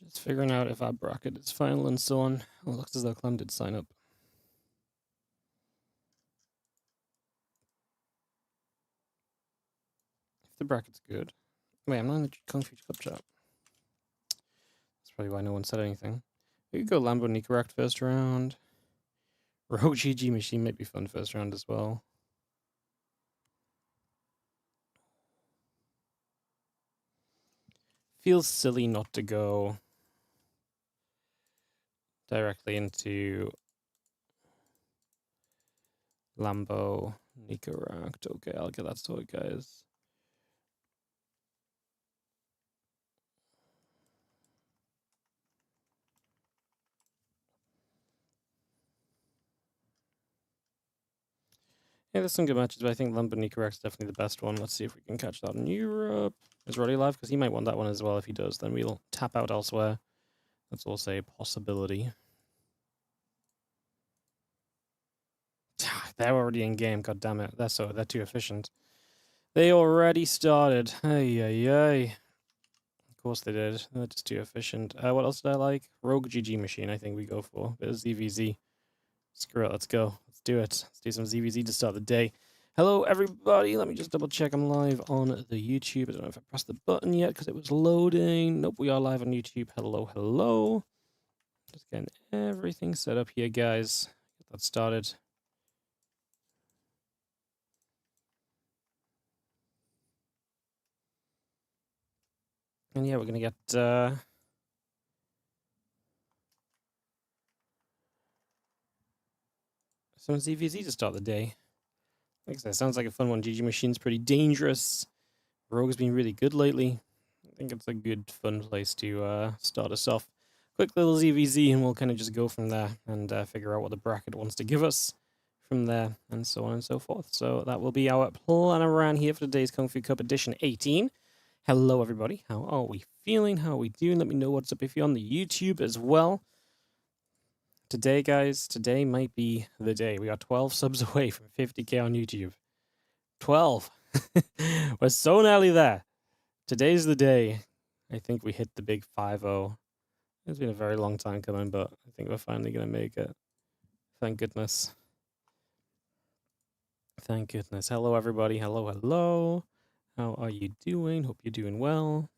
Just figuring out if our bracket is final and so on. Oh, looks as though Clem did sign up. If the bracket's good. Wait, I'm not in the Kung Fu Cup chat. That's probably why no one said anything. We could go Lambo Nicorrect first round. Rogue GG Machine might be fun first round as well. Feels silly not to go directly into Lambo Nicorrect. Okay, I'll get that sorted, guys. Yeah, there's some good matches, but I think Lambo Nicorrect's definitely the best one. Let's see if we can catch that in Europe. Is Roddy live? Because he might want that one as well. If he does, then we'll tap out elsewhere. That's also a possibility. They're already in game. God damn it! They're too efficient. They already started. Ay ay ay. Of course they did. They're just too efficient. What else did I like? Rogue GG Machine. I think we go for bit of ZVZ. Screw it. Let's go. Let's do it. Let's do some ZVZ to start the day. Hello, everybody. Let me just double check I'm live on the YouTube. I don't know if I pressed the button yet because it was loading. Nope, we are live on YouTube. Hello, hello. Just getting everything set up here, guys. Get that started. And yeah, we're going to get some ZVZ to start the day. Like I said, sounds like a fun one. GG Machine's pretty dangerous. Rogue's been really good lately. I think it's a good, fun place to start us off. Quick little ZVZ, and we'll kind of just go from there and figure out what the bracket wants to give us from there, and so on and so forth. So that will be our plan around here for today's Kung Fu Cup Edition 18. Hello, everybody. How are we feeling? How are we doing? Let me know what's up if you're on the YouTube as well. Today, guys, today might be the day. We are 12 subs away from 50k on YouTube. 12. We're so nearly there. Today's the day. I think we hit the big 5-0. It's been a very long time coming, but I think we're finally going to make it. Thank goodness. Thank goodness. Hello, everybody. Hello, hello. How are you doing? Hope you're doing well.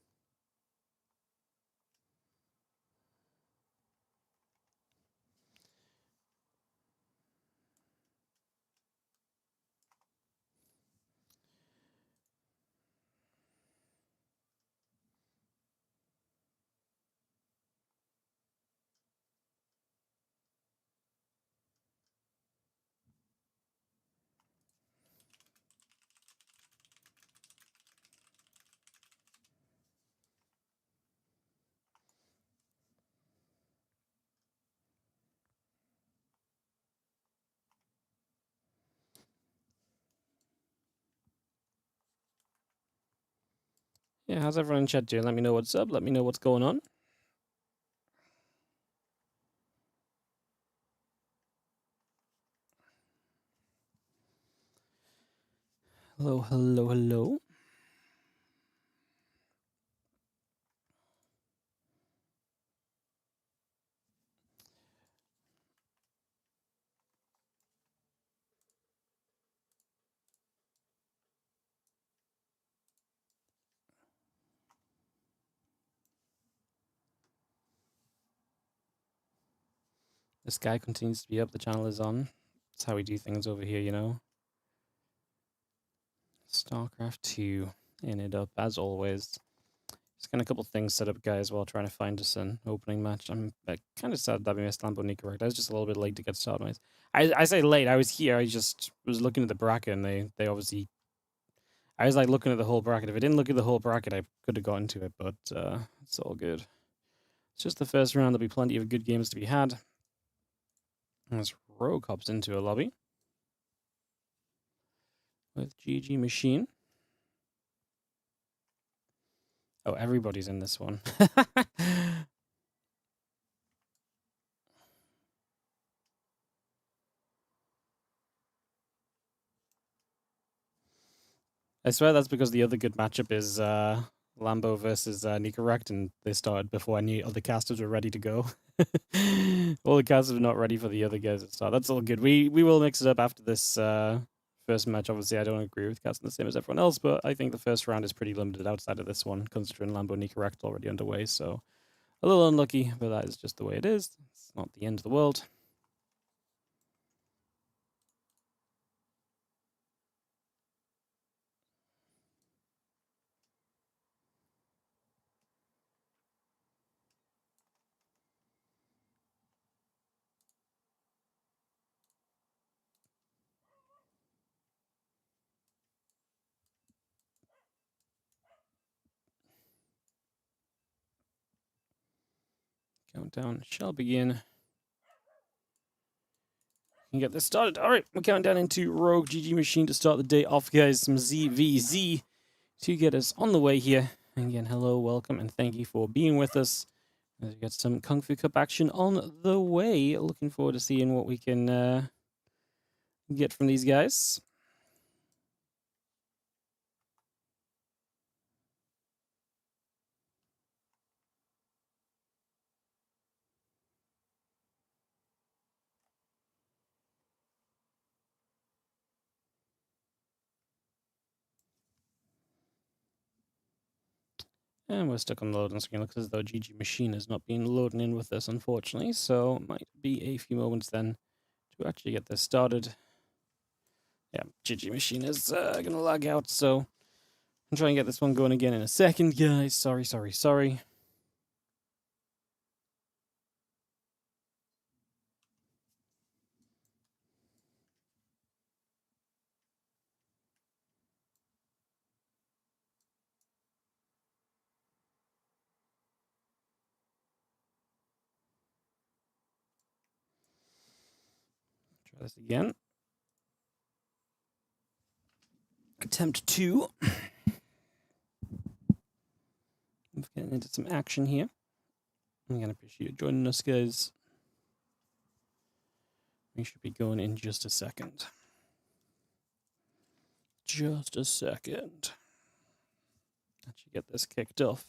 Yeah, how's everyone in chat doing? Let me know what's up. Let me know what's going on. Hello, hello, hello. This guy continues to be up. The channel is on. That's how we do things over here, you know. StarCraft 2 in it up, as always. Just got a couple things set up, guys, while trying to find us an opening match. I'm kind of sad that we missed Lambo Nicorrect. I was just a little bit late to get started. I say late. I was here. I just was looking at the bracket, and they obviously... I was like looking at the whole bracket. If I didn't look at the whole bracket, I could have gotten to it, but it's all good. It's just the first round. There'll be plenty of good games to be had. As Rogue hops into a lobby with GG Machine. Oh, everybody's in this one. I swear that's because the other good matchup is Lambo versus Nicorect, and they started before any other casters were ready to go. All the casters are not ready for the other guys to start. That's all good. We will mix it up after this first match. Obviously, I don't agree with casting the same as everyone else, but I think the first round is pretty limited outside of this one, considering Lambo Nicorect already underway. So a little unlucky, but that is just the way it is. It's not the end of the world. Countdown shall begin. Can get this started. All right, we're counting down into Rogue GG Machine to start the day off, guys. Some ZVZ to get us on the way here. Again, hello, welcome, and thank you for being with us. We got some Kung Fu Cup action on the way. Looking forward to seeing what we can get from these guys. And we're stuck on the loading screen. Looks as though GG Machine has not been loading in with us, unfortunately. So it might be a few moments then to actually get this started. Yeah, GG Machine is going to lag out, so I'll try and get this one going again in a second, guys. Sorry. Try this again. Attempt 2. I'm getting into some action here. I'm going to appreciate you joining us, guys. We should be going in just a second. Just a second. Actually get this kicked off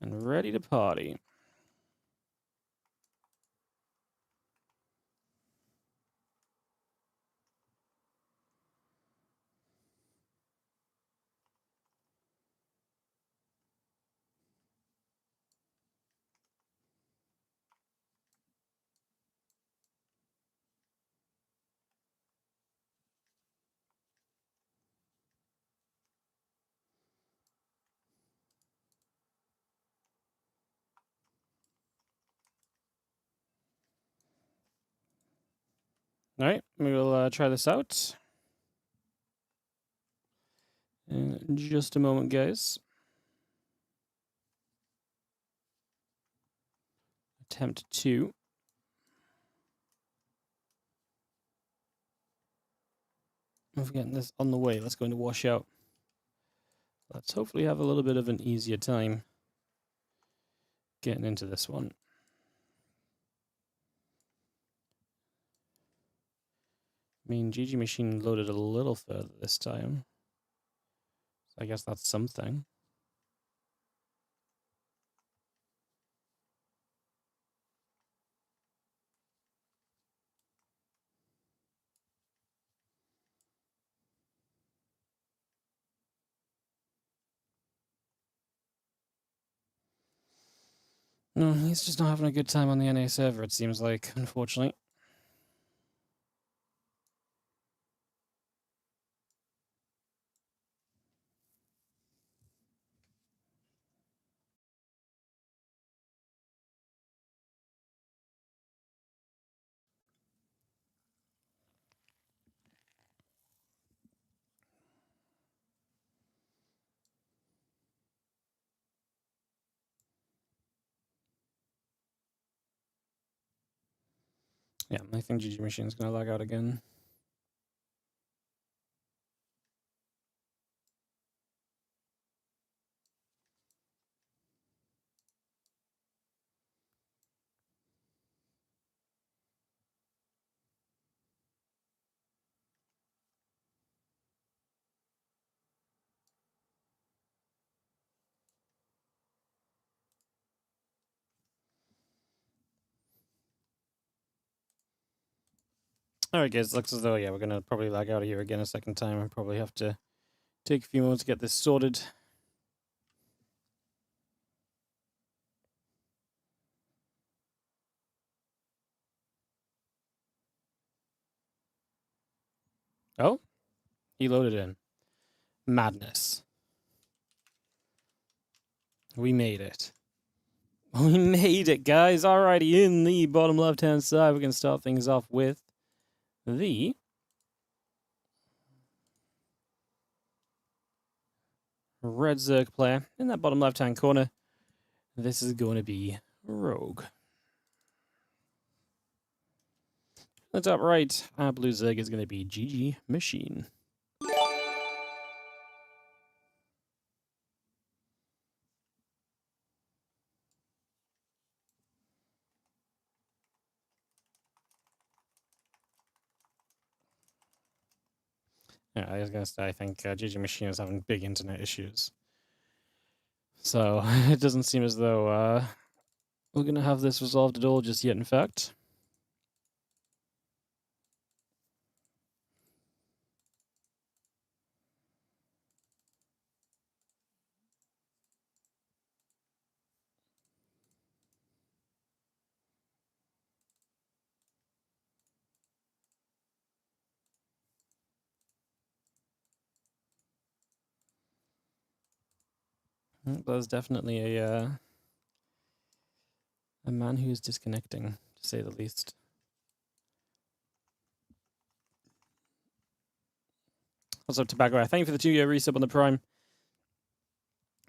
and ready to party. All right, we will try this out in just a moment, guys. Attempt 2. We're getting this on the way. Let's go into washout. Let's hopefully have a little bit of an easier time getting into this one. I mean, GG Machine loaded a little further this time. So I guess that's something. No, he's just not having a good time on the NA server, it seems like, unfortunately. Yeah, I think GG Machine's going to lag out again. Alright guys, looks as though, yeah, we're gonna probably lag out of here again a second time and probably have to take a few moments to get this sorted. Oh, he loaded in. Madness. We made it. We made it, guys. Alrighty, in the bottom left-hand side, we're going to start things off with the red Zerg player. In that bottom left-hand corner, this is going to be Rogue. The top right, our blue Zerg is going to be GG Machine. Yeah, I was going to say, I think GG Machine is having big internet issues. So, it doesn't seem as though we're going to have this resolved at all just yet, in fact. There's definitely a man who is disconnecting, to say the least. What's up, Tobacco? Thank you for the 2-year resub on the Prime.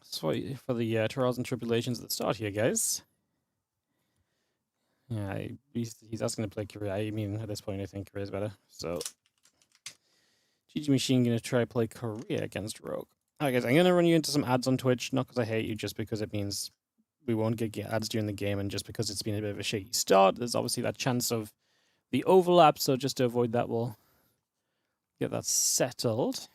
Sorry for the trials and tribulations at the start here, guys. Yeah, he's asking to play Korea. I mean, at this point, I think Korea is better. So, GG Machine going to try to play Korea against Rogue. Alright, guys, I'm going to run you into some ads on Twitch, not because I hate you, just because it means we won't get ads during the game, and just because it's been a bit of a shaky start. There's obviously that chance of the overlap, so just to avoid that, we'll get that settled.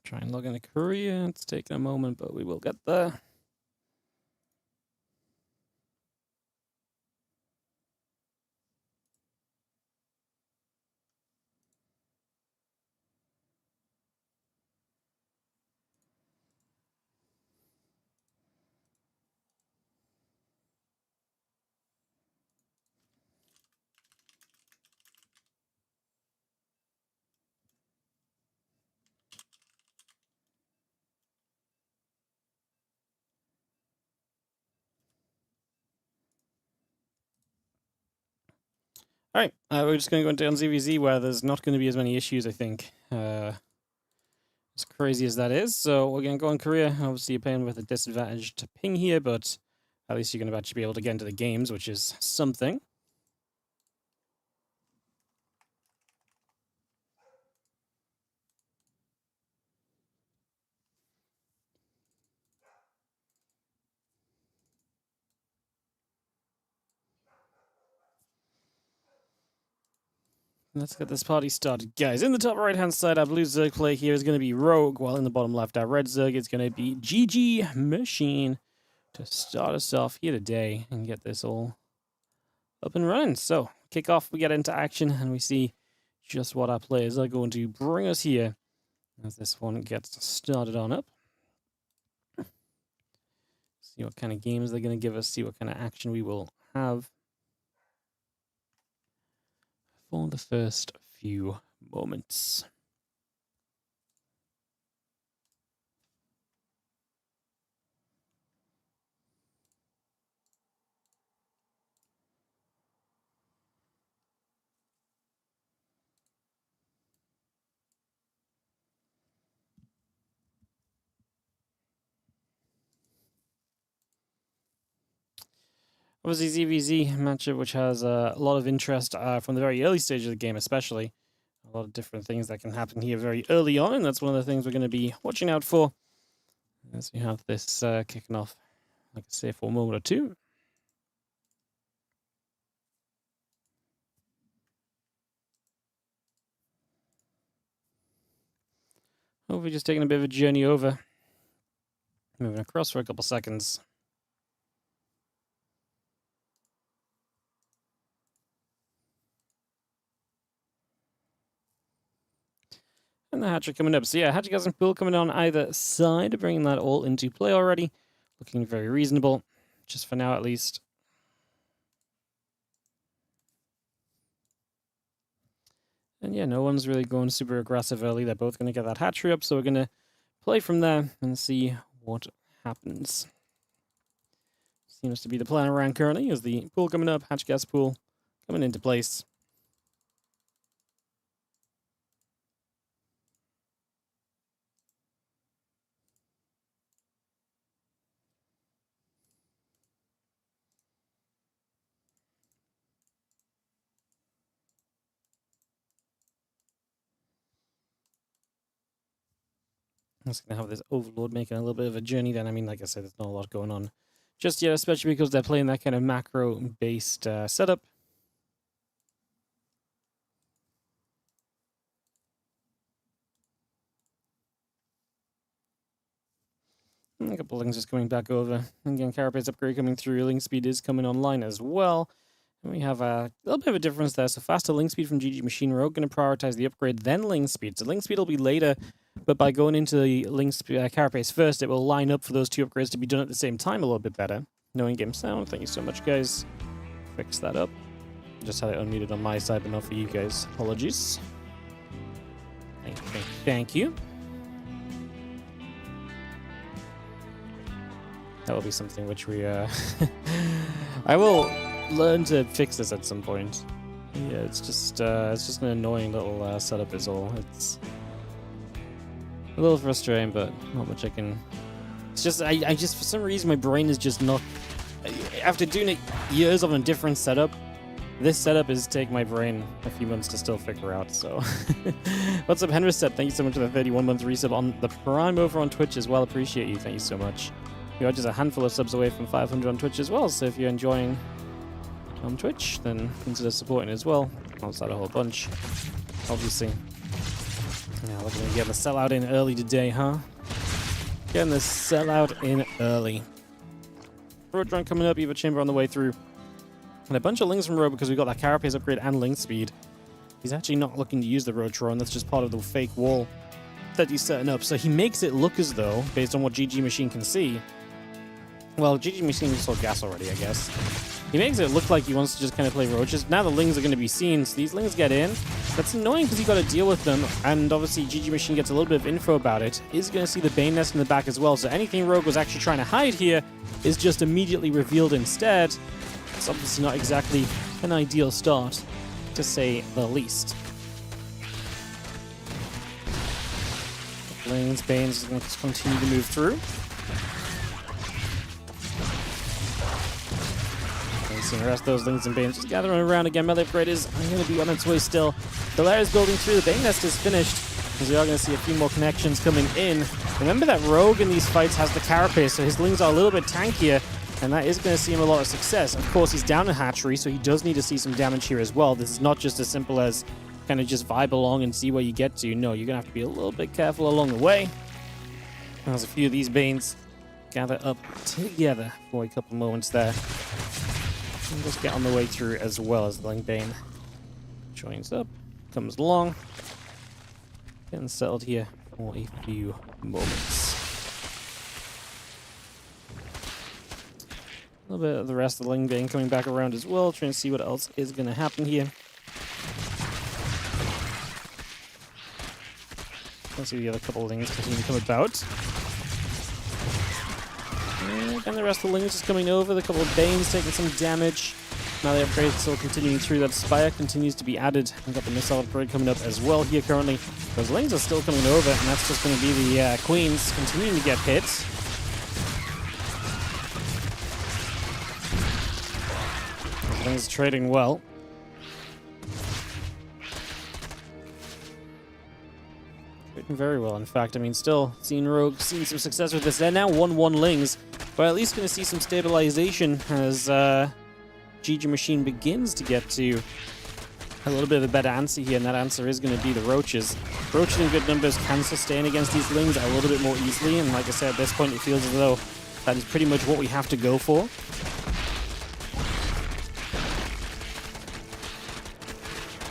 Try and log into Korea. It's taking a moment, but we will get there. Alright, we're just going to go into on ZVZ where there's not going to be as many issues, I think. As crazy as that is. So we're going to go on Korea. Obviously, you're playing with a disadvantage to ping here, but at least you're going to actually be able to get into the games, which is something. Let's get this party started, guys. In the top right-hand side, our blue Zerg play here is going to be Rogue, while in the bottom left, our red Zerg is going to be GG Machine to start us off here today and get this all up and running. So, kick off, we get into action, and we see just what our players are going to bring us here as this one gets started on up. See what kind of games they're going to give us, see what kind of action we will have for the first few moments. Obviously, ZVZ matchup, which has a lot of interest from the very early stage of the game, especially. A lot of different things that can happen here very early on, and that's one of the things we're going to be watching out for as we have this kicking off, like I say, for a moment or two. Hopefully just taking a bit of a journey over. Moving across for a couple seconds. And the hatchery coming up. So yeah, hatchery gas and pool coming on either side, bringing that all into play already. Looking very reasonable, just for now at least. And yeah, no one's really going super aggressive early. They're both going to get that hatchery up, so we're going to play from there and see what happens. Seems to be the plan around currently, is the pool coming up, hatch gas pool coming into place. I'm just going to have this Overlord making a little bit of a journey then. I mean, like I said, there's not a lot going on just yet, especially because they're playing that kind of macro-based setup. A couple of things just coming back over. Again, Carapace upgrade coming through. Link speed is coming online as well. And we have a little bit of a difference there. So faster link speed from GG Machine. We're going to prioritize the upgrade, then link speed. So link speed will be later, but by going into the link Carapace first, it will line up for those two upgrades to be done at the same time a little bit better. No in-game sound. Thank you so much, guys. Fix that up. Just had it unmuted on my side, but not for you guys. Apologies. Thank you. That will be something which we, I will learn to fix this at some point. Yeah, it's just an annoying little setup is all. It's a little frustrating, but not much I can... It's just, I just, for some reason, my brain is just not... After doing it years on a different setup, this setup is taking my brain a few months to still figure out, so... What's up, Henristep? Thank you so much for the 31-month resub on the Prime over on Twitch as well. Appreciate you. Thank you so much. We are just a handful of subs away from 500 on Twitch as well, so if you're enjoying on Twitch, then consider supporting as well. Outside a whole bunch, obviously. Yeah, look at me getting the sellout in early today, huh? Getting the sellout in early. Roadrun coming up, Eva Chamber on the way through. And a bunch of links from Ro because we got that Carapace upgrade and link speed. He's actually not looking to use the Roadrun, that's just part of the fake wall that he's setting up. So he makes it look as though, based on what GG Machine can see, well, GG Machine saw gas already, I guess. He makes it look like he wants to just kind of play roaches. Now the lings are going to be seen, so these lings get in. That's annoying because you got to deal with them, and obviously GG Machine gets a little bit of info about it. Is going to see the Bane Nest in the back as well, so anything Rogue was actually trying to hide here is just immediately revealed instead. It's obviously not exactly an ideal start, to say the least. Lings, Banes are going to continue to move through. And the rest of those Lings and Banes just gathering around again. Melee upgrade is going to be on its way still. The lair is building through. The Bane Nest is finished, because we are going to see a few more connections coming in. Remember that Rogue in these fights has the Carapace, so his Lings are a little bit tankier, and that is going to see him a lot of success. Of course, he's down a hatchery, so he does need to see some damage here as well. This is not just as simple as kind of just vibe along and see where you get to. No, you're going to have to be a little bit careful along the way. There's a few of these Banes gather up together for a couple moments there. And just get on the way through as well as the Ling Bane joins up, comes along, getting settled here for a few moments. A little bit of the rest of the Ling Bane coming back around as well, trying to see what else is going to happen here. Let's see the other couple of Lings continue to come about. And the rest of the Lings just coming over. The couple of Banes taking some damage. Now the upgrade still continuing through. That Spire continues to be added. We've got the missile upgrade coming up as well here currently. Those Lings are still coming over, and that's just going to be the Queens continuing to get hit. Things are trading well. Trading very well, in fact. I mean, still seeing Rogue, seeing some success with this. They're now 1-1 Lings, but at least going to see some stabilization as GG Machine begins to get to a little bit of a better answer here, and that answer is going to be the Roaches. Roaches in good numbers can sustain against these Lings a little bit more easily, and like I said, at this point it feels as though that is pretty much what we have to go for.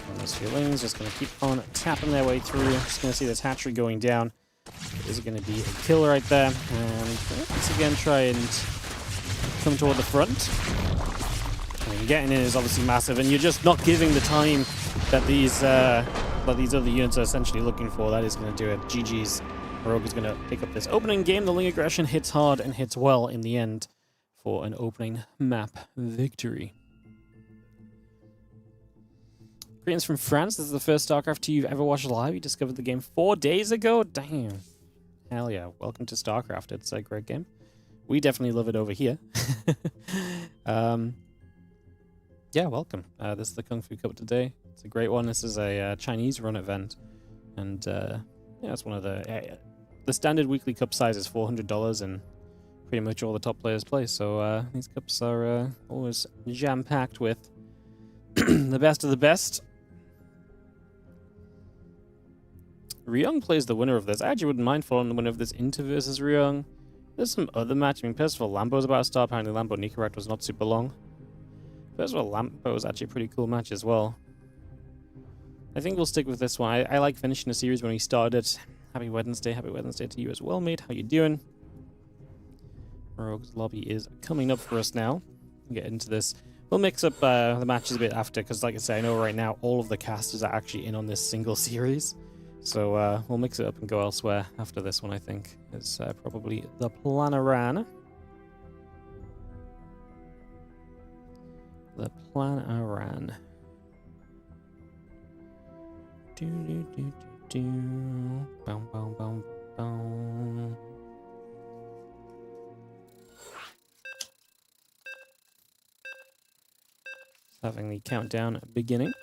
And those few Lings just going to keep on tapping their way through. Just going to see this hatchery going down. Is it going to be a kill right there? And once again, try and come toward the front. I mean, getting in is obviously massive, and you're just not giving the time that these other units are essentially looking for. That is going to do it. GG's. Rogue is going to pick up this opening game. The Ling aggression hits hard and hits well in the end for an opening map victory. Greetings from France. This is the first StarCraft 2 you've ever watched live. You discovered the game 4 days ago? Damn. Hell yeah. Welcome to StarCraft. It's a great game. We definitely love it over here. Yeah, welcome. This is the Kung Fu Cup today. It's a great one. This is a Chinese run event. And yeah, it's one of the standard weekly cup size is $400, and pretty much all the top players play. So these cups are always jam-packed with the best of the best. ryung plays the winner of this. I actually wouldn't mind following the winner of this Inter versus ryung. There's some other match. I mean, first of all, Lambo's about to start. Apparently, Lambo Nicorette was not super long. First of all, Lambo was actually a pretty cool match as well. I think we'll stick with this one. I like finishing the series when we started it. Happy Wednesday to you as well, mate. How you doing? Rogue's lobby is coming up for us now. We'll get into this. We'll mix up the matches a bit after, because like I say, I know right now all of the casters are actually in on this single series. So we'll mix it up and go elsewhere after this one, I think. It's probably the Planaran. The Planaran. Do do do do do. Boom boom boom boom. Having the countdown beginning.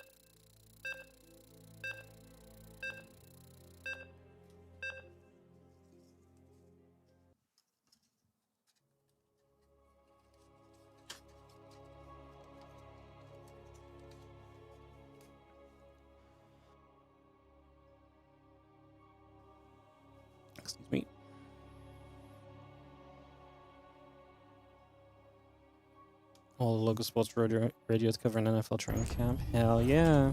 Excuse me. All the local sports radios covering NFL training camp. Hell yeah.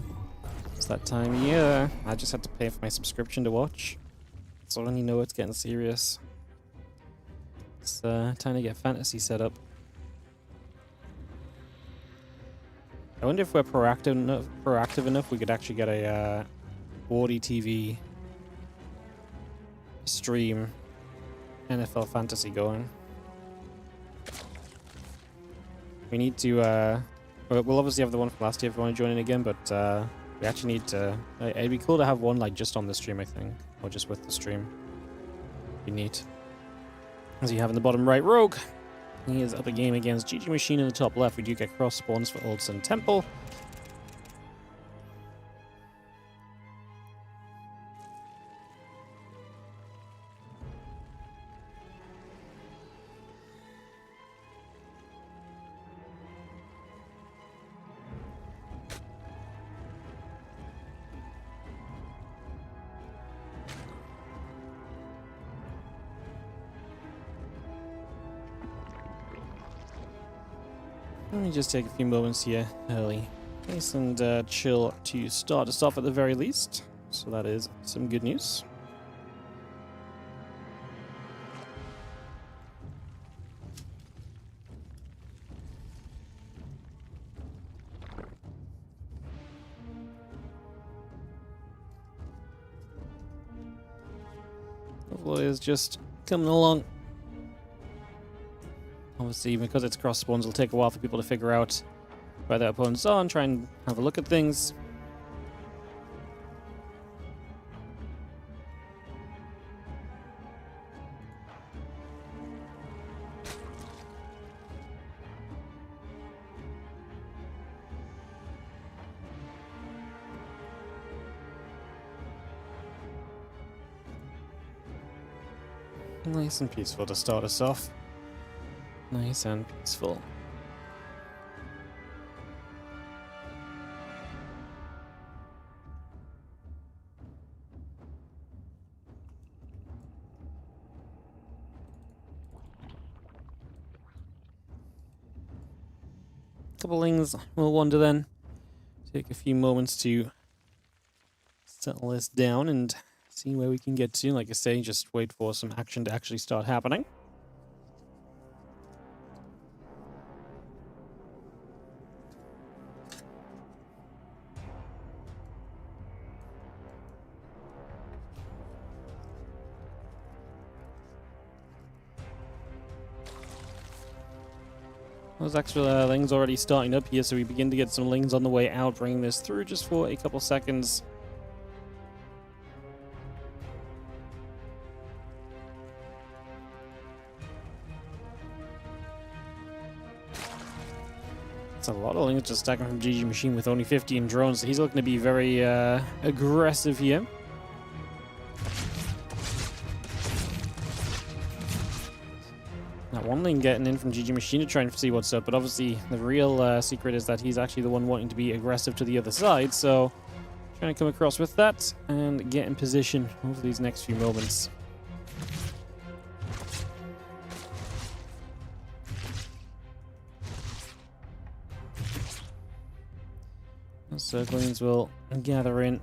It's that time of year. I just had to pay for my subscription to watch. So when you know it's getting serious. It's time to get fantasy set up. I wonder if we're proactive enough we could actually get a WardiTV stream NFL fantasy going. We need to, we'll obviously have the one from last year if you want to join in again, but we actually need to, it'd be cool to have one like just on the stream, I think, or just with the stream. Be neat. As you have in the bottom right, Rogue. He is up a game against GG Machine in the top left. We do get cross spawns for Old Sun Temple. Let me just take a few moments here early. Nice and chill to start us off at the very least. So that is some good news. Hopefully it's just coming along. Obviously, because it's cross spawns, it'll take a while for people to figure out where their opponents are and try and have a look at things. Nice and peaceful to start us off. Nice and peaceful. Couple things we'll wander then. Take a few moments to settle this down and see where we can get to. Like I say, just wait for some action to actually start happening. Those extra lings already starting up here, so we begin to get some lings on the way out, bringing this through just for a couple seconds. That's a lot of lings just stacking from GG Machine with only 15 drones, so he's looking to be very aggressive here. That one lane getting in from GG Machine to try and see what's up, but obviously the real secret is that he's actually the one wanting to be aggressive to the other side, so trying to come across with that and get in position over these next few moments. The circlings will gather in.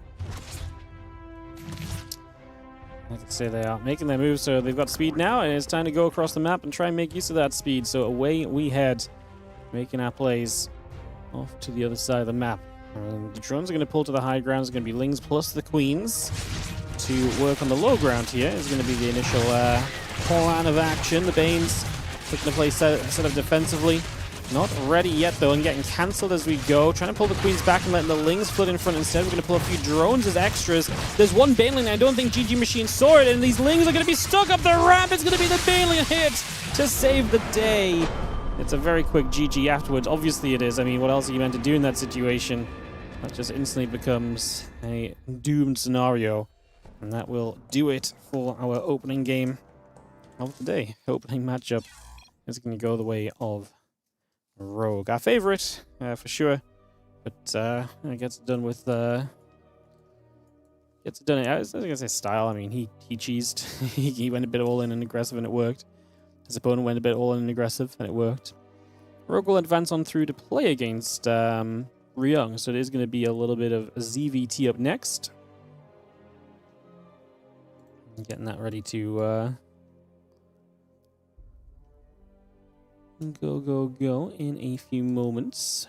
Like I say, they are making their move, so they've got speed now, and it's time to go across the map and try and make use of that speed. So away we head, making our plays off to the other side of the map. And the drones are going to pull to the high ground. It's going to be Lings plus the Queens to work on the low ground here. Is going to be the initial plan of action. The Banes looking to play set up defensively. Not ready yet, though, and getting cancelled as we go. Trying to pull the Queens back and letting the Lings flood in front instead. We're going to pull a few drones as extras. There's one Baneling. I don't think GG Machine saw it, and these Lings are going to be stuck up the ramp. It's going to be the Baneling hit to save the day. It's a very quick GG afterwards. Obviously it is. I mean, what else are you meant to do in that situation? That just instantly becomes a doomed scenario. And that will do it for our opening game of the day. Opening matchup is going to go the way of Rogue, our favorite, for sure, but it gets done with gets it done. I was gonna say style. I mean, he cheesed. He went a bit all in and aggressive, and it worked. His opponent went a bit all in and aggressive, and it worked. Rogue will advance on through to play against ByuN, so it is going to be a little bit of ZVT up next. Getting that ready to go in a few moments.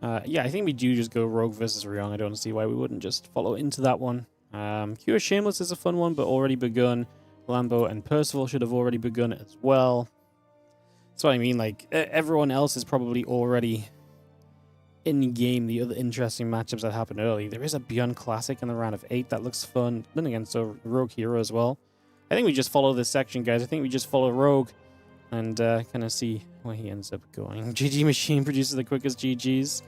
Yeah, I think we do just go Rogue versus ByuN. I don't see why we wouldn't just follow into that one. Cure Shameless is a fun one, but already begun. Lambo and Percival should have already begun as well. That's what I mean, like, everyone else is probably already in the game. The other interesting matchups that happened early. There is a ByuN Classic in the round of 8 that looks fun. Then again, so Rogue herO as well. I think we just follow this section, guys. I think we just follow Rogue and kind of see where he ends up going. GG Machine produces the quickest GGs.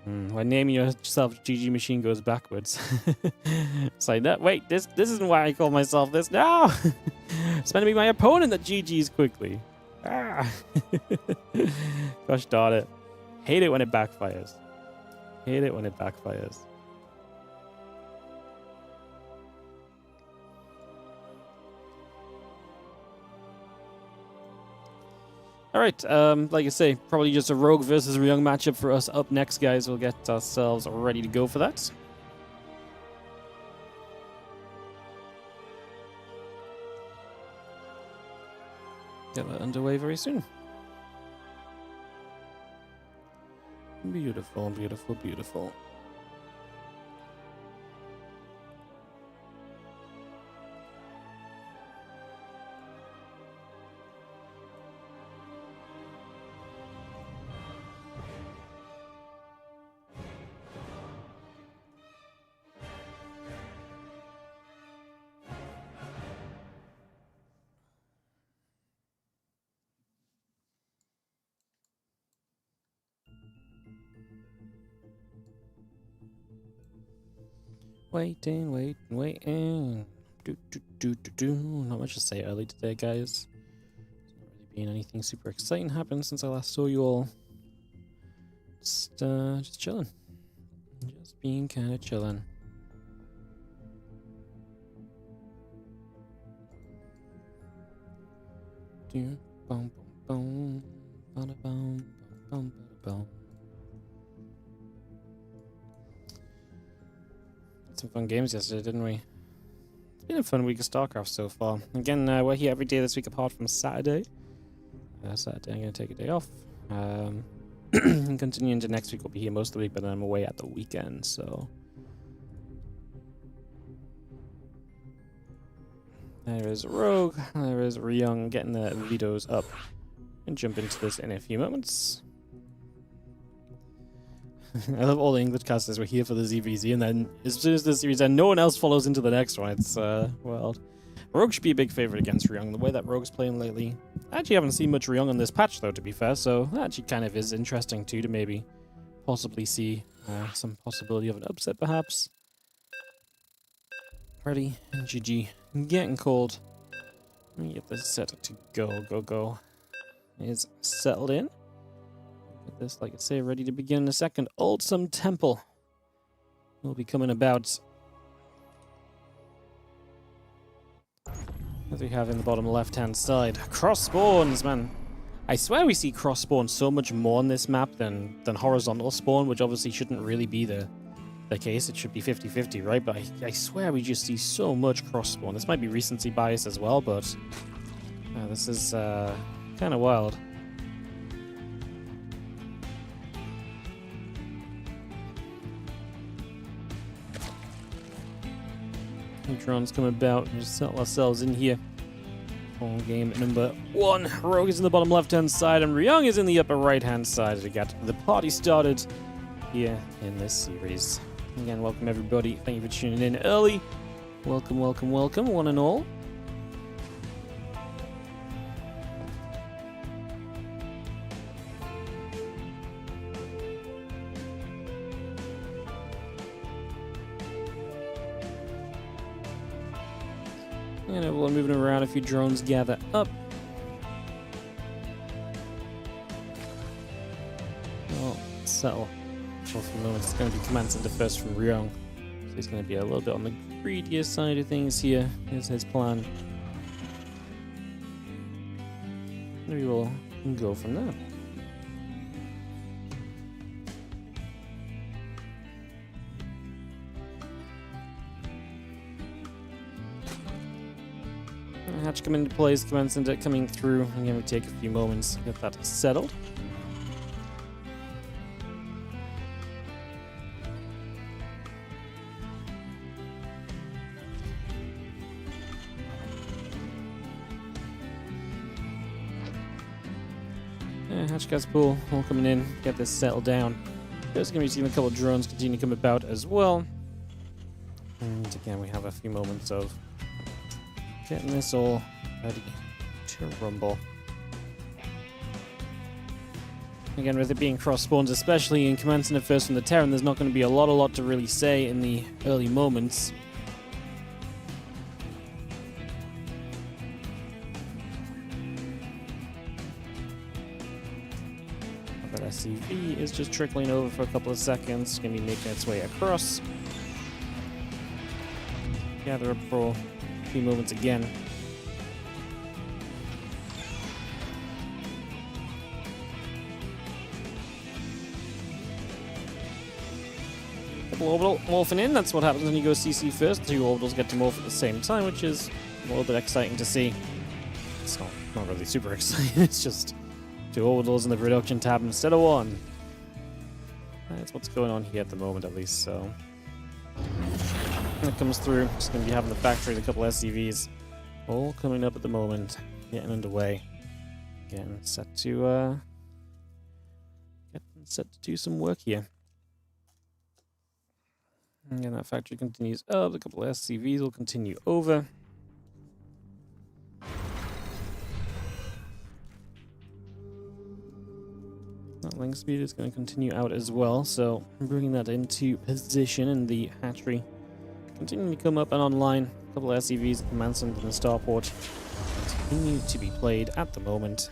When naming yourself GG Machine goes backwards. It's like that. Wait, this isn't why I call myself this. No! It's meant to be my opponent that GGs quickly. Ah. Gosh darn it. Hate it when it backfires. Hate it when it backfires. Alright, like I say, probably just a Rogue versus ByuN matchup for us up next, guys. We'll get ourselves ready to go for that. Get that underway very soon. Beautiful, beautiful, beautiful. Waiting. Not much to say early today, guys. There's not really been anything super exciting happen since I last saw you all. Just chilling. Just being kind of chilling. Some fun games yesterday, didn't we? It's been a fun week of StarCraft so far. Again, we're here every day this week apart from Saturday. Saturday I'm going to take a day off. And continue into next week, we'll be here most of the week, but then I'm away at the weekend, so... There is Rogue, there is herO getting the vetoes up. And jump into this in a few moments. I love all the English casters were here for the ZVZ, and then as soon as the series ends, no one else follows into the next one. It's wild. Rogue should be a big favorite against herO. The way that Rogue's playing lately, I actually haven't seen much herO on this patch though, to be fair. So that actually kind of is interesting too, to maybe possibly see some possibility of an upset, perhaps. Ready and GG, getting cold. Let me get this set to go. Is settled in. Get this, like I say, ready to begin in a second. Oldsome Temple will be coming about. As we have in the bottom left-hand side. Cross spawns, man. I swear we see cross spawn so much more on this map than horizontal spawn, which obviously shouldn't really be the case. It should be 50-50, right? But I swear we just see so much cross spawn. This might be recency bias as well, but this is kind of wild. Drones come about and just settle ourselves in here. On game number 1. Rogue is in the bottom left-hand side, and herO is in the upper right-hand side to get the party started here in this series. Again, welcome everybody. Thank you for tuning in early. Welcome, one and all. And everyone moving around, a few drones gather up. Well, settle. For the moment, it's going to be command center first from herO. So he's going to be a little bit on the greedier side of things here. Here's his plan. Maybe we'll go from there. Hatch coming into place, command center coming through. Again, we take a few moments to get that settled. Hatch gas pool all coming in, get this settled down. There's going to be seeing a couple of drones continue to come about as well. And again, we have a few moments of getting this all ready to rumble. Again, with it being cross spawns, especially in command center first from the Terran, there's not going to be a lot to really say in the early moments. That SCV is just trickling over for a couple of seconds. It's going to be making its way across. Gather up for a few moments again. Double orbital morphing in. That's what happens when you go CC first. 2 orbitals get to morph at the same time, which is a little bit exciting to see. It's not really super exciting. It's just 2 orbitals in the production tab instead of 1. That's what's going on here at the moment, at least. So when it comes through, it's going to be having the factory, a couple SCVs, all coming up at the moment, getting underway, getting set to do some work here. Again, that factory continues up. A couple of SCVs will continue over. That link speed is going to continue out as well, so bringing that into position, and the hatchery continuing to come up and online A couple of SCVs at the command center and the starport continue to be played at the moment.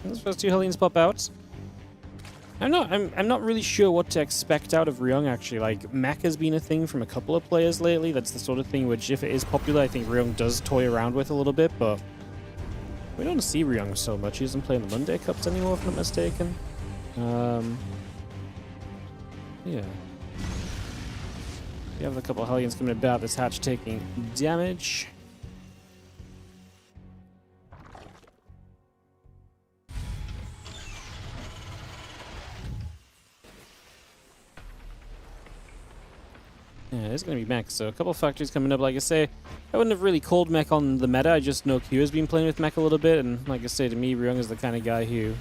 Those first two Hellions pop out. I'm not really sure what to expect out of ryung actually. Like, mech has been a thing from a couple of players lately. That's the sort of thing which, if it is popular, I think ryung does toy around with a little bit, but we don't see ryung so much. He doesn't play in the Monday Cups anymore, if I'm not mistaken. Yeah. We have a couple of Hellions coming about. This hatch taking damage. Yeah, it's going to be mech, so a couple factories coming up. Like I say, I wouldn't have really called mech on the meta. I just know Q has been playing with mech a little bit, and like I say, to me, ryung is the kind of guy who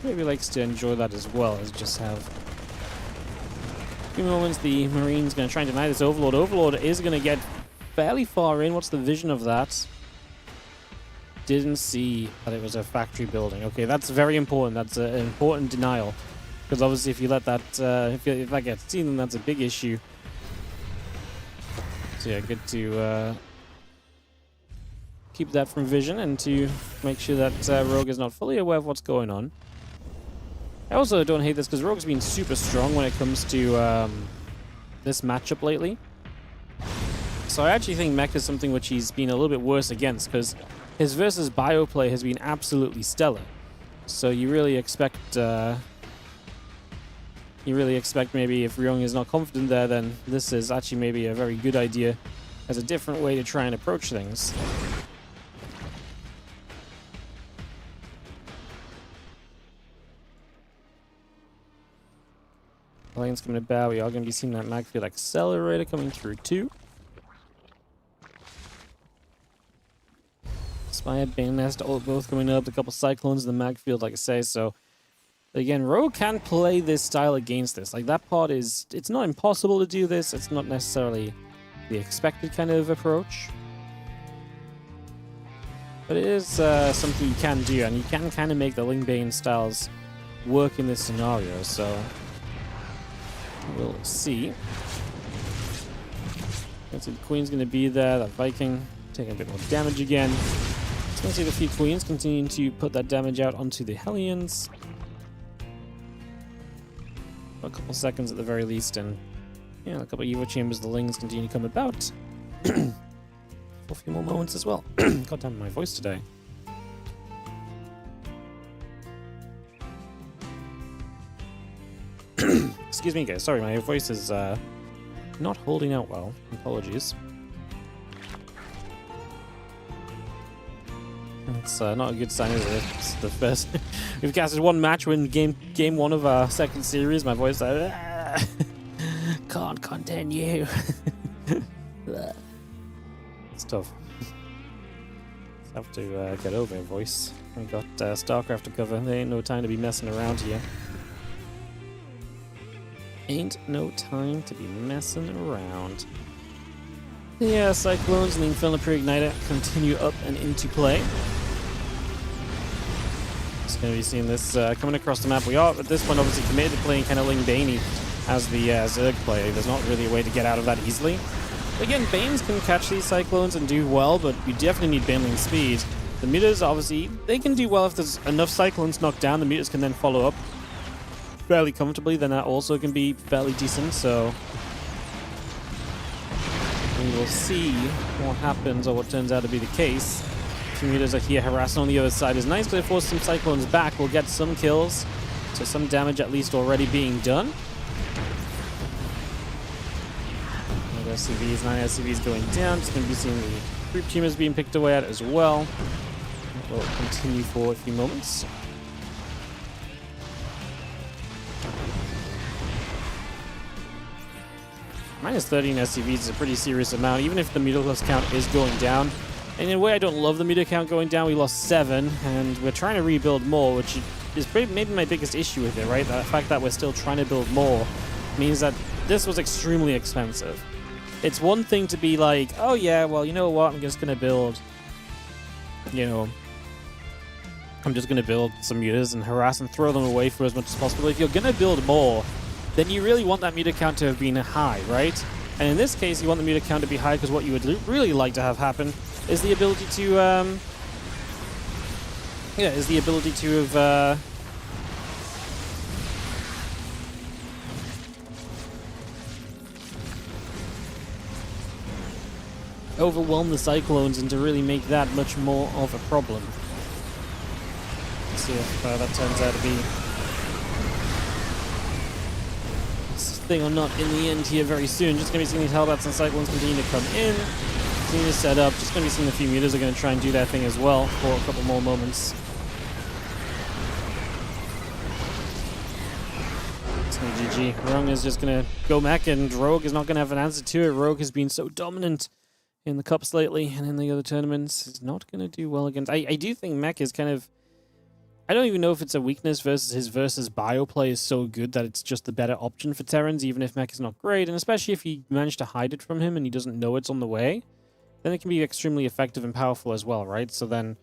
maybe likes to enjoy that as well, as just have a few moments. The Marine's going to try and deny this Overlord. Overlord is going to get fairly far in. What's the vision of that? Didn't see that it was a factory building. Okay, that's very important. That's an important denial, because obviously if you let that, if that gets seen, then that's a big issue. So yeah, good to keep that from vision and to make sure that Rogue is not fully aware of what's going on. I also don't hate this because Rogue's been super strong when it comes to this matchup lately. So I actually think mech is something which he's been a little bit worse against, because his versus bio play has been absolutely stellar. So you really expect maybe if ryung is not confident there, then this is actually maybe a very good idea as a different way to try and approach things. Lane's coming about. We are going to be seeing that Magfield Accelerator coming through too. Spire, Bane Nest, all both coming up. A couple Cyclones in the Magfield, like I say, so again, Rogue can play this style against this. Like, that part is, it's not impossible to do this. It's not necessarily the expected kind of approach. But it is something you can do, and you can kind of make the Ling Bane styles work in this scenario, so we'll see. Let's see, the Queen's going to be there. That Viking taking a bit more damage again. It's going to see the few Queens continuing to put that damage out onto the Hellions. A couple seconds at the very least, and yeah, a couple of Evo Chambers, the Lings continue to come about. For a few more moments as well. God damn, my voice today. Excuse me, guys. Sorry, my voice is not holding out well. Apologies. It's not a good sign, is it? It's the first. We've casted one match when game one of our second series. My voice like, can't continue. It's tough. Have to get over your voice. We've got StarCraft to cover. There ain't no time to be messing around here. Ain't no time to be messing around. Yeah, Cyclones and the Infernal Pre-Igniter continue up and into play. Just going to be seeing this coming across the map. We are, at this point, obviously committed to playing kind of Ling Baney as the Zerg player. There's not really a way to get out of that easily. Again, Banes can catch these Cyclones and do well, but you definitely need Baneling speed. The Mutas, obviously, they can do well if there's enough Cyclones knocked down. The Mutas can then follow up fairly comfortably. Then that also can be fairly decent, so we will see what happens or what turns out to be the case. The Mutas are here harassing on the other side. Is nice because it forces some Cyclones back. We'll get some kills, so some damage at least already being done. SCVs, 9 SCVs going down. Just going to be seeing the group tumors being picked away at as well. We'll continue for a few moments. Minus 13 SCVs is a pretty serious amount. Even if the Mutalisks count is going down, And in a way, I don't love the meter count going down. We lost 7, and we're trying to rebuild more, which is maybe my biggest issue with it, right? The fact that we're still trying to build more means that this was extremely expensive. It's one thing to be like, oh yeah, well, you know what, I'm just going to build, you know, I'm just going to build some meters and harass and throw them away for as much as possible. If you're going to build more, then you really want that meter count to have been high, right? And in this case, you want the meter count to be high because what you would really like to have happen is the ability to, overwhelm the Cyclones and to really make that much more of a problem. Let's see if that turns out to be this thing or not in the end here very soon. Just going to be seeing these Hellbats and Cyclones continue to come in. Seeing this set up. Just going to be seeing a few meters are going to try and do their thing as well for a couple more moments. GG. Rung is just going to go mech, and Rogue is not going to have an answer to it. Rogue has been so dominant in the Cups lately and in the other tournaments. Is not going to do well against... I do think mech is kind of... I don't even know if it's a weakness versus his bio play is so good that it's just the better option for Terrans, even if mech is not great. And especially if you manage to hide it from him and he doesn't know it's on the way, then it can be extremely effective and powerful as well, right? So then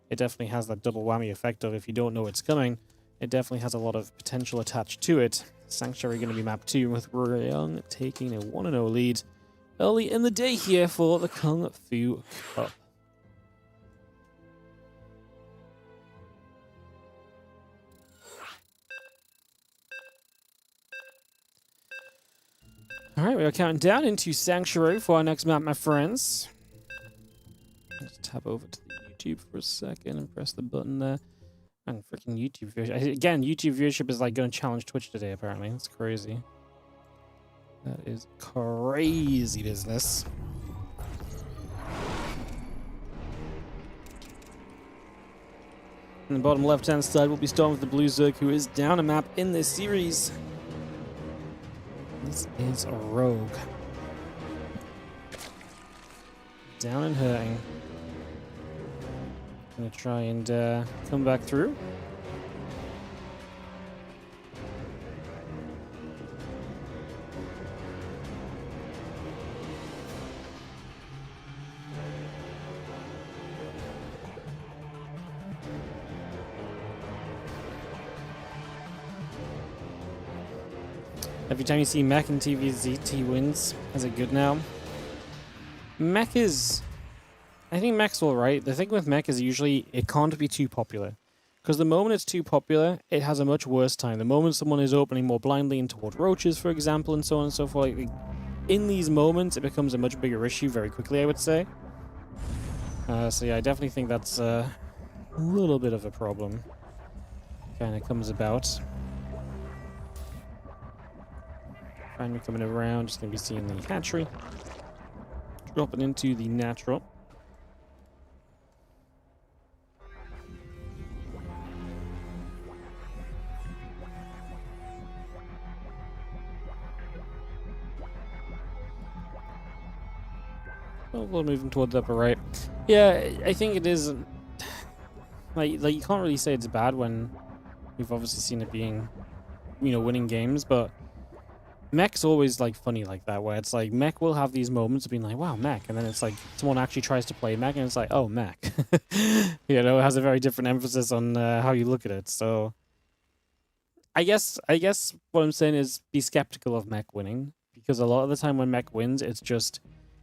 it definitely has that double whammy effect of if you don't know it's coming, it definitely has a lot of potential attached to it. Sanctuary going to be map 2 with Ryung taking a 1-0 lead early in the day here for the Kung Fu Cup. Alright, we are counting down into Sanctuary for our next map, my friends. Let's tap over to the YouTube for a second and press the button there. And freaking YouTube viewership. Again, YouTube viewership is like going to challenge Twitch today, apparently. That's crazy. That is crazy business. On the bottom left-hand side, we'll be starting with the Blue Zerg, who is down a map in this series. This is a Rogue. Down and hurting. Gonna try and come back through. Every time you see Mech and TVZT wins, is it good now? Mech is... I think Mech's alright. The thing with Mech is usually it can't be too popular. Because the moment it's too popular, it has a much worse time. The moment someone is opening more blindly in toward roaches, for example, and so on and so forth, in these moments, it becomes a much bigger issue very quickly, I would say. So yeah, I definitely think that's a little bit of a problem. Kind of comes about. Finally coming around, just going to be seeing the hatchery. Dropping into the natural. Oh, we're moving towards the upper right. Yeah, I think it is... Like you can't really say it's bad when you've obviously seen it being, you know, winning games, but Mech's always like funny like that, where it's like Mech will have these moments of being like, wow, Mech, and then it's like someone actually tries to play Mech and it's like, oh, Mech. You know, it has a very different emphasis on how you look at it. So I guess what I'm saying is be skeptical of Mech winning, because a lot of the time when Mech wins, it's just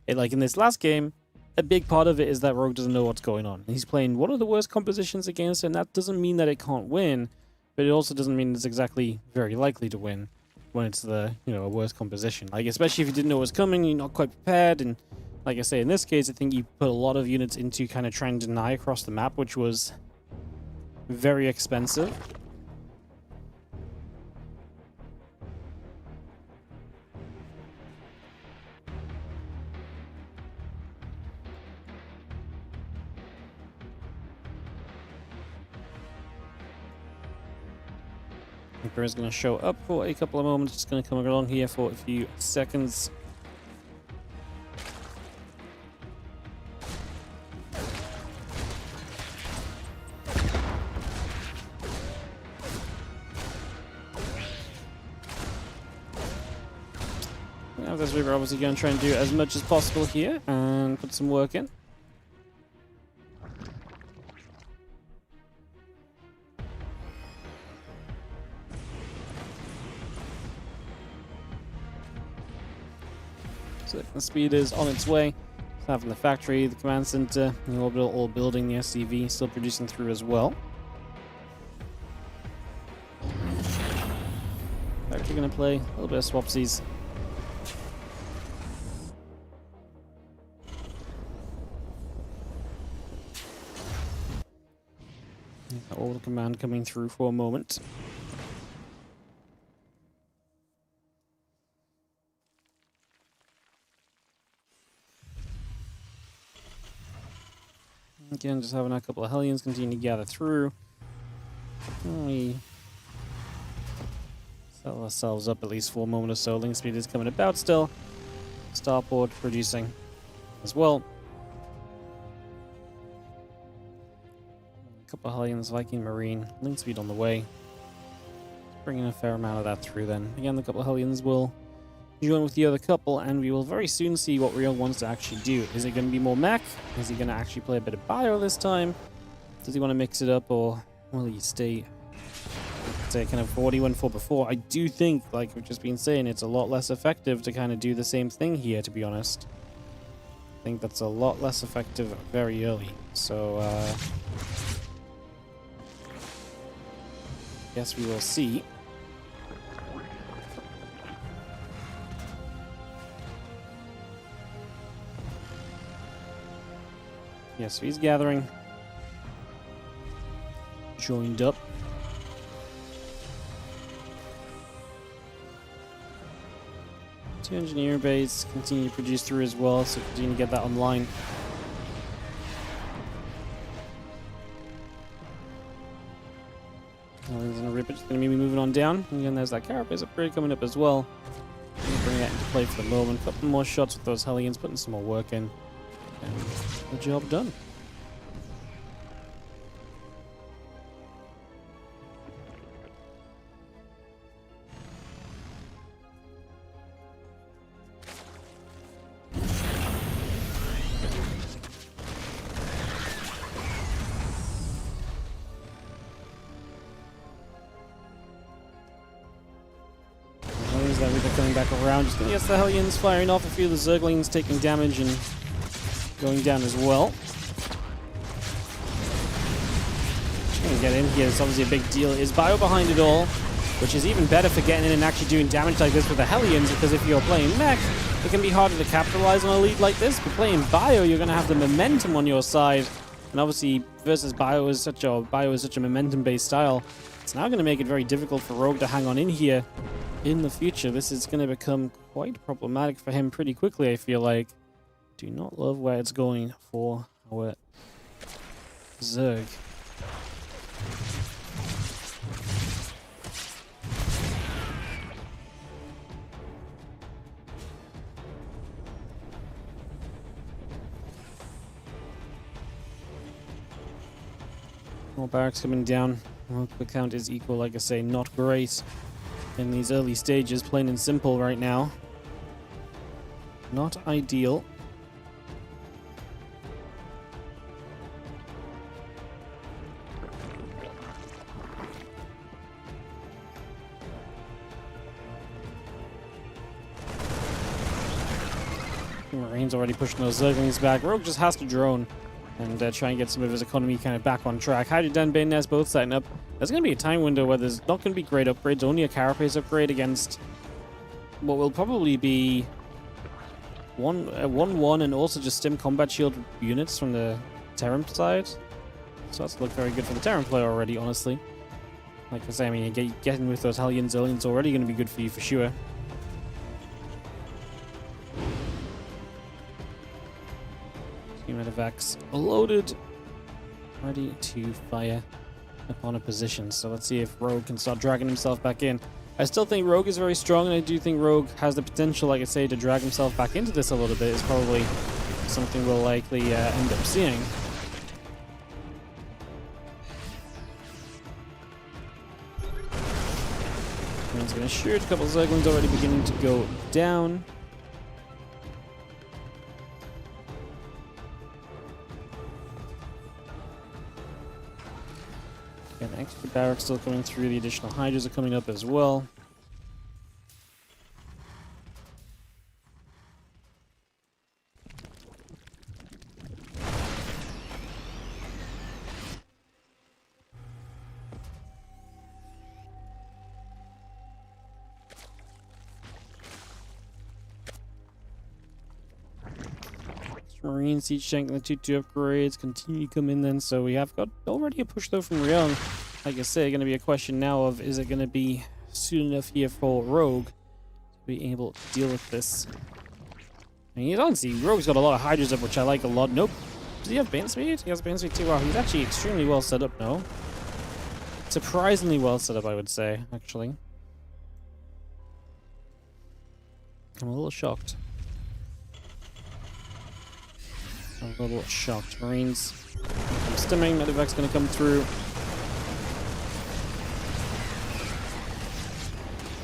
like in this last game, a big part of it is that Rogue doesn't know what's going on. He's playing one of the worst compositions against it, and that doesn't mean that it can't win, but it also doesn't mean it's exactly very likely to win when it's the, you know, a worse composition. Like, especially if you didn't know it was coming, you're not quite prepared, and like I say, in this case, I think you put a lot of units into kind of trying to deny across the map, which was very expensive. Reaper is going to show up for a couple of moments. Just going to come along here for a few seconds. Now this we're obviously going to try and do as much as possible here and put some work in. So the speed is on its way. Having the factory, the command center, the orbital all building, the SCV still producing through as well. Factory going to play a little bit of swapsies. Orbital command coming through for a moment. Again, just having a couple of Hellions continue to gather through. We settle ourselves up at least for a moment or so. Link speed is coming about still. Starport producing as well. A couple of Hellions, Viking Marine, Link speed on the way. Bringing a fair amount of that through then. Again, the couple of Hellions will join with the other couple, and we will very soon see what Rio wants to actually do. Is it going to be more mech? Is he going to actually play a bit of bio this time? Does he want to mix it up, or will he stay, say, kind of what he went for before? I do think, like we've just been saying, it's a lot less effective to kind of do the same thing here, to be honest. I think that's a lot less effective very early. So, guess we will see. Yes, so he's gathering. Joined up. Two engineer base continue to produce through as well, so continue to get that online. There's a rip, it's going to be moving on down. And again, there's that carapace upgrade coming up as well. Bring that into play for the moment. A couple more shots with those Hellions, putting some more work in. And the job done. That they're coming back around. Just gonna get the Hellions firing off a few of the Zerglings, taking damage and going down as well. Just gonna get in here. It's obviously a big deal. Is bio behind it all, which is even better for getting in and actually doing damage like this with the Hellions, because if you're playing mech, it can be harder to capitalize on a lead like this. But playing bio, you're gonna have the momentum on your side, and obviously versus bio is such a momentum-based style. It's now going to make it very difficult for Rogue to hang on in here in the future. This is going to become quite problematic for him pretty quickly, I feel like. Do not love where it's going for our Zerg. More barracks coming down. Well, the count is equal, like I say, not great in these early stages, plain and simple right now. Not ideal. Marine's already pushing those Zerglings back. Rogue just has to drone and try and get some of his economy kind of back on track. Hydrodan, Bayonet both setting up. There's going to be a time window where there's not going to be great upgrades, only a carapace upgrade against what will probably be 1-1 and also just stim combat shield units from the Terran side. So that's looked very good for the Terran player already, honestly. Like I say, I mean, getting with those Hellions, Zerglings already going to be good for you for sure. Medevacs loaded, ready to fire upon a position. So let's see if Rogue can start dragging himself back in. I still think Rogue is very strong, and I do think Rogue has the potential, like I say, to drag himself back into this a little bit. Is probably something we'll likely end up seeing. He's going to shoot. A couple of Zerglings already beginning to go down. An extra barracks still coming through. The additional hydras are coming up as well. Marine siege tank and the 2-2 upgrades continue to come in then, so we have got already a push though from ByuN. Like I say, going to be a question now of is it going to be soon enough here for Rogue to be able to deal with this. I mean, you don't see Rogue's got a lot of hydras up, which I like a lot. Nope. Does he have band speed? He has band speed too. Wow, he's actually extremely well set up now. Surprisingly well set up, I would say, actually. I'm a little shocked. A little shocked. Marines. I'm stimming. Medevac's going to come through.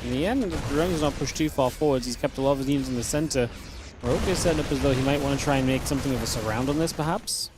In the end, ByuN's not pushed too far forwards. He's kept a lot of his units in the center. Rogue is setting up as though he might want to try and make something of a surround on this, perhaps.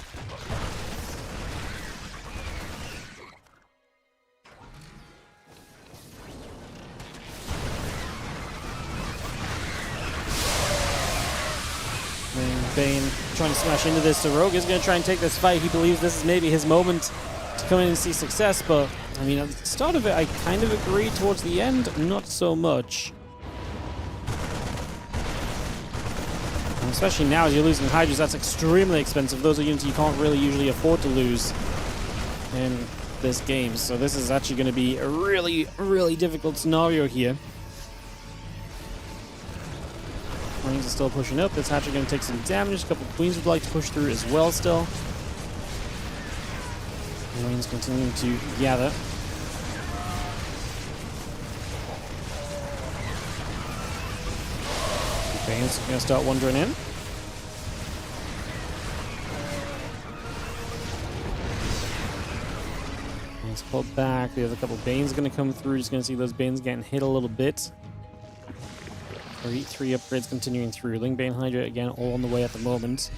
ByuN trying to smash into this, so Rogue is going to try and take this fight. He believes this is maybe his moment to come in and see success, but I mean, at the start of it, I kind of agree. Towards the end, not so much. And especially now, as you're losing hydras, that's extremely expensive. Those are units you can't really usually afford to lose in this game, so this is actually going to be a really, really difficult scenario here. Marines are still pushing up. This hatcher going to take some damage. A couple of queens would like to push through as well still. Marines continuing to gather. ByuN's going to start wandering in. He's pulled back. The other couple of ByuN's going to come through. Just going to see those ByuN's getting hit a little bit. 3 upgrades continuing through. ByuN Hydra again, all on the way at the moment.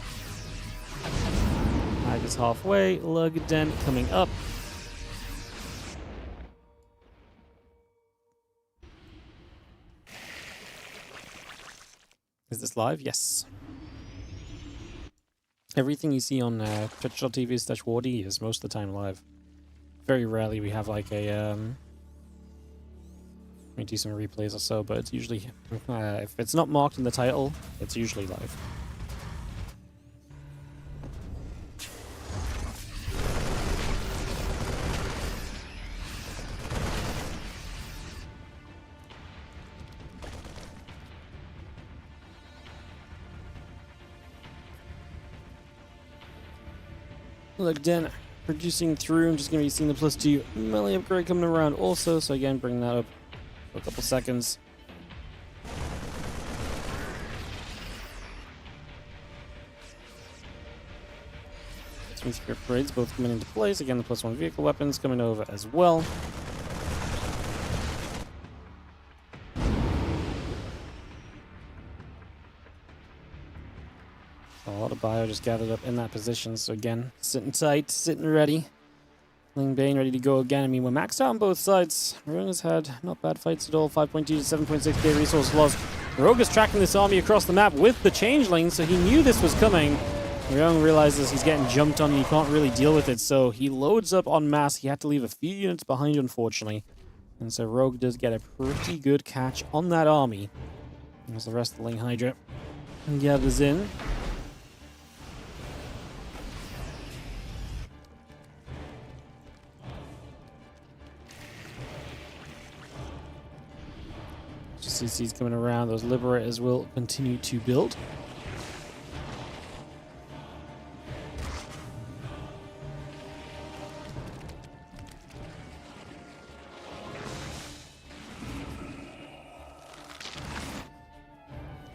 Hydra's halfway. Lugden coming up. Is this live? Yes. Everything you see on twitch.tv/WardiTV is most of the time live. Very rarely we have like a we do some replays or so, but it's usually if it's not marked in the title, it's usually live. Look, Den producing through. I'm just going to be seeing the +2 melee upgrade coming around also. So again, bring that up for a couple seconds. Three upgrades both coming into place. Again, the +1 vehicle weapons coming over as well. A lot of bio just gathered up in that position. So again, sitting tight, sitting ready. ByuN ready to go again. I mean, we're maxed out on both sides. ByuN has had not bad fights at all. 5.2 to 7.6k resource loss. Rogue is tracking this army across the map with the changeling, so he knew this was coming. ByuN realizes he's getting jumped on and he can't really deal with it, so he loads up en masse. He had to leave a few units behind, unfortunately. And so Rogue does get a pretty good catch on that army. As the rest of the ByuN Hydra gathers in. CC's coming around. Those Liberators will continue to build.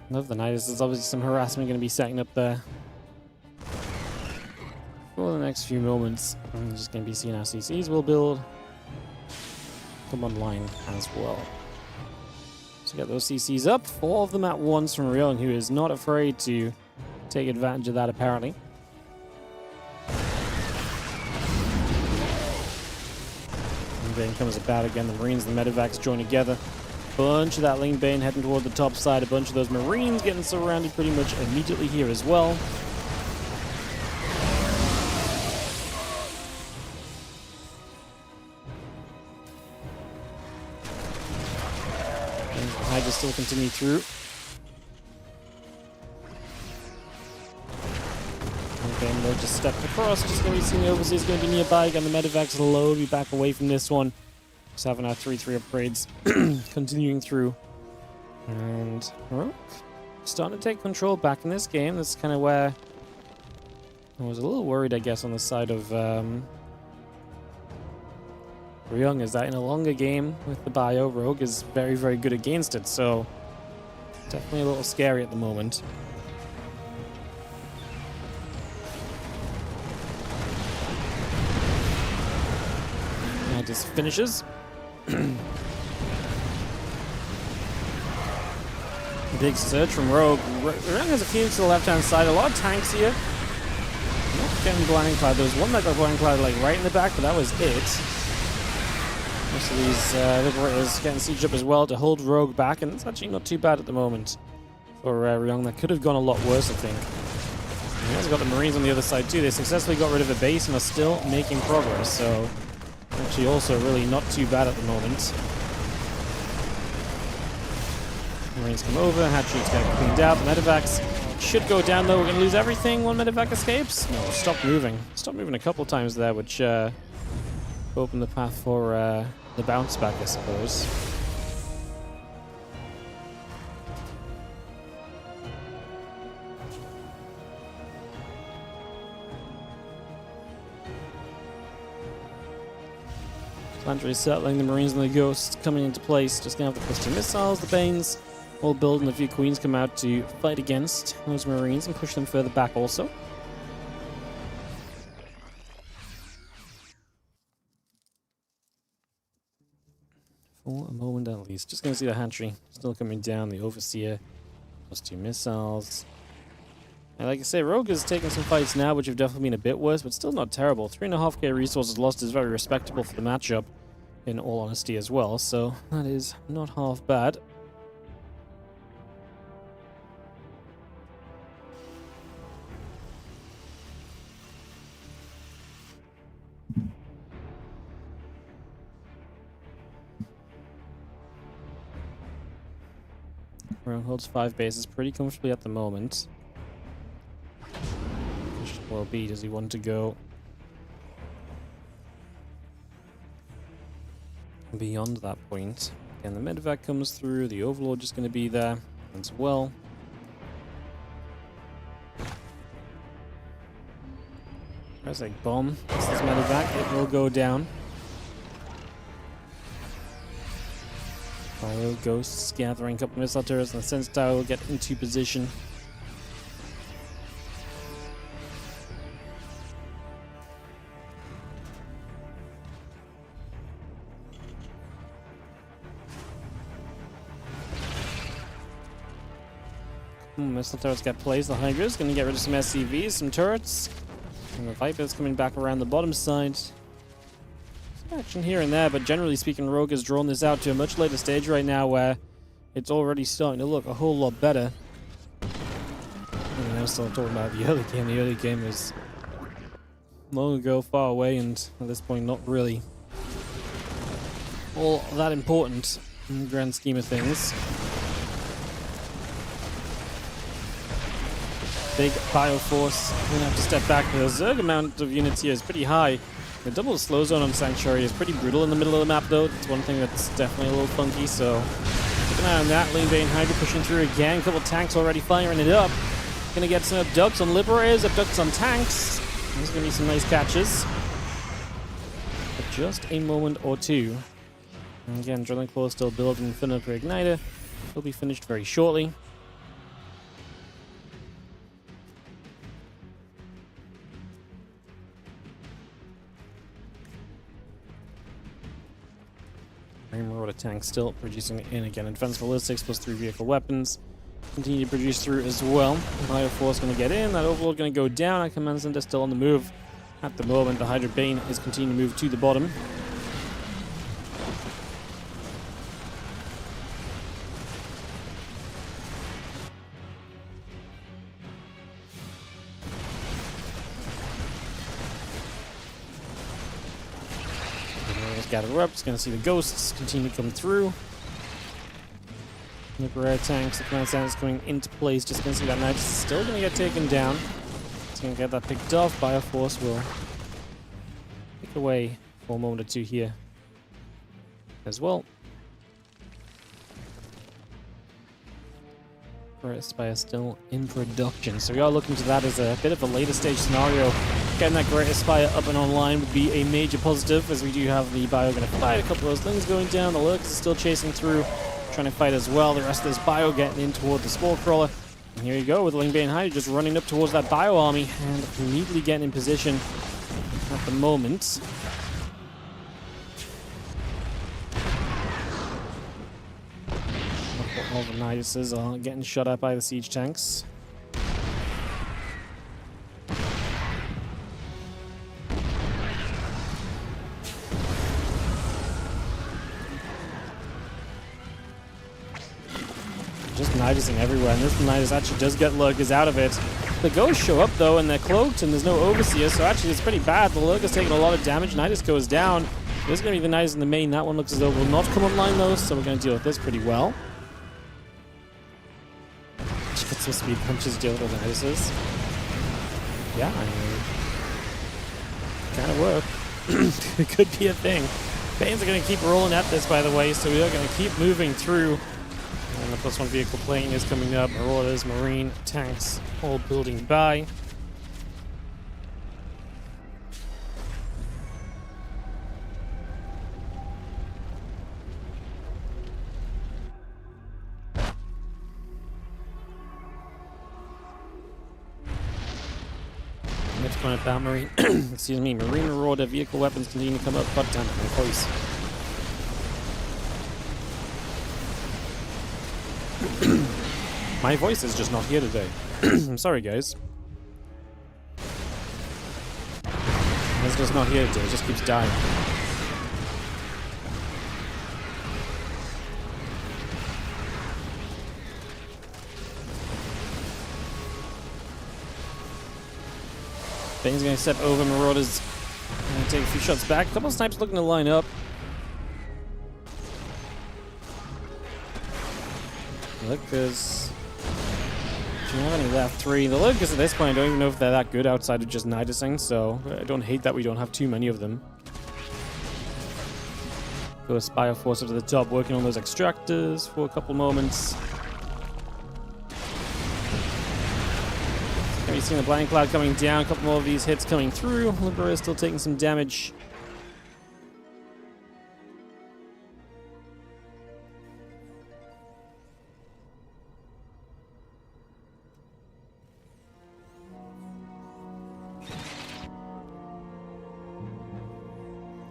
Love the Nidus. There's obviously some harassment going to be setting up there for the next few moments. I'm just going to be seeing how CCs will build. Come online as well. So get those CCs up. 4 of them at once from ByuN, who is not afraid to take advantage of that, apparently. Lane Bane comes about again. The Marines and the Medevacs join together. Bunch of that Lane Bane heading toward the top side. A bunch of those Marines getting surrounded pretty much immediately here as well. And the Hydra still continue through. Lane Bane will just step across. Just going to be seeing the Overseer's going to be nearby. Again, the Medevacs will be back away from this one. Just having our 3-3 upgrades continuing through. And herO starting to take control back in this game. That's kind of where I was a little worried, I guess, on the side of ByuN, is that in a longer game with the ByuN, Rogue is very, very good against it. So definitely a little scary at the moment. And just finishes. Big surge from Rogue. Rogue has a Phoenix to the left-hand side. A lot of tanks here. Not getting Blinding Cloud. There was one that got Blinding Cloud like right in the back, but that was it. Most of these Liberators getting sieged up as well to hold Rogue back, and it's actually not too bad at the moment for ByuN. That could have gone a lot worse, I think. And he has got the Marines on the other side too. They successfully got rid of a base and are still making progress, so actually also really not too bad at the moment. Marines come over, hatcheries get cleaned out. The Medevacs should go down though. We're going to lose everything. One Medevac escapes. No, stop moving. Stop moving a couple times there, which opened the path for the bounce back, I suppose. Landry settling, the Marines and the Ghosts coming into place. Just going to have the +2 missiles, the Banes all build, and a few Queens come out to fight against those Marines and push them further back also. For a moment at least. Just going to see the hatchery still coming down, the Overseer, +2 missiles. And like I say, Rogue is taking some fights now, which have definitely been a bit worse, but still not terrible. 3.5k resources lost is very respectable for the matchup, in all honesty as well, so that is not half bad. Rogue holds 5 bases pretty comfortably at the moment. Well, B, does he want to go beyond that point? Again, the Medevac comes through, the Overlord just going to be there as well. There's a bomb. This is Medevac, it will go down. Bio Ghosts gathering a couple of missile turrets, and the Sense Tower will get into position. Missile turrets get placed. The Hydra's going to get rid of some SCVs, some turrets. And the Viper's coming back around the bottom side. Some action here and there, but generally speaking, Rogue has drawn this out to a much later stage right now where it's already starting to look a whole lot better. And I'm still talking about the early game. The early game is long ago, far away, and at this point not really all that important in the grand scheme of things. Big Bioforce. We're gonna have to step back. The Zerg amount of units here is pretty high. The double slow zone on Sanctuary is pretty brutal in the middle of the map, though. It's one thing that's definitely a little funky, so keep an eye on that. Lane Bane Hydra pushing through again. A couple tanks already firing it up. Gonna get some abducts on Liberators, abducts on tanks. There's gonna be some nice catches. But just a moment or two. And again, Drilling Claw still building Infinite Igniter. Will be finished very shortly. Marauder tank still producing in again. Advanced ballistics +3 vehicle weapons. Continue to produce through as well. Bioforce going to get in. That Overlord going to go down. Our command center still on the move at the moment. The Hydra Bane is continuing to move to the bottom. gather up. Just going to see the ghosts continue to come through. The rare tanks, the command center is coming into place. Just going to see that Knight is still going to get taken down. It's going to get that picked off. Bioforce will pick away for a moment or two here as well. Spire still in production, so we are looking to that as a bit of a later stage scenario. Getting that Great Spire up and online would be a major positive, as we do have the Bio going to fight. A couple of those things going down. The Lurkers are still chasing through, trying to fight as well. The rest of this Bio getting in toward the Spore Crawler. And here you go with Lingbane High just running up towards that Bio army and immediately getting in position at the moment. All the Niduses are getting shot at by the siege tanks. Just Nidusing everywhere, and this Nidus actually does get Lurkers out of it. The Ghosts show up though, and they're cloaked, and there's no Overseer, so actually it's pretty bad. The Lurker's taking a lot of damage. Nidus goes down. There's going to be the Nidus in the main. That one looks as though it will not come online though, so we're going to deal with this pretty well. Get some speed punches, deal with the Niduses. Yeah, I mean, kind of work. It could be a thing. Banes are going to keep rolling at this, by the way, so we are going to keep moving through. And the +1 vehicle plane is coming up. Marauders, Marine, tanks, all building by. Next point about Marine, excuse me, Marine Marauder vehicle weapons continue to come up. God damn it, my voice. My voice is just not here today. I'm sorry, guys. It's just not here today, it just keeps dying. Bane's going to step over Marauders and take a few shots back. A couple of snipes looking to line up. Lurkers. Do you have any left? 3. The Lurkers at this point, I don't even know if they're that good outside of just Nidusing, so I don't hate that we don't have too many of them. Go Spire Force up to the top, working on those extractors for a couple moments. You've seen the Blind Cloud coming down, a couple more of these hits coming through. Libera is still taking some damage.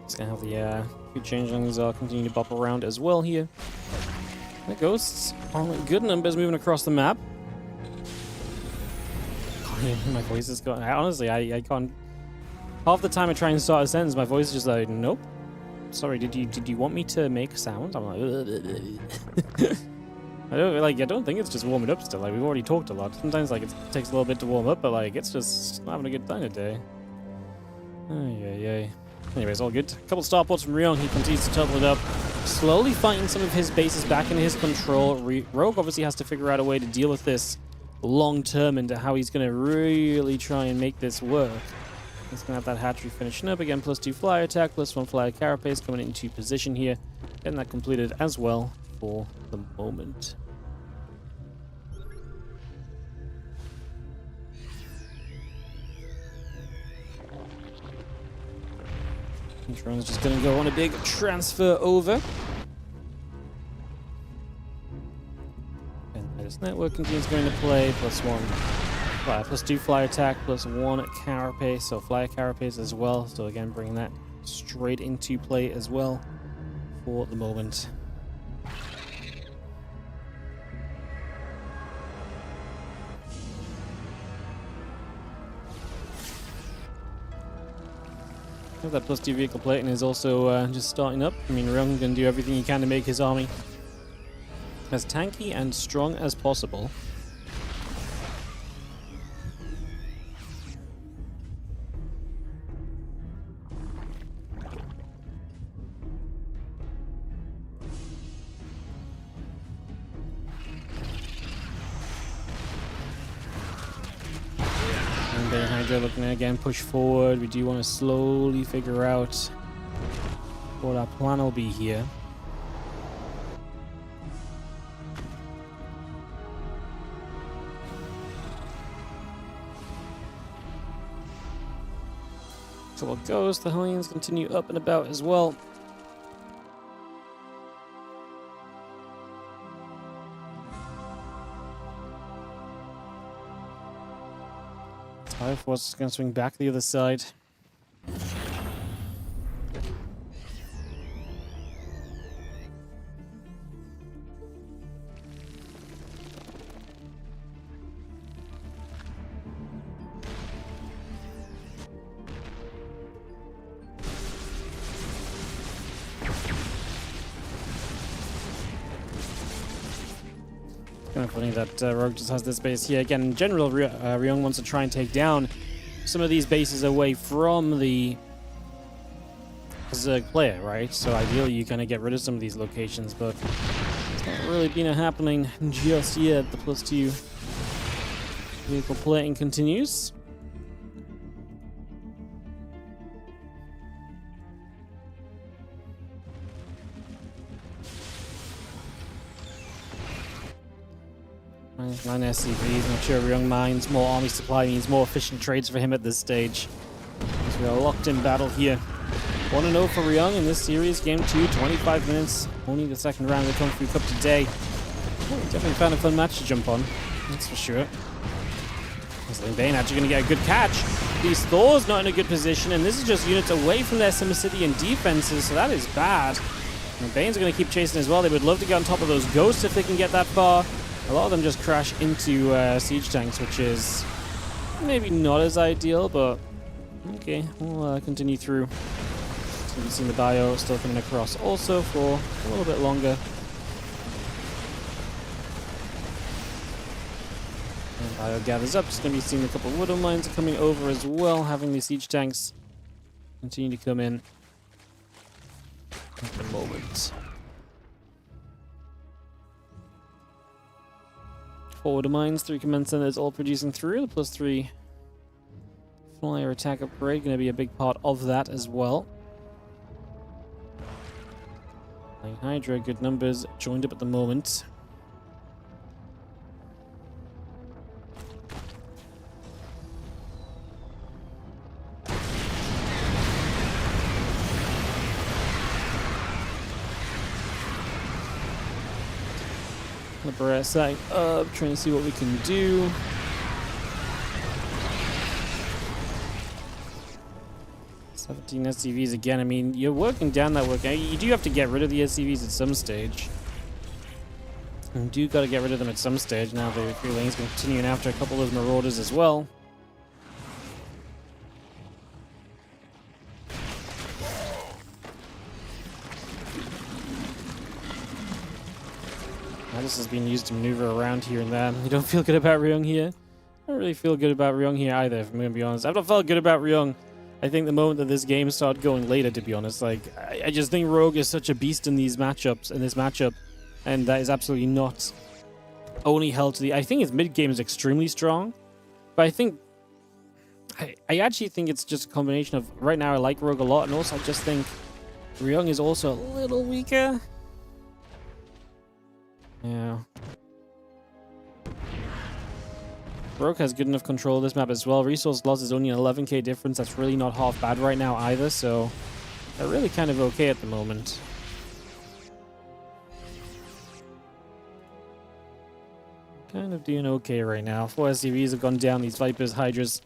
Just gonna have the few changelings continue to bop around as well here. The Ghosts on good numbers moving across the map. My voice is gone. Honestly, I can't. Half the time I try and start a sentence, my voice is just like, nope. Sorry, did you want me to make sounds? I'm like, I don't think it's just warming up still. Like, we've already talked a lot. Sometimes like it takes a little bit to warm up, but like it's just not having a good time today. Ay. Anyways, all good. A couple starports from Ryong. He continues to total it up, slowly fighting some of his bases back in his control. Rogue obviously has to figure out a way to deal with this long term into how he's going to really try and make this work. He's going to have that hatchery finishing up again, +2 flyer attack, +1 flyer carapace coming into position here. Getting that completed as well for the moment. Drone's just going to go on a big transfer over. This network continues going to play, +1 flyer, +2 flyer attack, +1 carapace, so flyer carapace as well. So again, bringing that straight into play as well for the moment. That +2 vehicle plating is also just starting up. I mean, Ryung can do everything he can to make his army as tanky and strong as possible. Okay, Hydra looking to again push forward. We do want to slowly figure out what our plan will be here. So what goes, the Hellions continue up and about as well. Fire Force is going to swing back the other side. Kind of funny that Rogue just has this base here. Again, in general, ByuN wants to try and take down some of these bases away from the Zerg player, right? So ideally you kind of get rid of some of these locations, but it's not really been happening just yet. The +2 vehicle plating continues. Nine SCVs, I'm sure ByuN minds. More army supply means more efficient trades for him at this stage. As we are locked in battle here. 1-0 for ByuN in this series, game 2, 25 minutes. Only the second round of the Kung Fu Cup today. Definitely found a fun match to jump on, that's for sure. Bane actually going to get a good catch. These Thor's not in a good position, and this is just units away from their Simicidity defenses, so that is bad. And Bane's going to keep chasing as well. They would love to get on top of those ghosts if they can get that far. A lot of them just crash into siege tanks, which is maybe not as ideal, but okay, we'll continue through. So you've seen the bio still coming across also for a little bit longer. And bio gathers up. Just going to be seeing a couple of Widow Mines coming over as well, having the siege tanks continue to come in at the moment. Forward mines, 3 command centers all producing through. The +3 flyer attack upgrade going to be a big part of that as well. Hydra, good numbers, joined up at the moment. The Barrett setting up, trying to see what we can do. $17 SCVs again. I mean, you're working down that work. You do have to get rid of the SCVs at some stage. You do got to get rid of them at some stage. Now the Free Lane's going to continue after a couple of those Marauders as well. This has been used to maneuver around here and there. You don't feel good about ByuN here? I don't really feel good about ByuN here either, if I'm going to be honest. I've not felt good about ByuN. I think the moment that this game started going later, to be honest, like, I just think Rogue is such a beast in these matchups, in this matchup, and that is absolutely not only held to the... I think his mid-game is extremely strong, but I think... I actually think it's just a combination of... Right now, I like Rogue a lot, and also I just think ByuN is also a little weaker. Yeah. Rogue has good enough control of this map as well. Resource loss is only an 11k difference. That's really not half bad right now either, so they're really kind of okay at the moment. Kind of doing okay right now. 4 SCVs have gone down. These Vipers, Hydras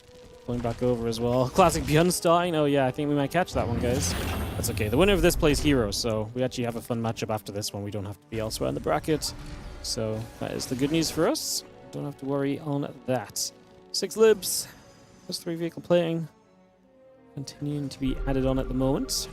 going back over as well. Classic ByuN starting. Oh yeah, I think we might catch that one, guys. That's okay. The winner of this plays herO, so we actually have a fun matchup after this one. We don't have to be elsewhere in the bracket. So that is the good news for us. Don't have to worry on that. 6 libs, +3 vehicle plating, continuing to be added on at the moment.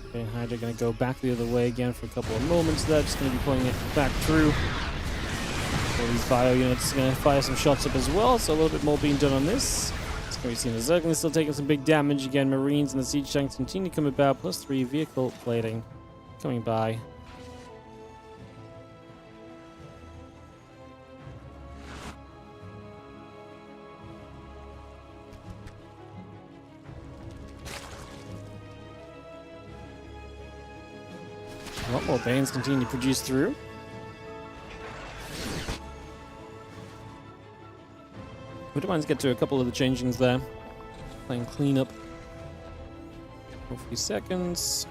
Okay, Hydra going to go back the other way again for a couple of moments there. Just going to be pulling it back through. So these bio units are going to fire some shots up as well, so a little bit more being done on this. We've seen the Zerglings still taking some big damage. Again, Marines and the Siege Tanks continue to come about. +3 vehicle plating coming by. A lot more Banes continue to produce through. Wouldn't mind to get to a couple of the changings there. Playing cleanup. For a few seconds.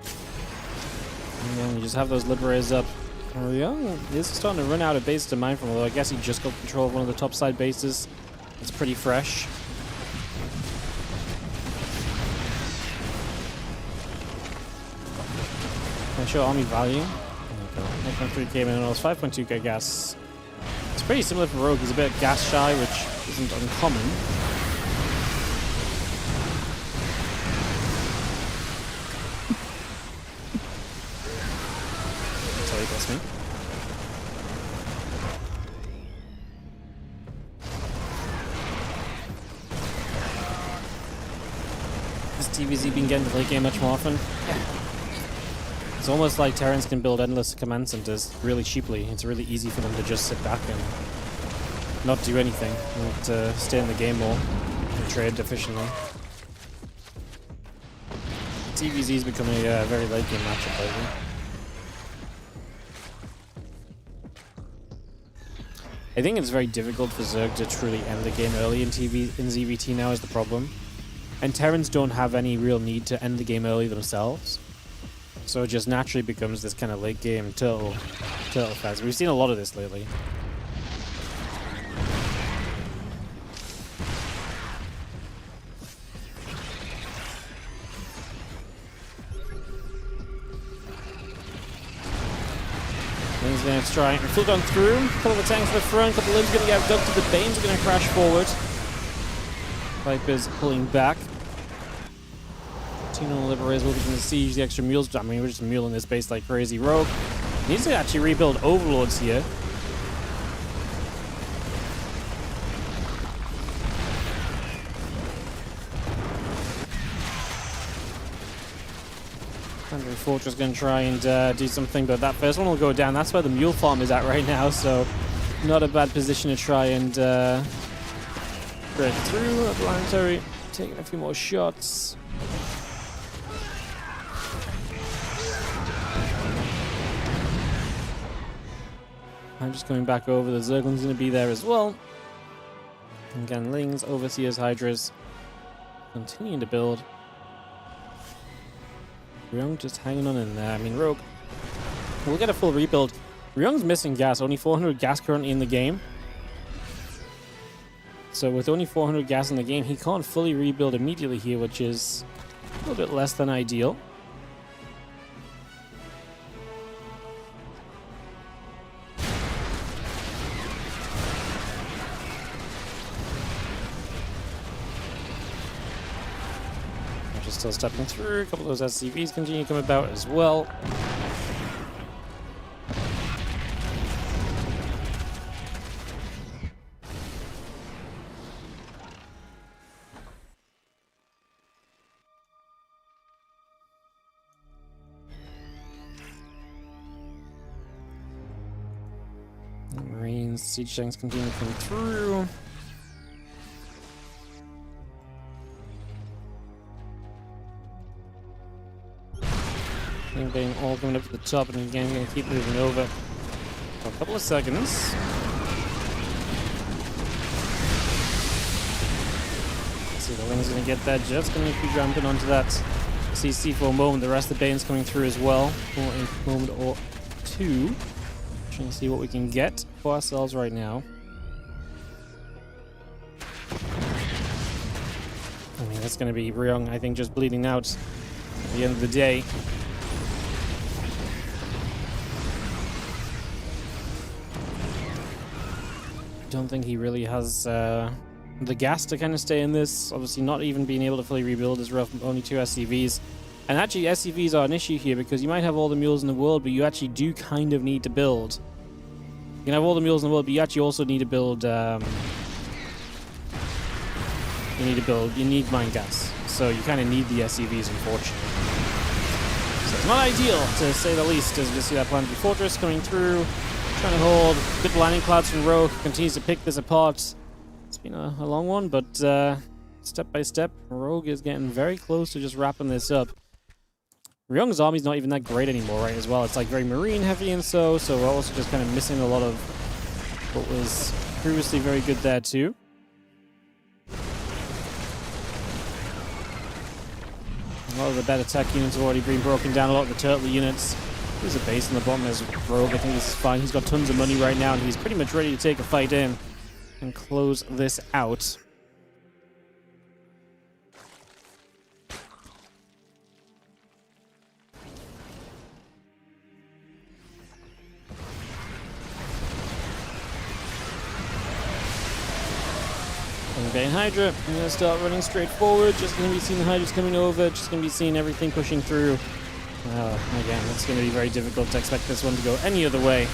And then you just have those Liberators up. herO is starting to run out of bases to mine from, although I guess he just got control of one of the top side bases. It's pretty fresh. Can I show army value? There we go. 9.3k minerals, 5.2k gas. It's pretty similar for Rogue. He's a bit gas shy, which isn't uncommon. Sorry, that's me. Has TVZ been getting to late game much more often? It's almost like Terrans can build endless command centers really cheaply. It's really easy for them to just sit back and not do anything, and to stay in the game more and trade efficiently. TVZ is becoming a very late game matchup lately. I think it's very difficult for Zerg to truly end the game early in ZVT now is the problem. And Terrans don't have any real need to end the game early themselves. So it just naturally becomes this kind of late game turtle fest. We've seen a lot of this lately. Bane's going to try and flip on through. A couple of the tanks in the front, a couple of limbs going to get abducted. The Banes are going to crash forward. Viper's pulling back. Liberators will begin to siege the extra mules. I mean, we're just muling this base like crazy. Rogue needs to actually rebuild overlords here. Andrew Fortress going to try and do something, but that first one will go down. That's where the mule farm is at right now, so not a bad position to try and break through. Planetary taking a few more shots. I'm just coming back over. The Zergling's going to be there as well. And again, Lings, Overseers, Hydras continuing to build. ryuN just hanging on in there. I mean, Rogue will get a full rebuild. ryuN's missing gas. Only 400 gas currently in the game. So with only 400 gas in the game, he can't fully rebuild immediately here, which is a little bit less than ideal. Still stepping through. A couple of those SCVs continue to come about as well. Marines, siege tanks continue to come through. Being all coming up to the top, and again, going to keep moving over for a couple of seconds. See, the Wing's going to get that. Jet's going to be jumping onto that CC for a moment. The rest of the Bane's coming through as well for a moment or two. Trying to see what we can get for ourselves right now. I mean, that's going to be ryuN, I think, just bleeding out at the end of the day. Don't think he really has the gas to kind of stay in this. Obviously, not even being able to fully rebuild is rough. Only 2 SCVs. And actually, SCVs are an issue here because you might have all the mules in the world, but you actually do kind of need to build. You can have all the mules in the world, but you actually also need to build. You you need to build, you need mine gas. So you kind of need the SCVs, unfortunately. So it's not ideal, to say the least, as you see that planetary fortress coming through, trying to hold. Good landing clouds from herO, continues to pick this apart. It's been a long one, but step by step, herO is getting very close to just wrapping this up. ryung's army's not even that great anymore, right, as well. It's like very marine heavy and so we're also just kind of missing a lot of what was previously very good there too. A lot of the better tech units have already been broken down, a lot of the turtle units. There's a base on the bottom as rogue. I think this is fine. He's got tons of money right now and he's pretty much ready to take a fight in and close this out. Okay, Hydra, I'm going to start running straight forward, just going to be seeing the Hydras coming over, just going to be seeing everything pushing through. Again, it's going to be very difficult to expect this one to go any other way.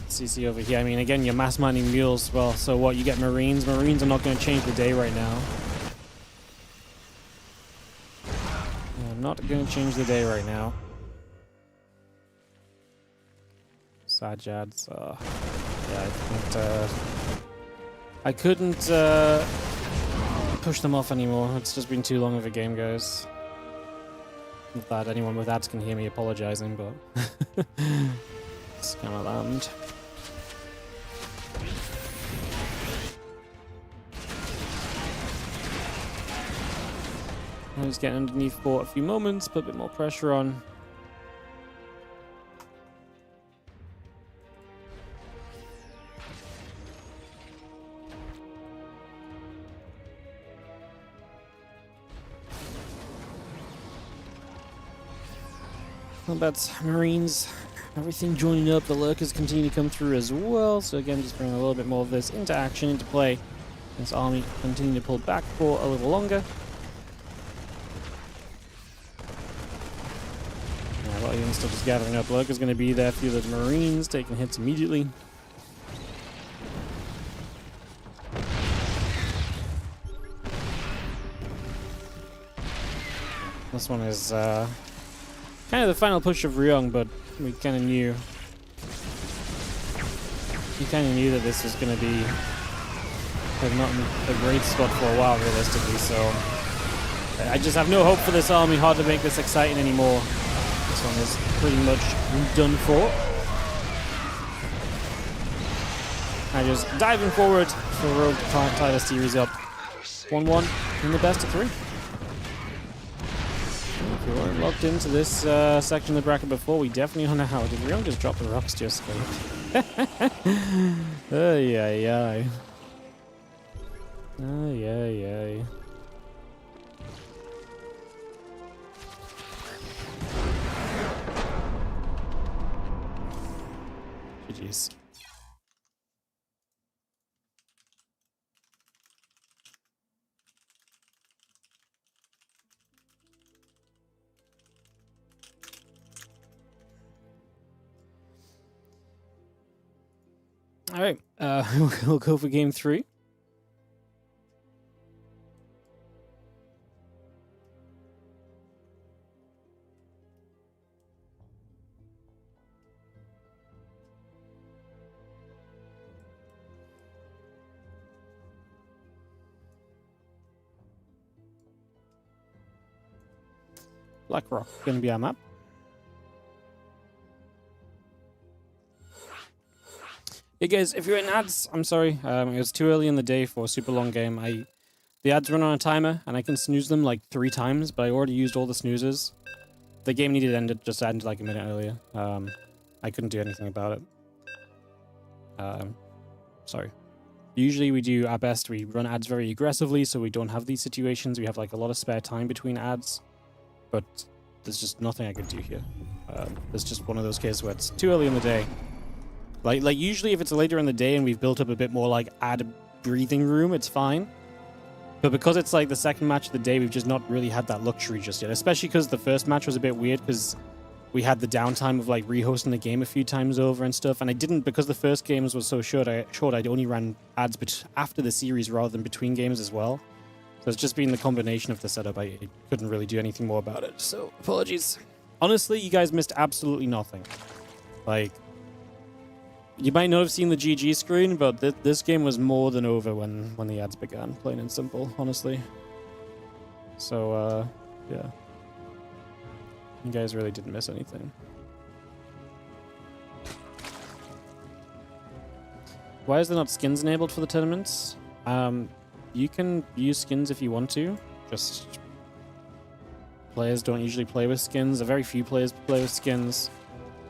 CC over here, I mean, again, you're mass mining mules, well, so what, you get Marines? Marines are not going to change the day right now. Not going to change the day right now. Sajads, yeah, I couldn't push them off anymore. It's just been too long of a game, guys. Not that anyone with ads can hear me apologizing, but it's kind of land. He's getting underneath for a few moments, put a bit more pressure on. Well, that's Marines. Everything joining up. The lurkers continue to come through as well. So again, just bringing a little bit more of this into action, into play. This army continue to pull back for a little longer. A lot of units still just gathering up. Lurker's going to be there. A few of those Marines taking hits immediately. This one is kind of the final push of ryung, but we kind of knew. We kind of knew that this was going to be not in a great spot for a while, realistically. So I just have no hope for this army. Hard to make this exciting anymore. This one is pretty much done for. I just diving forward for rogue to tie the series up. 1-1 in the best of 3. If we weren't locked into this section of the bracket before, we definitely don't know how. Did ryung just drop the rocks just like? Ay, ay, ay. Ay, ay, ay. GG's. All right, we'll go for game 3. Blackrock going to be our map. Hey guys, if you're in ads, I'm sorry. It was too early in the day for a super long game. The ads run on a timer, and I can snooze them like 3 times, but I already used all the snoozes. The game needed ended just ended like a minute earlier. I couldn't do anything about it. Sorry. Usually we do our best. We run ads very aggressively, so we don't have these situations. We have like a lot of spare time between ads, but there's just nothing I could do here. It's just one of those cases where it's too early in the day. Like usually if it's later in the day and we've built up a bit more like ad breathing room, it's fine. But because it's like the second match of the day, we've just not really had that luxury just yet. Especially because the first match was a bit weird because we had the downtime of like rehosting the game a few times over and stuff. And I didn't, because the first games was so short, I'd only ran ads after the series rather than between games as well. So it's just been the combination of the setup. I couldn't really do anything more about it. So apologies. Honestly, you guys missed absolutely nothing. Like, you might not have seen the GG screen, but this game was more than over when the ads began, plain and simple, honestly. So, yeah. You guys really didn't miss anything. Why is there not skins enabled for the tournaments? You can use skins if you want to. Just players don't usually play with skins. Very few players play with skins.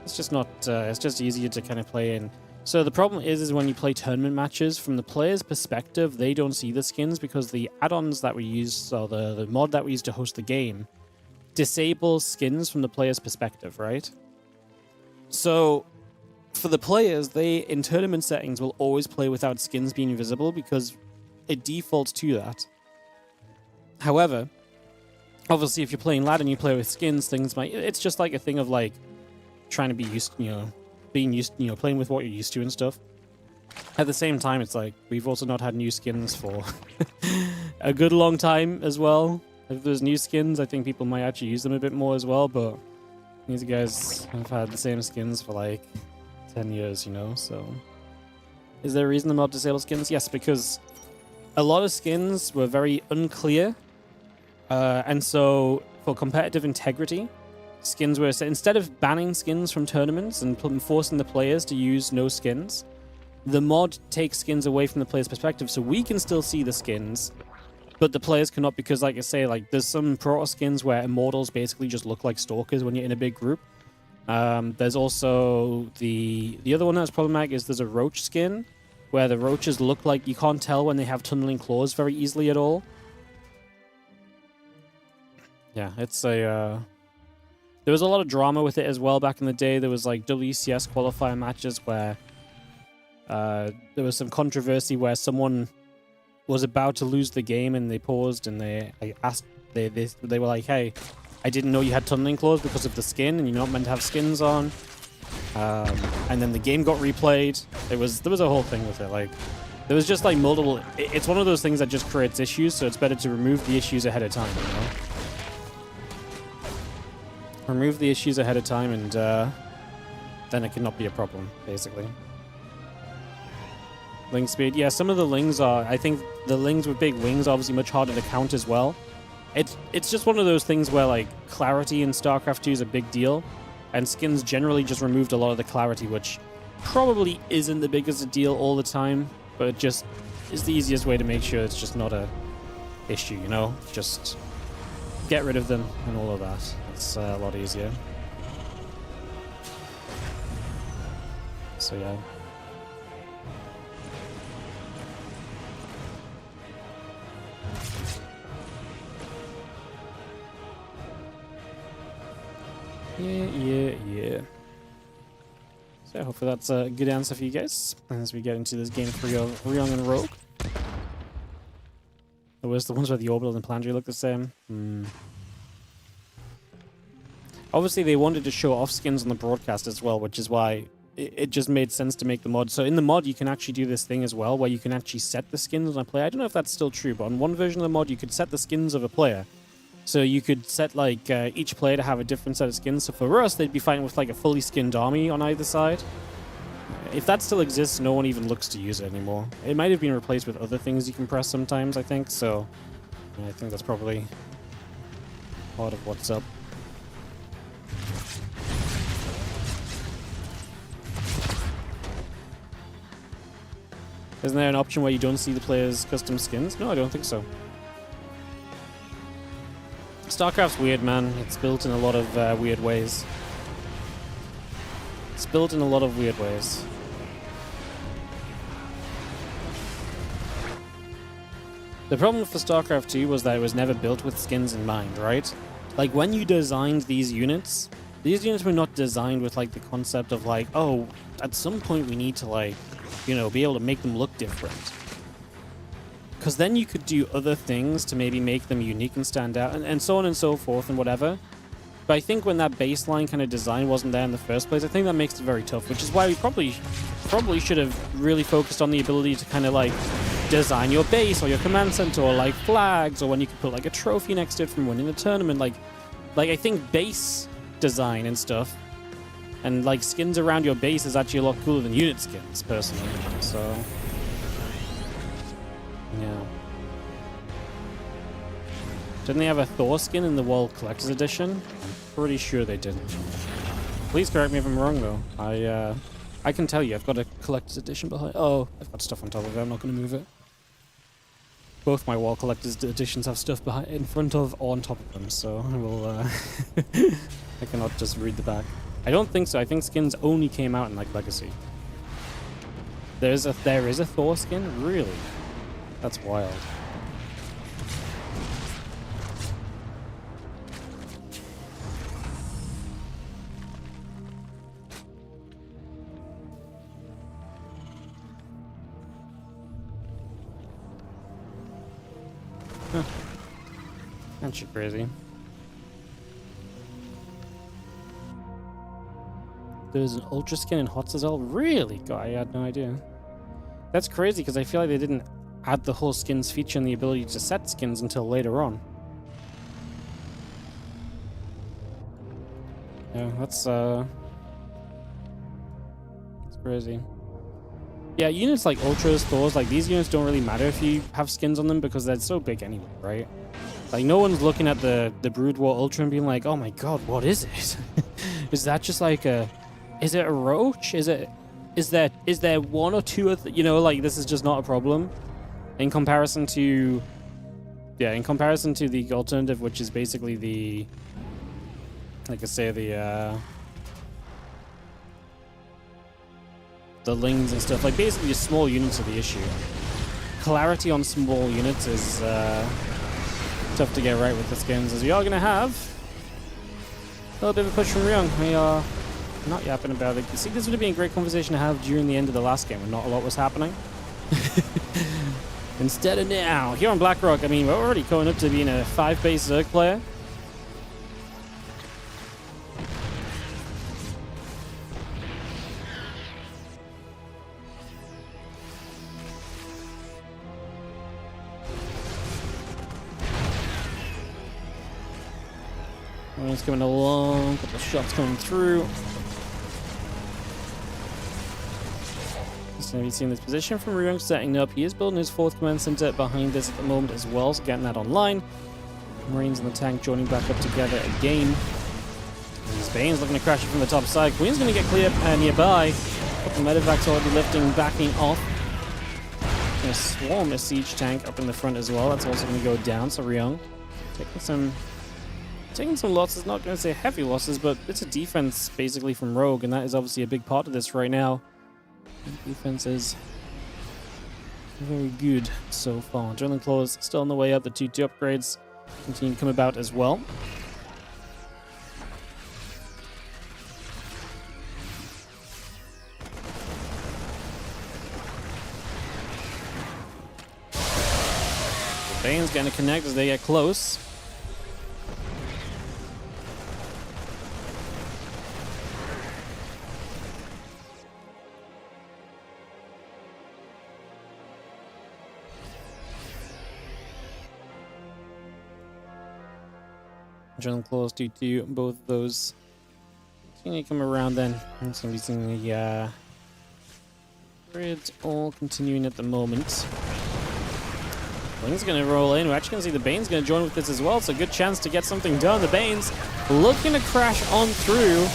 It's just not. It's just easier to kind of play in. So the problem is when you play tournament matches, from the player's perspective, they don't see the skins because the add-ons that we use, or the mod that we use to host the game, disables skins from the player's perspective, right? So for the players, they in tournament settings will always play without skins being visible because it defaults to that. However, obviously, if you're playing ladder and you play with skins, things might. It's just like a thing of like trying to be used, being used, playing with what you're used to and stuff. At the same time, it's like we've also not had new skins for a good long time as well. If there's new skins, I think people might actually use them a bit more as well. But these guys have had the same skins for like 10 years, So, is there a reason the mod disables skins? Yes, because a lot of skins were very unclear. And so, for competitive integrity, skins were... Instead of banning skins from tournaments and forcing the players to use no skins, the mod takes skins away from the player's perspective, so we can still see the skins, but the players cannot, because, like I say, like there's some Proto skins where Immortals basically just look like Stalkers when you're in a big group. There's also the other one that's problematic is there's a Roach skin, where the Roaches look like... You can't tell when they have tunneling claws very easily at all. Yeah, it's a... There was a lot of drama with it as well back in the day. There was like WCS qualifier matches where there was some controversy where someone was about to lose the game and they paused and they asked, they were like, hey, I didn't know you had tunneling claws because of the skin and you're not meant to have skins on. And then the game got replayed. There was a whole thing with it. Like, there was just like multiple... It's one of those things that just creates issues, so it's better to remove the issues ahead of time, Remove the issues ahead of time, and then it cannot be a problem, basically. Ling speed. Yeah, some of the Lings are... I think the Lings with big wings are obviously much harder to count as well. It's just one of those things where, like, clarity in StarCraft 2 is a big deal, and skins generally just removed a lot of the clarity, which probably isn't the biggest a deal all the time, but it just is the easiest way to make sure it's just not a issue, Just get rid of them and all of that. It's a lot easier. So yeah. Yeah. So hopefully that's a good answer for you guys as we get into this game for Young and Rogue. The worst, the ones where the orbital and planetary look the same. Obviously, they wanted to show off skins on the broadcast as well, which is why it just made sense to make the mod. So in the mod, you can actually do this thing as well, where you can actually set the skins on a player. I don't know if that's still true, but on one version of the mod, you could set the skins of a player. So you could set, like, each player to have a different set of skins. So for us, they'd be fighting with, like, a fully skinned army on either side. If that still exists, no one even looks to use it anymore. It might have been replaced with other things you can press sometimes, I think. So I think that's probably part of what's up. Isn't there an option where you don't see the player's custom skins? No, I don't think so. StarCraft's weird, man. It's built in a lot of weird ways. It's built in a lot of weird ways. The problem for StarCraft 2 was that it was never built with skins in mind, right? Like, when you designed these units were not designed with, like, the concept of, like, oh, at some point we need to, like, be able to make them look different. Because then you could do other things to maybe make them unique and stand out, and so on and so forth and whatever. But I think when that baseline kind of design wasn't there in the first place, I think that makes it very tough, which is why we probably should have really focused on the ability to kind of like design your base or your command center, or like flags, or when you could put like a trophy next to it from winning the tournament. Like I think base design and stuff, and like skins around your base is actually a lot cooler than unit skins, personally. So yeah. Didn't they have a Thor skin in the World Collector's Edition? I'm pretty sure they didn't. Please correct me if I'm wrong, though. I can tell you, I've got a Collector's Edition behind. Oh, I've got stuff on top of it. I'm not going to move it. Both my World Collector's Editions have stuff behind, in front of or on top of them, so I will. I cannot just read the back. I don't think so. I think skins only came out in like Legacy. There is a Thor skin, really? That's wild. Huh. Aren't you crazy? There's an Ultra skin in HOTS as well? Really? God, I had no idea. That's crazy, because I feel like they didn't add the whole skins feature and the ability to set skins until later on. Yeah, that's crazy. Yeah, units like Ultras, Thors, like these units don't really matter if you have skins on them because they're so big anyway, right? Like no one's looking at the Brood War Ultra and being like, oh my god, what is it? Is that just like is it a roach? Is there one or two of you know, like this is just not a problem in comparison to the alternative, which is basically the, like I say, the lings and stuff. Like basically small units are the issue. Clarity on small units is tough to get right with the skins, as we are going to have a little bit of a push from ByuN. We are not yapping about it. You see, this would have been a great conversation to have during the end of the last game when not a lot was happening. Instead of now, here on BlackRock, I mean, we're already going up to being a 5-base Zerg player. It's coming along, couple of shots coming through. Just going to be seeing this position from ByuN setting up. He is building his 4th command center behind this at the moment as well, so getting that online. Marines and the tank joining back up together again. And Bane's looking to crash it from the top side. Queen's going to get clear nearby. Couple medevacs already lifting, backing off. Going to swarm a siege tank up in the front as well. That's also going to go down, so ByuN taking some losses, not going to say heavy losses, but it's a defense basically from Rogue, and that is obviously a big part of this right now. The defense is very good so far. Drilling Claws still on the way up. The 2-2 upgrades continue to come about as well. The Bane's going to connect as they get close. Drilling Claws do both of those. It's going to come around then. I'm just going to be seeing the grids all continuing at the moment. Wing's going to roll in. We're actually going to see the Bane's going to join with this as well. It's a good chance to get something done. The Bane's looking to crash on through.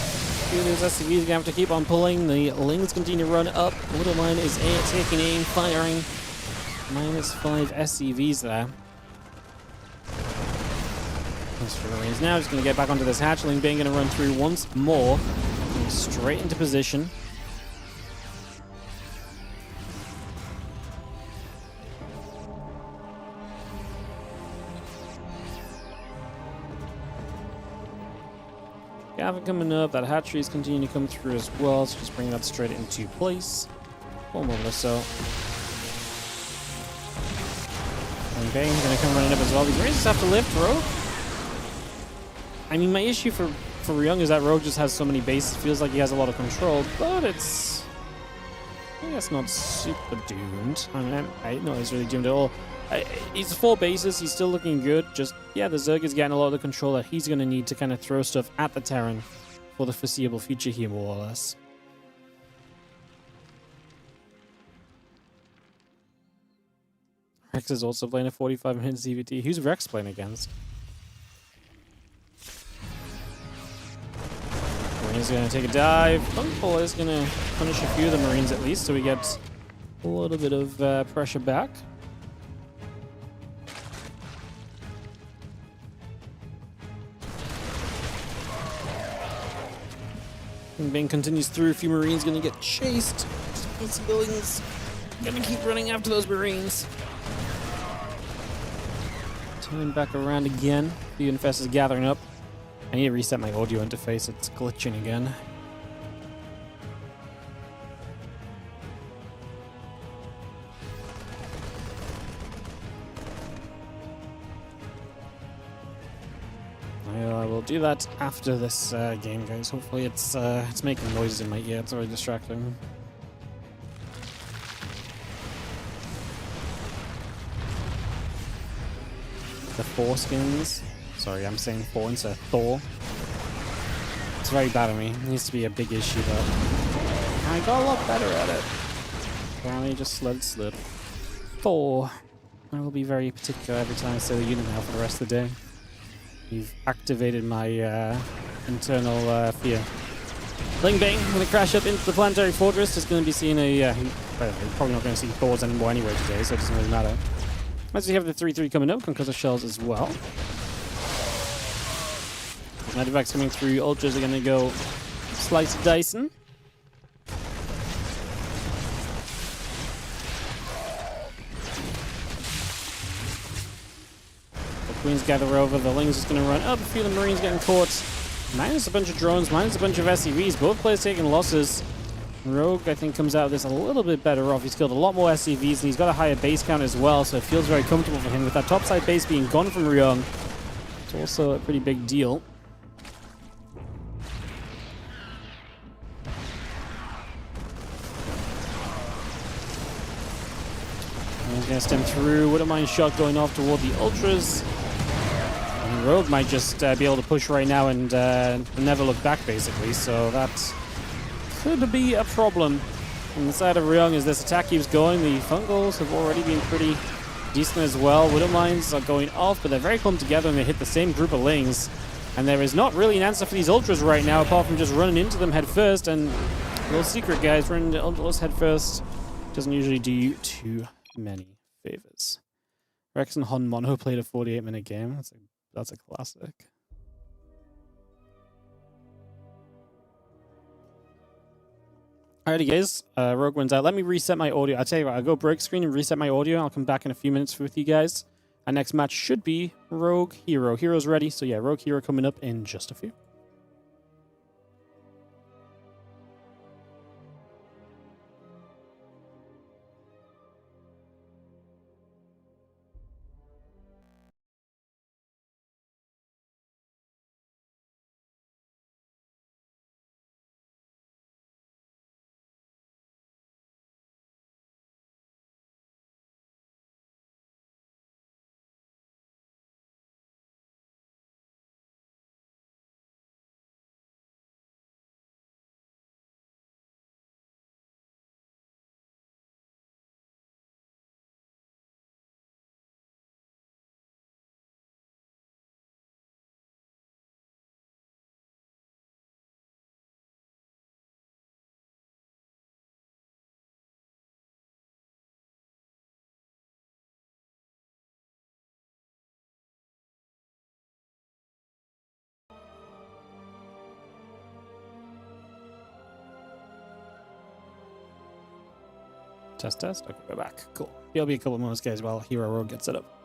Those SCVs are going to have to keep on pulling. The Lings continue to run up. Waterline is taking aim, firing. -5 SCVs there. Marines now just going to get back onto this hatchling. Bane going to run through once more. Straight into position. Gavin coming up. That hatchery is continuing to come through as well. So just bring that straight into place. 1 moment or so. And Bane's going to come running up as well. These Marines have to lift, bro. I mean, my issue for ByuN is that Rogue just has so many bases. Feels like he has a lot of control, but it's... I guess not super doomed. I mean, I know he's really doomed at all. He's 4 bases. He's still looking good. Just, yeah, the Zerg is getting a lot of the control that he's going to need to kind of throw stuff at the Terran for the foreseeable future here, more or less. Rex is also playing a 45-minute CVT. Who's Rex playing against? He's going to take a dive. Funkball is going to punish a few of the Marines at least, so we get a little bit of pressure back. And Bing continues through. A few Marines going to get chased. Civilians going to keep running after those Marines. Turning back around again. The Infest is gathering up. I need to reset my audio interface. It's glitching again. I will do that after this game, guys. Hopefully it's making noises in my ear. It's very distracting. The foreskins. Sorry, I'm saying Thor instead of Thor. It's very bad at me. It needs to be a big issue, but I got a lot better at it. Apparently just let it slip. Thor. I will be very particular every time I say the unit now for the rest of the day. You've activated my internal fear. Ling Bang, I'm going to crash up into the planetary fortress. Just going to be seeing a... probably not going to see Thors anymore anyway today, so it doesn't really matter. As we have the 3-3 coming up, Concussor Shells as well. Medivac's coming through. Ultras are going to go slice and dicing. The Queens gather over. The Ling's just going to run up. A few of the Marines getting caught. Minus a bunch of drones, minus a bunch of SCVs. Both players taking losses. Rogue, I think, comes out of this a little bit better off. He's killed a lot more SCVs, and he's got a higher base count as well, so it feels very comfortable for him. With that topside base being gone from ByuN, it's also a pretty big deal. And he's going to stem through. Wouldn't mind shot going off toward the Ultras. And Rogue might just be able to push right now and never look back, basically, so that's... could be a problem on the side of ByuN as this attack keeps going. The Fungals have already been pretty decent as well. Widow Mines are going off, but they're very clumped together and they hit the same group of Lings. And there is not really an answer for these Ultras right now, apart from just running into them head first. And a little secret, guys, running into Ultras head first doesn't usually do you too many favors. Rex and Hon Mono played a 48-minute game. That's a classic. Alrighty, guys. Rogue wins out. Let me reset my audio. I'll tell you what, I'll go break screen and reset my audio. I'll come back in a few minutes with you guys. Our next match should be Rogue herO. herO's ready, so yeah, Rogue herO coming up in just a few. Test. Okay, we're back. Cool. There'll be a couple more guys while herO Rogue gets set up.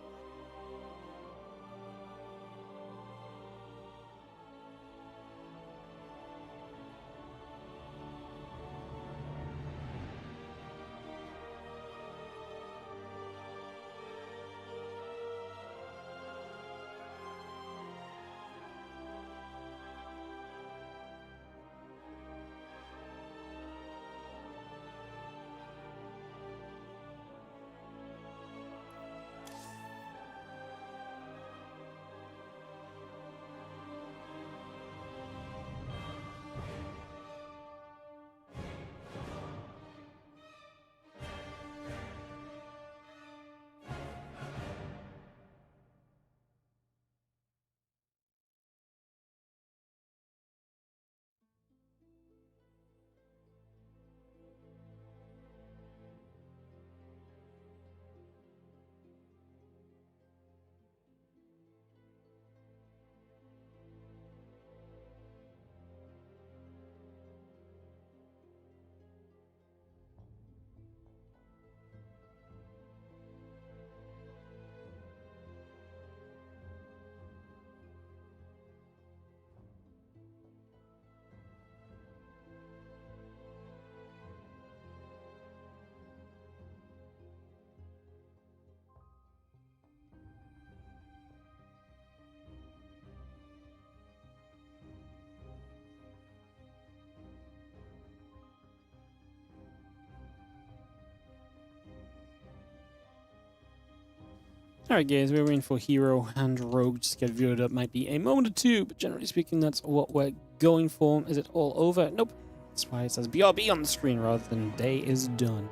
Alright guys, we're waiting for herO and Rogue to get viewed up. Might be a moment or two, but generally speaking that's what we're going for. Is it all over? Nope. That's why it says BRB on the screen rather than day is done.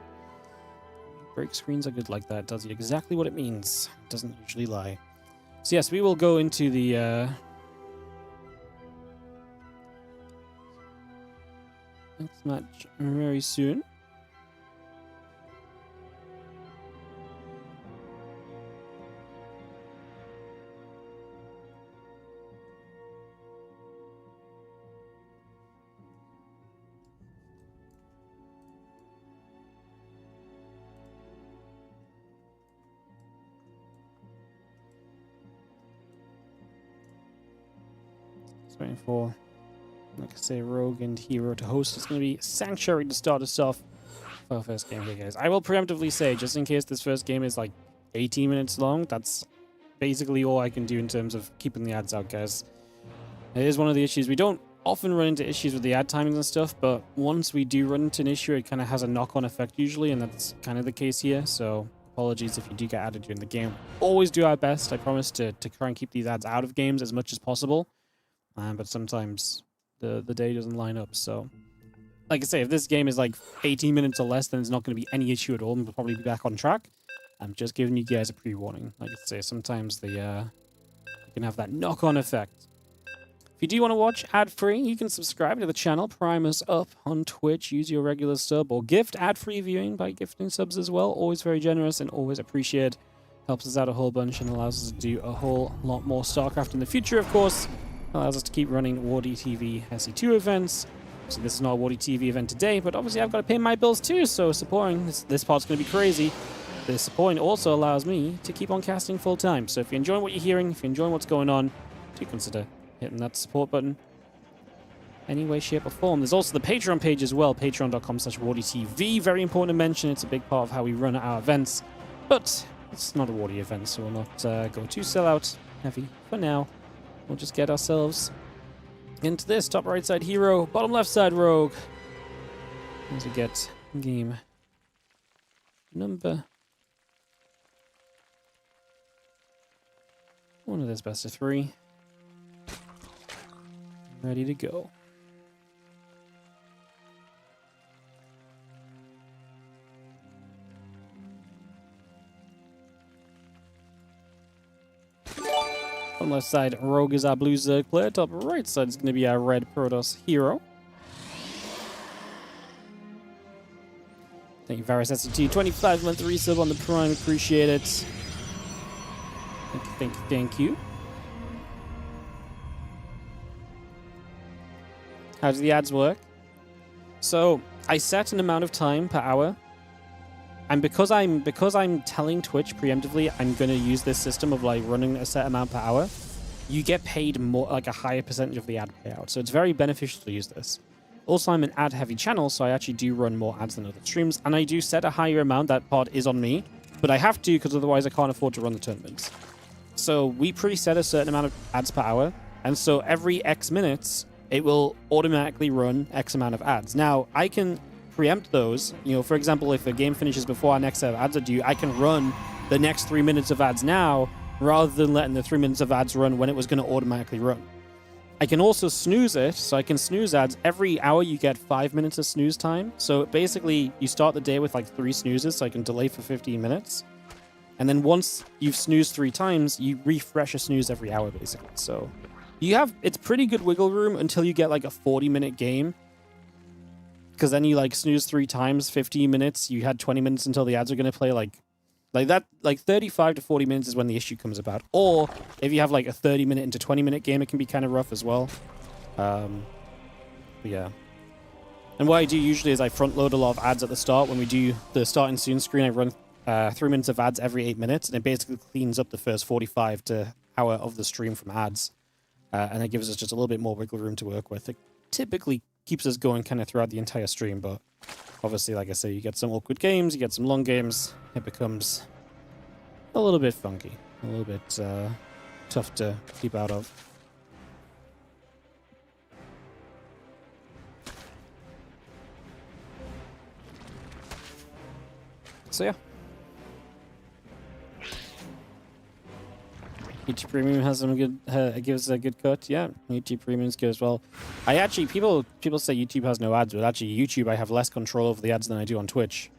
Break screens are good like that. It tells you exactly what it means. It doesn't usually lie. So yes, we will go into the next match very soon. Waiting for, like I say, Rogue and herO to host. It's going to be Sanctuary to start us off for our first game here, guys. I will preemptively say, just in case this first game is like 18 minutes long, that's basically all I can do in terms of keeping the ads out, guys. It is one of the issues. We don't often run into issues with the ad timings and stuff, but once we do run into an issue, it kind of has a knock-on effect usually, and that's kind of the case here, so apologies if you do get added during the game. Always do our best, I promise, to try and keep these ads out of games as much as possible. But sometimes the day doesn't line up, so like I say, if this game is like 18 minutes or less, then there's not going to be any issue at all, and we'll probably be back on track. I'm just giving you guys a pre-warning. Like I say, sometimes you can have that knock-on effect. If you do want to watch ad-free, you can subscribe to the channel, prime us up on Twitch, use your regular sub, or gift ad-free viewing by gifting subs as well. Always very generous and always appreciated. Helps us out a whole bunch and allows us to do a whole lot more StarCraft in the future, of course. Allows us to keep running WardiTV SE2 events. So this is not a WardiTV event today, but obviously I've got to pay my bills too, so supporting this part's going to be crazy. The supporting also allows me to keep on casting full time. So if you're enjoying what you're hearing, if you're enjoying what's going on, do consider hitting that support button. Any way, shape or form. There's also the Patreon page as well, patreon.com/WardiTV. Very important to mention. It's a big part of how we run our events, but it's not a Wardi event, so we'll not go too sellout heavy for now. We'll just get ourselves into this. Top right side herO, bottom left side Rogue. As we get game number one of this best of 3. Ready to go. On left side, Rogue is our blue Zerg player. Top right side is going to be our red Protoss herO. Thank you, Varus SCT. 25-month resub on the Prime. Appreciate it. Thank you. How do the ads work? So, I set an amount of time per hour. And because I'm telling Twitch preemptively I'm going to use this system of like running a set amount per hour, you get paid more, like a higher percentage of the ad payout. So it's very beneficial to use this. Also, I'm an ad heavy channel, so I actually do run more ads than other streams, and I do set a higher amount. That part is on me, but I have to because otherwise I can't afford to run the tournaments. So we preset a certain amount of ads per hour, and so every X minutes it will automatically run X amount of ads. Now I can preempt those. You know, for example, if a game finishes before our next set of ads are due, I can run the next 3 minutes of ads now rather than letting the 3 minutes of ads run when it was going to automatically run. I can also snooze it, so I can snooze ads. Every hour you get 5 minutes of snooze time. So basically you start the day with like 3 snoozes, so I can delay for 15 minutes. And then once you've snoozed 3 times, you refresh a snooze every hour basically. So it's pretty good wiggle room until you get like a 40-minute game. Because then you like snooze 3 times, 15 minutes. You had 20 minutes until the ads are going to play. Like that, like 35 to 40 minutes is when the issue comes about. Or if you have like a 30-minute into 20-minute game, it can be kind of rough as well. But yeah. And what I do usually is I front load a lot of ads at the start. When we do the starting soon screen, I run 3 minutes of ads every 8 minutes. And it basically cleans up the first 45 to hour of the stream from ads. And it gives us just a little bit more wiggle room to work with. It typically keeps us going kind of throughout the entire stream, but obviously, like I say, you get some awkward games, you get some long games, it becomes a little bit funky, a little bit tough to keep out of. So yeah. YouTube Premium has some good, gives a good cut. Yeah, YouTube Premium's good as well. I actually, people say YouTube has no ads, but actually YouTube, I have less control over the ads than I do on Twitch.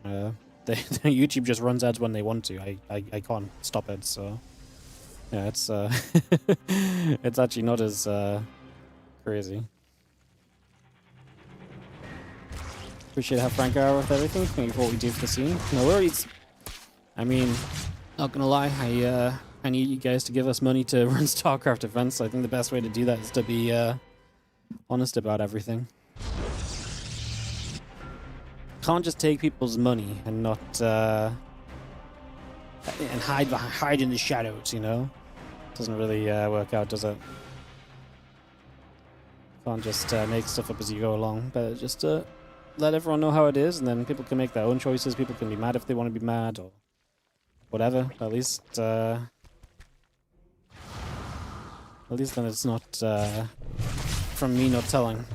YouTube just runs ads when they want to. I can't stop it, so yeah, it's it's actually not as crazy. Appreciate how frank you are with everything. Thank you for what we do for the scene. No worries. I mean, not gonna lie, I need you guys to give us money to run StarCraft events. I think the best way to do that is to be honest about everything. Can't just take people's money and not and hide in the shadows, you know? Doesn't really work out, does it? Can't just make stuff up as you go along, but just let everyone know how it is, and then people can make their own choices. People can be mad if they want to be mad, or whatever. At least then it's not from me not telling.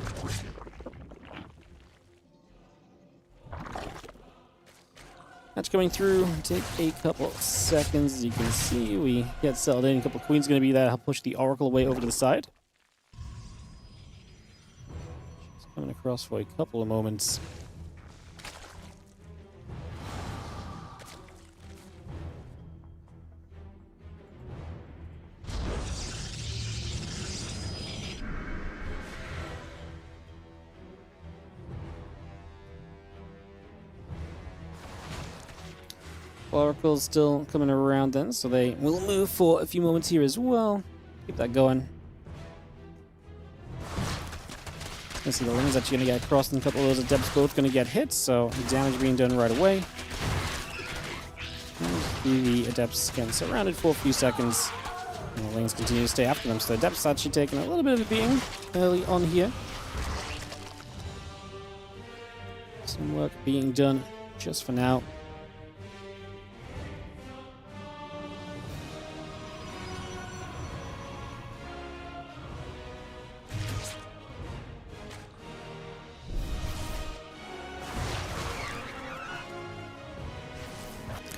Match coming through. Take a couple seconds. As you can see, we get settled in. A couple of queens going to be there. I'll push the Oracle away over to the side. She's coming across for a couple of moments. Oracle's still coming around then, so they will move for a few moments here as well. Keep that going. You see the Ling's actually going to get across, and a couple of those Adepts both going to get hit, so the damage being done right away. And the Adepts getting surrounded for a few seconds. And the Lings continue to stay after them, so the Adepts actually taking a little bit of a beating early on here. Some work being done just for now.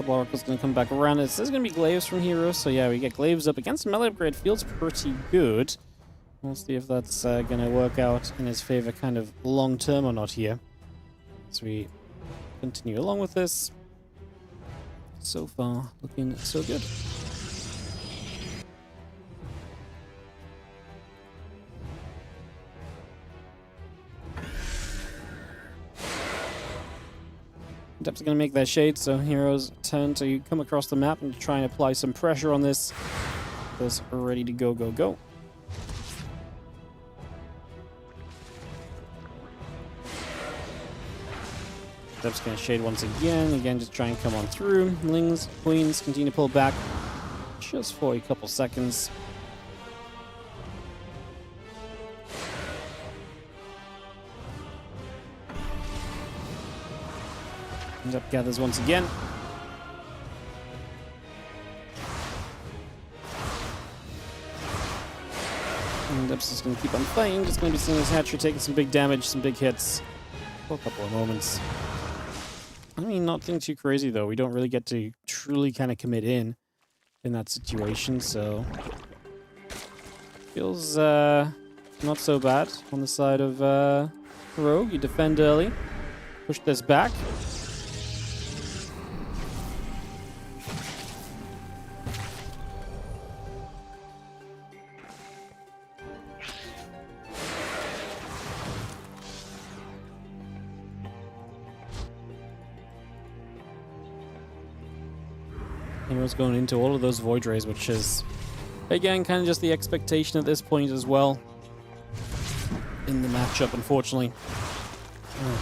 Oracle's going to come back around. This is going to be Glaives from herO, so yeah, we get Glaives up against melee upgrade. Feels pretty good. We'll see if that's going to work out in his favor kind of long term or not here. So we continue along with this. So far, looking so good. Adepts are going to make their shade, so herO's turn to come across the map and to try and apply some pressure on this. This ready to go, go, go. Adepts going to shade once again. Again, just try and come on through. Lings, queens continue to pull back just for a couple seconds. Adept gathers once again. And Adept's just going to keep on fighting. Just going to be seeing his hatchery taking some big damage, some big hits for a couple of moments. I mean, nothing too crazy though. We don't really get to truly kind of commit in that situation, so feels not so bad on the side of herO. You defend early, push this back. herO's going into all of those Void Rays, which is, again, kind of just the expectation at this point as well in the matchup, unfortunately.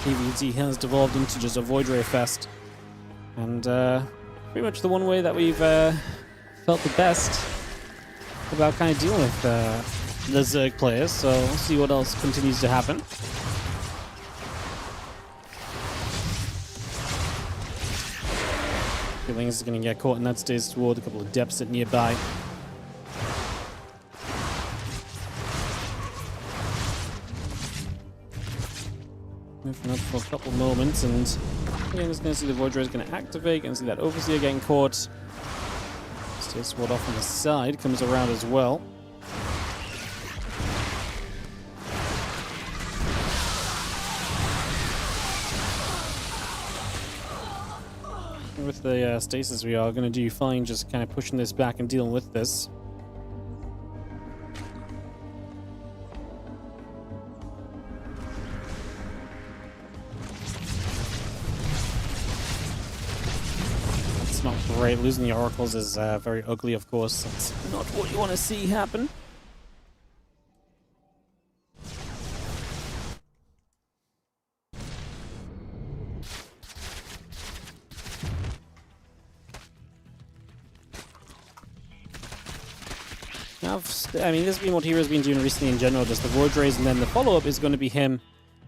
PvZ has devolved into just a Void Ray fest. And pretty much the one way that we've felt the best about kind of dealing with the Zerg players, so we'll see what else continues to happen. Lings is going to get caught in that stays toward a couple of Adepts sit nearby. Moving up for a couple moments, and again, just going to see the Void Ray is going to activate. Going to see that Overseer getting caught. Stays ward off on the side, comes around as well. With the stasis, we are going to do fine, just kind of pushing this back and dealing with this. It's not great. Losing the oracles is very ugly, of course. That's not what you want to see happen. I mean, this has been what hero's been doing recently in general, just the Void Rays, and then the follow-up is going to be him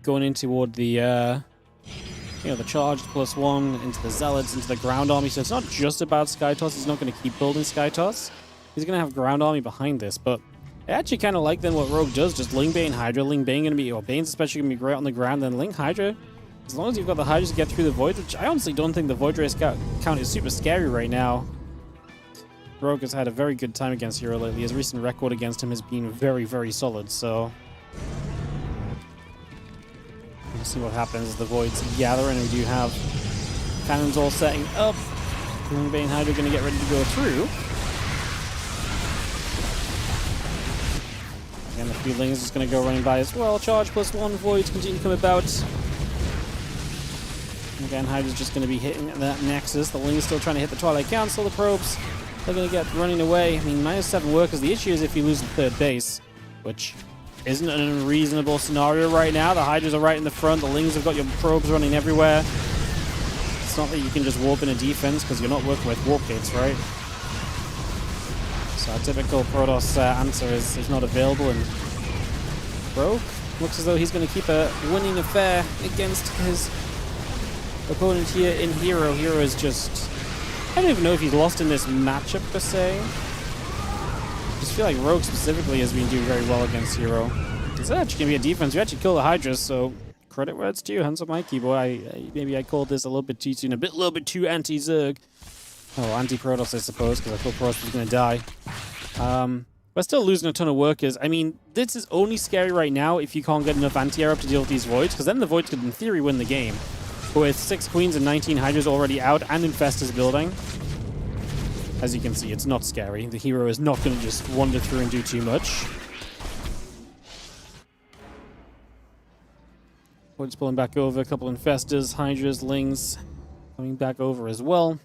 going in toward the, you know, the charged +1, into the Zealots, into the Ground Army, so it's not just about Sky Toss. He's not going to keep building Sky Toss. He's going to have Ground Army behind this, but I actually kind of like then what Rogue does, just Ling Bane, Hydra. Ling Bane going to be, or Bane's especially going to be great on the ground, then Ling Hydra, as long as you've got the Hydras to get through the Void, which I honestly don't think the Void Race count is super scary right now. Rogue has had a very good time against herO lately. His recent record against him has been very, very solid, so we'll see what happens as the Voids gather, and we do have cannons all setting up. Bane and Hydra are going to get ready to go through. Again, the Freeling is just going to go running by as well. Charge +1, Voids continue to come about. Again, Hydra's just going to be hitting that Nexus. The Ling is still trying to hit the Twilight Council. The probes, they're going to get running away. I mean, -7 workers. The issue is if you lose the third base, which isn't an unreasonable scenario right now. The Hydras are right in the front. The Lings have got your probes running everywhere. It's not that you can just warp in a defense because you're not working with warp gates, right? So our typical Protoss answer is not available, and Rogue looks as though he's going to keep a winning affair against his opponent here in herO. herO is just... I don't even know if he's lost in this matchup, per se. I just feel like Rogue specifically has been doing very well against herO. It's actually going to be a defense. We actually kill the Hydras, so credit where it's due. Hands up my keyboard. Maybe I called this a little bit too soon. A little bit too anti-Zerg. Oh, anti-Protoss, I suppose, because I thought Protoss was going to die. We're still losing a ton of workers. I mean, this is only scary right now if you can't get enough anti-air up to deal with these Voids, because then the Voids could, in theory, win the game. But with 6 Queens and 19 Hydras already out and Infestors building, as you can see, it's not scary. The herO is not going to just wander through and do too much. Voids pulling back over, a couple Infestors, Hydras, Lings coming back over as well.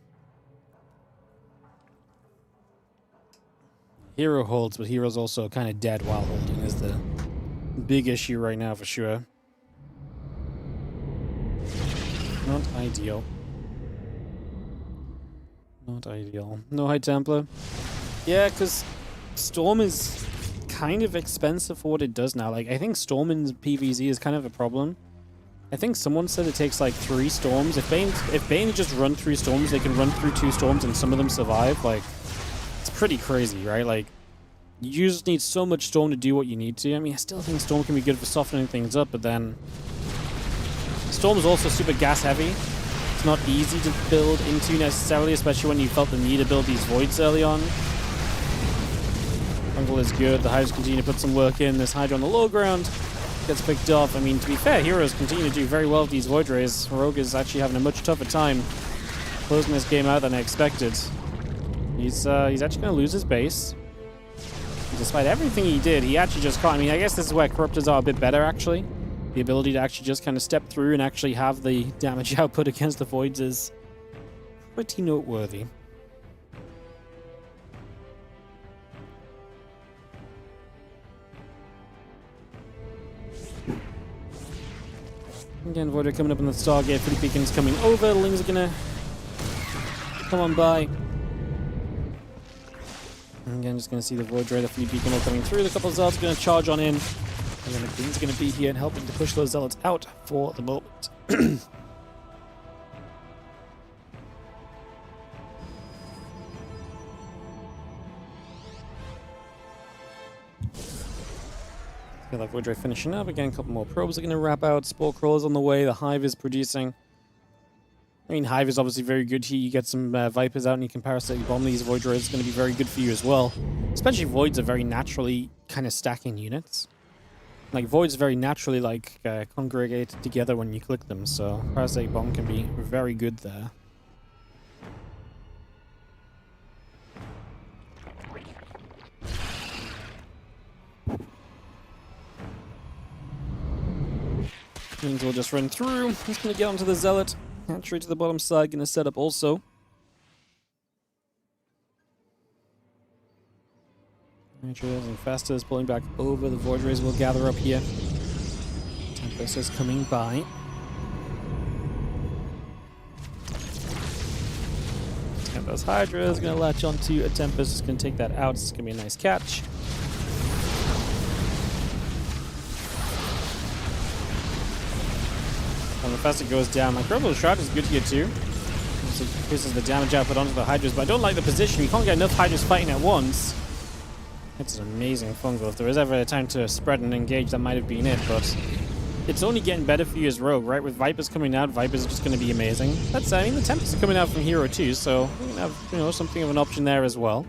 herO holds, but herO's also kind of dead while holding is the big issue right now for sure. Not ideal. Not ideal. No High Templar. Yeah, because Storm is kind of expensive for what it does now. Like, I think Storm in PvZ is kind of a problem. I think someone said it takes like 3 storms. If Bane just run 3 storms, they can run through 2 storms and some of them survive. Like, it's pretty crazy, right? Like, you just need so much Storm to do what you need to. I mean, I still think Storm can be good for softening things up, but then Storm is also super gas heavy. It's not easy to build into necessarily, especially when you felt the need to build these Voids early on. Jungle is good. The Hydras continue to put some work in. This Hydra on the low ground gets picked off. I mean, to be fair, heroes continue to do very well with these Void Rays. Rogue is actually having a much tougher time closing this game out than I expected. He's actually going to lose his base. Despite everything he did, he actually just can't. I mean, I guess this is where Corruptors are a bit better, actually. The ability to actually just kind of step through and actually have the damage output against the Voids is pretty noteworthy. Again, Void coming up on the Stargate. Fleet Beacon's coming over. Lings are gonna come on by. And again, just gonna see the Void Ray, the Fleet Beacon all coming through. The couple of Zealots are gonna charge on in. And then the Queen's going to be here and helping to push those Zealots out for the moment. Feel like Void Ray finishing up. Again, a couple more probes are going to wrap out. Spore Crawlers on the way. The Hive is producing. I mean, Hive is obviously very good here. You get some Vipers out and you can parasitic bomb these Void Rays. It's going to be very good for you as well. Especially Voids are very naturally kind of stacking units. Like, Voids very naturally, like, congregate together when you click them. So, parasitic bomb can be very good there. Means we'll just run through. He's going to get onto the Zealot. Hatchery to the bottom side, going to set up also. Nitrios and Festus pulling back over. The Void Rays will gather up here. Tempest is coming by. Tempest Hydra is going to latch onto a Tempest. It's going to take that out. It's going to be a nice catch. When the Festus goes down, like Rebel Shroud is good here too. It increases the damage output onto the Hydras, but I don't like the position. You can't get enough Hydras fighting at once. It's an amazing fungal. If there was ever a time to spread and engage, that might have been it, but it's only getting better for you as Rogue, right? With Vipers coming out, Vipers are just going to be amazing. That's, I mean, the Tempests are coming out from herO too, so we're going to have, you know, something of an option there as well.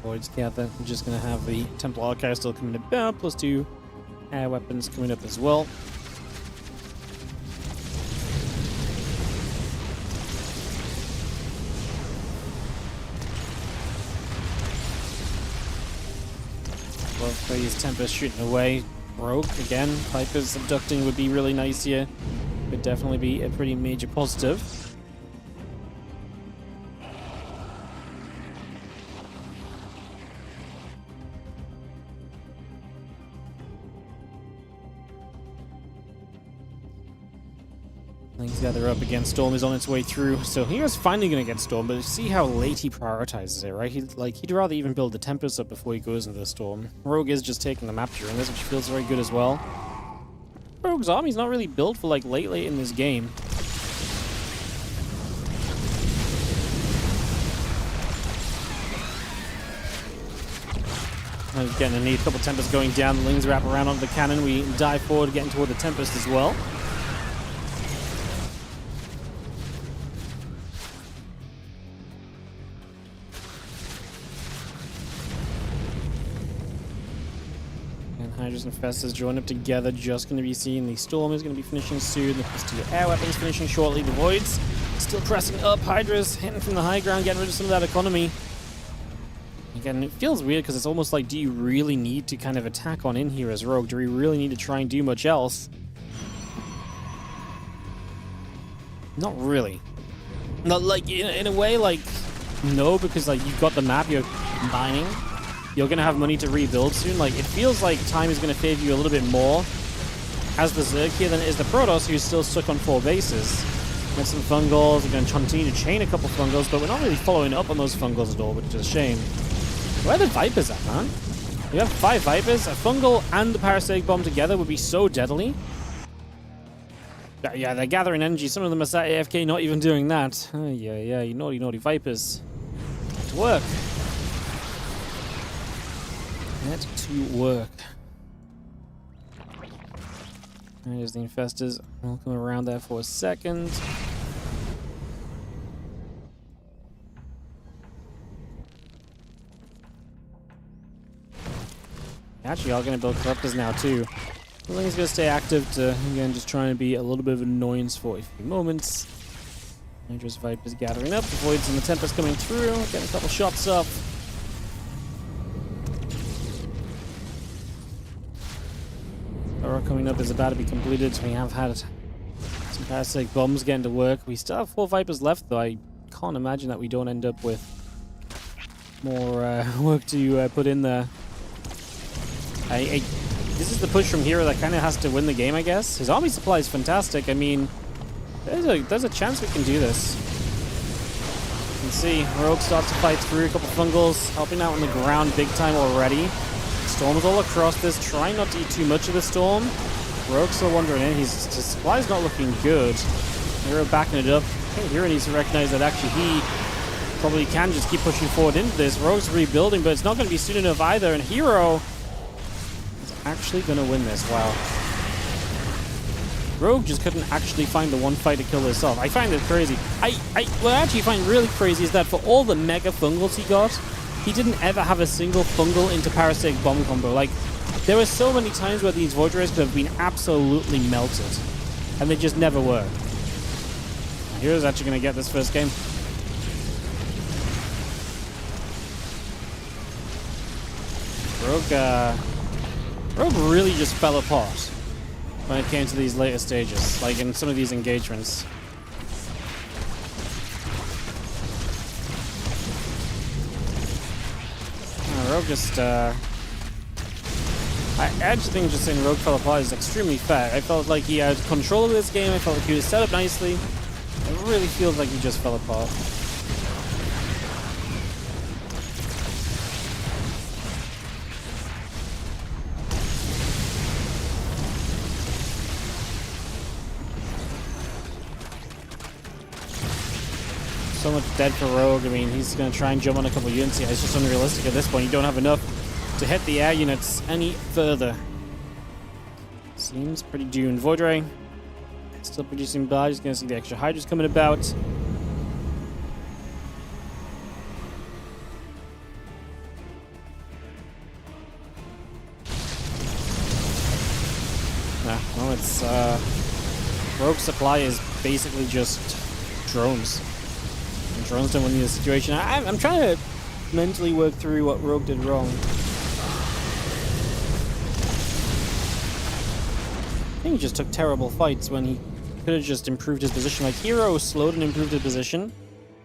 Voids gather. We're just going to have the Temple Archive still coming about, plus 2 air weapons coming up as well. Both these Tempests shooting away. Rogue again. Vipers abducting would be really nice here. Could definitely be a pretty major positive. Things gather up again. Storm is on its way through, so he was finally going to get Storm, but see how late he prioritizes it, right? He'd rather even build the Tempest up before he goes into the Storm. Rogue is just taking the map during this, which feels very good as well. Rogue's army's not really built for like late in this game. I'm getting a neat couple Tempests going down. The Lings wrap around onto the cannon. We dive forward, getting toward the Tempest as well. Hydras and Festus join up together, just going to be seeing the Storm is going to be finishing soon. The plus 2 air weapons finishing shortly. The Voids still pressing up. Hydras hitting from the high ground, getting rid of some of that economy. Again, it feels weird because it's almost like, do you really need to kind of attack on in here as Rogue? Do we really need to try and do much else? Not really. Not like, in a way, like, no, because like you've got the map, you're mining. You're going to have money to rebuild soon. Like, it feels like time is going to favor you a little bit more as the Zerg here than it is the Protoss, who's still stuck on 4 bases. Get some Fungals. We're going to continue to chain a couple Fungals, but we're not really following up on those Fungals at all, which is a shame. Where are the Vipers at, man? We have 5 Vipers. A Fungal and the Parasitic Bomb together would be so deadly. Yeah, they're gathering energy. Some of them are sat AFK, not even doing that. Oh, yeah, you naughty, naughty Vipers. To work. Get to work. There's the Infestors. We'll come around there for a second. Actually, all going to build Corruptors now, too. I think he's going to stay active to, again, just trying to be a little bit of an annoyance for a few moments. Dangerous Vipers gathering up. The Voids and the Tempest coming through. Getting a couple shots up. herO coming up is about to be completed. We have had some Parasitic Bombs getting to work. We still have 4 Vipers left, though. I can't imagine that we don't end up with more work to put in there. This is the push from herO that kind of has to win the game, I guess. His army supply is fantastic. I mean, there's a chance we can do this. You can see Rogue starts to fight through a couple Fungals, helping out on the ground big time already. Storm's all across this. Trying not to eat too much of the Storm. Rogue's still wandering in. His supply's not looking good. herO backing it up. I think herO needs to recognize that actually he probably can just keep pushing forward into this. Rogue's rebuilding, but it's not going to be soon enough either. And herO is actually going to win this. Wow. Rogue just couldn't actually find the one fight to kill this off. I find it crazy. What I actually find really crazy is that for all the mega fungals he got, he didn't ever have a single fungal into parasitic bomb combo. Like, there were so many times where these Void Rays could have been absolutely melted, and they just never were. hero's actually going to get this first game. Rogue really just fell apart when it came to these later stages, like in some of these engagements. Rogue just, I actually think just saying Rogue fell apart is extremely fair. I felt like he had control of this game, I felt like he was set up nicely. It really feels like he just fell apart. So much dead for Rogue. I mean, he's going to try and jump on a couple units. Yeah, it's just unrealistic at this point. You don't have enough to hit the air units any further. Seems pretty doomed. Void Ray still producing blood. He's going to see the extra Hydras coming about. Well, it's Rogue's supply is basically just drones. And drones don't win the situation. I'm trying to mentally work through what Rogue did wrong. I think he just took terrible fights when he could have just improved his position. Like, herO slowed and improved his position,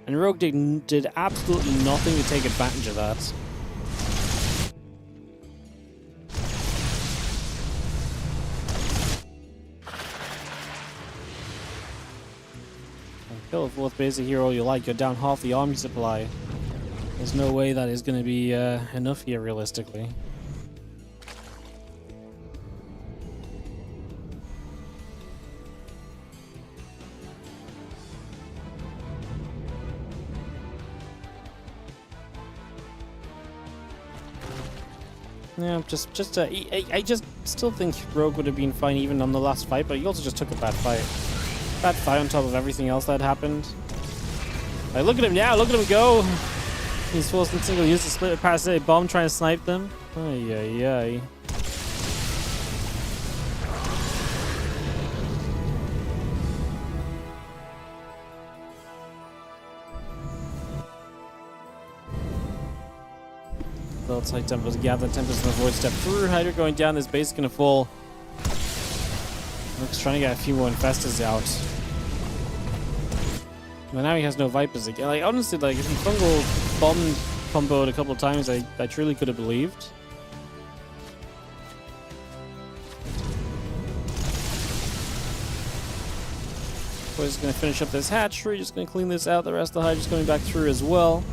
and Rogue did absolutely nothing to take advantage of that. Kill the fourth basic hero you like, you're down half the army supply. There's no way that is going to be enough here, realistically. Yeah, I just still think Rogue would have been fine even on the last fight, but he also just took a bad fight. Bad fight on top of everything else that happened. Like, look at him now, look at him go! He's forced in single use to split a parasitic bomb trying to snipe them. Ay, ay, ay. Build tight Tempest, gather Tempest and avoid step through. Hydra going down, this base is gonna fall. Rogue's trying to get a few more Infestors out. But now he has no Vipers again. Like, honestly, like, if he fungal bomb comboed a couple of times, I truly could have believed. We're just going to finish up this hatchery, just going to clean this out. The rest of the Hydra's going back through as well.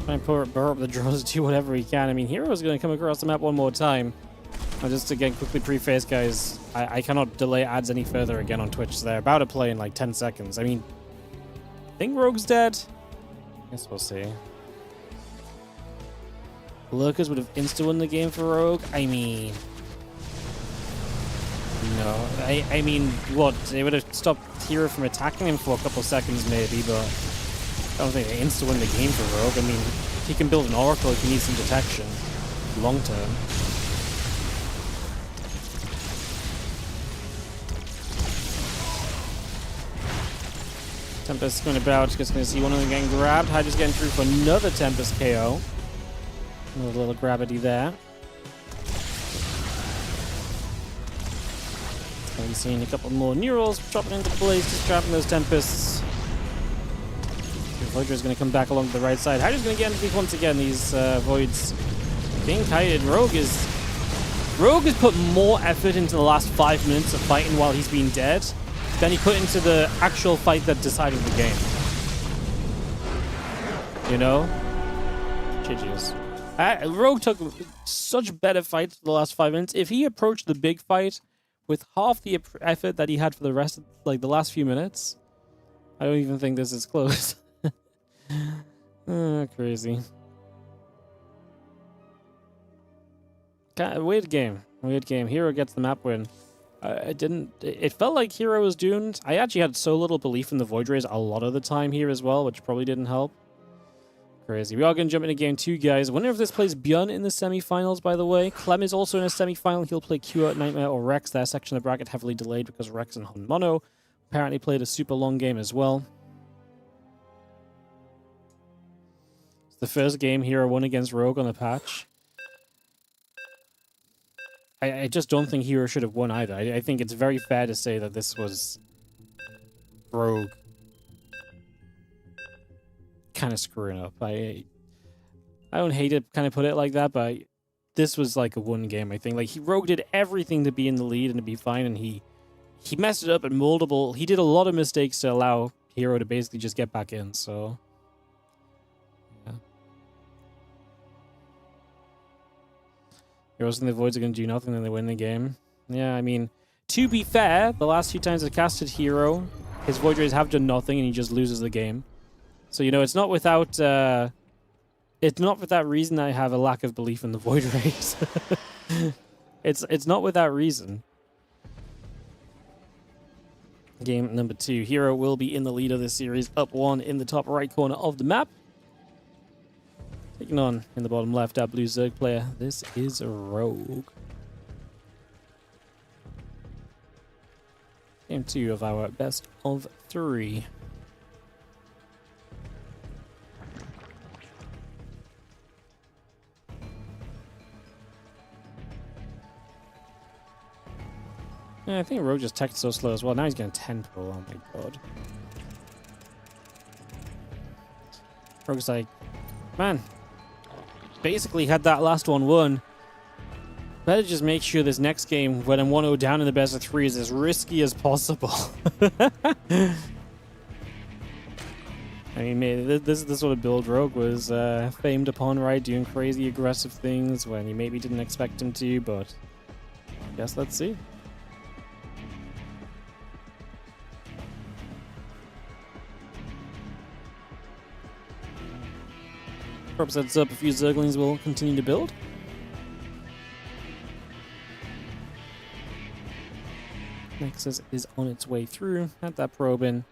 Try and burr up the drones to do whatever he can. I mean, hero's going to come across the map one more time. Just again, quickly preface, guys, I cannot delay ads any further again on Twitch, so they're about to play in like 10 seconds. I mean, I think Rogue's dead. Guess we'll see. Lurkers would have insta-won the game for Rogue. I mean, no. I mean, what? They would have stopped herO from attacking him for a couple seconds maybe, but I don't think they insta-win the game for Rogue. I mean, he can build an Oracle if he needs some detection. Long term. Tempest going about, just going to see one of them getting grabbed. Hydra's getting through for another Tempest KO. Another little gravity there. And seeing a couple more Neurals dropping into place, just trapping those Tempests. Void is going to come back along the right side. Hydra's going to get into these once again. These Voids being kited. Rogue is Rogue has put more effort into the last 5 minutes of fighting while he's been dead than he put into the actual fight that decided the game. You know? GG's. Rogue took such better fights for the last 5 minutes. If he approached the big fight with half the effort that he had for the rest of, like, the last few minutes, I don't even think this is close. Crazy. Weird game. Weird game. herO gets the map win. It felt like herO was doomed. I actually had so little belief in the Void Rays a lot of the time here as well, which probably didn't help. Crazy. We are going to jump into game 2, guys. Winner of this plays ByuN in the semifinals, by the way. Clem is also in a semifinal. He'll play Q, Nightmare, or Rex. Their section of the bracket heavily delayed because Rex and Hun Mono apparently played a super long game as well. It's the first game herO won against Rogue on the patch. I just don't think herO should have won either. I think it's very fair to say that this was Rogue kind of screwing up. I don't hate to kind of put it like that, but this was like a one game, I think. Like, Rogue did everything to be in the lead and to be fine, and he messed it up at multiple. He did a lot of mistakes to allow herO to basically just get back in, so yeah. heroes and the Voids are going to do nothing, then they win the game. Yeah, I mean, to be fair, the last few times I casted herO, his Void Rays have done nothing, and he just loses the game. So, you know, it's not without reason I have a lack of belief in the Void Rays. It's not without reason. Game number 2. herO will be in the lead of this series, up 1 in the top right corner of the map. Taking on in the bottom left, our blue Zerg player. This is Rogue. Game 2 of our best of 3. Yeah, I think Rogue just teched so slow as well. Now he's going 10 pull. Oh my god. Rogue's like, man, basically had that last one won. Better just make sure this next game, when I'm 1-0 down in the best of 3, is as risky as possible. I mean, this is the sort of build Rogue was famed upon, right? Doing crazy aggressive things when you maybe didn't expect him to, but I guess let's see. Prop sets up, a few Zerglings will continue to build. Nexus is on its way through. Had that probe in.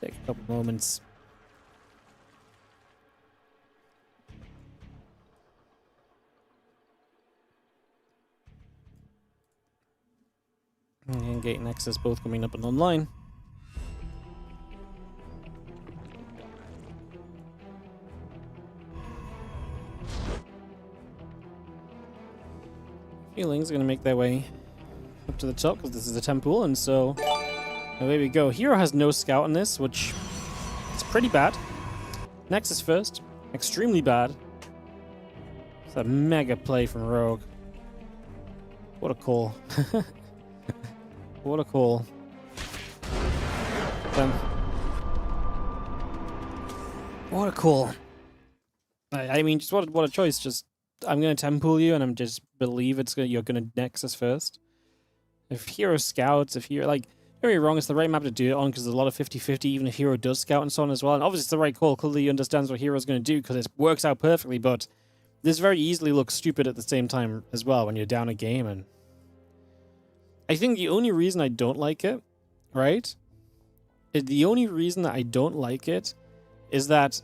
Take a couple moments. And Gate and Nexus both coming up and online. Feelings are going to make their way up to the top because this is a temple, and so away we go. herO has no scout in this, which is pretty bad. Nexus first, extremely bad. It's a mega play from Rogue. What a call. What a call. What a call. I mean, just what a choice. Just, I'm going to temple you, and I'm just believe you're going to Nexus first. If herO scouts, if herO, like, don't get me wrong, it's the right map to do it on because there's a lot of 50-50, even if herO does scout and so on as well. And obviously it's the right call. Clearly he understands what herO's going to do because it works out perfectly, but this very easily looks stupid at the same time as well when you're down a game. And I think the only reason I don't like it, right? The only reason that I don't like it is that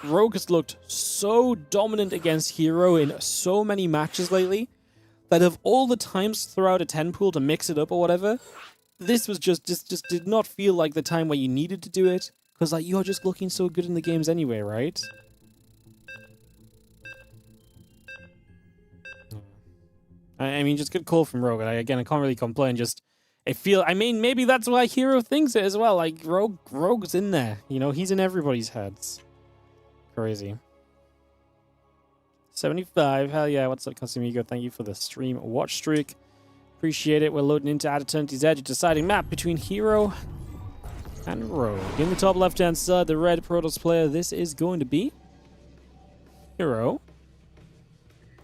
Rogue has looked so dominant against herO in so many matches lately that of all the times throughout a 10 pool to mix it up or whatever, this was just did not feel like the time where you needed to do it, because like you're just looking so good in the games anyway, right? I mean, just good call from Rogue. Again, I can't really complain. Just I mean, maybe that's why herO thinks it as well. Like Rogue's in there, you know, he's in everybody's heads. Crazy. 75. Hell yeah. What's up, Casamigo? Thank you for the stream watch streak. Appreciate it. We're loading into At Eternity's Edge, a deciding map between herO and Rogue. In the top left-hand side, the red Protoss player, this is going to be herO.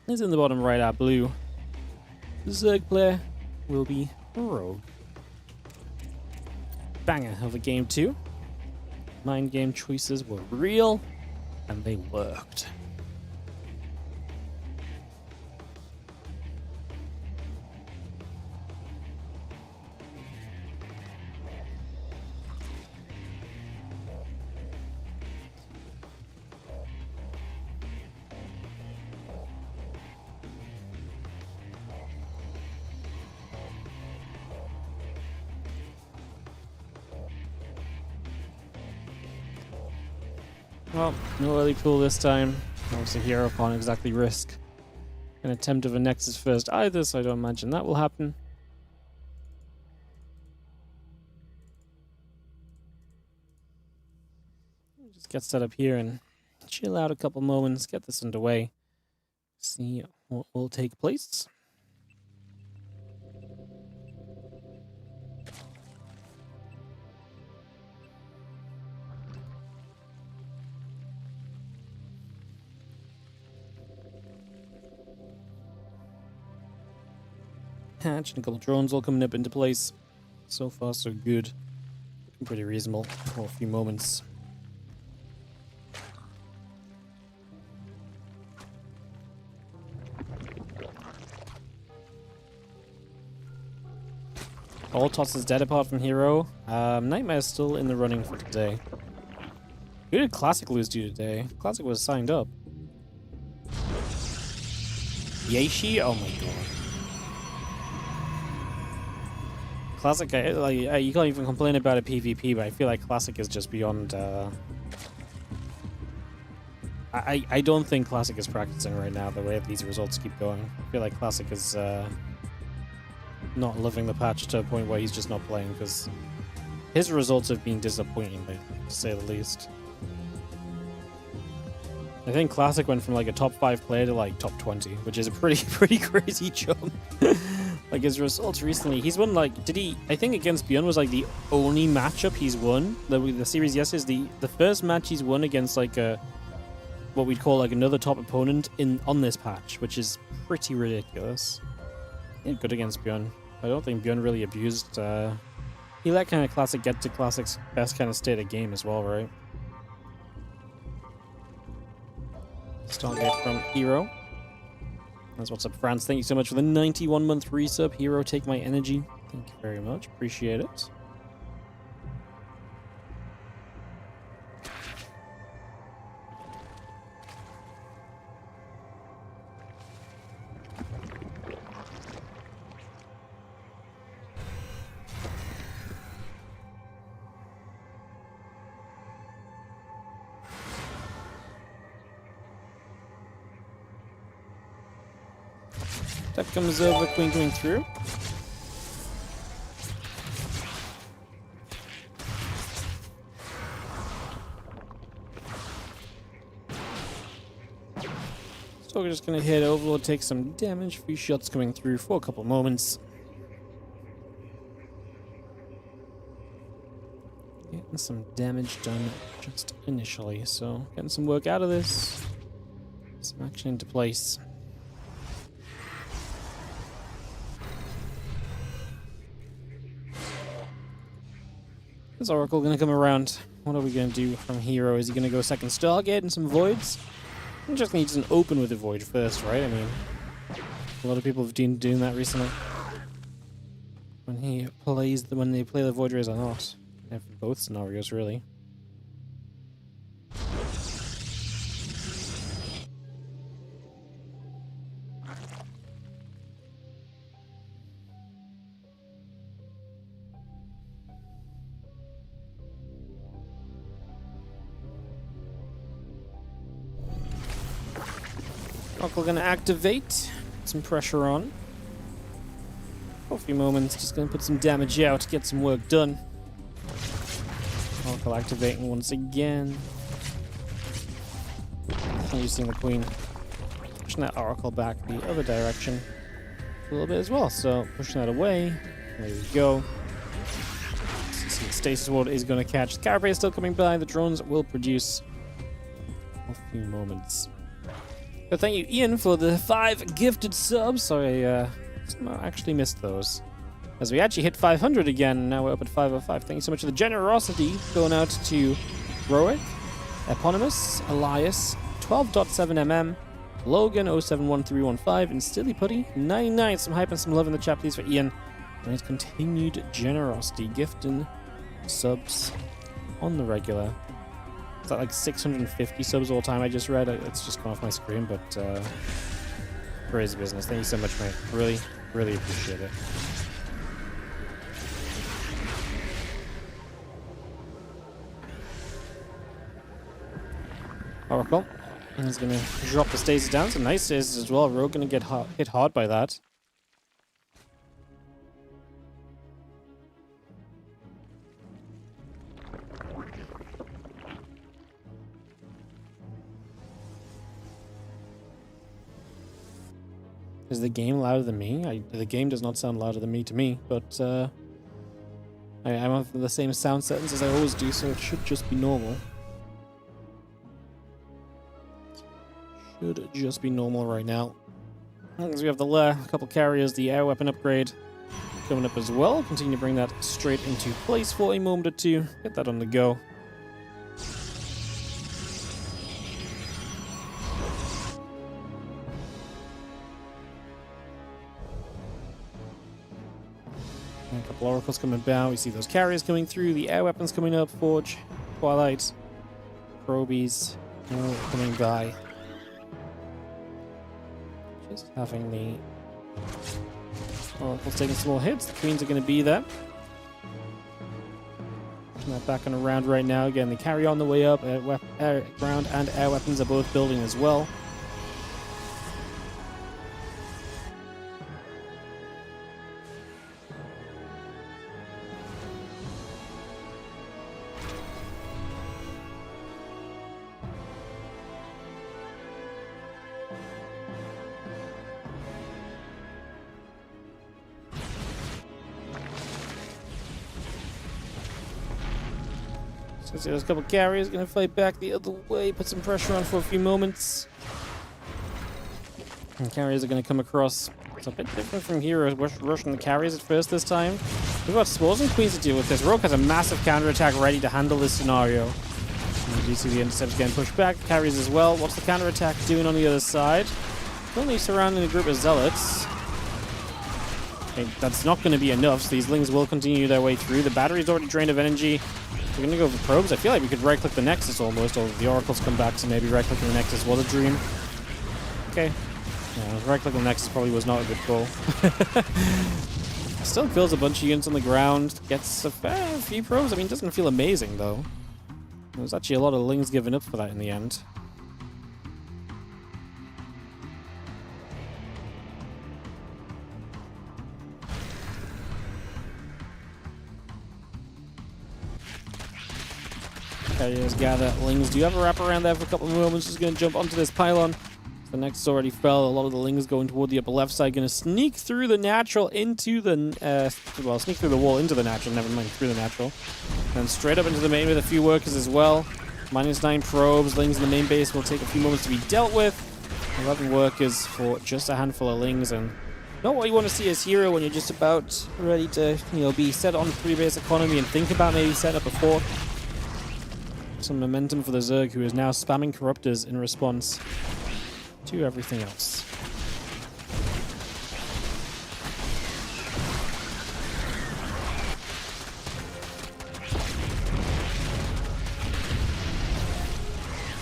Is in the bottom right, our blue the Zerg player will be Rogue. Banger of a game 2. Mind game choices were real, and they worked. Well, no early pool this time. Obviously, herO can't exactly risk an attempt of a Nexus first either, so I don't imagine that will happen. Just get set up here and chill out a couple moments, get this underway, see what will take place. Hatch and a couple drones all coming up into place. So far, so good. Looking pretty reasonable for a few moments. All Toss is dead apart from herO. Nightmare's still in the running for today. Who did Classic lose to today? Classic was signed up. Yashi? Oh my god. Classic, you can't even complain about a PvP, but I feel like Classic is just beyond... I don't think Classic is practicing right now the way these results keep going. I feel like Classic is not loving the patch to a point where he's just not playing, because his results have been disappointing, to say the least. I think Classic went from like a top 5 player to like top 20, which is a pretty crazy jump. Like his results recently, he's won like, I think against ByuN was like the only matchup he's won. The series, yes, is the first match he's won against like what we'd call like another top opponent on this patch, which is pretty ridiculous. Yeah, good against ByuN. I don't think ByuN really abused, he let kind of Classic get to Classic's best kind of state of game as well, right? Stargate from herO. That's what's up, France. Thank you so much for the 91-month resub. herO, take my energy. Thank you very much. Appreciate it. That comes over, Queen coming through. So we're just gonna hit Overlord, take some damage. A few shots coming through for a couple moments. Getting some damage done just initially, so getting some work out of this. Some action into place. Is Oracle going to come around? What are we going to do from herO? Is he going to go second Stargate and some Voids? I'm just going to just open with a Void first, right? I mean, a lot of people have been doing that recently. When they play the Void Rays or not. Yeah, for both scenarios, really. We're gonna activate, put some pressure on. For a few moments, just gonna put some damage out, get some work done. Oracle activating once again. Using the Queen. pushing that Oracle back the other direction a little bit as well. So pushing that away. There we go. See, Stasis Ward is going to catch. The Carapace is still coming by. The drones will produce a few moments. But thank you, Ian, for the 5 gifted subs. Sorry, actually missed those. As we actually hit 500 again, and now we're up at 505. Thank you so much for the generosity going out to Roic, Eponymous, Elias, 12.7mm, Logan 071315, and Stilly Putty 99. Some hype and some love in the chat, please, for Ian. And his continued generosity, gifting subs on the regular. Is that like 650 subs all time I just read? It's just gone off my screen, but crazy business. Thank you so much, mate. Really, really appreciate it. Oracle. And he's going to drop the stasis down. Some nice stasis as well. Rogue going to get hit hard by that. Is the game louder than me? The game does not sound louder than me to me, but I'm on the same sound settings as I always do, so it should just be normal. Should just be normal right now. As we have the couple carriers, the air weapon upgrade coming up as well. Continue to bring that straight into place for a moment or two. Get that on the go. And a couple oracles coming down. We see those carriers coming through. The air weapons coming up. Forge, Twilight, Probies, all coming by. Just having the oracles taking some more hits. The queens are going to be there. Pushing that back and around right now. Again, they carry on the way up. Air, ground and air weapons are both building as well. So see those couple carriers going to fight back the other way, put some pressure on for a few moments. And carriers are going to come across. It's a bit different from here, rushing the carriers at first this time. We've got Spores and Queens to deal with this. Rogue has a massive counterattack ready to handle this scenario. And you see the intercepts getting pushed back, carriers as well. What's the counterattack doing on the other side? Only surrounding a group of zealots. Okay, that's not going to be enough, so these lings will continue their way through. The battery's already drained of energy. We're going to go for probes. I feel like we could right-click the Nexus almost, or the Oracles come back, so maybe right-clicking the Nexus was a dream. Okay. Yeah, right-clicking the Nexus probably was not a good call. Still kills a bunch of units on the ground. Gets a fair few probes. I mean, it doesn't feel amazing, though. There's actually a lot of lings giving up for that in the end. Carriers gather. Lings do have a wrap around there for a couple of moments. Just going to jump onto this pylon. The Nexus already fell. A lot of the lings going toward the upper left side. Going to sneak through the natural into the... sneak through the wall into the natural. Never mind, through the natural. And straight up into the main with a few workers as well. -9 probes. Lings in the main base will take a few moments to be dealt with. 11 workers for just a handful of lings. And not what you want to see as herO when you're just about ready to, be set on 3-base economy and think about maybe setting up a 4th. Some momentum for the Zerg, who is now spamming Corruptors in response to everything else.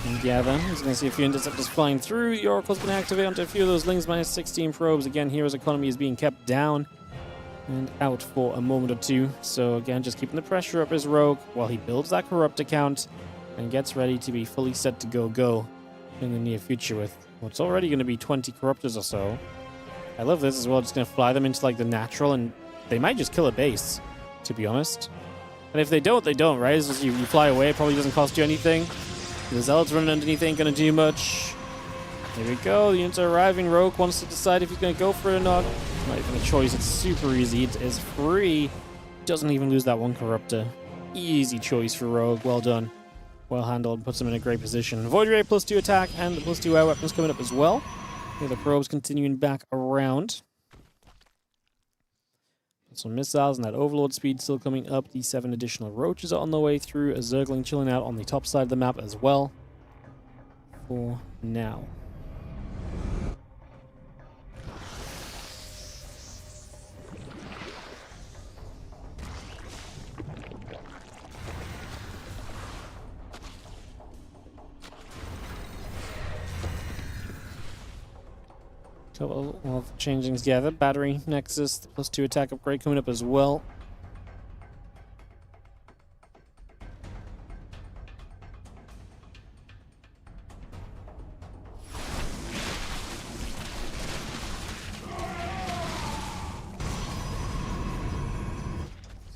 And yeah, then he's going to see a few interceptors flying through. The Oracle's going to activate onto a few of those lings. -16 probes. Again, hero's economy is being kept down and out for a moment or two. So again, just keeping the pressure up as Rogue while he builds that Corrupt account and gets ready to be fully set to go in the near future with what's already going to be 20 Corruptors or so. I love this as well, just going to fly them into like the natural, and they might just kill a base, to be honest. And if they don't, they don't, right? It's just you fly away, it probably doesn't cost you anything. The Zealots running underneath ain't going to do much. Here we go. The units are arriving. Rogue wants to decide if he's going to go for it or not. It's not even a choice. It's super easy. It is free. Doesn't even lose that one Corruptor. Easy choice for Rogue. Well done. Well handled. Puts him in a great position. Void Ray +2 attack and the +2 air weapons coming up as well. Here the probes continuing back around. Some missiles and that overlord speed still coming up. The 7 additional roaches are on the way through. A Zergling chilling out on the top side of the map as well. For now. Couple of changing together. Battery, Nexus, the +2 attack upgrade coming up as well.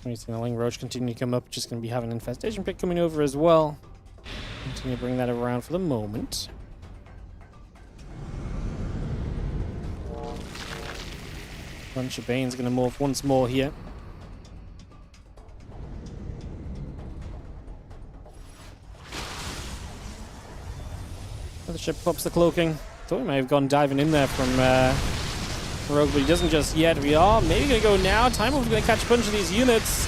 So you've seen the Ling Roach continue to come up. Just going to be having an infestation pick coming over as well. Continue to bring that around for the moment. Bunch of Bane's going to morph once more here. The ship pops the cloaking. Thought we might have gone diving in there from Rogue, but he doesn't just yet. We are maybe going to go now. Time Wolf's going to catch a bunch of these units.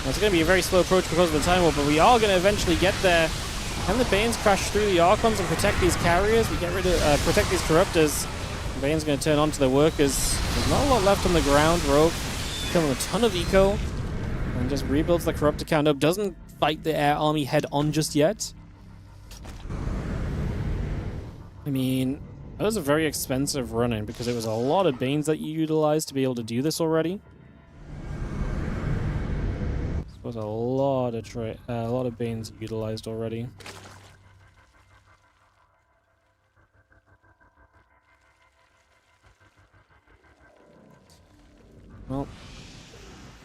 It's going to be a very slow approach because of the Time Wolf, but we are going to eventually get there. Can the Banes crash through the Archons and protect these carriers? We get rid of protect these Corruptors. Bane's going to turn on to the workers. There's not a lot left on the ground. Rogue killing a ton of eco and just rebuilds the Corruptor count up. Doesn't fight the air army head on just yet. I mean, that was a very expensive run-in because it was a lot of Banes that you utilized to be able to do this already. This was a lot of Banes utilized already. Well,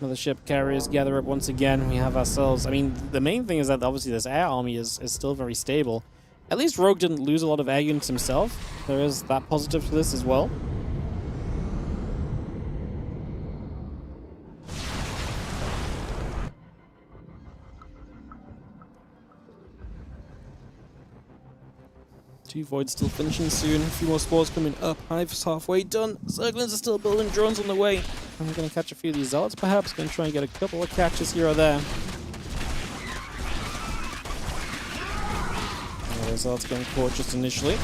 mothership carriers gather up once again. We have ourselves... I mean, the main thing is that obviously this air army is still very stable. At least Rogue didn't lose a lot of air units himself. There is that positive to this as well. Two Voids still finishing soon. A few more spores coming up. Hive's halfway done. Zerglings are still building drones on the way. I'm going to catch a few of these Zealots perhaps. Going to try and get a couple of catches here or there. Zealots getting caught just initially.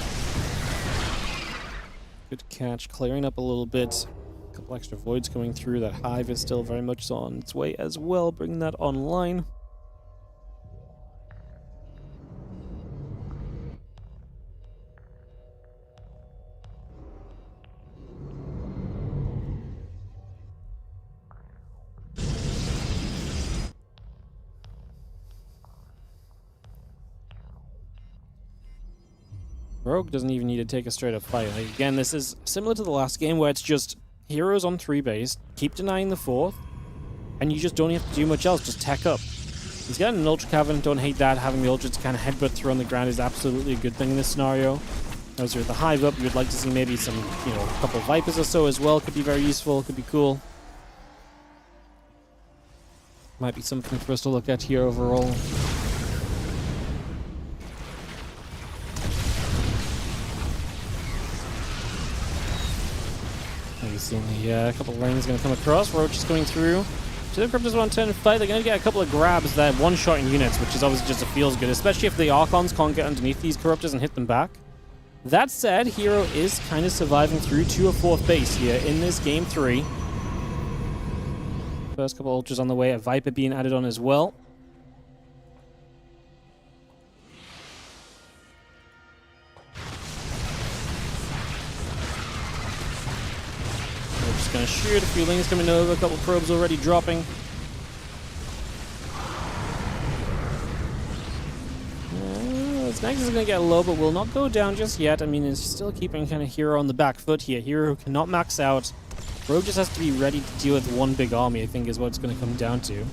Good catch. Clearing up a little bit. A couple extra Voids coming through. That Hive is still very much on its way as well. Bringing that online. Rogue doesn't even need to take a straight up fight. Like, again, this is similar to the last game where it's just heroes on 3 base, keep denying the 4th, and you just don't have to do much else, just tech up. He's got an Ultra Cavern, don't hate that. Having the Ultra to kind of headbutt through on the ground is absolutely a good thing in this scenario. As with the Hive up, you would like to see maybe some, you know, a couple of Vipers or so as well. Could be very useful, could be cool. Might be something for us to look at here overall. You've seen the couple of lanes going to come across. Roach is going through. So the Cryptos want to turn and fight. They're going to get a couple of grabs that one-shotting units, which is obviously just a feels good, especially if the Archons can't get underneath these Corruptors and hit them back. That said, herO is kind of surviving through to a 4th base here in this game 3. First couple Ultras on the way, a Viper being added on as well. Just gonna shoot, a few Lings coming over, a couple of probes already dropping. This Nexus is gonna get low, but will not go down just yet. I mean, it's still keeping kind of herO on the back foot here. herO cannot max out. Rogue just has to be ready to deal with one big army, I think, is what it's gonna come down to.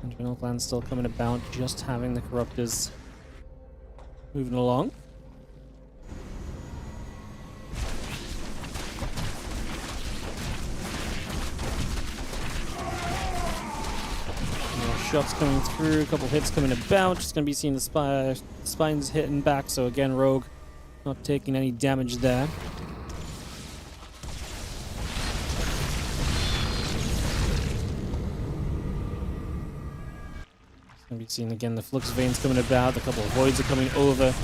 And Final Clan still coming about, just having the Corruptors moving along. Shots coming through, a couple hits coming about. Just going to be seeing the spines hitting back. So again, Rogue not taking any damage there. Just going to be seeing again the flux veins coming about. A couple of voids are coming over.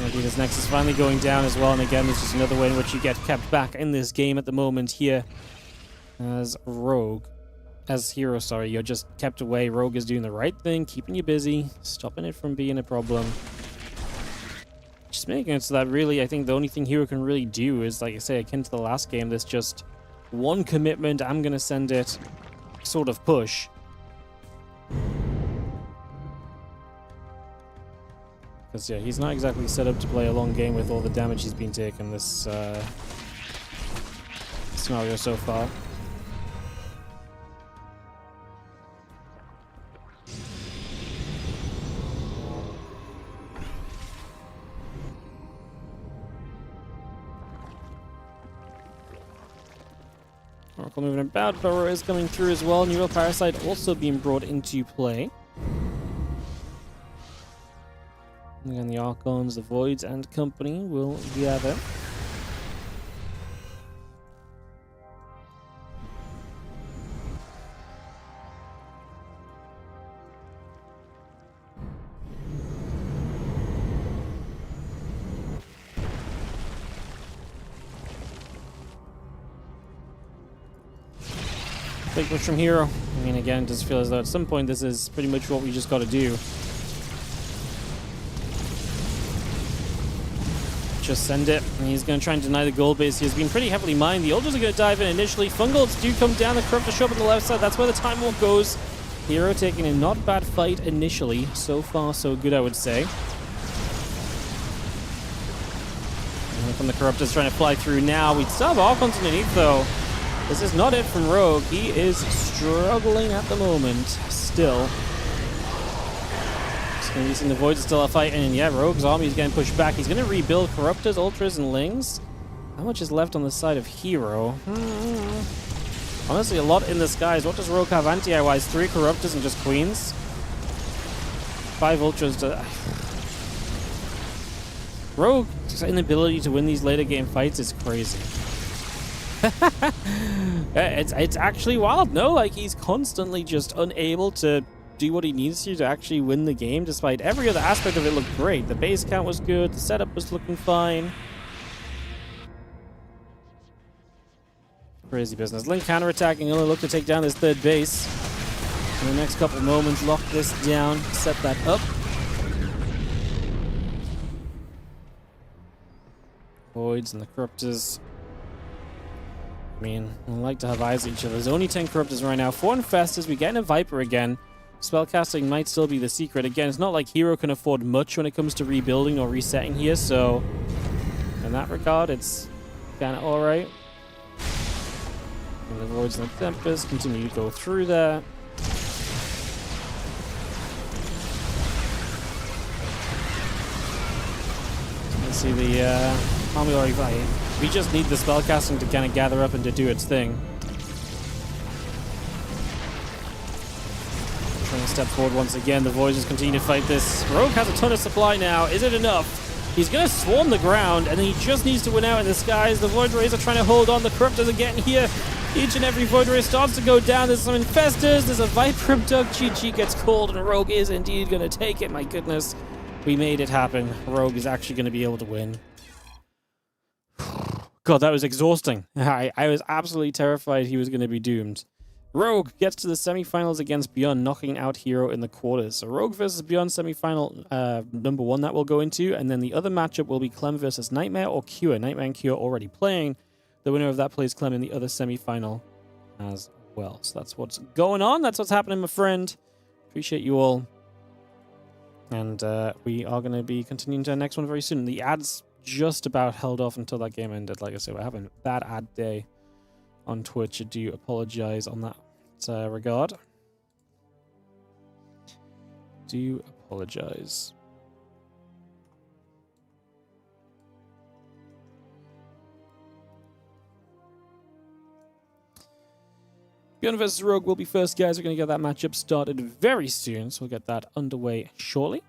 This Nexus finally going down as well, and again, there's just another way in which you get kept back in this game at the moment here. As herO, sorry, you're just kept away. Rogue is doing the right thing, keeping you busy, stopping it from being a problem. Just making it so that really, I think the only thing herO can really do is, like I say, akin to the last game, this just one commitment, I'm going to send it sort of push. Because, yeah, he's not exactly set up to play a long game with all the damage he's been taking this scenario so far. Oracle moving about, Burrow is coming through as well. Neural Parasite also being brought into play. Again, the Archons, the Voids, and company will gather. Big push from herO. I mean, again, it does feel as though at some point this is pretty much what we just got to do. Just send it, and he's going to try and deny the gold base. He has been pretty heavily mined. The Ultras are going to dive in initially. Fungals do come down. The Corruptor show up on the left side. That's where the Time Walk goes. herO taking a not bad fight initially. So far, so good, I would say. And from the Corruptors trying to fly through now. We still have Archons underneath, though. This is not it from Rogue. He is struggling at the moment, still. And using the Voids still a fight, and yeah, Rogue's army is getting pushed back. He's going to rebuild Corruptors, Ultras, and Lings. How much is left on the side of herO? Honestly, a lot in the skies. What does Rogue have anti-wise? 3 Corruptors and just Queens? 5 Ultras to... Rogue's inability to win these later game fights is crazy. It's actually wild. No, like, he's constantly just unable to do what he needs to actually win the game, despite every other aspect of it looked great. The base count was good, the setup was looking fine. Crazy business. Link counterattacking, only look to take down this third base. In the next couple moments, lock this down, set that up. Voids and the Corruptors. I mean, I like to have eyes at each other. There's only 10 Corruptors right now. 4 Infestors. We get a Viper again. Spellcasting might still be the secret. Again, it's not like herO can afford much when it comes to rebuilding or resetting here, so in that regard, it's kind of alright. And the Voids and the Tempest continue to go through that. Let's see the army already fight. We just need the spellcasting to kind of gather up and to do its thing. Trying to step forward once again. The Voids just continue to fight this. Rogue has a ton of supply now. Is it enough? He's going to swarm the ground, and then he just needs to win out in the skies. The Void Rays are trying to hold on. The Corruptors are getting here. Each and every Void Ray starts to go down. There's some Infestors. There's a Viper Abduct. GG gets called, and Rogue is indeed going to take it. My goodness. We made it happen. Rogue is actually going to be able to win. God, that was exhausting. I was absolutely terrified he was going to be doomed. Rogue gets to the semifinals against ByuN, knocking out herO in the quarters. So Rogue versus ByuN semifinal number 1 that we'll go into, and then the other matchup will be Clem versus Nightmare or Cure. Nightmare and Cure already playing. The winner of that plays Clem in the other semifinal as well. So that's what's going on. That's what's happening, my friend. Appreciate you all. And we are going to be continuing to the next one very soon. The ads just about held off until that game ended. Like I said, we're having a bad ad day. on Twitch. I do apologize on that regard. Do apologize. ByuN versus Rogue will be first, guys. We're going to get that matchup started very soon, so we'll get that underway shortly.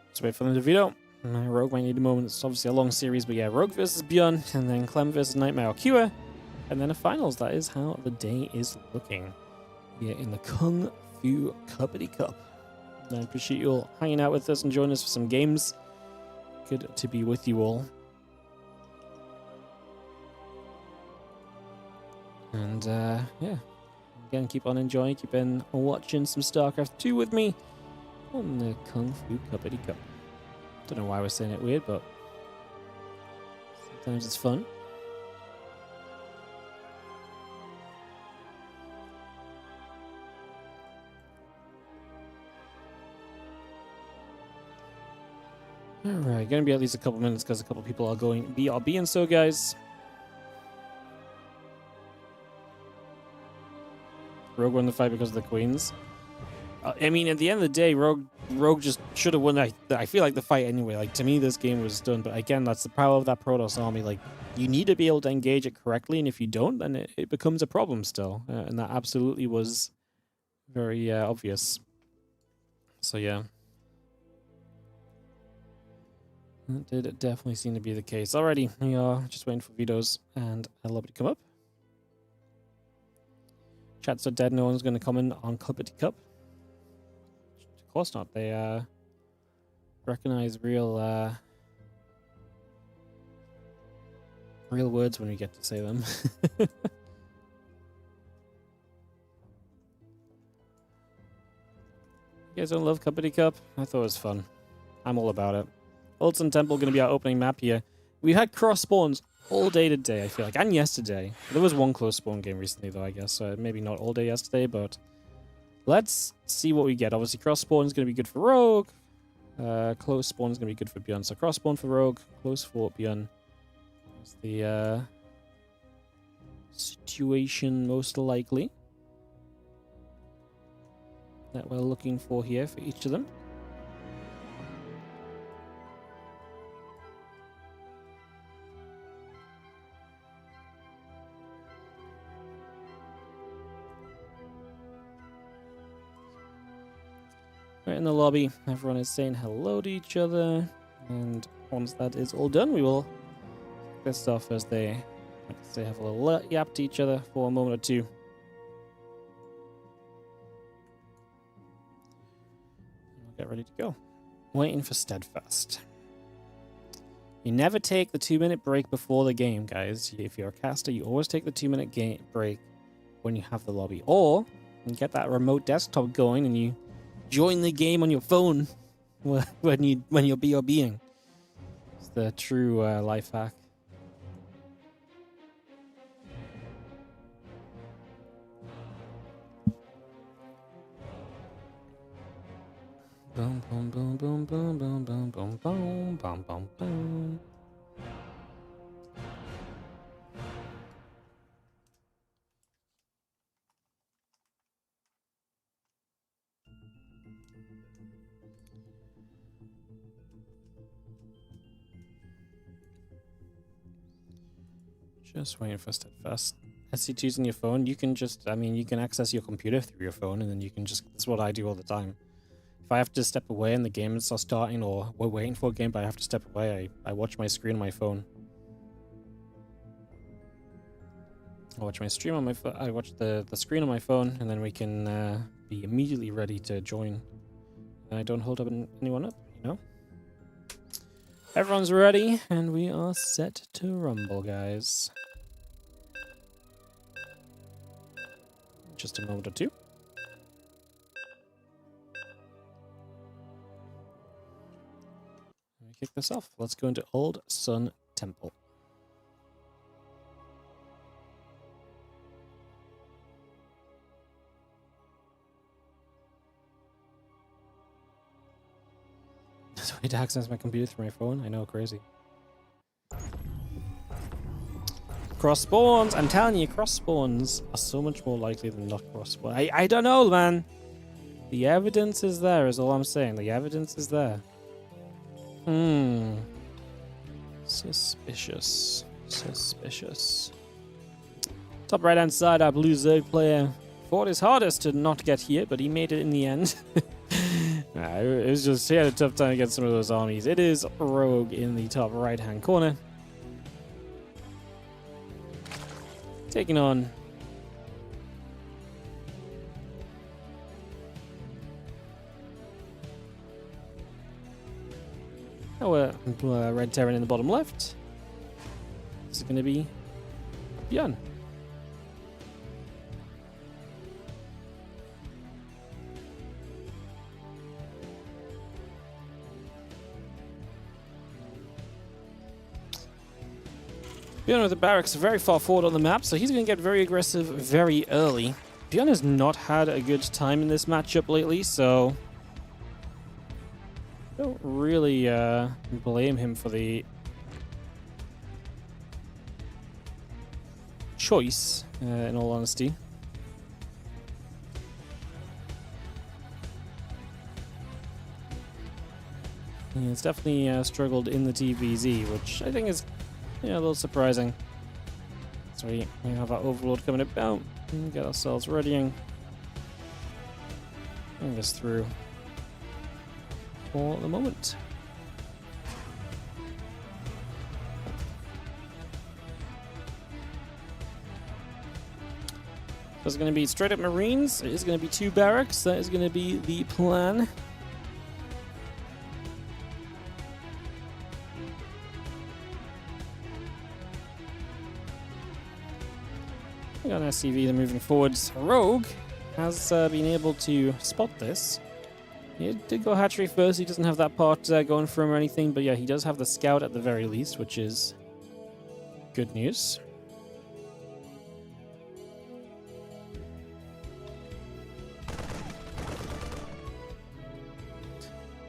Let's wait for them to veto. Rogue might need a moment. It's obviously a long series, but yeah, Rogue versus ByuN, and then Clem versus Nightmare Cure, and then a finals. That is how the day is looking here in the Kung Fu Cuppity Cup. And I appreciate you all hanging out with us and joining us for some games. Good to be with you all. And yeah, again, keep on enjoying, keep on watching some StarCraft 2 with me on the Kung Fu Cuppity Cup. Don't know why we're saying it weird, but sometimes it's fun. Alright, gonna be at least a couple minutes because a couple people are going BRB, and so guys, Rogue won the fight because of the queens. I mean, at the end of the day, Rogue just should have won. I feel like the fight anyway. Like, to me, this game was done. But again, that's the power of that Protoss army. Like, you need to be able to engage it correctly, and if you don't, then it becomes a problem still. And that absolutely was very obvious. So yeah, that did definitely seem to be the case. Alrighty, we are just waiting for vetoes and a lobby to come up. Chat's so dead. No one's going to comment on Cuppity Cup. Of course not. They recognize real words when we get to say them. You guys don't love Cuppity Cup? I thought it was fun. I'm all about it. Old Sun Temple going to be our opening map here. We had cross spawns all day today, I feel like, and yesterday. There was one close spawn game recently, though, I guess. So maybe not all day yesterday, but let's see what we get. Obviously, cross spawn is going to be good for Rogue. Close spawn is going to be good for ByuN. So cross spawn for Rogue, close for ByuN. That's the situation most likely that we're looking for here for each of them. Right in the lobby, everyone is saying hello to each other, and once that is all done, we will kick this off as they, like I say, have a little yap to each other for a moment or two. We'll get ready to go. Waiting for Steadfast. You never take the 2-minute break before the game, guys. If you're a caster, you always take the 2-minute break when you have the lobby, or you get that remote desktop going and you join the game on your phone when you're BRBing. It's the true life hack. Boom boom boom boom boom boom boom boom boom boom boom boom. Just waiting for Steadfast. SC2's on your phone. You can just, I mean, you can access your computer through your phone, and then you can just, that's what I do all the time. If I have to step away and the game is starting, or we're waiting for a game, but I have to step away, I watch my screen on my phone. I watch my stream on my phone. I watch the screen on my phone, and then we can be immediately ready to join. And I don't hold up anyone up, you know? Everyone's ready, and we are set to rumble, guys. Just a moment or two. Let me kick this off. Let's go into Old Sun Temple. trying to access my computer through my phone. I know, crazy. Cross spawns. I'm telling you, cross spawns are so much more likely than not cross spawn. I don't know, man. The evidence is there, is all I'm saying. The evidence is there. Suspicious. Suspicious. Top right hand side, our blue Zerg player fought his hardest to not get here, but he made it in the end. It was just, he had a tough time against some of those armies. It is Rogue in the top right hand corner. Taking on our red Terran in the bottom left. This is going to be ByuN. ByuN with the barracks very far forward on the map, so he's going to get very aggressive very early. ByuN has not had a good time in this matchup lately, so I don't really blame him for the choice, in all honesty. Yeah, it's definitely struggled in the TVZ, which I think is a little surprising. So we have our Overlord coming about. Get ourselves readying. Bring this through for the moment. There's going to be straight up Marines. It is going to be 2 barracks. That is going to be the plan. We got an SCV, they're moving forwards. Rogue has been able to spot this. He did go hatchery first, he doesn't have that part going for him or anything, but yeah, he does have the scout at the very least, which is good news.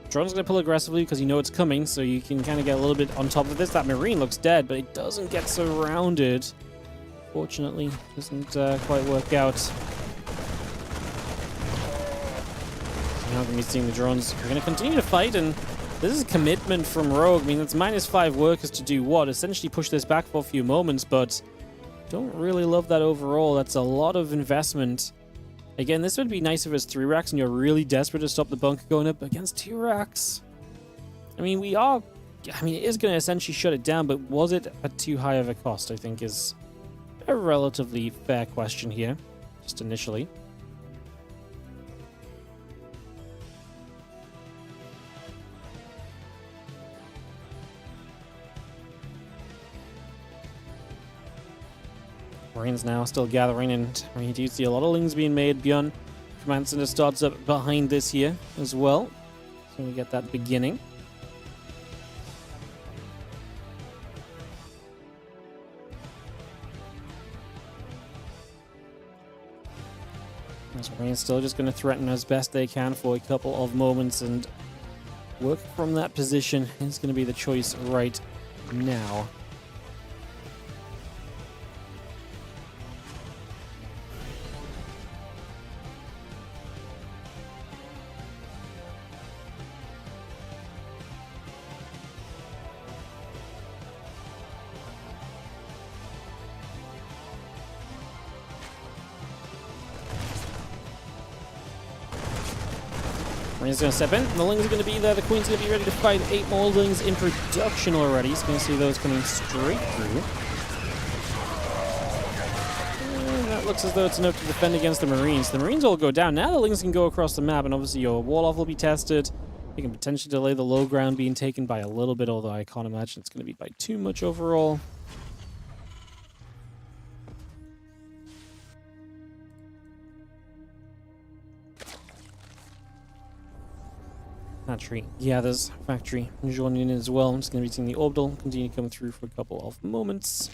Drone's going to pull aggressively because you know it's coming, so you can kind of get a little bit on top of this. That Marine looks dead, but it doesn't get surrounded. Fortunately, doesn't quite work out. So now we're going to be seeing the drones. We're going to continue to fight, and this is a commitment from Rogue. I mean, it's -5 workers to do what? Essentially push this back for a few moments, but don't really love that overall. That's a lot of investment. Again, this would be nice if it was 3 racks and you're really desperate to stop the bunker going up against 2 racks. I mean, it is going to essentially shut it down, but was it at too high of a cost, I think is a relatively fair question here, just initially. Marines now still gathering, and we do see a lot of lings being made. ByuN Command Center starts up behind this here as well, so we get that beginning. Marines still just going to threaten as best they can for a couple of moments and work from that position. It's going to be the choice right now. Marines going to step in. The lings are going to be there. The queen's going to be ready to fight. 8 more lings in production already. He's going to see those coming straight through. And that looks as though it's enough to defend against the Marines. The Marines all go down. Now the lings can go across the map, and obviously your wall-off will be tested. You can potentially delay the low ground being taken by a little bit, although I can't imagine it's going to be by too much overall. Hatchery gathers, factory joining in as well. I'm just going to be seeing the orbital continue to come through for a couple of moments.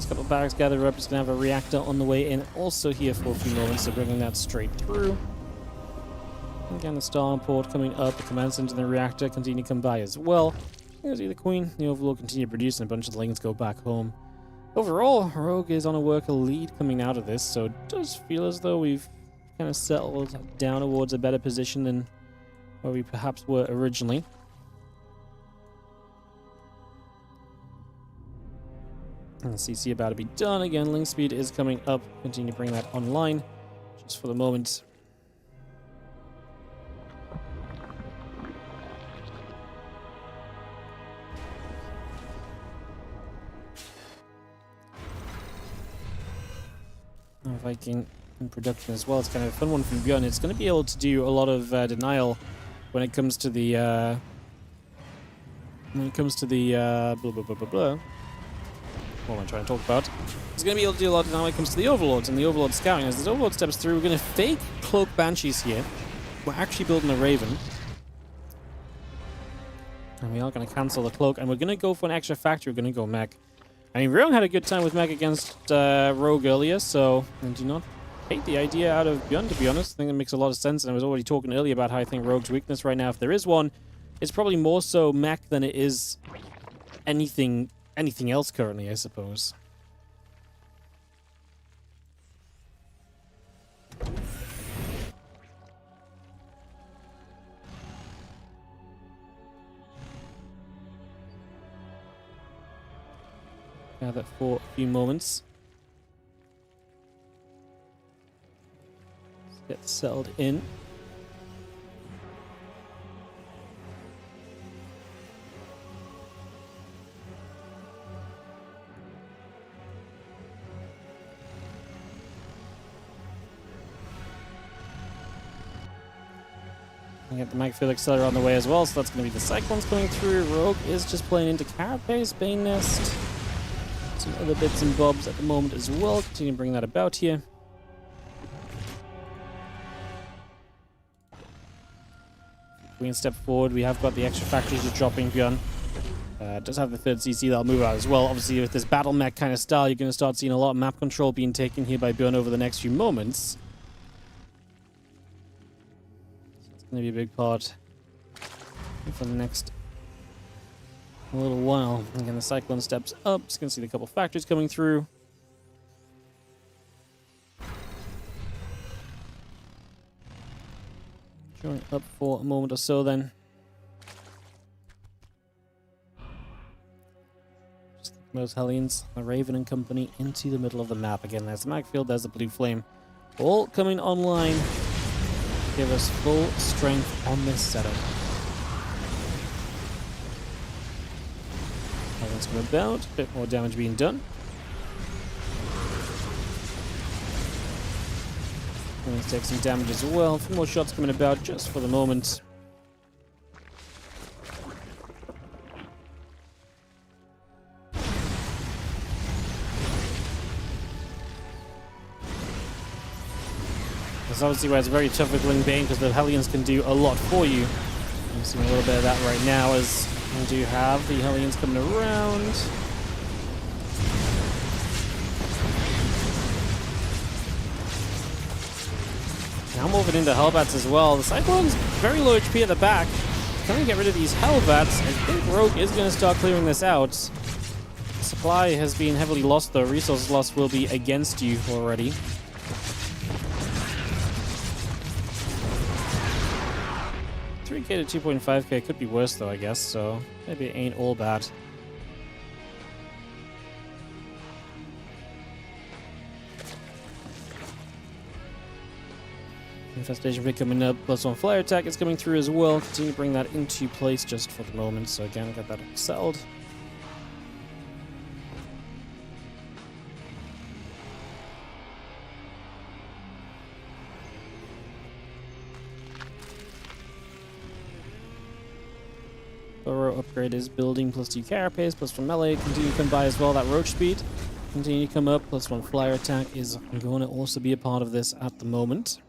There's a couple of barracks gathered up. Just going to have a reactor on the way in. Also here for a few moments, so bringing that straight through. Again, the starport coming up. The command center and the reactor continue to come by as well. There's the Queen. The Overlord continue producing. A bunch of the Lings go back home. Overall, Rogue is on a worker lead coming out of this, so it does feel as though we've kind of settled down towards a better position than where we perhaps were originally. And CC about to be done. Again, link speed is coming up. Continue to bring that online just for the moment. Viking in production as well. It's kind of a fun one from ByuN. It's going to be able to do a lot of denial when it comes to the blah blah blah blah blah. What am I trying to talk about? It's going to be able to do a lot of denial when it comes to the Overlords and the Overlord scouting. As this Overlord steps through, we're going to fake cloak Banshees here. We're actually building a Raven. And we are going to cancel the cloak, and we're going to go for an extra factory. We're going to go mech. I mean, ByuN had a good time with mech against Rogue earlier, so I do not hate the idea out of ByuN, to be honest. I think it makes a lot of sense, and I was already talking earlier about how I think Rogue's weakness right now, if there is one, it's probably more so mech than it is anything else currently, I suppose. Have that for a few moments. Let's get settled in. We get the Magfield Accelerator on the way as well, so that's going to be the Cyclones coming through. Rogue is just playing into Carapace, Bane Nest. Some other bits and bobs at the moment as well. Continue to bring that about here. We can step forward. We have got the extra factories just dropping. ByuN does have the third CC that'll move out as well. Obviously, with this battle mech kind of style, you're going to start seeing a lot of map control being taken here by ByuN over the next few moments. So it's going to be a big part for the next little while. Again, the Cyclone steps up. Just gonna see the couple factories coming through. Showing up for a moment or so then. Just those Hellions, the Raven and company into the middle of the map. Again, there's the Magfield, there's the Blue Flame. All coming online. Give us full strength on this setup. From about, a bit more damage being done. Let's take some damage as well. A few more shots coming about just for the moment. That's obviously why it's very tough with Ling Bane, because the Hellions can do a lot for you. I'm seeing a little bit of that right now as we do have the Hellions coming around. Now moving into Hellbats as well. The Cyclone's very low HP at the back. Trying to get rid of these Hellbats. I think Rogue is going to start clearing this out. Supply has been heavily lost though. Resources lost will be against you already. 3k to 2.5k could be worse though, I guess, so maybe it ain't all bad. Infestation Pit coming up, +1 flare attack is coming through as well. Continue to bring that into place just for the moment, so again, get that all settled. herO upgrade is building, +2 carapace, +1 melee, continue to come by as well. That roach speed continue to come up, +1 flyer attack is going to also be a part of this at the moment.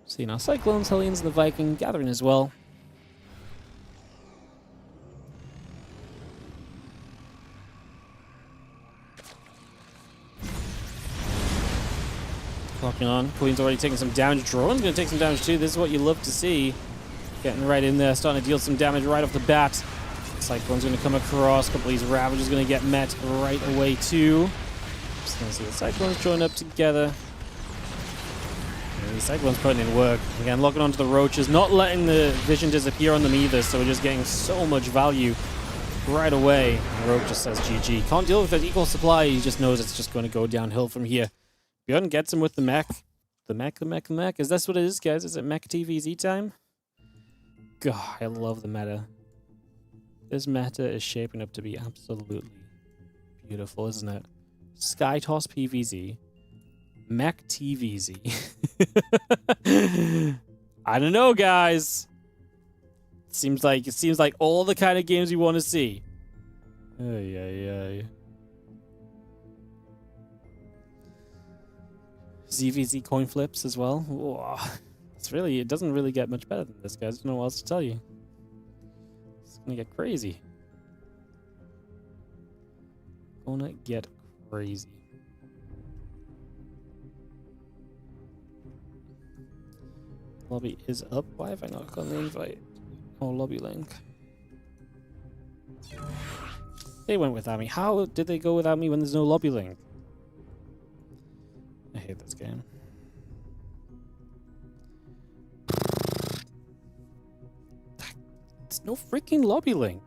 Seeing our Cyclones, Hellions, and the Viking gathering as well. locking on. Queen's already taking some damage. Drone's going to take some damage too. This is what you love to see. Getting right in there, starting to deal some damage right off the bat. Cyclone's going to come across. A couple of these Ravagers going to get met right away too. Just going to see the Cyclones join up together. And the Cyclones putting in work. Again, locking onto the Roaches, not letting the vision disappear on them either, so we're just getting so much value right away. And Rogue just says GG. Can't deal with an equal supply. He just knows it's just going to go downhill from here. ByuN gets him with the mech. The mech. Is this what it is, guys? Is it Mech TVZ time? God, I love the meta. This meta is shaping up to be absolutely beautiful, isn't it? Skytoss PVZ. Mech TVZ. I don't know, guys. It seems like all the kind of games you want to see. Ay. ZVZ coin flips as well. Whoa. It doesn't really get much better than this, guys. I don't know what else to tell you. It's gonna get crazy. Gonna get crazy. Lobby is up. Why have I not gotten the invite? Oh, lobby link. They went without me. How did they go without me when there's no lobby link? I hate this game. There's no freaking lobby link.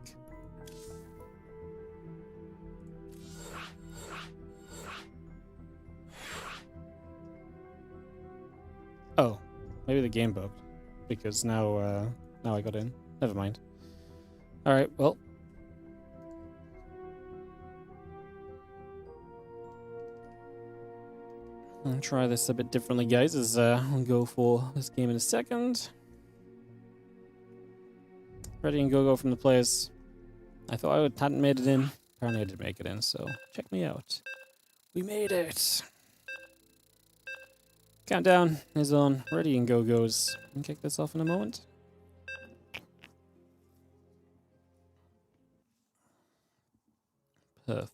Oh, maybe the game bugged because now I got in. Never mind. All right, well. I'll try this a bit differently, guys, as we'll go for this game in a second. Ready and go from the players. I thought I hadn't made it in. Apparently I did make it in, so check me out. We made it! Countdown is on. Ready and go goes. I'll kick this off in a moment. Perfect.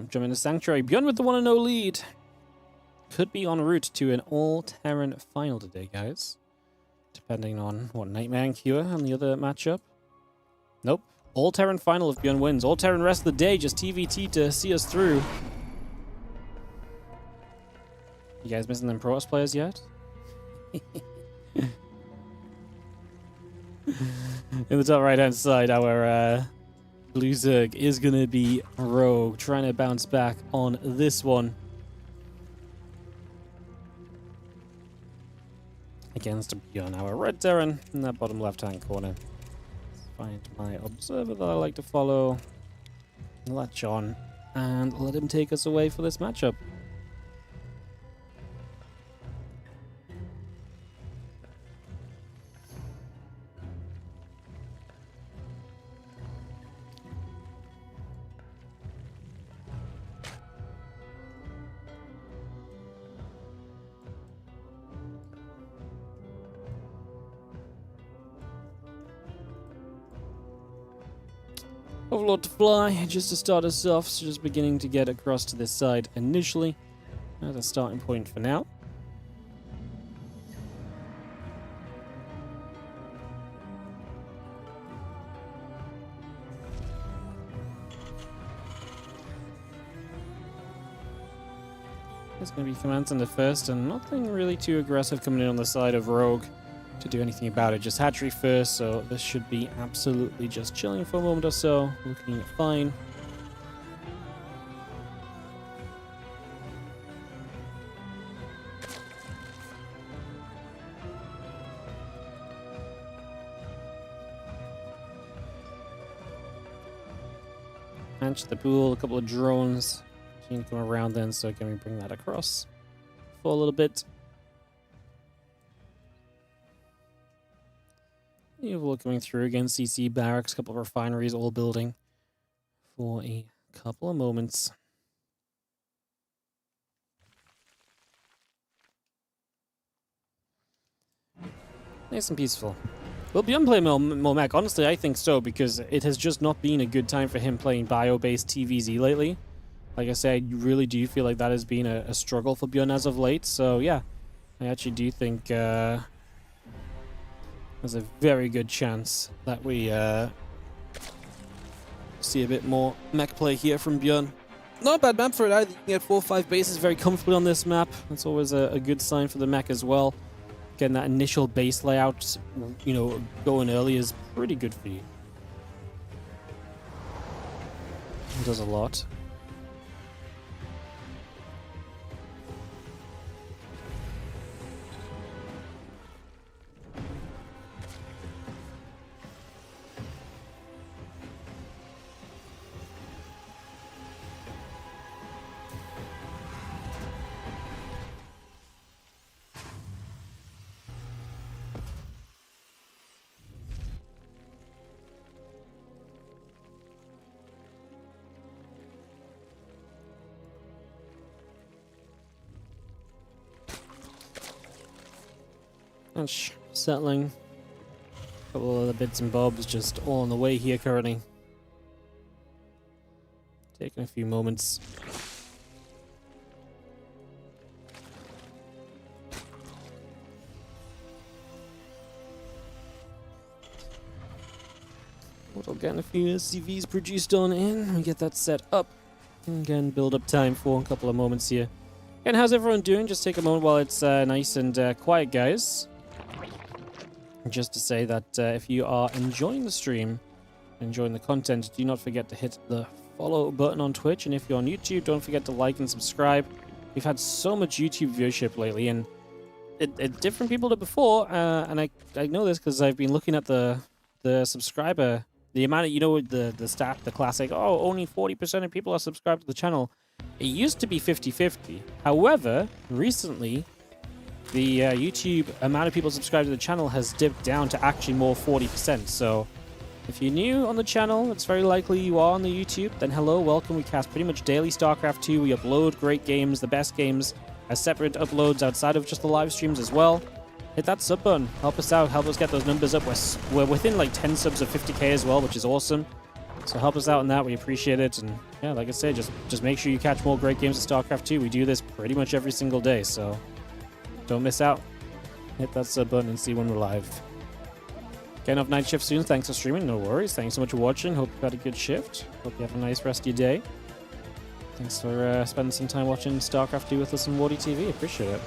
Jump into Sanctuary. ByuN with the 1-0 lead. Could be en route to an all-Terran final today, guys. Depending on what Nightmare and Cure and the other matchup. Nope. All-Terran final if ByuN wins. All-Terran rest of the day. Just TVT to see us through. You guys missing them Protoss players yet? In the top right-hand side, our Blue Zerg is going to be Rogue, trying to bounce back on this one. Against ByuN, our Red Terran in that bottom left-hand corner. Let's find my observer that I like to follow. Latch on and let him take us away for this matchup. Overlord to fly, just to start us off, so just beginning to get across to this side initially. As a starting point for now. There's going to be commands in the first, and nothing really too aggressive coming in on the side of Rogue to do anything about it. Just hatchery first, so this should be absolutely just chilling for a moment or so. Looking fine. Hatch the pool, a couple of drones. Need to come around then, so can we bring that across for a little bit? Evil coming through again. CC barracks, a couple of refineries, all building for a couple of moments. Nice and peaceful. Will ByuN play more mech? Honestly, I think so, because it has just not been a good time for him playing bio-based TVZ lately. Like I said, I really do feel like that has been a struggle for ByuN as of late. So yeah, I actually do think there's a very good chance that we see a bit more mech play here from ByuN. Not a bad map for it either. You can get 4 or 5 bases very comfortably on this map. That's always a good sign for the mech as well. Getting that initial base layout, you know, going early is pretty good for you. It does a lot. And settling. A couple of other bits and bobs just all on the way here currently. Taking a few moments. We'll get a few SCVs produced on in. We get that set up. And again, build up time for a couple of moments here. And how's everyone doing? Just take a moment while it's nice and quiet, guys. Just to say that if you are enjoying the stream, enjoying the content, do not forget to hit the follow button on Twitch. And if you're on YouTube, don't forget to like and subscribe. We've had so much YouTube viewership lately, and different people to before. And I know this because I've been looking at the subscriber, the amount of, you know, the stat, the classic, oh, only 40% of people are subscribed to the channel. It used to be 50-50. However, recently, the YouTube amount of people subscribed to the channel has dipped down to actually more 40%. So if you're new on the channel, it's very likely you are on the YouTube, then hello, welcome. We cast pretty much daily StarCraft 2. We upload great games, the best games, as separate uploads outside of just the live streams as well. Hit that sub button. Help us out. Help us get those numbers up. We're within like 10 subs of 50k as well, which is awesome. So help us out in that. We appreciate it. And yeah, like I said, just make sure you catch more great games of StarCraft 2. We do this pretty much every single day, so don't miss out. Hit that sub button and see when we're live. Getting off night shift soon. Thanks for streaming. No worries. Thanks so much for watching. Hope you had a good shift. Hope you have a nice rest of your day. Thanks for spending some time watching StarCraft 2 with us on WardiTV. Appreciate it.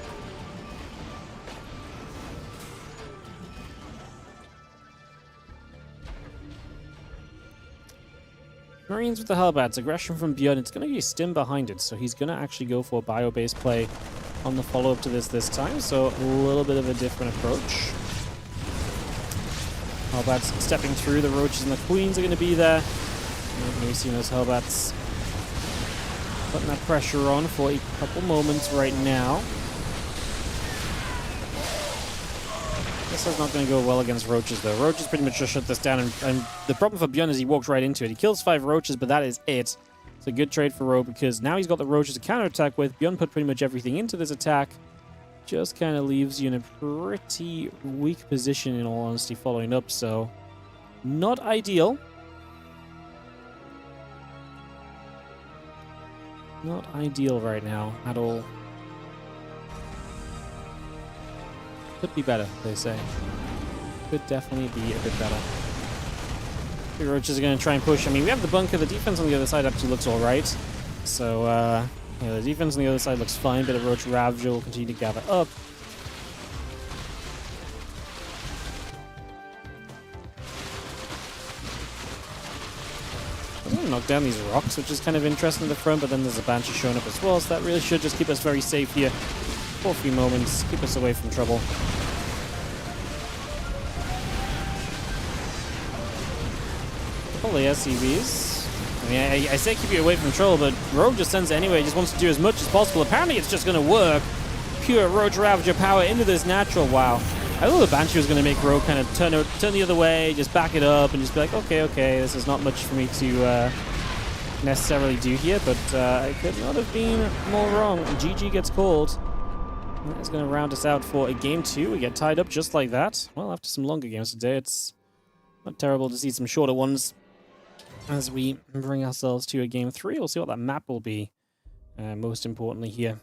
Marines with the Hellbats. Aggression from ByuN. It's going to be Stim behind it, so he's going to actually go for a bio-based play on the follow-up to this time, so a little bit of a different approach. Hellbats stepping through. The Roaches and the Queens are going to be there. You're going to be seeing those Hellbats putting that pressure on for a couple moments right now. This is not going to go well against Roaches, though. Roaches pretty much just shut this down, and the problem for ByuN is he walked right into it. He kills 5 Roaches, but that is it. It's a good trade for Ro, because now he's got the Roaches to counterattack with. ByuN put pretty much everything into this attack. Just kind of leaves you in a pretty weak position, in all honesty, following up, so not ideal. Not ideal right now, at all. Could be better, they say. Could definitely be a bit better. The Roaches are going to try and push. I mean, we have the bunker. The defense on the other side actually looks alright. So, yeah, the defense on the other side looks fine. Bit of Roach Ravager will continue to gather up. I'm going to knock down these rocks, which is kind of interesting at the front, but then there's a Banshee showing up as well, so that really should just keep us very safe here for a few moments, keep us away from trouble. Couple of SCVs. I mean, I say keep you away from trouble, but Rogue just sends it anyway. He just wants to do as much as possible. Apparently, it's just going to work. Pure Roach Ravager power into this natural. Wow. I thought the Banshee was going to make Rogue kind of turn the other way, just back it up, and just be like, okay, this is not much for me to necessarily do here, but I could not have been more wrong. GG gets called. That's going to round us out for a game 2. We get tied up just like that. Well, after some longer games today, it's not terrible to see some shorter ones as we bring ourselves to a game 3. We'll see what that map will be, most importantly here.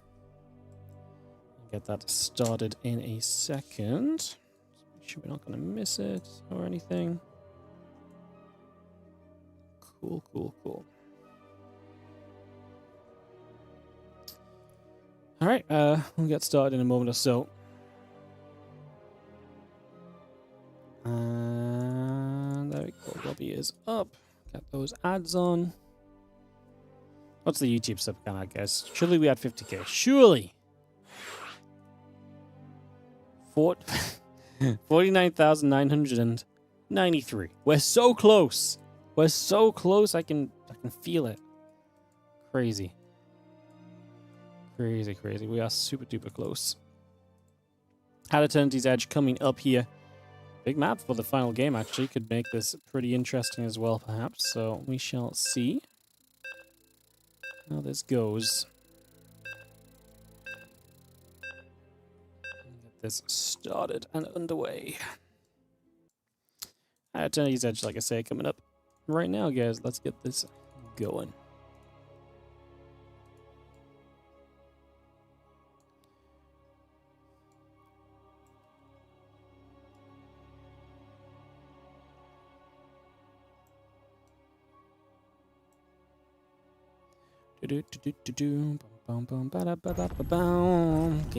Get that started in a second. Make sure we're not going to miss it or anything. Cool, cool, cool. Alright, we'll get started in a moment or so. And there we go, lobby is up. Got those ads on. What's the YouTube sub count, I guess? Surely we had 50k. Surely! 49,993. We're so close! We're so close, I can feel it. Crazy. Crazy, crazy. We are super duper close. Had Eternity's Edge coming up here. Big map for the final game, actually. Could make this pretty interesting as well, perhaps. So we shall see how this goes. Get this started and underway. Eternity's Edge, like I say, coming up right now, guys. Let's get this going. Game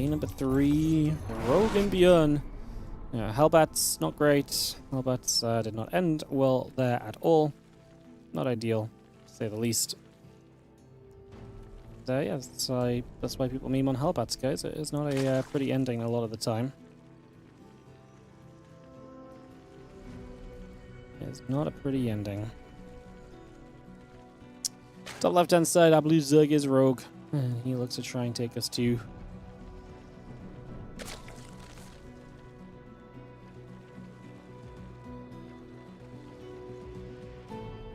number 3. Rogue and ByuN. Yeah, Hellbats, not great. Hellbats did not end well there at all. Not ideal, to say the least. And, yeah, that's why people meme on Hellbats, guys. It is not a pretty ending a lot of the time. It's not a pretty ending. Top left-hand side, I believe Zerg is Rogue. He looks to try and take us to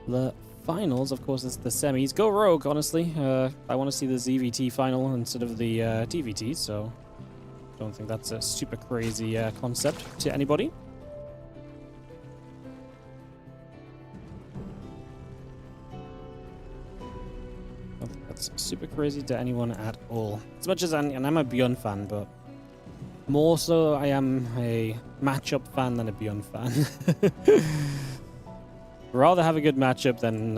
the finals. Of course, it's the semis. Go Rogue, honestly. I want to see the ZVT final instead of the TVT, so don't think that's a super crazy concept to anybody. Super crazy to anyone at all. As much as and I'm a ByuN fan, but more so I am a matchup fan than a ByuN fan. Rather have a good matchup than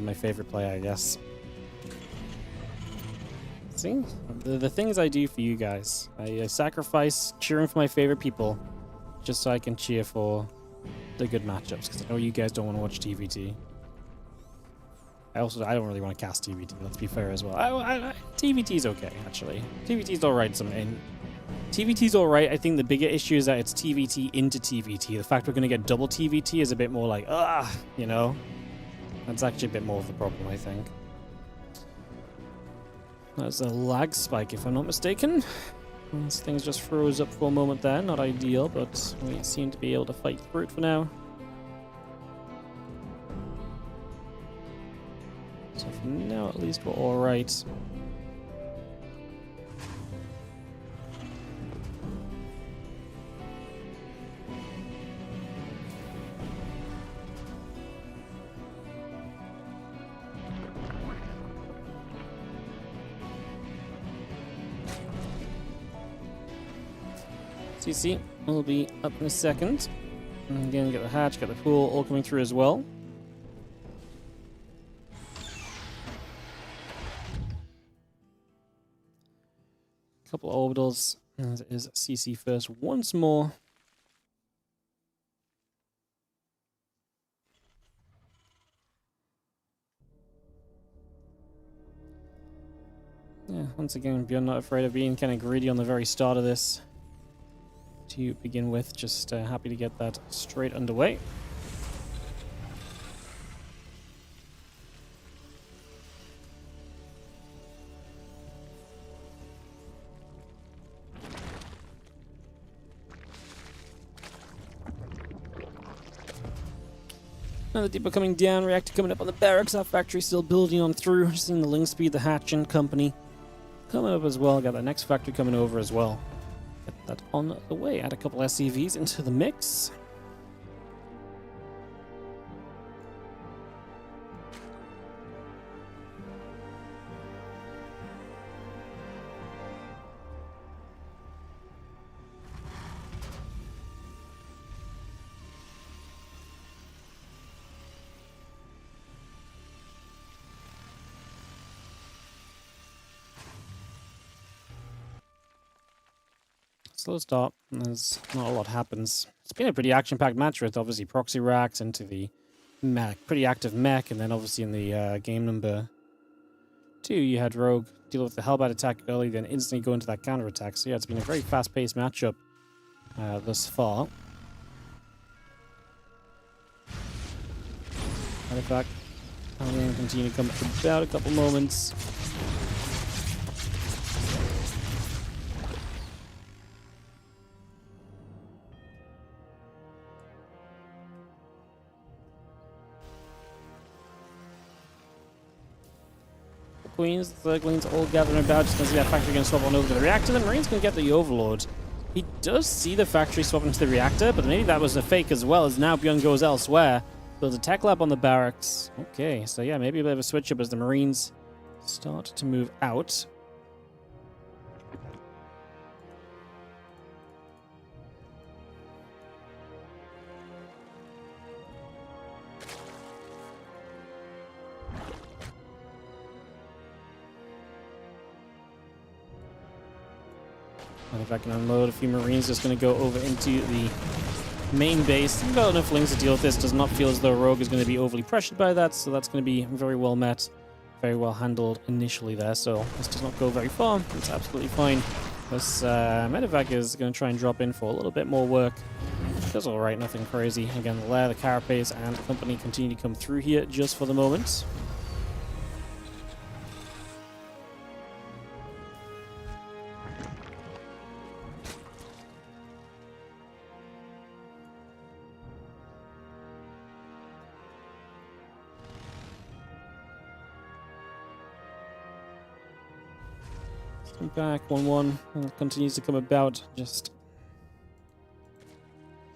my favorite player, I guess. See? The things I do for you guys. I sacrifice cheering for my favorite people just so I can cheer for the good matchups, because I know you guys don't want to watch TVT. I don't really want to cast TVT, let's be fair as well. TVT's okay, actually. TVT's alright. TVT's alright. I think the bigger issue is that it's TVT into TVT. The fact we're going to get double TVT is a bit more like, you know? That's actually a bit more of the problem, I think. That's a lag spike, if I'm not mistaken. Things just froze up for a moment there. Not ideal, but we seem to be able to fight through it for now. So for now, at least, we're all right. CC will be up in a second. And again, get the hatch, get the pool, all coming through as well. Couple of orbitals, as it is CC first once more. Yeah, once again, ByuN not afraid of being kind of greedy on the very start of this. To begin with, just happy to get that straight underway. Another depot coming down, reactor coming up on the barracks, our factory still building on through, just seeing the link speed, the hatch and company. coming up as well. Got the next factory coming over as well. Get that on the way. Add a couple SCVs into the mix. Slow start. There's not a lot happens. It's been a pretty action-packed match with obviously proxy racks into the mech, pretty active mech, and then obviously in the game number 2 you had Rogue deal with the Hellbat attack early, then instantly go into that counter attack. So yeah, it's been a very fast-paced matchup thus far. Artifact, I'll continue to come for about a couple moments. Queens, the Zerglings all gathering about. Just gonna see that factory gonna swap on over to the reactor. The Marines can get the Overlord. He does see the factory swap into the reactor, but maybe that was a fake as well, as now ByuN goes elsewhere. Builds a tech lab on the barracks. Okay, so yeah, maybe a bit of a switch up as the Marines start to move out. And if I can unload a few Marines, just going to go over into the main base. We've got enough Lings to deal with this. Does not feel as though Rogue is going to be overly pressured by that, so that's going to be very well met, very well handled initially there. So this does not go very far. It's absolutely fine. This medevac is going to try and drop in for a little bit more work. Does all right, nothing crazy. Again, the Lair, the Carapace, and the company continue to come through here just for the moment. Back 1-1 continues to come about, just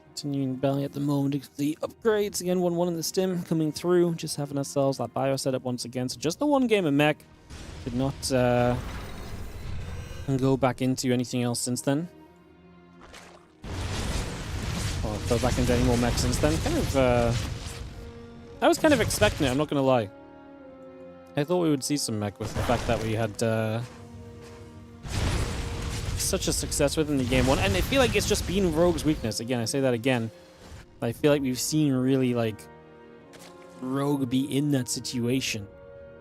continuing belly at the moment. The upgrades again, 1-1 in the stim coming through, just having ourselves that bio setup once again. So just the one game of mech, did not go back into anything else since then, or go back into any more mech since then. I was kind of expecting it, I'm not gonna lie. I thought we would see some mech with the fact that we had such a success within the game 1, and I feel like it's just been Rogue's weakness. Again, I say that again. I feel like we've seen really like Rogue be in that situation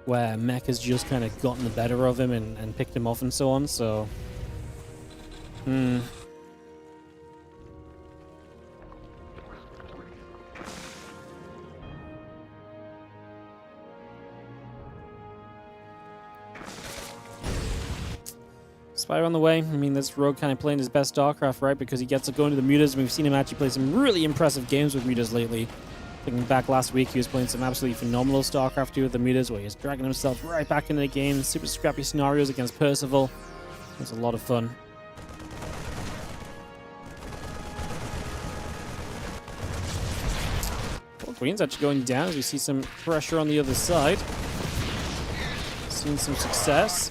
where mech has just kind of gotten the better of him and picked him off and so on. So, Spire on the way. I mean, this Rogue kind of playing his best StarCraft, right? Because he gets to go into the mutas, and we've seen him actually play some really impressive games with mutas lately. Thinking back last week, he was playing some absolutely phenomenal StarCraft 2 with the mutas, where he was dragging himself right back into the game. Super scrappy scenarios against Percival. It was a lot of fun. Well, Queen's actually going down as we see some pressure on the other side. Seeing some success.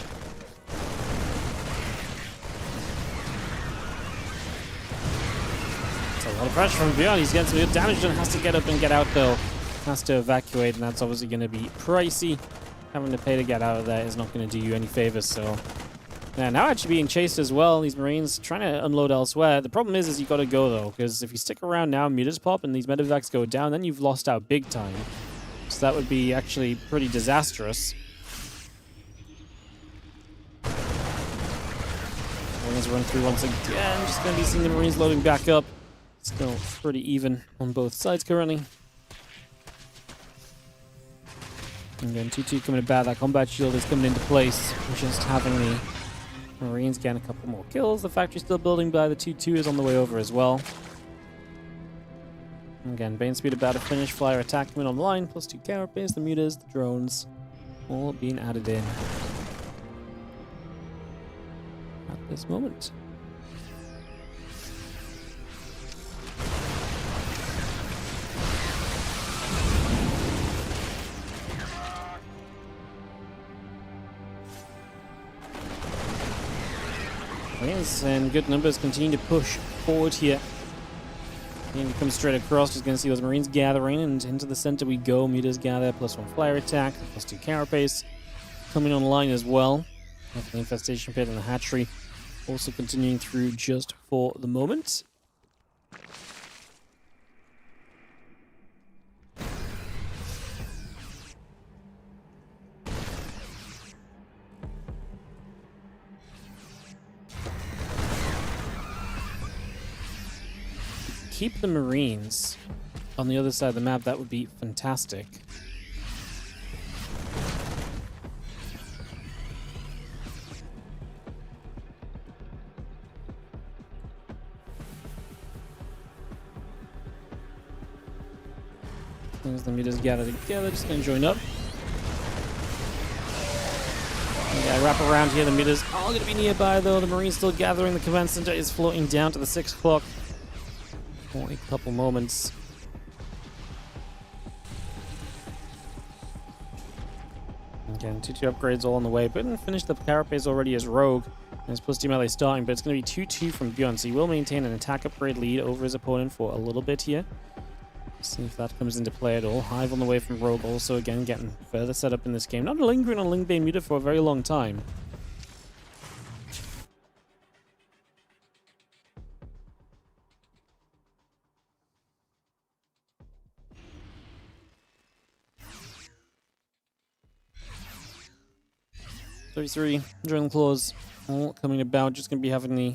A lot of pressure from ByuN. He's getting some good damage done. Has to get up and get out though. Has to evacuate, and that's obviously going to be pricey. Having to pay to get out of there is not going to do you any favors. So, yeah, now actually being chased as well. These Marines trying to unload elsewhere. The problem is you got to go though, because if you stick around now, mutas pop and these medevacs go down, then you've lost out big time. So that would be actually pretty disastrous. Marines run through once again. Just going to be seeing the Marines loading back up. Still pretty even on both sides currently. And then 2-2 coming about. That combat shield is coming into place. Just having the Marines getting a couple more kills. The factory's still building by. The 2-2 is on the way over as well. And again, Bane Speed about to finish. Flyer attack coming online. Plus 2 Carapace, the mutas, the drones, all being added in. this moment. Yes, and good numbers continue to push forward here. And come straight across, just going to see those Marines gathering, and into the center we go. Mutas gather, +1 flyer attack, +2 carapace coming online as well. The infestation pit and the hatchery also continuing through just for the moment. Keep the Marines on the other side of the map, that would be fantastic. As long as the mutas gather together, just gonna join up. Yeah, wrap around here, the mutas all gonna be nearby though. The Marines still gathering, the command center is floating down to the 6 o'clock. Only a couple moments. Again, 2-2 upgrades all on the way, but didn't finish the carapace already as rogue. And his +2 melee starting, but it's going to be 2-2 from ByuN, so he will maintain an attack upgrade lead over his opponent for a little bit here. See if that comes into play at all. Hive on the way from rogue, also again getting further set up in this game. Not lingering on Lingbane Muta for a very long time. Adrenaline Claws all coming about. Just going to be having the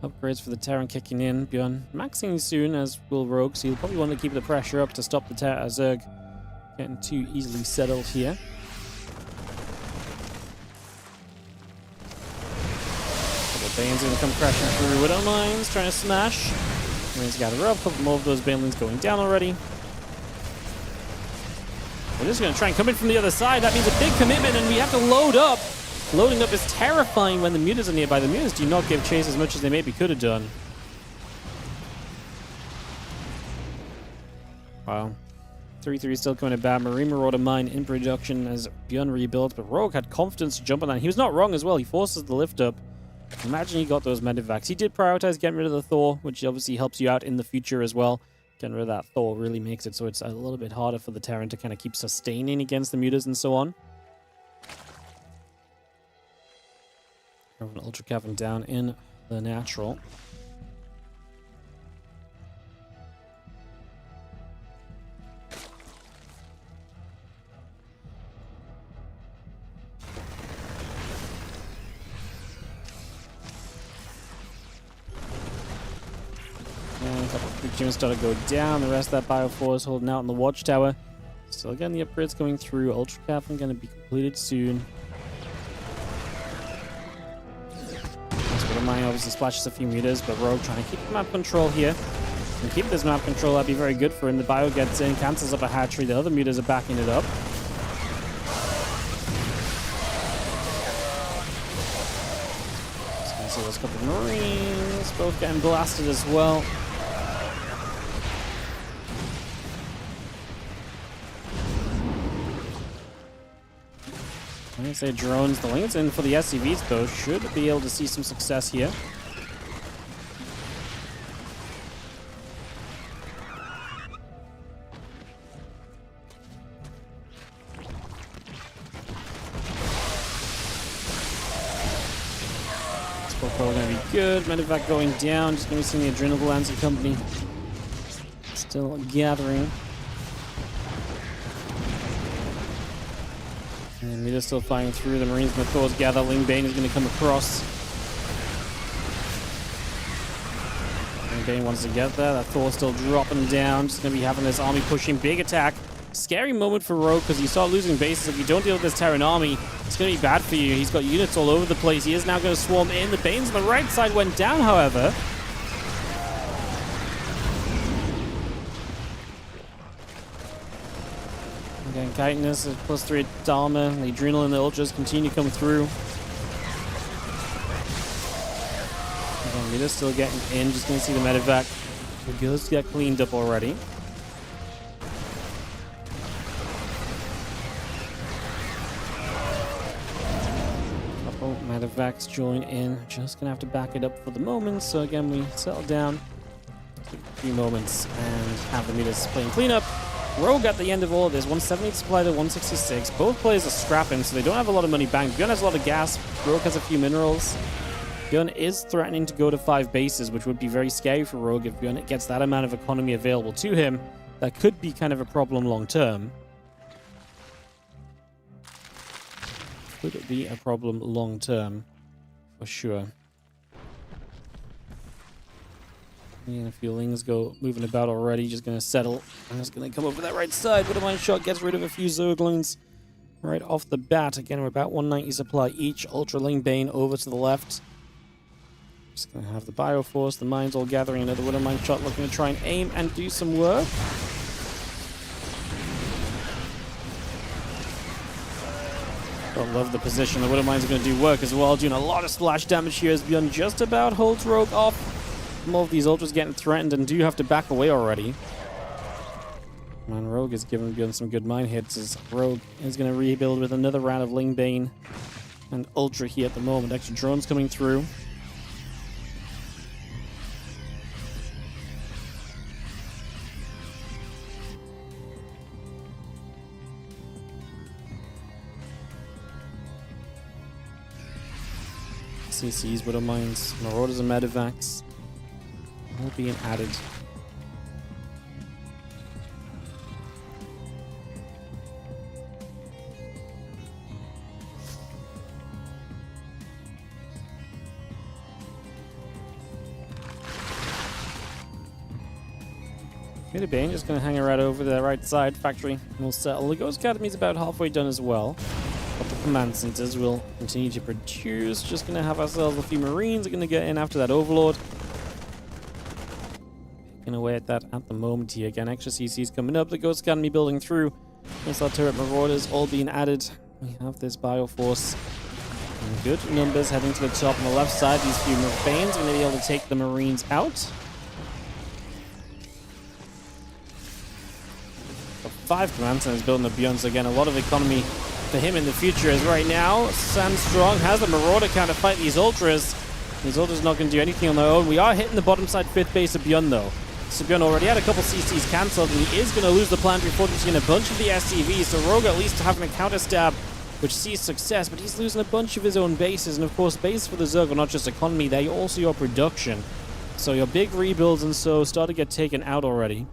upgrades for the Terran kicking in. ByuN maxing soon, as will Rogue, so you'll probably want to keep the pressure up to stop the Zerg getting too easily settled here. Bane's going to come crashing through. Widow Mines trying to smash. Marines gather up. A couple more of those Banelings going down already. We're just going to try and come in from the other side. That means a big commitment, and we have to load up. Loading up is terrifying when the mutas are nearby. The mutas do not give chase as much as they maybe could have done. Wow. 3-3 still coming about. Marine Marauder Mine in production as ByuN rebuilds, but Rogue had confidence to jump on that. He was not wrong as well. He forces the lift up. Imagine he got those medivacs. He did prioritize getting rid of the Thor, which obviously helps you out in the future as well. Getting rid of that Thor really makes it so it's a little bit harder for the Terran to kind of keep sustaining against the mutas and so on. An Ultra Cavern down in the natural. And a couple of quick gems start to go down. The rest of that Bio4 is holding out in the Watchtower. Still getting the upgrades going through. Ultra Cavern going to be completed soon. Mine obviously splashes a few meters, but Rogue trying to keep the map control here. And keep this map control, that'd be very good for him. The Bio gets in, cancels up a hatchery. The other meters are backing it up. Just gonna see those couple of Marines both getting blasted as well. I'm going to say drones. The lanes in for the SCVs, though, should be able to see some success here. Sport Pro going to be good. Medevac going down. Just going to be seeing the Adrenal Glands and company still gathering. And Mita's still fighting through. The Marines and the Thors gather. Lingbane is going to come across. Lingbane wants to get there. That Thor's still dropping down. Just going to be having this army pushing. Big attack. Scary moment for Rogue because you start losing bases. If you don't deal with this Terran army, it's going to be bad for you. He's got units all over the place. He is now going to swarm in. The Banes on the right side went down, however. Again, Chitinous is +3 armor. The Adrenal and the Ultras continue to come through. Mita's still getting in. Just going to see the medevac. The ghosts get cleaned up already. Couple medevacs join in. Just going to have to back it up for the moment. So again, we settle down. Take a few moments and have the Mitas playing cleanup. Rogue at the end of all of this, 170 supply to 166. Both players are scrapping, so they don't have a lot of money banked. ByuN has a lot of gas. Rogue has a few minerals. ByuN is threatening to go to 5 bases, which would be very scary for Rogue if ByuN gets that amount of economy available to him. That could be kind of a problem long term. Could be a problem long term, for sure. And a few lings go moving about already. Just going to settle. I'm just going to come over that right side. Widowmine shot gets rid of a few Zerglings right off the bat. Again, we're about 190 supply each. Ultra Ling Bane over to the left. Just going to have the Bioforce. The mines all gathering. Another Widowmine shot looking to try and aim and do some work. I love the position. The Widowmines are going to do work as well. Doing a lot of splash damage here as ByuN just about holds Rogue off. More of these ultras getting threatened and do have to back away already. Man, Rogue is giving ByuN some good mine hits as Rogue is going to rebuild with another round of Ling Bane and Ultra here at the moment. Extra drones coming through. CCs, Widowmines, Marauders and Medevacs all being added. Mita Bane just going to hang around over the right side factory and we'll settle. The Ghost Academy is about halfway done as well. But the command centers will continue to produce. Just going to have ourselves a few Marines are going to get in after that Overlord. Picking away at that at the moment here. Again, extra CCs coming up. The Ghost Academy building through. Missile turret Marauders all being added. We have this Bioforce. And good numbers heading to the top on the left side. These few Banes are going to be able to take the Marines out. 5 command centers building the ByuN, so again, a lot of economy for him in the future as right now. Sandstrong has the Marauder counter fight these Ultras. These Ultras not going to do anything on their own. We are hitting the bottom side 5th base of ByuN though. So ByuN already had a couple CCs cancelled and he is going to lose the planetary fortress in a bunch of the SCVs. So Rogue at least having a counter stab which sees success, but he's losing a bunch of his own bases. And of course, bases for the Zerg are not just economy, they're also your production. So your big rebuilds and so start to get taken out already.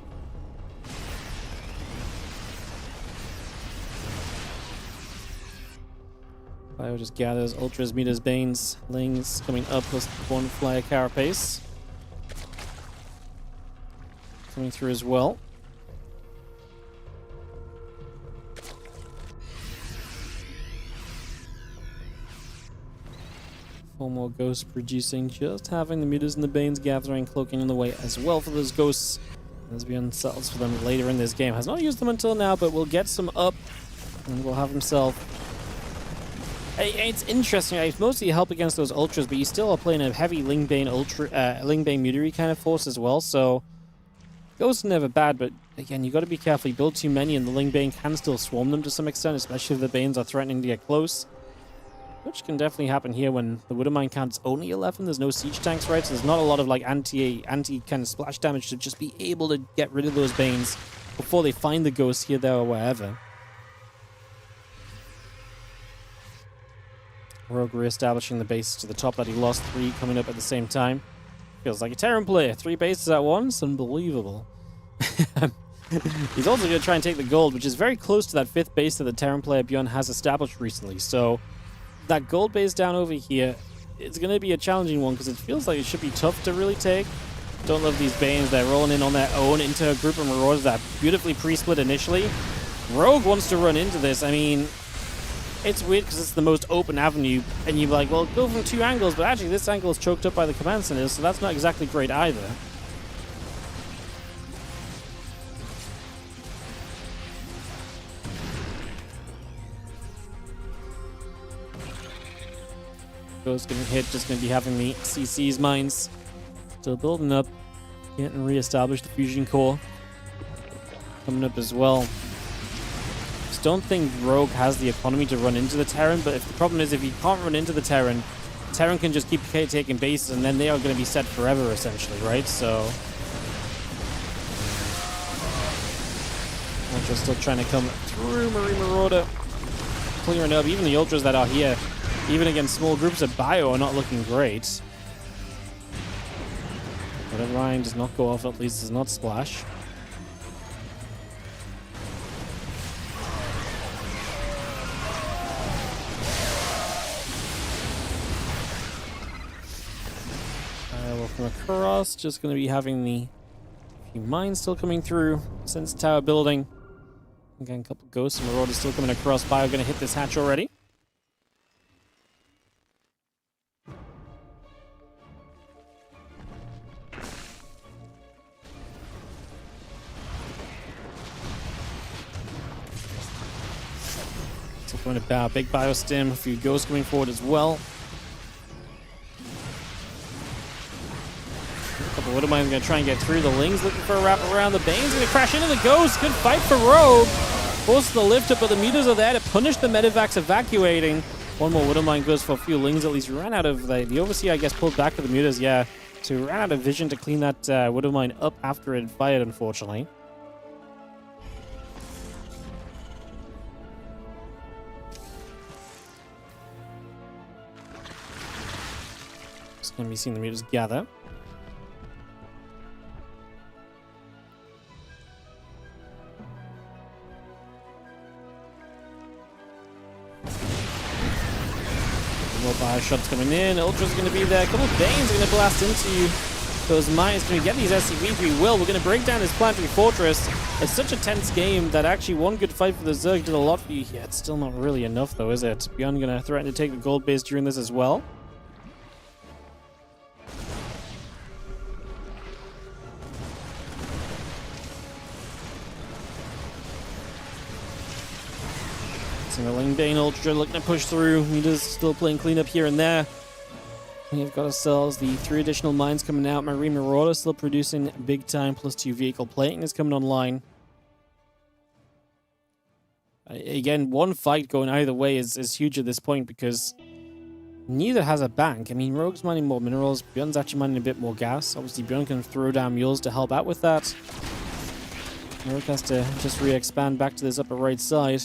Bio just gathers Ultras, Mitas, Banes, Lings coming up with one flyer Carapace. Coming through as well. Four more ghosts producing, just having the Mitas and the Banes gathering, cloaking in the way as well for those ghosts. As ByuN settles for them later in this game. Has not used them until now, but will get some up and will have himself. It's interesting, it's mostly help against those Ultras, but you still are playing a heavy Ling Bane Mutary kind of force as well, so Ghosts are never bad, but again, you got to be careful. You build too many and the Ling Bane can still swarm them to some extent, especially if the Banes are threatening to get close. Which can definitely happen here when the Widowmine count's only 11, there's no siege tanks, right? So there's not a lot of like anti kind of splash damage to just be able to get rid of those Banes before they find the Ghosts here, there, or wherever. Rogue re-establishing the base to the top that he lost, 3 coming up at the same time. Feels like a Terran player. 3 bases at once, unbelievable. He's also going to try and take the gold, which is very close to that 5th base that the Terran player ByuN has established recently. So that gold base down over here, it's going to be a challenging one because it feels like it should be tough to really take. Don't love these Banes. They're rolling in on their own into a group of Marauders that beautifully pre-split initially. Rogue wants to run into this. I mean, it's weird because it's the most open avenue, and you're like, well, go from 2 angles, but actually this angle is choked up by the command centers, so that's not exactly great either. Ghost getting hit, just going to be having the CC's mines Still building up. Getting re-established. The fusion core coming up as well. Just don't think Rogue has the economy to run into the Terran, but if the problem is if you can't run into the Terran can just keep taking bases, and then they are going to be set forever, essentially, right? So Ultra's still trying to come through. Marine Marauder clearing up. Even the Ultras that are here, even against small groups of Bio, are not looking great. But Ryan does not go off, at least does not splash. From across, just going to be having the few mines still coming through since tower building. Again, a couple ghosts and Marauders still coming across. Bio going to hit this hatch already. Still going to bow. Big Bio stim. A few ghosts coming forward as well. Widowmine's going to try and get through. The Ling's looking for a wrap around. The Bane's going to crash into the Ghost. Good fight for Rogue. Forces the lift up, but the meters are there to punish the Medivacs evacuating. One more Widowmine goes for a few Lings at least. Ran out of the Overseer, I guess, pulled back to the meters. Yeah, so ran out of vision to clean that Widowmine up after it had fired, unfortunately. Just going to be seeing the meters gather. More Bio shots coming in. Ultra's going to be there. A couple of Banes are going to blast into those mines. Can we get these SCVs? We will. We're going to break down this planetary fortress. It's such a tense game that actually one good fight for the Zerg did a lot for you. Yeah, it's still not really enough though, is it? ByuN going to threaten to take the gold base during this as well. Ling Bane Ultra looking to push through. Meters still playing cleanup here and there. We've got ourselves the 3 additional mines coming out. Marine Marauder still producing big time, plus 2 vehicle plating is coming online. Again, one fight going either way is huge at this point because neither has a bank. I mean, Rogue's mining more minerals. ByuN's actually mining a bit more gas. Obviously, ByuN can throw down mules to help out with that. Rogue has to just re-expand back to this upper right side.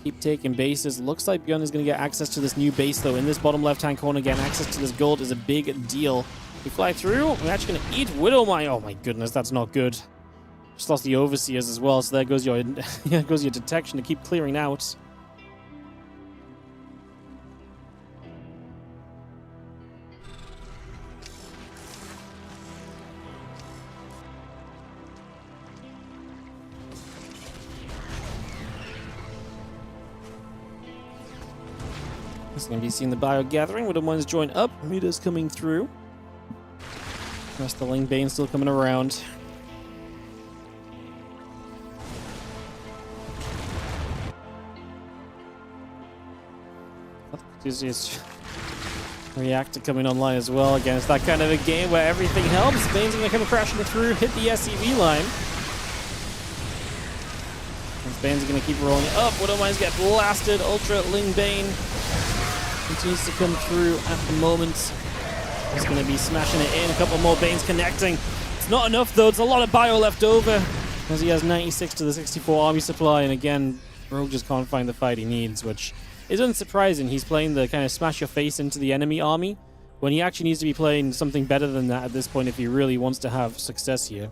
Keep taking bases. Looks like ByuN is going to get access to this new base, though. In this bottom left-hand corner, again, access to this gold is a big deal. We fly through. We're actually going to eat Widowmine. Oh, my goodness, that's not good. Just lost the Overseers as well, so there goes your, there goes your detection to keep clearing out. It's going to be seeing the Bio gathering. Widowmine's join up. Meters coming through. Rest the Ling Bane still coming around. Enthusiast Reactor coming online as well. Again, it's that kind of a game where everything helps. Bane's going to come crashing through, hit the SCV line. And Bane's going to keep rolling up. Widowmine's get blasted. Ultra Ling Bane continues to come through at the moment. He's going to be smashing it in. A couple more Banes connecting. It's not enough, though. It's a lot of Bio left over, as he has 96 to the 64 army supply. And again, Rogue just can't find the fight he needs, which is unsurprising. He's playing the kind of smash your face into the enemy army, when he actually needs to be playing something better than that at this point if he really wants to have success here.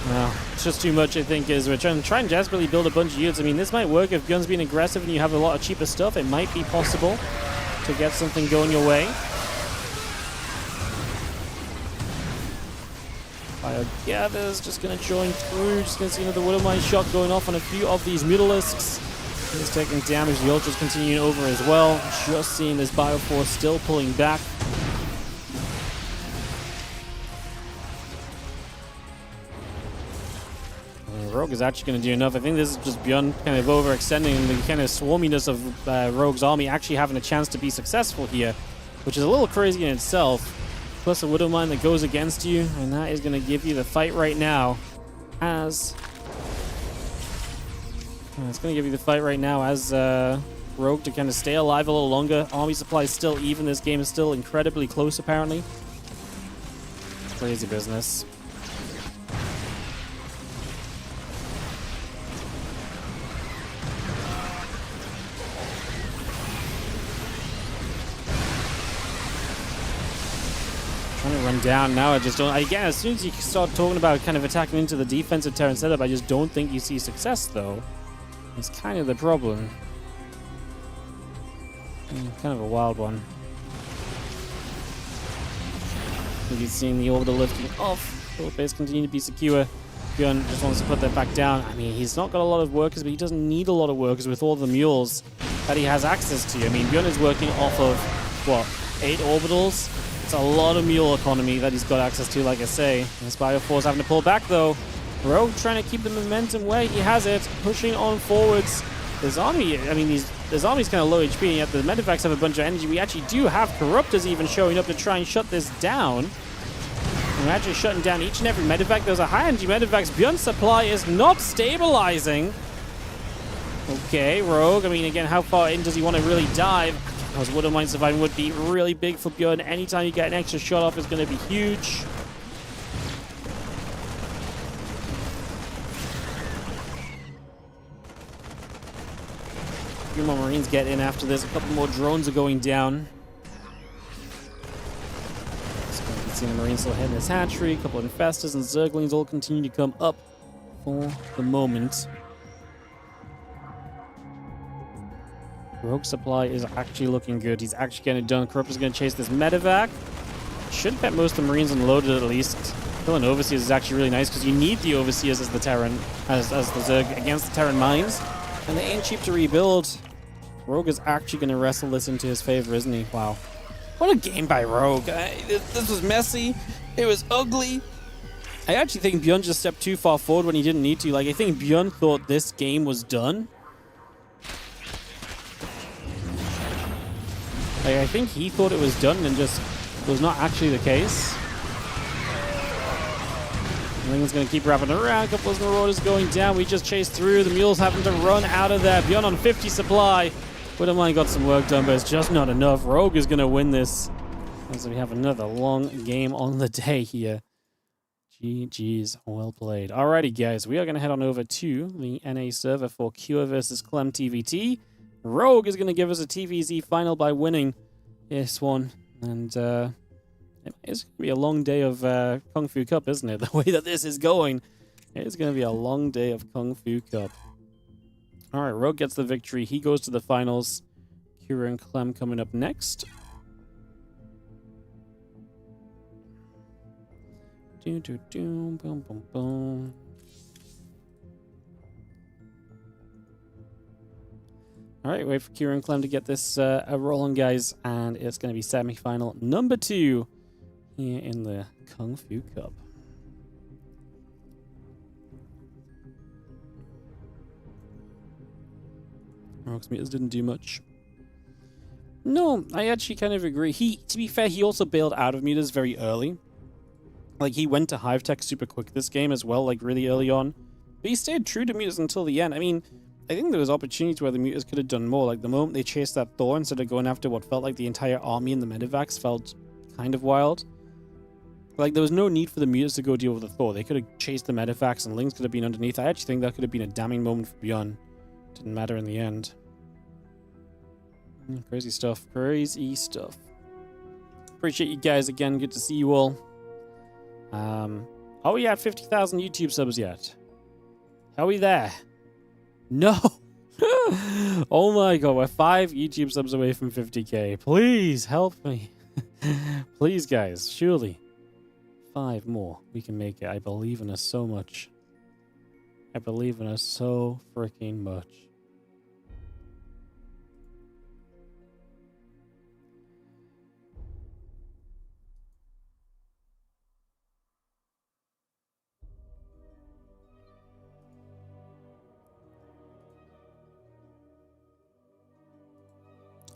Well, it's just too much, I think, is we're trying to desperately build a bunch of units. I mean, this might work if ByuN's being aggressive and you have a lot of cheaper stuff. It might be possible to get something going your way. Bio gathers, just going to join through. Just going to see another Widowmine shot going off on a few of these Mutalisks. He's taking damage. The Ultra's continuing over as well. Just seeing this Bio Force still pulling back. Rogue is actually going to do enough. I think this is just ByuN kind of overextending and the kind of swarminess of Rogue's army actually having a chance to be successful here, which is a little crazy in itself. Plus a Widow Mine that goes against you, and that is going to give you the fight right now as... it's going to give you the fight right now as Rogue to kind of stay alive a little longer. Army supply is still even. This game is still incredibly close, apparently. Crazy business. Trying to run down now. I just don't. Again, as soon as you start talking about kind of attacking into the defensive Terran setup, I just don't think you see success, though. It's kind of the problem. Kind of a wild one. You've seen the orbital lifting off. Bullet base continue to be secure. ByuN just wants to put that back down. I mean, he's not got a lot of workers, but he doesn't need a lot of workers with all the mules that he has access to. I mean, ByuN is working off of, what, 8 orbitals? It's a lot of mule economy that he's got access to, like I say. This Bio4's having to pull back, though. Rogue trying to keep the momentum where he has it, pushing on forwards. His army, I mean, his army's kind of low HP, and yet the medevacts have a bunch of energy. We actually do have Corruptors even showing up to try and shut this down. And we're actually shutting down each and every medevac. There's a high energy medevacs. ByuN's supply is not stabilizing. Okay, Rogue. I mean, again, how far in does he want to really dive? Those Widow Mine surviving would be really big for ByuN. Anytime you get an extra shot off is going to be huge. A few more Marines get in after this. A couple more drones are going down. So you can see the Marines still hitting this hatchery. A couple of Infestors and Zerglings all continue to come up for the moment. Rogue supply is actually looking good. He's actually getting it done. Corruptor's going to chase this medevac. Should get most of the Marines unloaded at least. Killing Overseers is actually really nice because you need the Overseers as the Terran, as the Zerg against the Terran mines. And they ain't cheap to rebuild. Rogue is actually going to wrestle this into his favor, isn't he? Wow. What a game by Rogue. This was messy. It was ugly. I actually think ByuN just stepped too far forward when he didn't need to. Like, I think ByuN thought this game was done. Like, I think he thought it was done and just was not actually the case. I think it's going to keep wrapping around. A couple of Marauders going down. We just chased through. The mules having to run out of there. ByuN on 50 supply. Widow Mine got some work done, but it's just not enough. Rogue is going to win this. As we have another long game on the day here. GG's, well played. Alrighty, guys. We are going to head on over to the NA server for Cure versus Clem TVT. Rogue is going to give us a TVZ final by winning this one. And it's going to be a long day of Kung Fu Cup, isn't it? The way that this is going, it's going to be a long day of Kung Fu Cup. All right, Rogue gets the victory. He goes to the finals. Kira and Clem coming up next. Boom, boom, boom. All right, wait for Kira and Clem to get this rolling, guys. And it's going to be semi-final number 2 here in the Kung Fu Cup. Rogue's meters didn't do much. No, I actually kind of agree. To be fair, he also bailed out of meters very early. Like, he went to Hive Tech super quick this game as well, like, really early on. But he stayed true to meters until the end. I mean, I think there was opportunities where the meters could have done more. Like, the moment they chased that Thor, instead of going after what felt like the entire army and the medevacs, felt kind of wild. Like, there was no need for the meters to go deal with the Thor. They could have chased the medevacs and Lings could have been underneath. I actually think that could have been a damning moment for ByuN. Didn't matter in the end. Crazy stuff. Crazy stuff. Appreciate you guys again. Good to see you all. Are we at 50,000 YouTube subs yet? Are we there? No. Oh my god, we're 5 YouTube subs away from 50k. Please help me. Please, guys. Surely 5 more. We can make it. I believe in us so much. I believe in us so freaking much.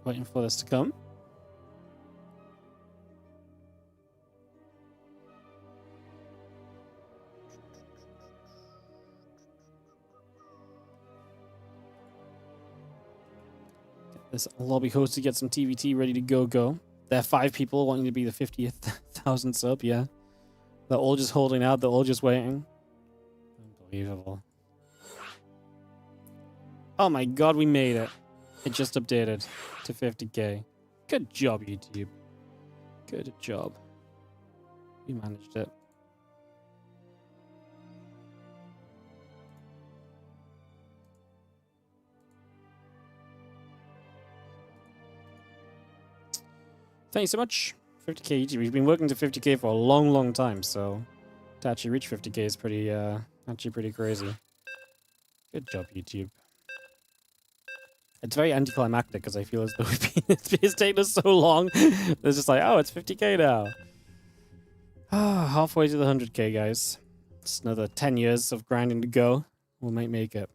Waiting for this to come. Get this lobby host to get some TVT ready to go. There are 5 people wanting to be the 50,000 sub, yeah. They're all just holding out, they're all just waiting. Unbelievable. Oh my god, we made it. It just updated to 50k. Good job, YouTube. Good job. We managed it. Thank you so much. 50k YouTube. We've been working to 50k for a long time, so to actually reach 50k is pretty, actually pretty crazy. Good job, YouTube. It's very anticlimactic because I feel as though it's taken us so long. It's just like, oh, it's 50k now. Halfway to the 100k, guys. It's another 10 years of grinding to go. We might make it.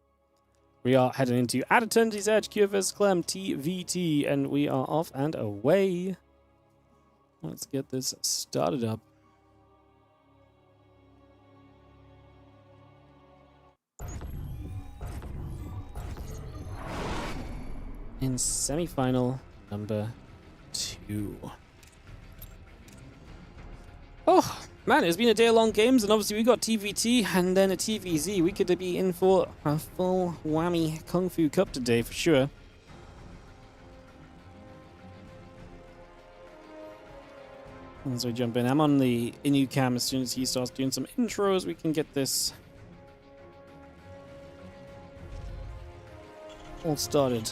We are heading into At Eternity's Edge, Q vs Clem, TVT, and we are off and away. Let's get this started up. In semi-final number 2. Oh, man, it's been a day-long games, and obviously we got TVT and then a TVZ. We could be in for a full whammy Kung Fu Cup today, for sure. As we jump in, I'm on the Inu cam. As soon as he starts doing some intros, we can get this all started.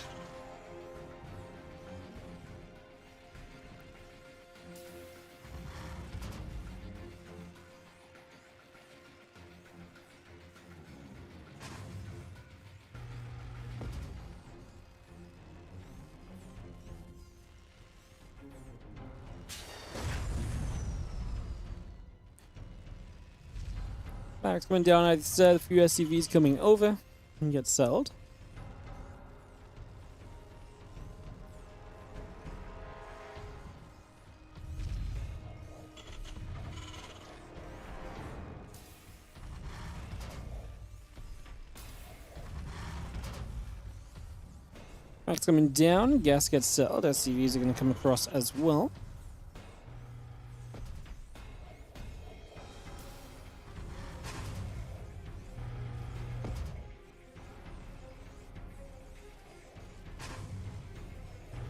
Max going down, I said a few SCVs coming over and get settled. Max coming down, gas gets settled, SCVs are going to come across as well.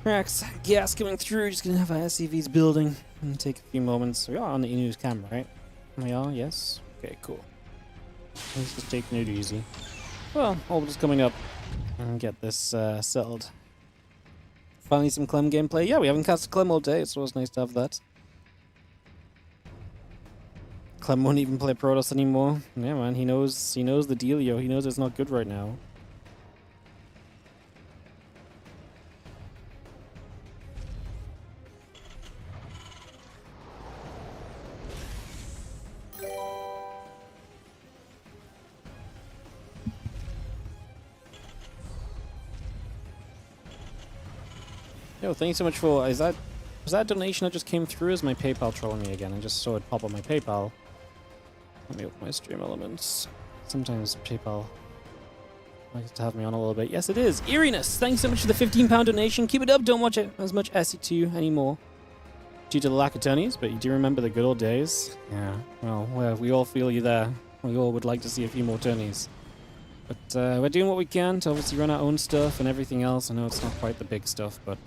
Max, gas coming through, just gonna have our SCVs building and take a few moments. We are on the Inu's camera, right? We are, yes? Okay, cool. Let's just taking it easy. Well, all just coming up and get this settled. Finally some Clem gameplay. Yeah, we haven't cast Clem all day, so it's nice to have that. Clem won't even play Protoss anymore. Yeah, man, he knows the dealio. He knows it's not good right now. Yo, thank you so much for... was that a donation that just came through? Is my PayPal trolling me again? I just saw it pop on my PayPal. Let me open my stream elements. Sometimes PayPal likes to have me on a little bit. Yes, it is. Eeriness, thanks so much for the £15 donation. Keep it up. Don't watch it as much SE2 anymore due to the lack of tourneys, but you do remember the good old days. Yeah, well, we all feel you there. We all would like to see a few more tourneys. But we're doing what we can to obviously run our own stuff and everything else. I know it's not quite the big stuff, but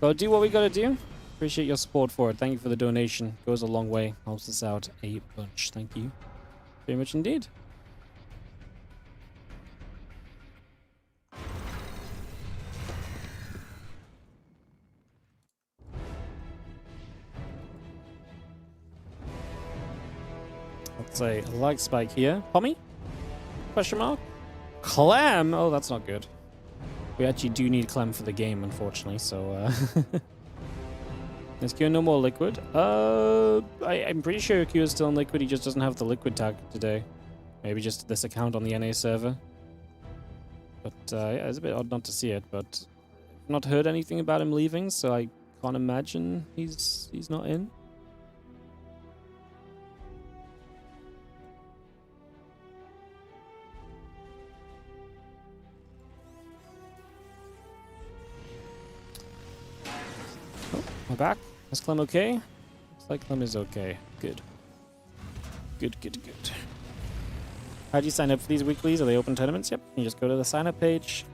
gotta do what we gotta do. Appreciate your support for it. Thank you for the donation. Goes a long way. Helps us out a bunch. Thank you very much indeed. Let's say a light spike here. Pommy? Question mark? Clem? Oh, that's not good. We actually do need Clem for the game, unfortunately, so Is Q no more liquid? I'm pretty sure Q is still in liquid, he just doesn't have the liquid tag today. Maybe just this account on the NA server. But yeah, it's a bit odd not to see it, but not heard anything about him leaving, so I can't imagine he's not in. Oh, we're back. Is Clem okay? Looks like Clem is okay. Good. Good, good, good. How do you sign up for these weeklies? Are they open tournaments? Yep. You just go to the sign up page.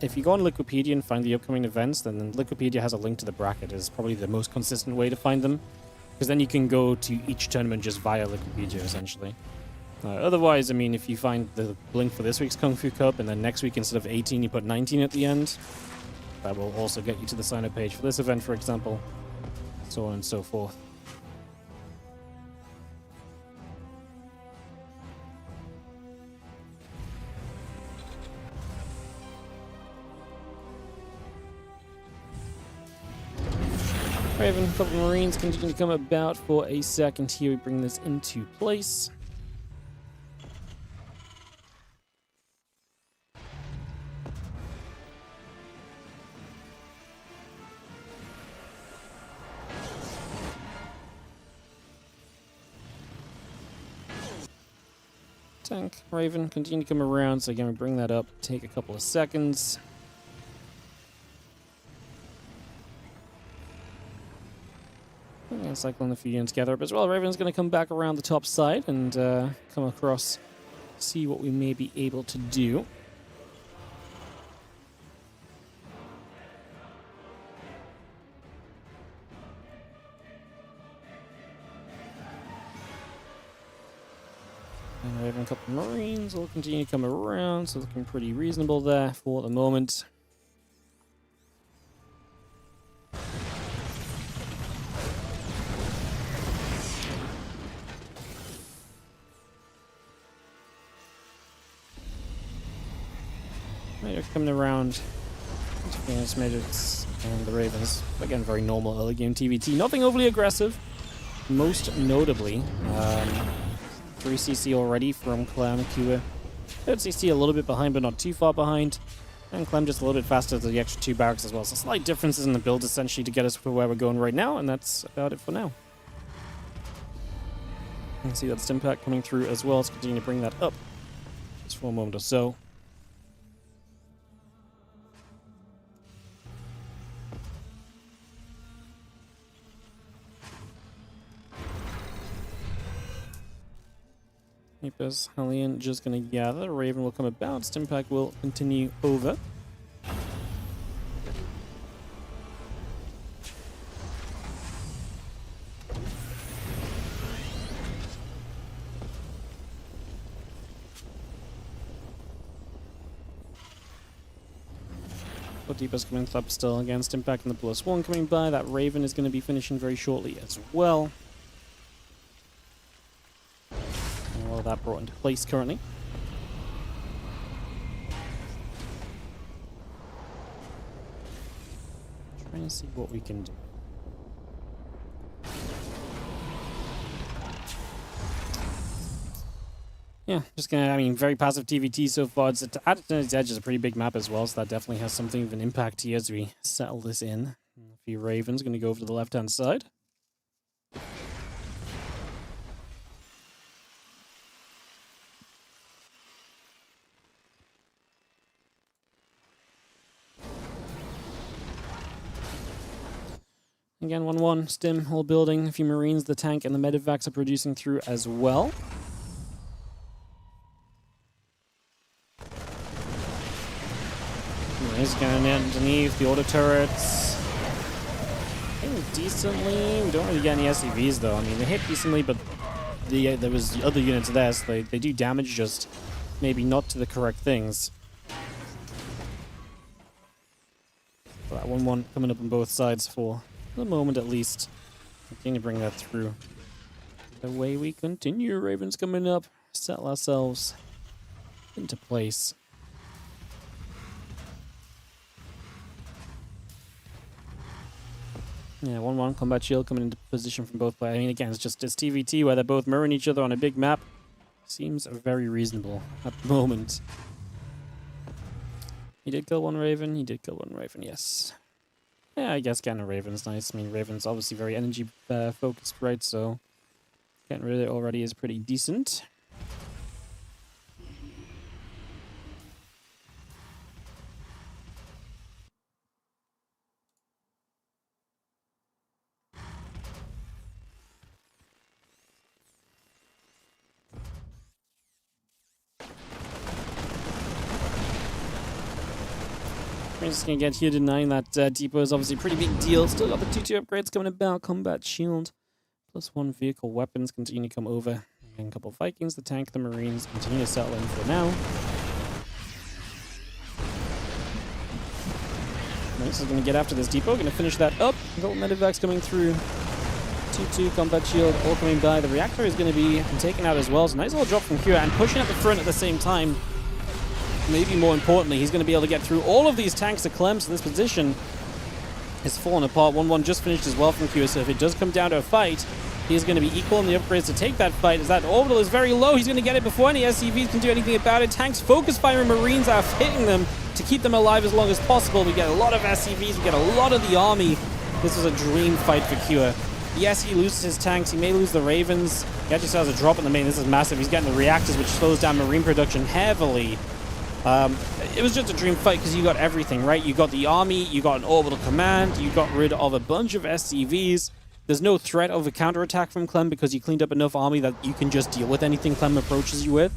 If you go on Wikipedia and find the upcoming events, then Wikipedia has a link to the bracket. It's probably the most consistent way to find them. Because then you can go to each tournament just via Wikipedia, essentially. Otherwise, I mean, if you find the link for this week's Kung Fu Cup, and then next week instead of 18, you put 19 at the end, that will also get you to the sign up page for this event, for example. So on and so forth. Raven, a couple of Marines continue to come about for a second here. We bring this into place. Tank, Raven, continue to come around. So again, we bring that up, take a couple of seconds. And cycling a few units together up as well. Raven's going to come back around the top side and come across, see what we may be able to do. And Raven, a couple of Marines will continue to come around, so looking pretty reasonable there for the moment. Medics coming around. Against Medics and the Ravens. Again, very normal early game TVT. Nothing overly aggressive. Most notably, 3CC already from Clem. Kua. 3CC a little bit behind, but not too far behind. And Clem just a little bit faster to the extra 2 barracks as well. So slight differences in the build essentially to get us to where we're going right now, and that's about it for now. You can see that stim pack coming through as well. Let's continue to bring that up just for a moment or so. Keepers, Hellion just going to gather. Raven will come about. Stimpack will continue over. Deeper's coming up still again. Stimpack and the +1 coming by. That Raven is going to be finishing very shortly as well. All that brought into place currently. Trying to see what we can do. Yeah, just gonna, I mean, very passive TVT so far. It's added to its edge is a pretty big map as well, so that definitely has something of an impact here as we settle this in. A few Ravens gonna go over to the left-hand side. Again, 1-1, stim, whole building, a few Marines, the tank, and the medevacs are producing through as well. Marines going in underneath, the auto turrets. Hitting decently. We don't really get any SCVs though. I mean, they hit decently, but there was other units there, so they do damage, just maybe not to the correct things. So that 1-1 coming up on both sides for the moment at least. Continue to bring that through. The way we continue, Ravens coming up, settle ourselves into place. Yeah, 1-1 combat shield coming into position from both players. I mean, again, it's TVT where they're both mirroring each other on a big map. Seems very reasonable at the moment. He did kill one Raven. He did kill one Raven, yes. Yeah, I guess getting a Raven's nice. I mean, Raven's obviously very energy focused, right? So getting rid of it already is pretty decent. We're just going to get here to 9. That depot is obviously a pretty big deal. Still got the 2-2 upgrades coming about. Combat shield. Plus 1 vehicle weapons continue to come over. And a couple of Vikings, the tank, the Marines continue to settle in for now. Nice is going to get after this depot. Going to finish that up. A couple medevacs coming through. 2-2 combat shield all coming by. The reactor is going to be taken out as well. So nice little drop from Kira and pushing at the front at the same time. Maybe more importantly, he's going to be able to get through all of these tanks to Clem, so this position is falling apart. 1-1 just finished as well from Q, so if it does come down to a fight, he's going to be equal in the upgrades to take that fight, as that orbital is very low. He's going to get it before any SCVs can do anything about it. Tanks focus fire and Marines are hitting them to keep them alive as long as possible. We get a lot of SCVs, we get a lot of the army. This was a dream fight for Q. Yes, he loses his tanks, he may lose the Ravens. He actually still has a drop in the main. This is massive. He's getting the reactors, which slows down Marine production heavily. It was just a dream fight because you got everything, right? You got the army, you got an orbital command, you got rid of a bunch of SCVs. There's no threat of a counterattack from Clem because you cleaned up enough army that you can just deal with anything Clem approaches you with.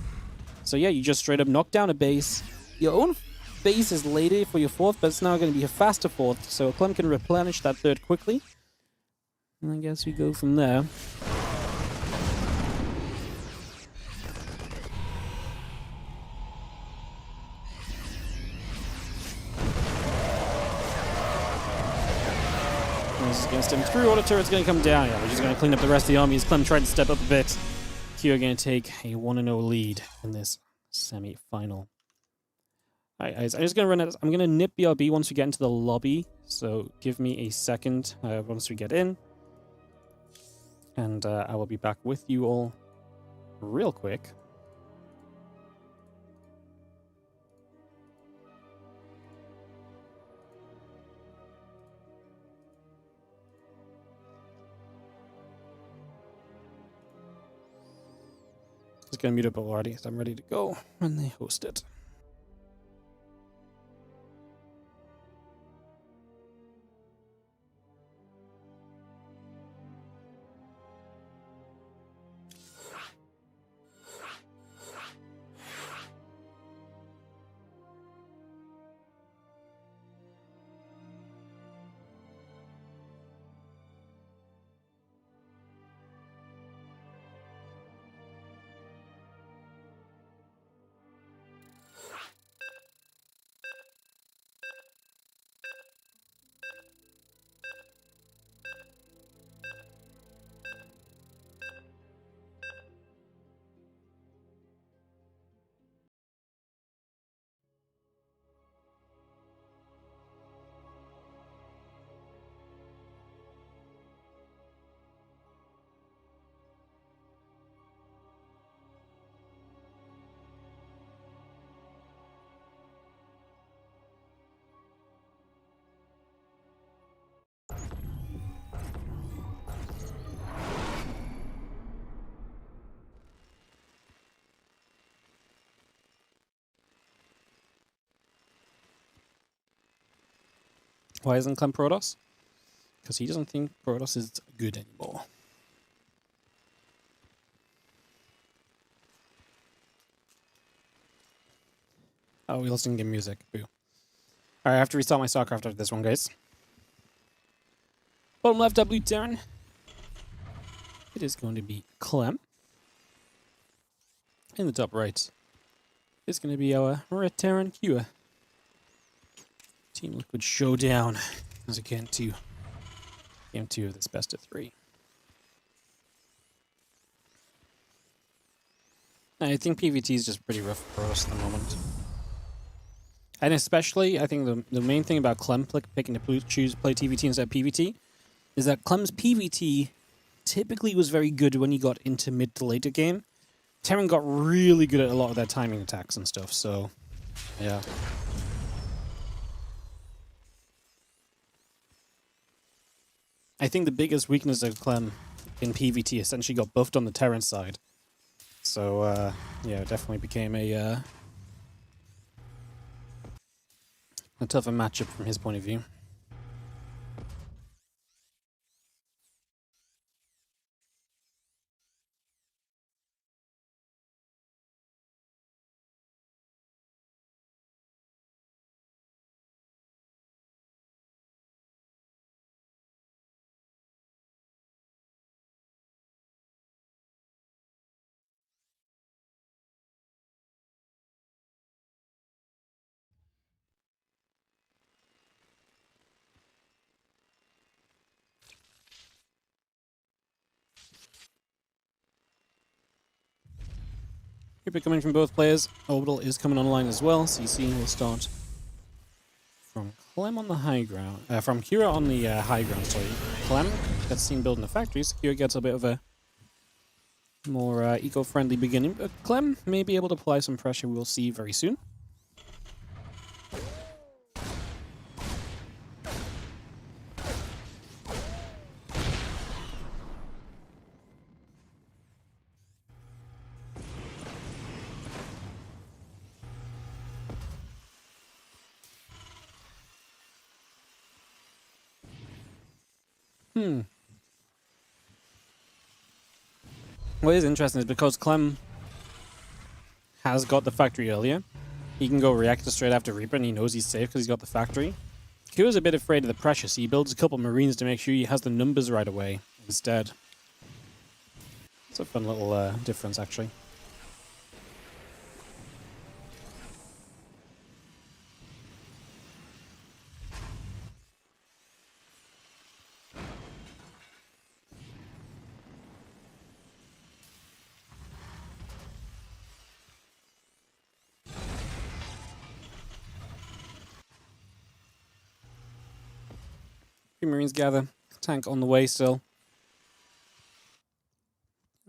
So yeah, you just straight up knock down a base. Your own base is later for your 4th, but it's now going to be a faster 4th, so Clem can replenish that 3rd quickly. And I guess we go from there. This is going to stem through. Auto turret's going to come down. Yeah, we're just going to clean up the rest of the army as Clem tried to step up a bit. Q are going to take a 1-0 lead in this semi-final. Alright, guys, I'm just going to run it. I'm going to nip BRB once we get into the lobby. So give me a second once we get in. And I will be back with you all real quick. Just gonna mute up already, so I'm ready to go when they host it. Why isn't Clem Protoss? Because he doesn't think Protoss is good anymore. Oh, we listening to music. Boo. Alright, I have to restart my StarCraft after this one, guys. Bottom left, blue Terran. It is going to be Clem. In the top right, it's going to be our red Terran Q. Team Liquid Showdown as again to game 2 of this best of 3. I think PvT is just pretty rough for us at the moment. And especially, I think the main thing about Clem picking to choose play TVT instead of PvT is that Clem's PvT typically was very good when he got into mid to later game. Terran got really good at a lot of their timing attacks and stuff, so yeah. I think the biggest weakness of Clem in PvT essentially got buffed on the Terran side. So, yeah, it definitely became a tougher matchup from his point of view. Creeper coming from both players. Orbital is coming online as well. CC will start from Clem on the high ground. From Kira on the high ground, sorry. Clem gets seen building the factories. Kira gets a bit of a more eco-friendly beginning. But Clem may be able to apply some pressure. We'll see very soon. What is interesting is because Clem has got the factory earlier, he can go reactor straight after Reaper and he knows he's safe because he's got the factory. Kira's a bit afraid of the pressure, so he builds a couple Marines to make sure he has the numbers right away instead. It's a fun little difference, actually. Marines gather. Tank on the way still.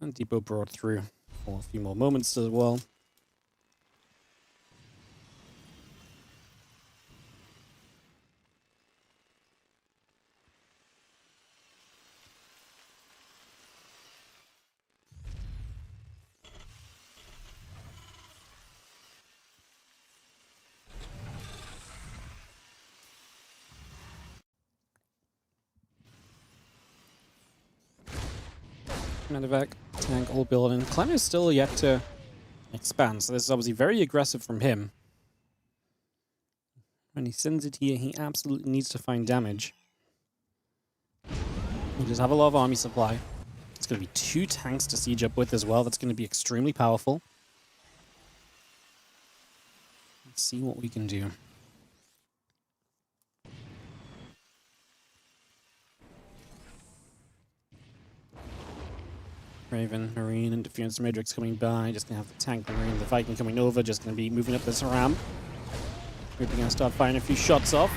And Depot brought through for a few more moments as well. Medevac, tank all building. Clem is still yet to expand, so this is obviously very aggressive from him. When he sends it here, he absolutely needs to find damage. He does have a lot of army supply. It's going to be 2 tanks to siege up with as well. That's going to be extremely powerful. Let's see what we can do. Raven, Marine, Interference Matrix coming by. Just going to have the tank, the Marine, the Viking coming over. Just going to be moving up this ramp. We're going to start firing a few shots off.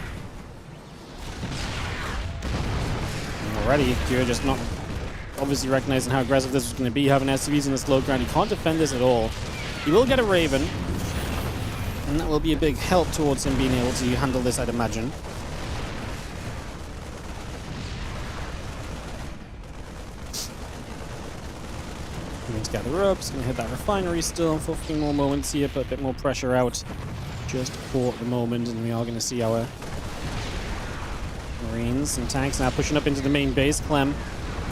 And already, Kira just not obviously recognizing how aggressive this was going to be. Having SCVs in the slow ground. He can't defend this at all. He will get a Raven. And that will be a big help towards him being able to handle this, I'd imagine. Going to gather up, he's going to hit that refinery still for a few more moments here, put a bit more pressure out just for the moment, and we are going to see our Marines and tanks now pushing up into the main base. Clem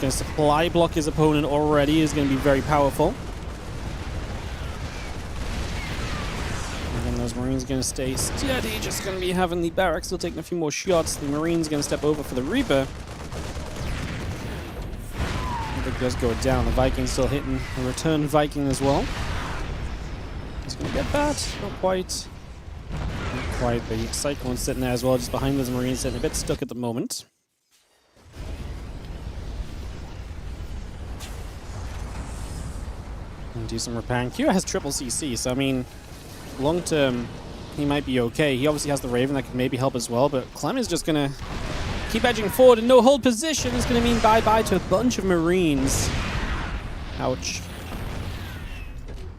going to supply block his opponent already, is going to be very powerful. And then those Marines are going to stay steady, just going to be having the barracks still taking a few more shots. The Marines going to step over for the Reaper. It does go down. The Viking's still hitting a return Viking as well. He's going to get that. Not quite. Not quite. The Cyclone's sitting there as well, just behind those Marines, sitting a bit stuck at the moment. And do some repairing. Kira has triple CC, so I mean, long term, he might be okay. He obviously has the Raven that could maybe help as well, but Clem is just going to keep edging forward, and no hold position is going to mean bye-bye to a bunch of Marines. Ouch.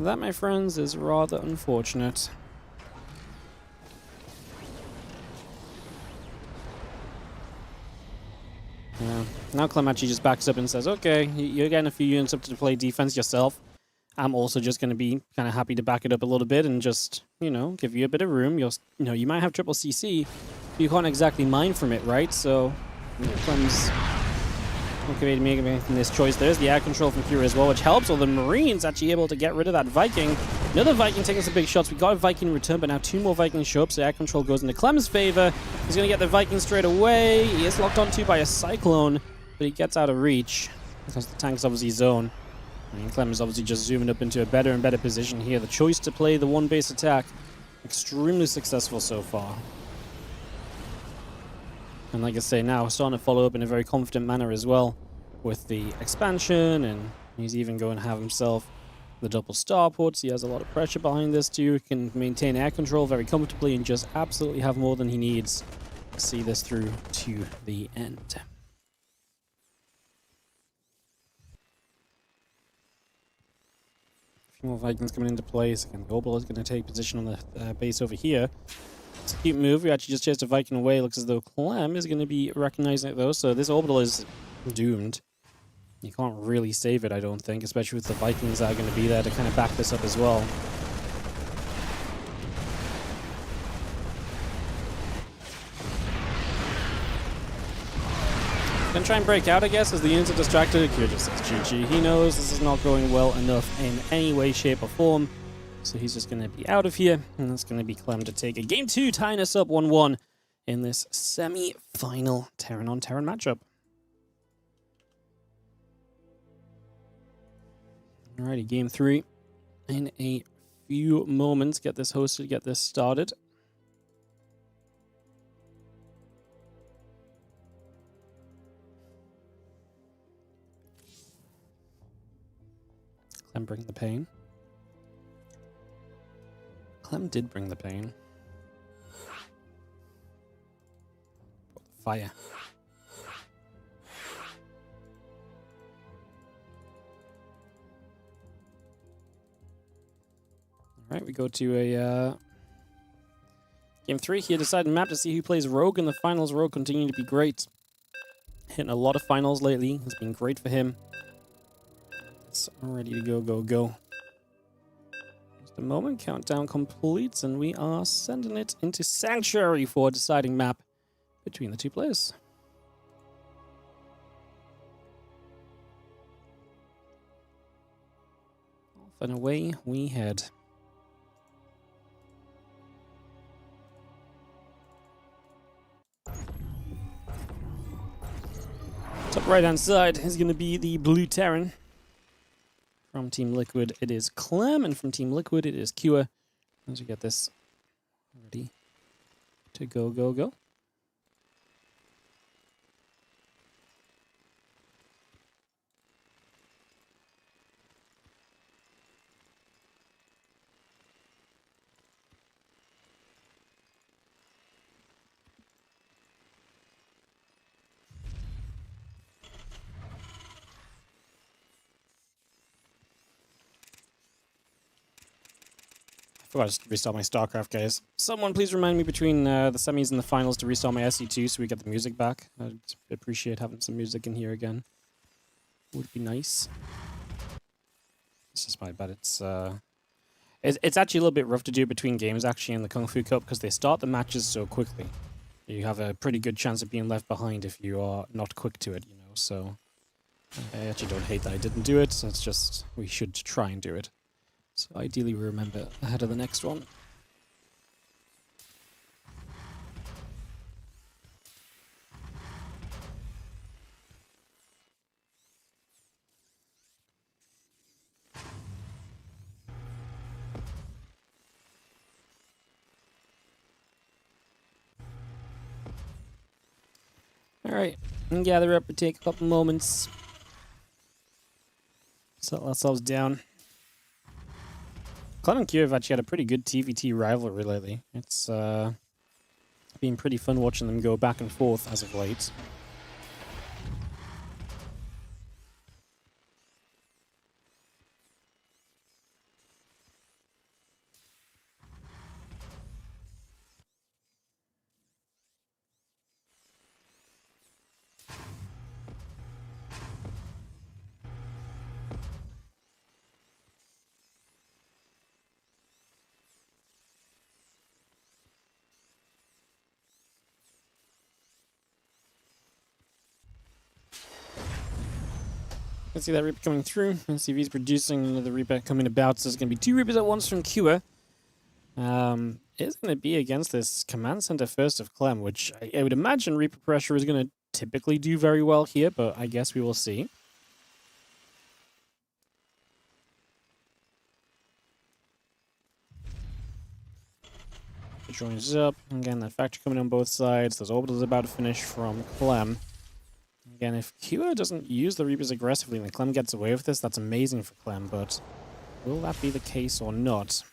That, my friends, is rather unfortunate. Yeah. Now Clem actually just backs up and says, okay, you're getting a few units up to play defense yourself. I'm also just going to be kind of happy to back it up a little bit and just, you know, give you a bit of room. You might have triple CC, but you can't exactly mine from it, right? So, Clem's okay to make this choice. There's the air control from Fury as well, which helps. All the Marines actually able to get rid of that Viking. Another Viking taking some big shots. We got a Viking in return, but now 2 more Vikings show up, so air control goes into Clem's favor. He's going to get the Viking straight away. He is locked onto by a Cyclone, but he gets out of reach because the tank's obviously zone. I mean, Clem is obviously just zooming up into a better and better position here. The choice to play the one base attack, extremely successful so far. And like I say, now starting to follow up in a very confident manner as well with the expansion, and he's even going to have himself the double starports. He has a lot of pressure behind this too. He can maintain air control very comfortably and just absolutely have more than he needs to see this through to the end. A few more Vikings coming into place. Again, Global is going to take position on the base over here. It's a cute move. We actually just chased a Viking away. Looks as though Clem is going to be recognizing it though. So this orbital is doomed. You can't really save it, I don't think, especially with the Vikings that are going to be there to kind of back this up as well. Gonna try and break out, I guess, as the units are distracted. Kira just says GG. He knows this is not going well enough in any way, shape, or form. So he's just going to be out of here. And that's going to be Clem to take a Game 2, tying us up 1-1 in this semi-final Terran-on-Terran matchup. Alrighty, Game 3 in a few moments. Get this hosted, get this started. Clem bring the pain. Clem did bring the pain. Fire. Alright, we go to a Game 3 here. Decided map to see who plays Rogue in the finals. Rogue continuing to be great. Hitting a lot of finals lately. It's been great for him. It's ready to go, go, go. Just a moment. Countdown completes, and we are sending it into Sanctuary for a deciding map between the two players. Off and away we head. Top right-hand side is going to be the blue Terran. From Team Liquid, it is Clem, and from Team Liquid, it is Kua. As we get this ready to go, go, go. I forgot to restart my StarCraft, guys. Someone please remind me between the semis and the finals to restart my SE2 so we get the music back. I'd appreciate having some music in here again. Would be nice. It's just my bad. It's actually a little bit rough to do between games, actually, in the Kung Fu Cup, because they start the matches so quickly. You have a pretty good chance of being left behind if you are not quick to it, you know, so... I actually don't hate that I didn't do it, it's just we should try and do it. So ideally we remember ahead of the next one. Alright, and gather up and take a couple moments. Settle ourselves down. Clem and Kira have actually had a pretty good TVT rivalry lately. It's been pretty fun watching them go back and forth as of late. can see that Reaper coming through. SCV's producing another Reaper coming about. So there's going to be 2 Reapers at once from ByuN. It's going to be against this command center first of Clem, which I would imagine Reaper pressure is going to typically do very well here, but I guess we will see. Joins up. Again, that factory coming on both sides. Those orbitals about to finish from Clem. Again, if ByuN doesn't use the Reapers aggressively and Clem gets away with this, that's amazing for Clem, but will that be the case or not?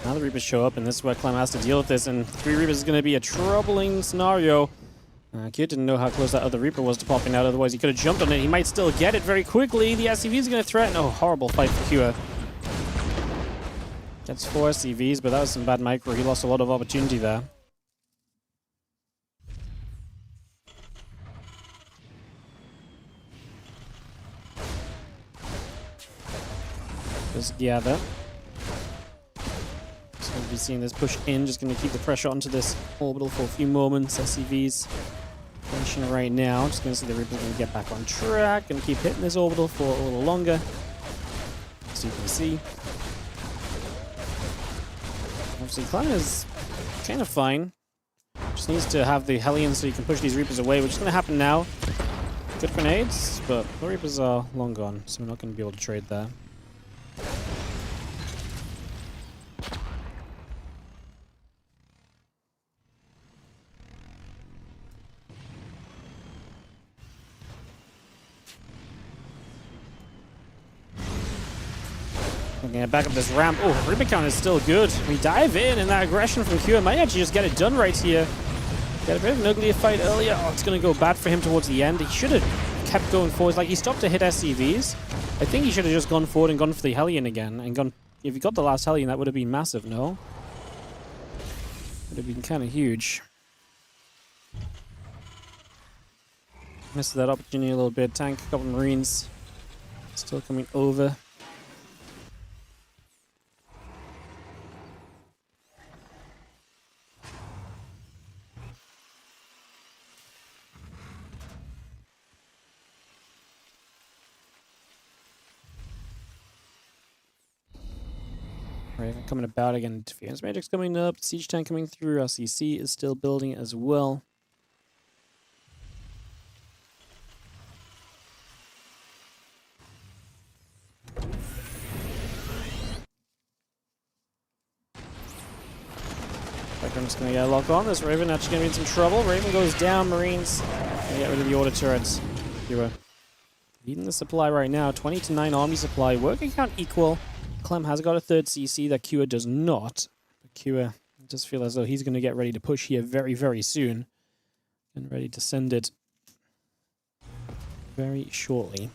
Now the Reapers show up, and this is where Clem has to deal with this, and 3 Reapers is going to be a troubling scenario. Kid didn't know how close that other Reaper was to popping out, otherwise he could have jumped on it. He might still get it very quickly. The SCV is going to threaten. Oh, horrible fight for ByuN. Gets 4 SCVs, but that was some bad micro. He lost a lot of opportunity there. Just gather. We'll be seeing this push in, just going to keep the pressure onto this orbital for a few moments. SCV's finishing right now. Just going to see the Reaper's going to get back on track and keep hitting this orbital for a little longer. As you can see. Obviously, Clem is kind of fine. Just needs to have the Hellions so he can push these Reapers away, which is going to happen now. Good grenades, but the Reapers are long gone, so we're not going to be able to trade there. Looking at back up this ramp. Oh, Reaper count is still good. We dive in, and that aggression from ByuN might actually just get it done right here. Got a bit of an uglier fight earlier. Oh, it's going to go bad for him towards the end. He should have kept going forward. Like, he stopped to hit SCVs. I think he should have just gone forward and gone for the Hellion again. And gone. If he got the last Hellion, that would have been massive, no? Would have been kind of huge. Missed that opportunity a little bit. Tank, a couple of Marines. Still coming over. Raven coming about again. Defense Magic's coming up. Siege Tank coming through. LCC is still building as well. I'm just going to get a lock on. This Raven actually going to be in some trouble. Raven goes down. Marines get rid of the order turrets. ByuN leading the supply right now. 20 to 9 army supply. Working count equal. Clem has got a 3rd CC that ByuN does not. But ByuN does feel as though he's going to get ready to push here very, very soon. And ready to send it very shortly.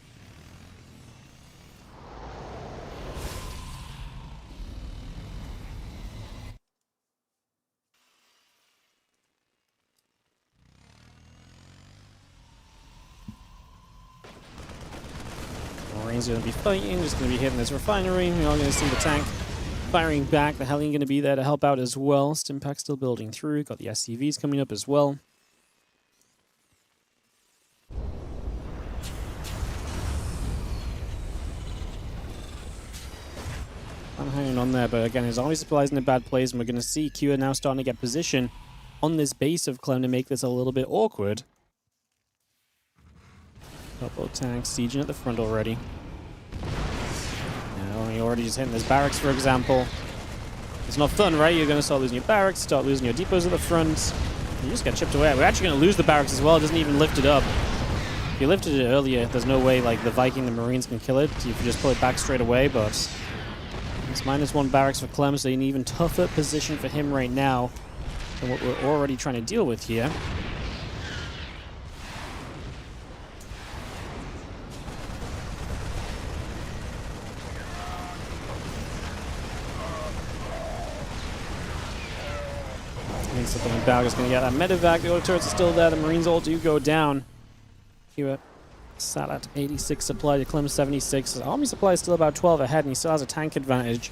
Marines are going to be fighting, just going to be hitting this refinery. We're all going to see the tank firing back. The Hellion going to be there to help out as well. Stimpack still building through. Got the SCVs coming up as well. I'm hanging on there, but again, his army supplies in a bad place, and we're going to see ByuN now starting to get position on this base of Clem to make this a little bit awkward. Couple of tanks sieging at the front already. Now you're already just hitting this barracks, for example. It's not fun, right? You're going to start losing your barracks, start losing your depots at the front. You just get chipped away. We're actually going to lose the barracks as well. It doesn't even lift it up. If you lifted it earlier, there's no way like the Viking, the Marines can kill it. You can just pull it back straight away, but it's -1 barracks for Clem, so an even tougher position for him right now than what we're already trying to deal with here. Balg is going to get that medevac. The auto turrets are still there. The Marines all do go down. Hewitt sat at 86 supply to Clem 76. His army supply is still about 12 ahead, and he still has a tank advantage.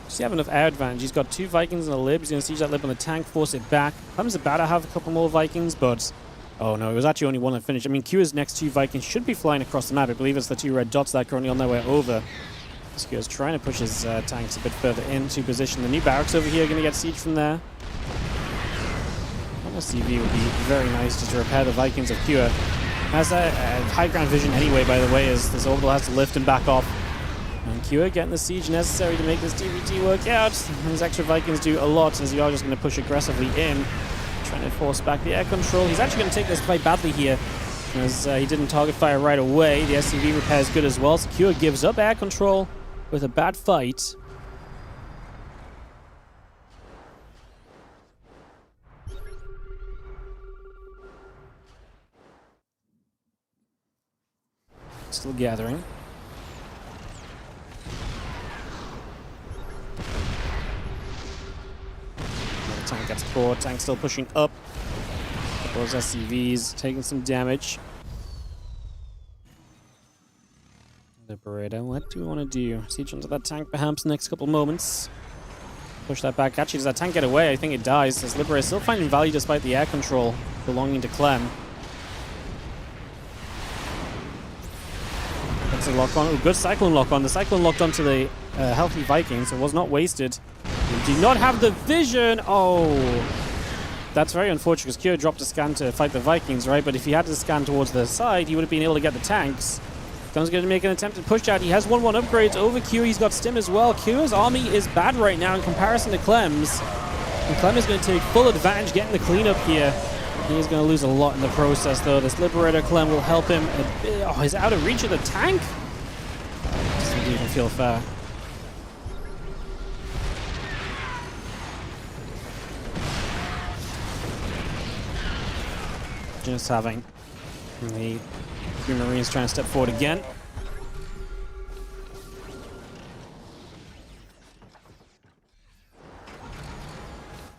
Does he have enough air advantage? He's got 2 Vikings and a Lib. He's going to siege that Lib on the tank, force it back. Clem's about to have a couple more Vikings, but... oh no, it was actually only one that finished. I mean, Kew's next 2 Vikings should be flying across the map. I believe it's the 2 red dots that are currently on their way over. Kew's trying to push his tanks a bit further into position. The new barracks over here are going to get sieged from there. CV would be very nice just to repair the Vikings of Kew. Has a high ground vision anyway, by the way, as this orbital has to lift and back off. And Kew getting the siege necessary to make this DVT work out. His extra Vikings do a lot, as you are just going to push aggressively in. Trying to force back the air control. He's actually going to take this quite badly here, as he didn't target fire right away. The SCV repair is good as well. So Kew gives up air control with a bad fight. Still gathering. The tank gets caught. Tank still pushing up. Those SCVs taking some damage. Liberator, what do we want to do? Siege onto that tank perhaps in the next couple moments. Push that back. Actually, does that tank get away? I think it dies. As Liberator still finding value despite the air control belonging to Clem. That's a lock on. Oh, good Cyclone lock on. The Cyclone locked onto the healthy Vikings. It was not wasted. We do not have the vision. Oh, that's very unfortunate because Kyo dropped a scan to fight the Vikings, right? But if he had to scan towards the side, he would have been able to get the tanks. Gun's going to make an attempted push out. He has 1-1 upgrades over Q. He's got Stim as well. Q's army is bad right now in comparison to Clem's. And Clem is going to take full advantage getting the cleanup here. He's going to lose a lot in the process, though. This Liberator Clem will help him a bit. Oh, he's out of reach of the tank? Doesn't even feel fair. Just having the Marines trying to step forward again.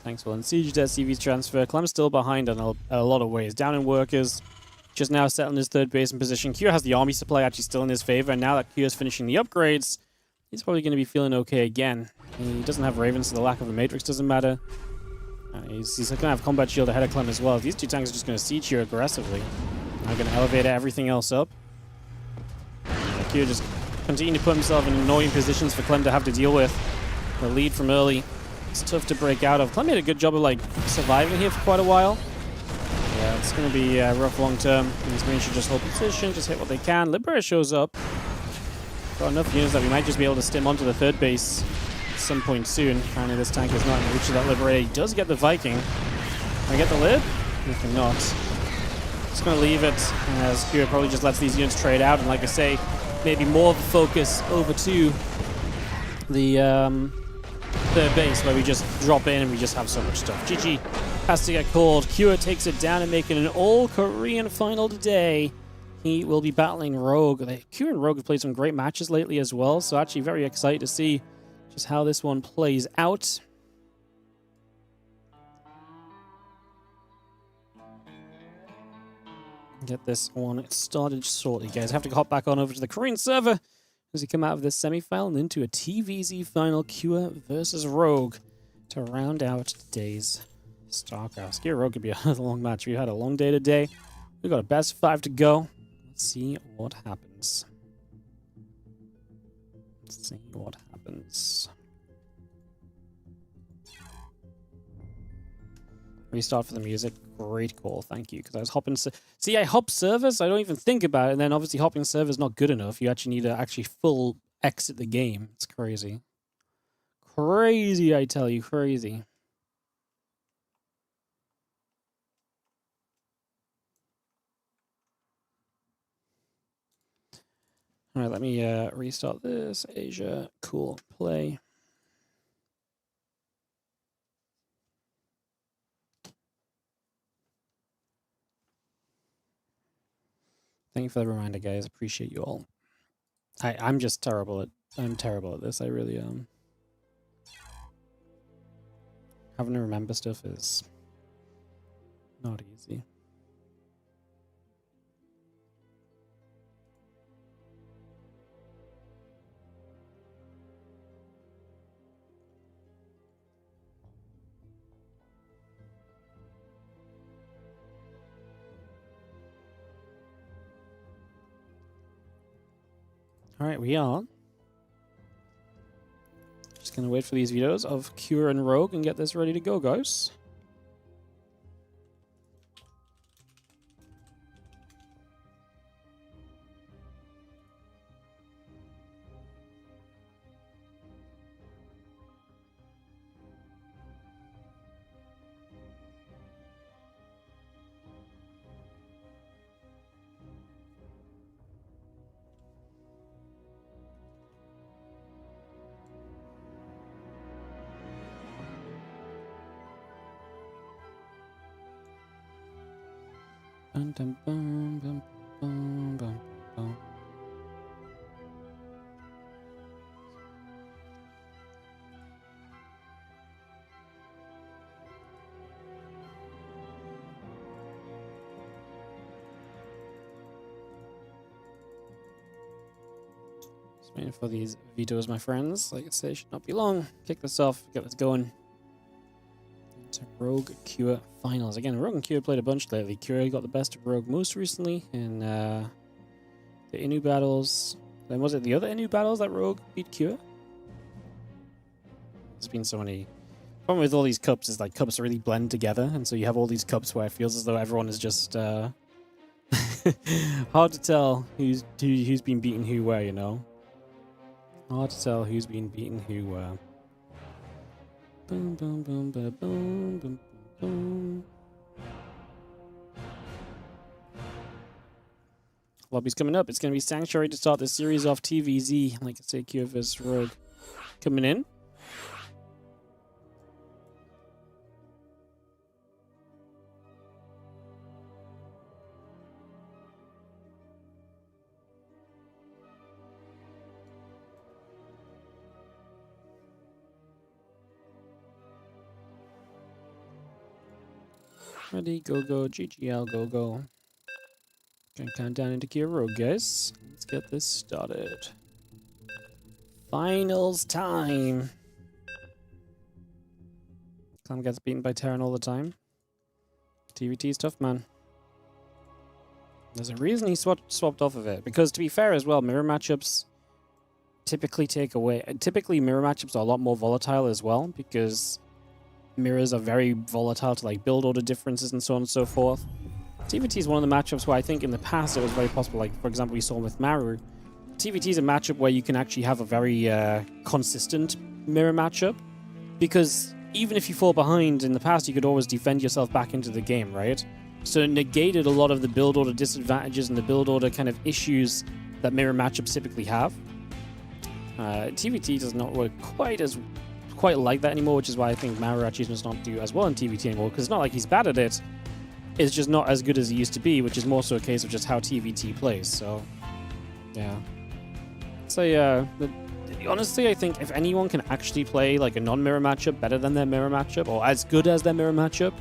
Thanks for unsieged SCV's transfer. Clem's still behind in a lot of ways. Down in workers, just now settling his third base in position. Q has the army supply actually still in his favor, and now that Q is finishing the upgrades, he's probably going to be feeling okay again. He doesn't have Ravens, so the lack of a Matrix doesn't matter. He's going to have Combat Shield ahead of Clem as well. These two tanks are just going to siege here aggressively. Now going to elevate everything else up. Q just continue to put himself in annoying positions for Clem to have to deal with. The lead from early. It's tough to break out of. Clem made a good job of like surviving here for quite a while. Yeah, it's going to be rough long term. These Marines should just hold position, just hit what they can. Liberator shows up. Got enough units that we might just be able to stim onto the third base at some point soon. Apparently this tank is not in reach of that Liberator. He does get the Viking. Can I get the lid? We cannot. Just going to leave it as Q probably just lets these units trade out. And like I say, maybe more of a focus over to the third base where we just drop in and we just have so much stuff. GG has to get called. Q takes it down and making an all-Korean final today. He will be battling Rogue. Q and Rogue have played some great matches lately as well, so actually very excited to see just how this one plays out. Get this one started shortly, guys. Have to hop back on over to the Korean server as we come out of this semi-final and into a TVZ final, Q versus Rogue, to round out today's StarCraft. Q Rogue could be a long match. We had a long day today. We've got a best 5 to go. Let's see what happens. Let's see what happens. Restart for the music. Great call, thank you. Because I was hopping. See, I hop servers. I don't even think about it. And then obviously hopping servers is not good enough. You actually need to actually full exit the game. It's crazy. Crazy, I tell you, crazy. All right, let me restart this. Asia, cool, play. Thank you for the reminder, guys. Appreciate you all. I'm just terrible at. I'm terrible at this. I really am. having to remember stuff is not easy. Alright, we are. Just gonna wait for these videos of Cure and Rogue and get this ready to go, guys. Bum, dum, bum, bum, bum, bum, bum. Just waiting for these videos, my friends. Like I say, should not be long. Kick this off, get this going. Into Rogue Cure finals. Again, Rogue and Cure played a bunch lately. Cure got the best of Rogue most recently in the Inu battles. Then was it the other Inu battles that Rogue beat Cure? There's been so many. The problem with all these cups is like cups really blend together, and so you have all these cups where it feels as though everyone is just hard to tell who's been beaten who where, you know. Hard to tell who's been beaten who where. Boom, boom, boom, boom, boom, boom, boom. Lobby's coming up. It's going to be Sanctuary to start this series off. TVZ, like I say, Cure vs Rogue coming in. Ready, go, go, GGL, go, go. Gonna count down into Cure Rogue, guys. Let's get this started. Finals time. Clem gets beaten by Terran all the time. TVT's tough, man. There's a reason he swapped off of it. Because, to be fair as well, mirror matchups typically take away... Typically, mirror matchups are a lot more volatile as well, because mirrors are very volatile to like build order differences and so on and so forth. TVT is one of the matchups where I think in the past it was very possible, like for example we saw with Maru. TVT is a matchup where you can actually have a very consistent mirror matchup, because even if you fall behind in the past you could always defend yourself back into the game, right? So it negated a lot of the build order disadvantages and the build order kind of issues that mirror matchups typically have. TVT does not work quite like that anymore, which is why I think Maru actually does not do as well in TVT anymore, because it's not like he's bad at it, it's just not as good as he used to be, which is more so a case of just how TVT plays, so yeah. So honestly I think if anyone can actually play like a non-mirror matchup better than their mirror matchup, or as good as their mirror matchup,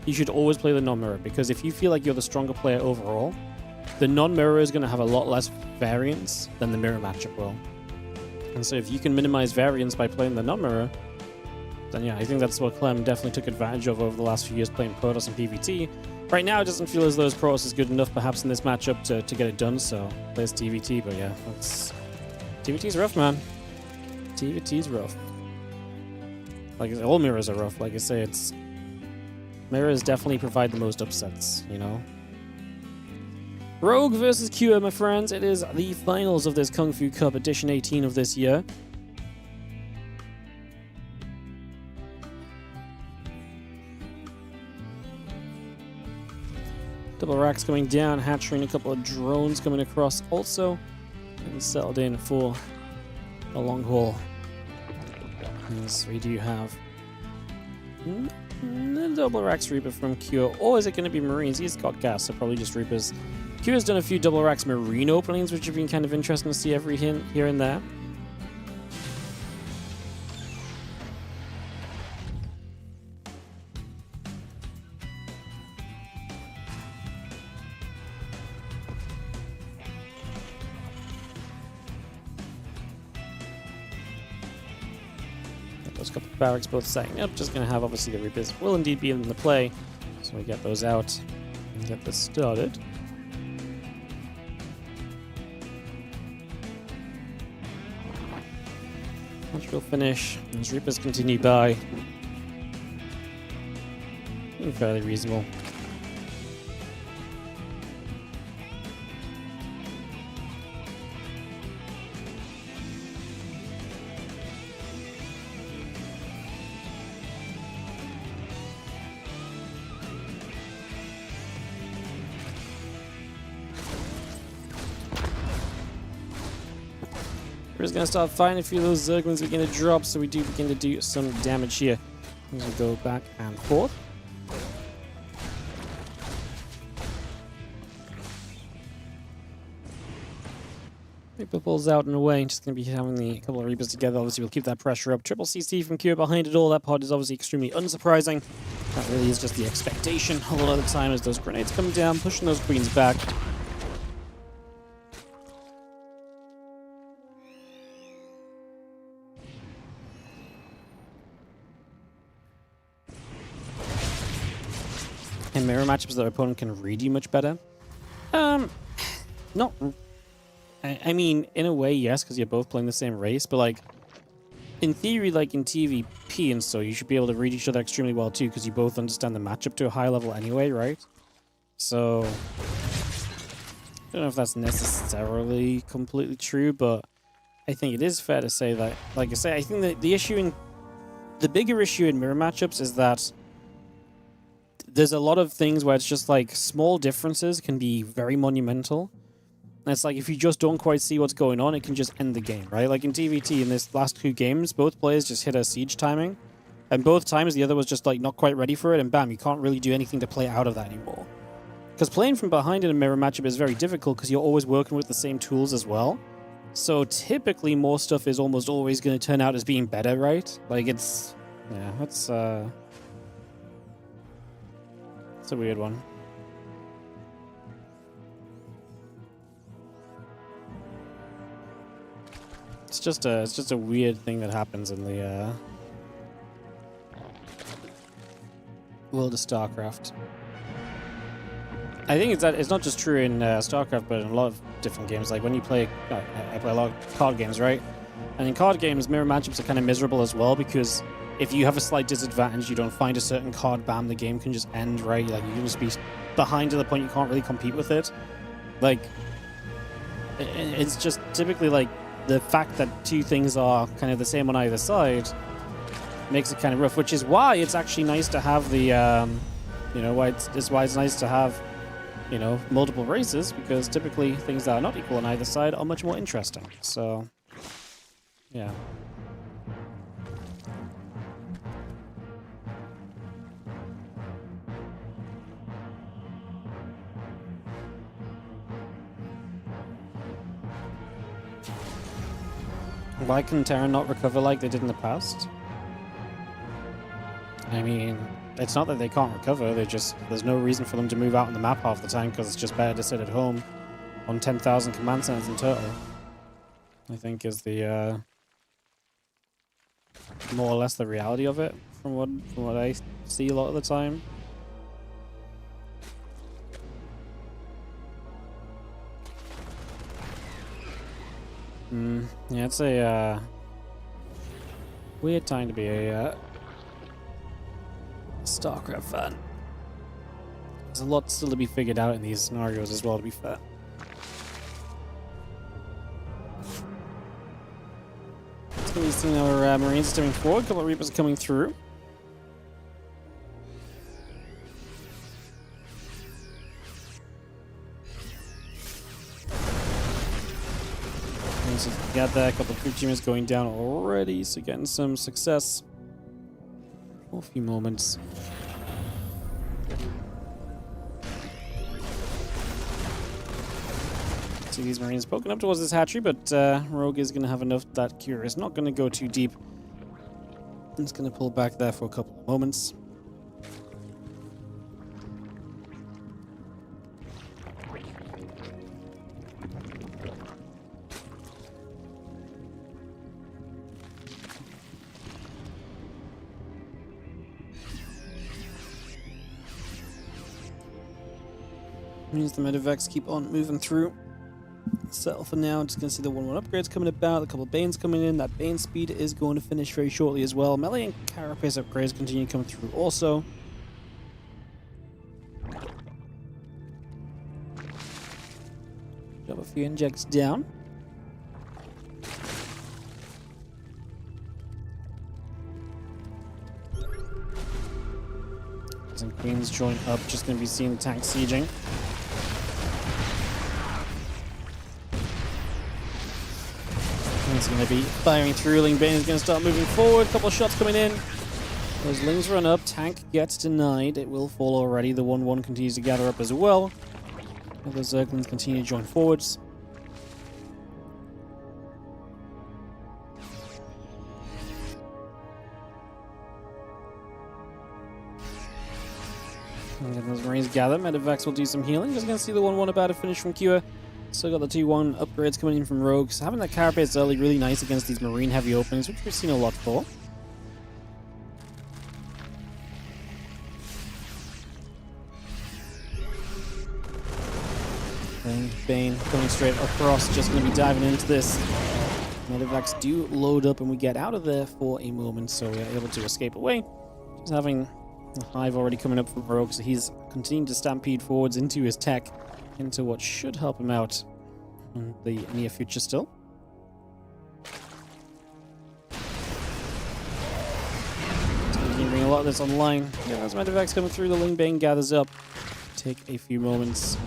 you should always play the non-mirror, because if you feel like you're the stronger player overall, the non-mirror is going to have a lot less variance than the mirror matchup will. And so if you can minimize variance by playing the non-mirror, then yeah, I think that's what Clem definitely took advantage of over the last few years playing Protoss and PvT. Right now, it doesn't feel as though his Protoss is good enough perhaps in this matchup to get it done, so plays TVT, but yeah, TVT's rough, man. TVT's rough. Like, all mirrors are rough, like I say, mirrors definitely provide the most upsets, you know? Rogue versus Cure, my friends. It is the finals of this Kung Fu Cup Edition 18 of this year. Double racks coming down, hatchery, and a couple of drones coming across also. And settled in for a long haul. As we do have the double racks Reaper from Cure. Or is it going to be Marines? He's got gas, so probably just Reapers. Cure's done a few double racks Marine openings, which have been kind of interesting to see every hint here and there. Those couple of barracks both setting up. Just going to have, obviously, the Reapers will indeed be in the play. So we get those out and get this started. Natural finish. As Reapers continue by. Fairly reasonable. We're just going to start fighting a few of those Zerglings begin to drop, so we do begin to do some damage here. As we go back and forth. Reaper pulls out and away, just going to be having a couple of Reapers together. Obviously, we'll keep that pressure up. Triple CC from Q behind it all. That pod is obviously extremely unsurprising. That really is just the expectation a lot of the time as those grenades come down, pushing those queens back. In mirror matchups, their opponent can read you much better. Not... I mean, in a way, yes, because you're both playing the same race, but, like, in theory, like, in TVP and so, you should be able to read each other extremely well, too, because you both understand the matchup to a high level anyway, right? So, I don't know if that's necessarily completely true, but I think it is fair to say that, like I say, I think that the bigger issue in mirror matchups is that there's a lot of things where it's just, like, small differences can be very monumental. And it's like, if you just don't quite see what's going on, it can just end the game, right? Like in TVT, in this last 2 games, both players just hit a siege timing. And both times, the other was just, like, not quite ready for it, and bam, you can't really do anything to play out of that anymore. Because playing from behind in a mirror matchup is very difficult, because you're always working with the same tools as well. So typically, more stuff is almost always going to turn out as being better, right? Like, it's... yeah, it's a weird one. It's just a weird thing that happens in the world of StarCraft. I think it's not just true in StarCraft, but in a lot of different games. Like when you play, I play a lot of card games, right? And in card games, mirror matchups are kind of miserable as well, because if you have a slight disadvantage, you don't find a certain card, bam, the game can just end, right? Like you can just be behind to the point you can't really compete with it. Like it's just typically like the fact that 2 things are kind of the same on either side makes it kind of rough, which is why it's actually nice to have the, you know, why it's nice to have, you know, multiple races, because typically things that are not equal on either side are much more interesting. So, yeah. Why can Terra not recover like they did in the past? I mean, it's not that they can't recover, there's no reason for them to move out on the map half the time, because it's just better to sit at home on 10,000 command centers in total. I think is the more or less the reality of it from what I see a lot of the time. Yeah, it's a weird time to be a StarCraft fan. There's a lot still to be figured out in these scenarios as well, to be fair. So we've seen our Marines steering forward, a couple of Reapers coming through. So got that, a couple of creep teamers going down already, so getting some success. For a few moments. See these Marines poking up towards this hatchery, but Rogue is going to have enough that Cure is not going to go too deep. It's going to pull back there for a couple of moments. Means the Medivacs keep on moving through. Settle for now. Just going to see the 1-1 upgrades coming about. A couple of Banes coming in. That Bane speed is going to finish very shortly as well. Melee and Carapace upgrades continue to come through also. Drop a few injects down. And Queens join up. Just going to be seeing the tank sieging. He's going to be firing through. Ling Bane is going to start moving forward. A couple of shots coming in. Those Lings run up. Tank gets denied. It will fall already. The 1-1 continues to gather up as well. And the Zerglings continue to join forwards. And those Marines gather. Medivacs will do some healing. Just going to see the 1-1 about to finish from Kua. Still got the 2-1 upgrades coming in from Rogues. Having that Carapace early really nice against these Marine heavy openings, which we've seen a lot for. And Bane coming straight across, just going to be diving into this. Medivacs do load up and we get out of there for a moment, so we are able to escape away. Just having the Hive already coming up from Rogue, so he's continuing to stampede forwards into his tech, into what should help him out in the near future still. Continuing a lot of this online. Yeah, as Medivacs coming through, the Ling Bane gathers up. Take a few moments.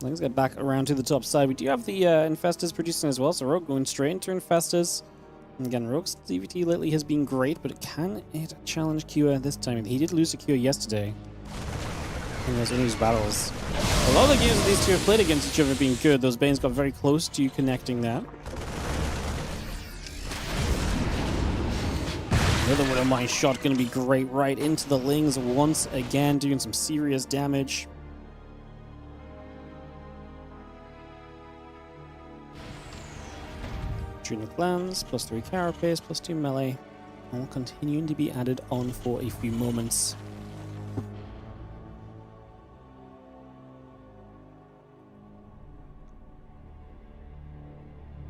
Let's get back around to the top side. We do have the Infestors producing as well, so Rogue going straight into Infestors. And again, Rogue's DVT lately has been great, but can it challenge Kua this time? He did lose to Kua yesterday in those innings battles. A lot of the games that these two have played against each other have been good. Those Banes got very close to connecting that. Another Widow Mine shot going to be great right into the Lings once again, doing some serious damage. The clans, +3 Carapace, +2 melee, all continuing to be added on for a few moments.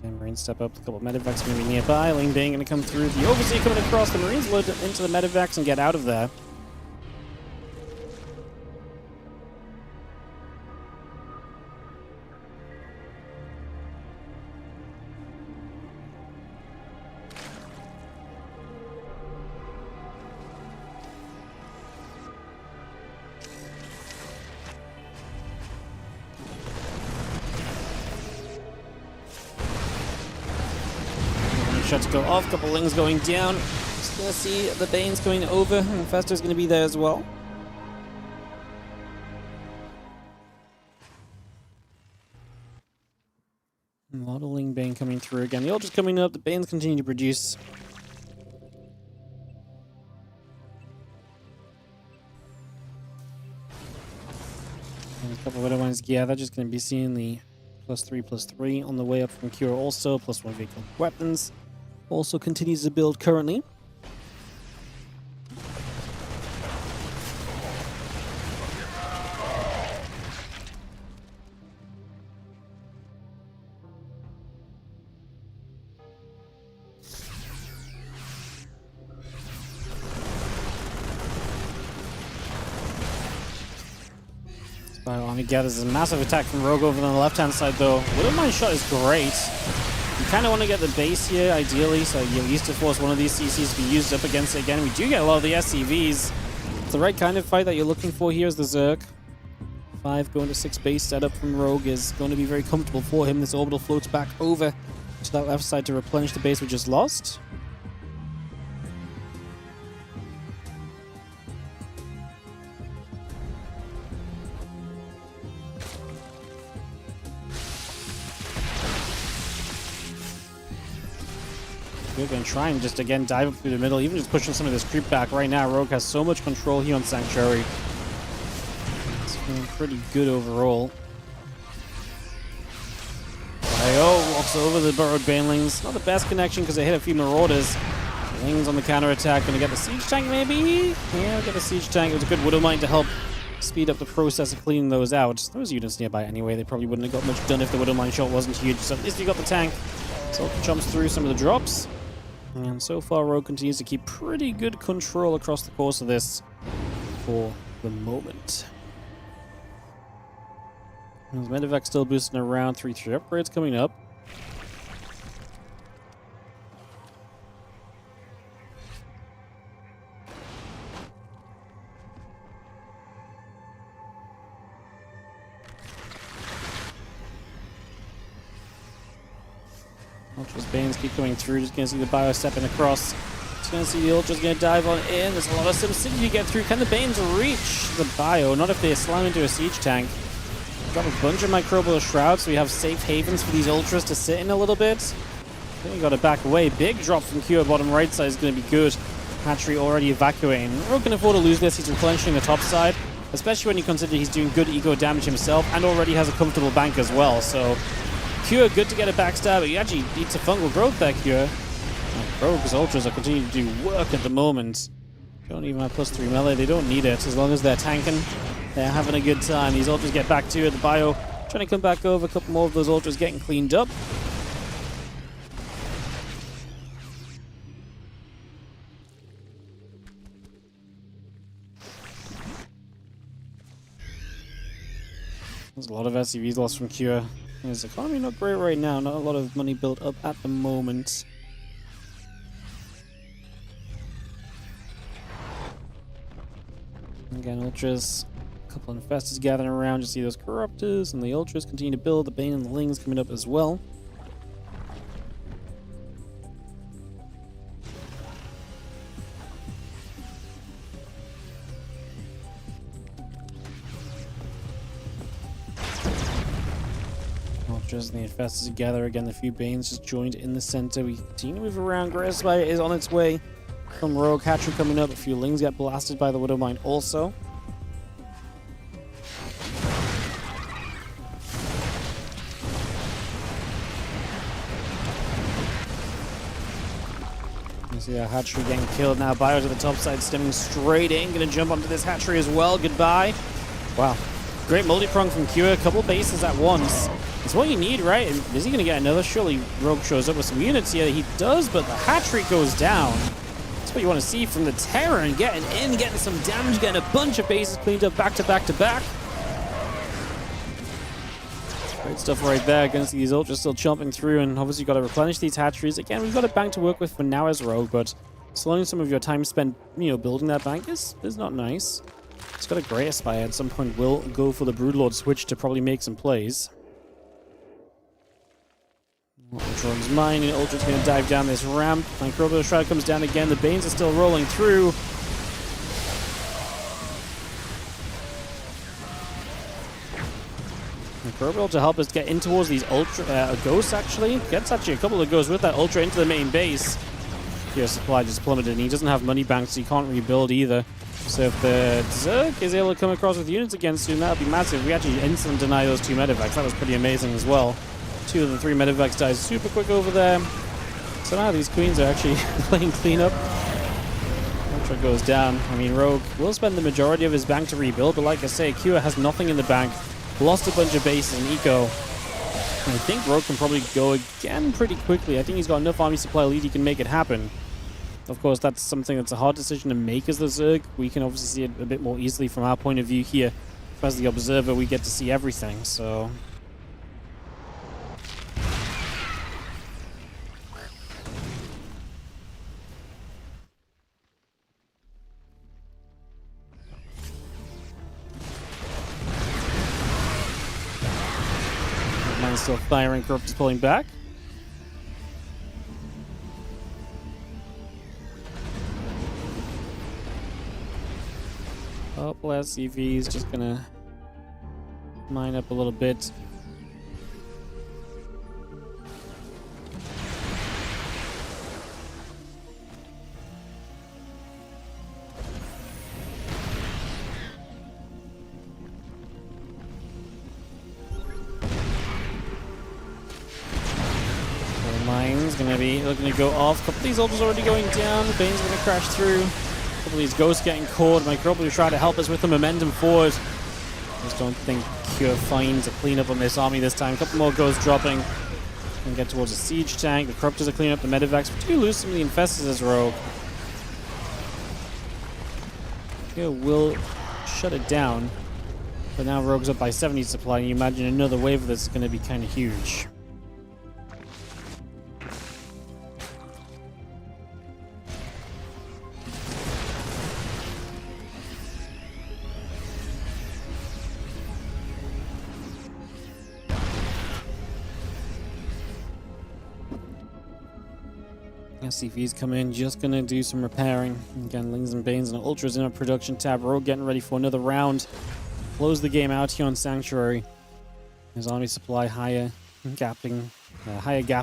And Marines step up, a couple of Medivacs going to be nearby, Ling Bane going to come through, the Overseer coming across, the Marines load into the Medivacs and get out of there. Shots go off, couple Lings going down. Just gonna see the Banes going over, and Fester's gonna be there as well. A lot of Ling Bane coming through again. The Ultra's coming up, the Banes continue to produce. And a couple of other ones, yeah, they're just gonna be seeing the +3/+3 on the way up from Cure also, +1 vehicle weapons. Also continues to build currently. Spiral Army gathers a massive attack from Rogue over on the left-hand side though. Widow Mine shot is great. You kind of want to get the base here, ideally, so you're used to force one of these CCs to be used up against it again. We do get a lot of the SCVs. It's the right kind of fight that you're looking for here is the Zerg. 5 going to 6 base setup from Rogue is going to be very comfortable for him. This orbital floats back over to that left side to replenish the base we just lost. We're going to try and just again dive up through the middle, even just pushing some of this creep back right now. Rogue has so much control here on Sanctuary. Pretty good overall. herO walks over the burrowed banelings. Not the best connection because they hit a few marauders. Lings on the counterattack. Gonna get the siege tank maybe? Yeah, we'll get the siege tank. It was a good Widow Mine to help speed up the process of cleaning those out. Those units nearby anyway. They probably wouldn't have got much done if the Widow Mine shot wasn't huge. So at least you got the tank. So it jumps through some of the drops. And so far, herO continues to keep pretty good control across the course of this for the moment. There's Medivac still boosting around. 3-3 upgrades coming up. Ultra's Banes keep coming through. Just gonna see the Bio stepping across. Just gonna see the Ultra's gonna dive on in. There's a lot of SimCity to get through. Can the Banes reach the Bio? Not if they slam into a siege tank. Drop a bunch of microbial shrouds, so we have safe havens for these Ultras to sit in a little bit. I think we gotta back away. Big drop from Q bottom right side is gonna be good. Hatchery already evacuating. herO can afford to lose this. He's replenishing the top side, especially when you consider he's doing good eco damage himself and already has a comfortable bank as well. So Q good to get a backstab, but he actually eats a fungal growth there, Q. Rogue's Ultras are continuing to do work at the moment. Don't even have +3 melee. They don't need it as long as they're tanking. They're having a good time. These Ultras get back to it. The Bio trying to come back over. A couple more of those Ultras getting cleaned up. There's a lot of SCVs lost from Q. His economy not great right now. Not a lot of money built up at the moment. Again, Ultras. A couple of Infestors gathering around. You see those Corruptors and the Ultras continue to build. The Bane and the Lings coming up as well. Ultras and the Infestors together. Again, the few Banes just joined in the center. We continue to move around. Great Spire is on its way from Rogue. Hatchery coming up. A few Lings get blasted by the Widow Mine also. See that hatchery getting killed now. Bio to the top side, stemming straight in. Gonna jump onto this hatchery as well. Goodbye. Wow. Great multi-prong from Q. A couple bases at once. It's what you need, right? Is he gonna get another? Surely Rogue shows up with some units here. He does, but the hatchery goes down. That's what you want to see from the Terran. Getting in, getting some damage, getting a bunch of bases cleaned up back to back to back. Great stuff right there. Gonna see these Ultras still chomping through, and obviously you've got to replenish these hatcheries. Again, we've got a bank to work with for now as Rogue, but slowing some of your time spent, building that bank is not nice. It's got a Great Aspire at some point. Will go for the Broodlord switch to probably make some plays. Ultra's mine, and Ultra's gonna dive down this ramp. Microbial Shroud comes down again. The Banes are still rolling through. Microbial to help us get in towards these ghosts, actually. Gets actually a couple of ghosts with that Ultra into the main base. Your supply just plummeted, and he doesn't have money banks, so he can't rebuild either. So if the Zerg is able to come across with units again soon, that would be massive. We actually instant deny those 2 medevacs. That was pretty amazing as well. 2 of the 3 medevacs dies super quick over there. So now these queens are actually playing cleanup. Ultra goes down. I mean, Rogue will spend the majority of his bank to rebuild, but like I say, Q has nothing in the bank. Lost a bunch of bases in eco. I think Rogue can probably go again pretty quickly. I think he's got enough army supply lead he can make it happen. Of course, that's something that's a hard decision to make as the Zerg. We can obviously see it a bit more easily from our point of view here. As the observer, we get to see everything, so... Mine's still firing, Corrupt is pulling back. Couple SCVs, just gonna mine up a little bit. heavy looking to go off. A couple of these ultras already going down. Bane's going to crash through. A couple of these ghosts getting caught. Microbe will try to help us with the momentum forward. Just don't think Cure finds a cleanup on this army this time. A couple more ghosts dropping. And get towards the siege tank. The corruptors are cleaning up the medivacs. We do lose some of the infestors as rogue. Cure will shut it down. But now rogue's up by 70 supply. And you imagine another wave of this is going to be kind of huge. SCVs come in, just gonna do some repairing. Again, Lings and Banes and Ultras in a production tab. Rogue getting ready for another round. Close the game out here on Sanctuary. His army supply higher gap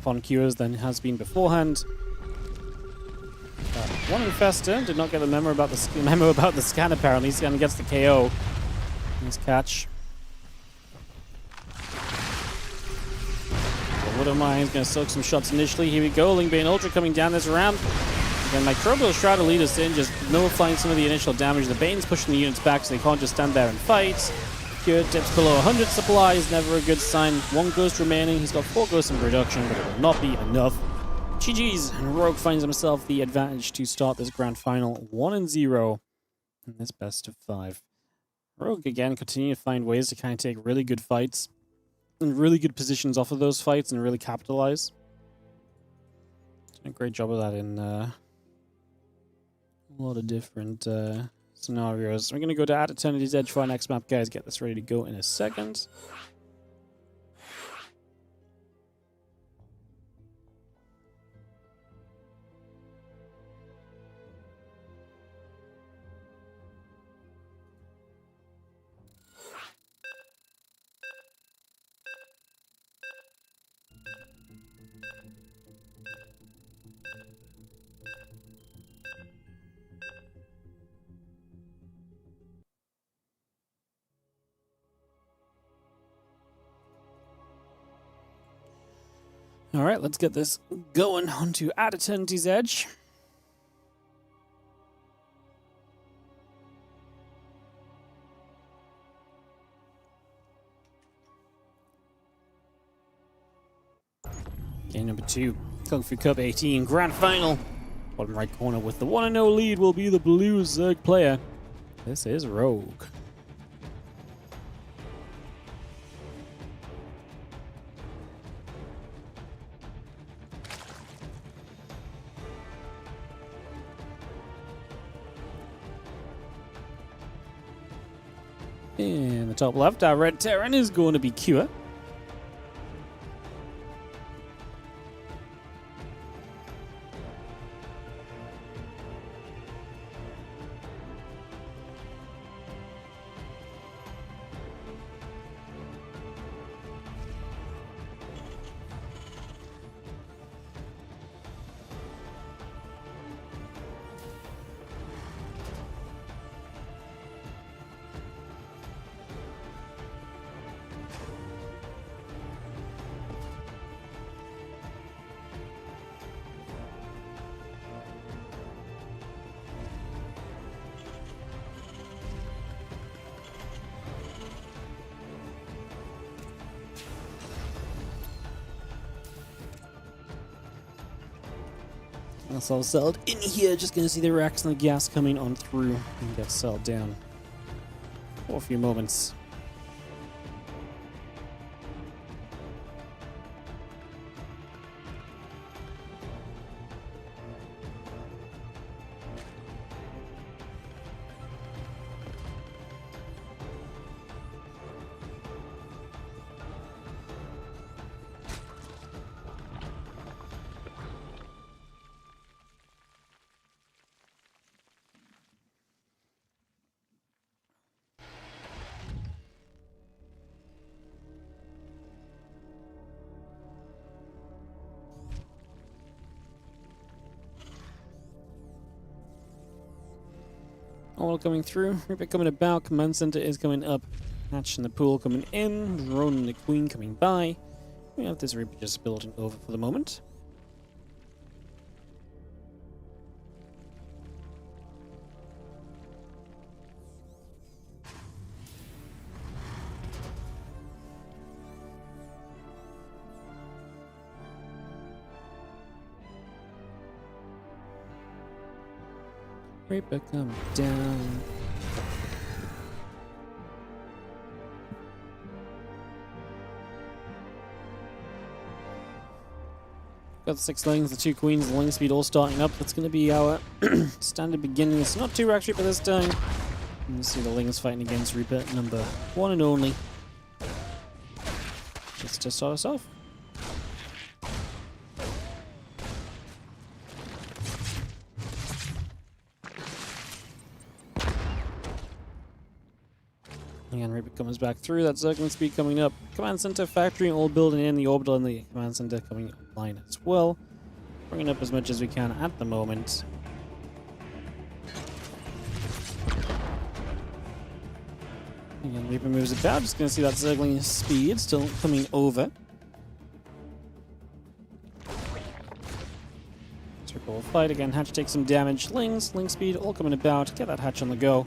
on Cures than it has been beforehand. One Infestor did not get the memo about the scan apparently. Scan gets the KO. Nice catch. Woodermine's going to soak some shots initially. Here we go. Lingbane Ultra coming down this ramp. Again, Microbial try to lead us in, just nullifying some of the initial damage. The Bane's pushing the units back so they can't just stand there and fight. Cure dips below 100 supply is never a good sign. One ghost remaining. He's got 4 ghosts in production, but it will not be enough. GG's. And Rogue finds himself the advantage to start this grand final 1-0 in this best of 5. Rogue, again, continue to find ways to kind of take really good fights and really good positions off of those fights and really capitalize. Doing a great job of that in a lot of different scenarios. We're going to go to At Eternity's Edge for our next map, guys. Get this ready to go in a second. Alright, let's get this going onto At Eternity's Edge. Game number 2, Kung Fu Cup 18 Grand Final. Bottom right corner with the 1-0 lead will be the blue Zerg player. This is Rogue. In the top left, our red Terran is going to be Cure. That's all settled in here. Just gonna see the racks and the gas coming on through and get settled down for a few moments. All coming through. Reaper coming about. Command center is coming up. Hatch in the pool coming in. Ronan and the Queen coming by. We have this Reaper just building over for the moment. Reaper come down. Got the 6 lings, the 2 queens, the ling speed all starting up. That's going to be our standard beginning. It's not 2 Rax Reaper this time. You can see the lings fighting against Reaper number 1 and only. Just to start us off. Again, Reaper comes back through. That circling speed coming up. Command center factory all building in. The orbital and the command center coming online as well. Bringing up as much as we can at the moment. Again, Reaper moves about. Just going to see that circling speed still coming over. Reaper will fight again. Hatch takes some damage. Lings, ling speed all coming about. Get that hatch on the go.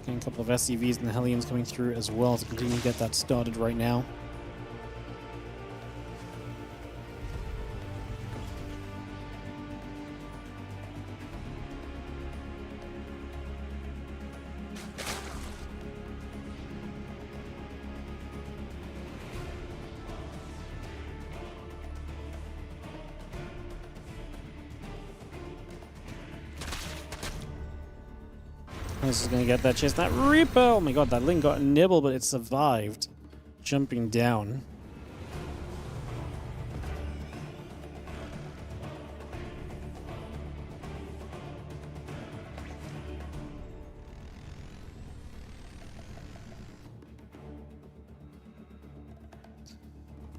Getting a couple of SCVs and the Hellions coming through as well to continue to get that started right now. This is going to get that chase. That Reaper! Oh my god, that Ling got a nibble, but it survived. Jumping down.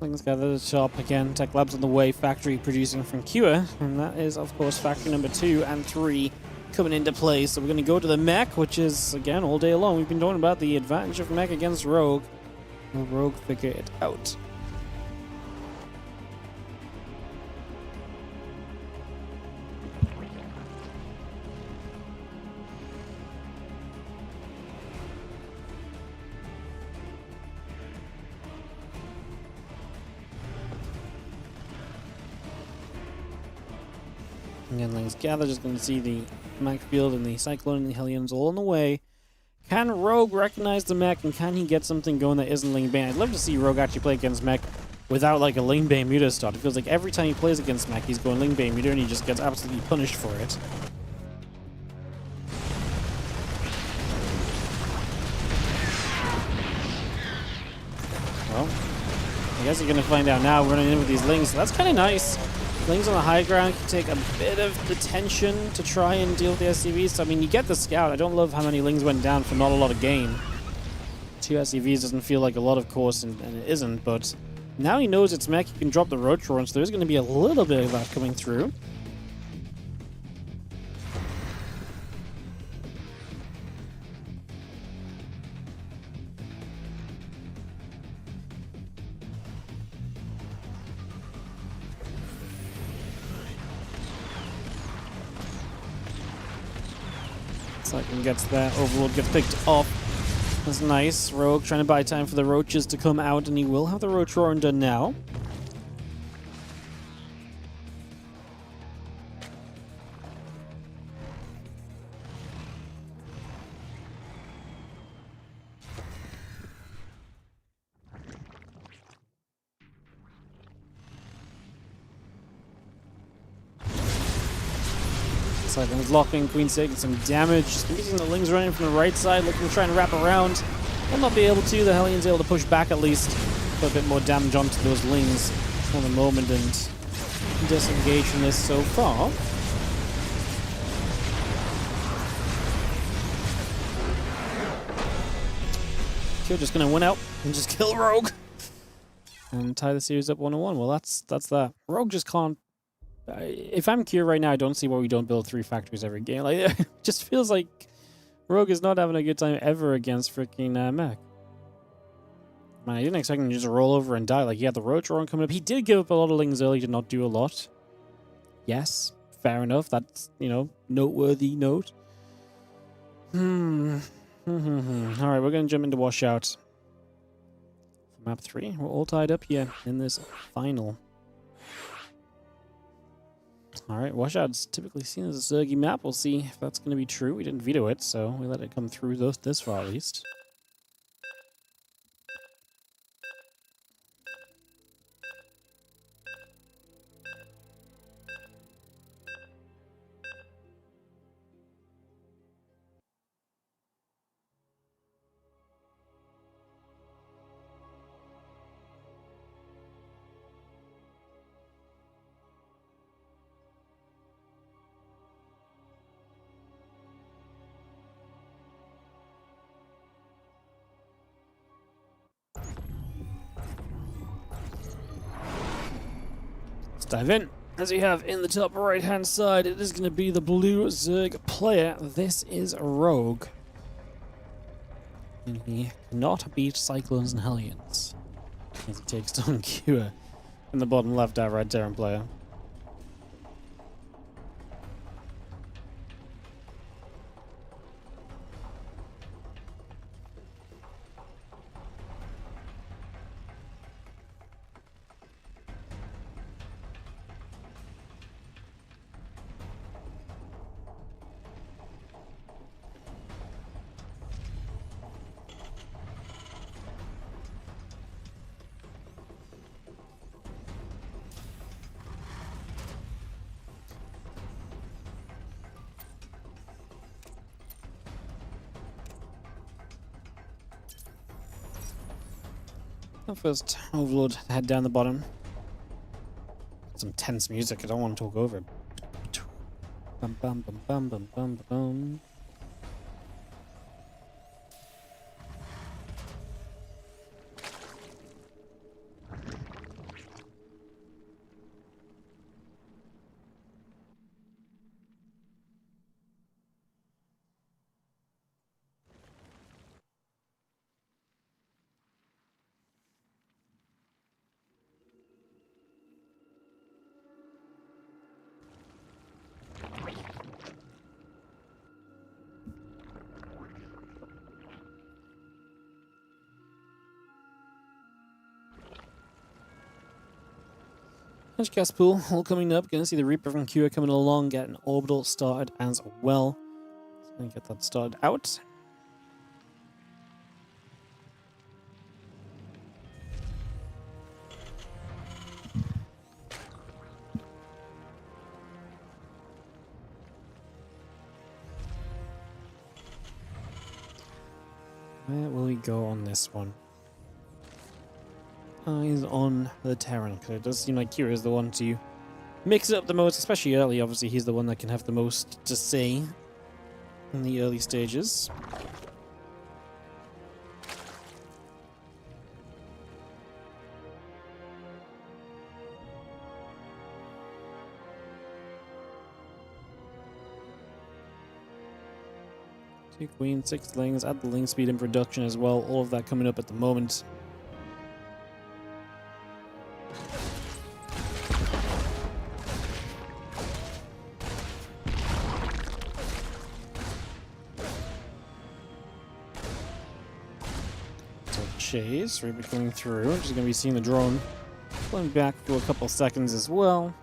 Ling's gathered at the top again. Tech Labs on the way. Factory producing from Cure. And that is, of course, factory number 2 and 3. Coming into play, so we're going to go to the mech, which is, again, all day long. We've been talking about the advantage of mech against Rogue. Will Rogue figure it out? Again, Ling's gather, just going to see the mech field and the Cyclone and the Hellions all on the way. Can Rogue recognize the mech, and can he get something going that isn't Ling Bane? I'd love to see Rogue actually play against mech without like a Ling Bane muta start. It feels like every time he plays against mech, he's going Ling Bane muta and he just gets absolutely punished for it. Well, I guess you're going to find out now. We're running in with these Lings, so that's kind of nice. Lings on the high ground can take a bit of the tension to try and deal with the SCVs. So, I mean, you get the scout. I don't love how many Lings went down for not a lot of gain. 2 SCVs doesn't feel like a lot, of course, and it isn't. But now he knows it's mech. He can drop the Roach-Roar, so there's going to be a little bit of that coming through. Cyclone gets that. Overlord gets picked off. That's nice. Rogue trying to buy time for the Roaches to come out, and he will have the Roach Roar done now. Cyclone's locking, Queen's taking some damage. Just using the Lings running from the right side, looking to try and wrap around. Will not be able to. The Hellion's able to push back at least. Put a bit more damage onto those Lings for the moment and disengage from this so far. Cure just going to win out and just kill Rogue. And tie the series up 1-1. Well, that's that. Rogue just can't. If I'm Cure right now, I don't see why we don't build 3 factories every game. Like, it just feels like Rogue is not having a good time ever against freaking mech. Man, I didn't expect him to just roll over and die. Like, he had the Roach Roar coming up. He did give up a lot of Lings early to not do a lot. Yes, fair enough. That's, you know, noteworthy note. Alright, we're going to jump into Washout. Map 3. We're all tied up here in this final. Alright, Washout's typically seen as a Zergy map. We'll see if that's going to be true. We didn't veto it, so we let it come through this far at least. Let's dive in. As we have in the top right hand side, it is going to be the blue Zerg player. This is Rogue. And he cannot beat Cyclones and Hellions. As he takes down Cure in the bottom left right Terran player. First, Overlord head down the bottom. Some tense music. I don't want to talk over it. Bum bum bum bum bum bum bum. Punch gas pool, all coming up. Gonna see the Reaper from Cure coming along, get an orbital started as well. So gonna get that started out. Where will we go on this one? Eyes on the Terran, because it does seem like Kira is the one to mix it up the most, especially early. Obviously, he's the one that can have the most to say in the early stages. Two Queen, 6 Lings, add the Ling speed in production as well. All of that coming up at the moment. Chase, Reaper going through. Just going to be seeing the drone pulling back for a couple seconds as well.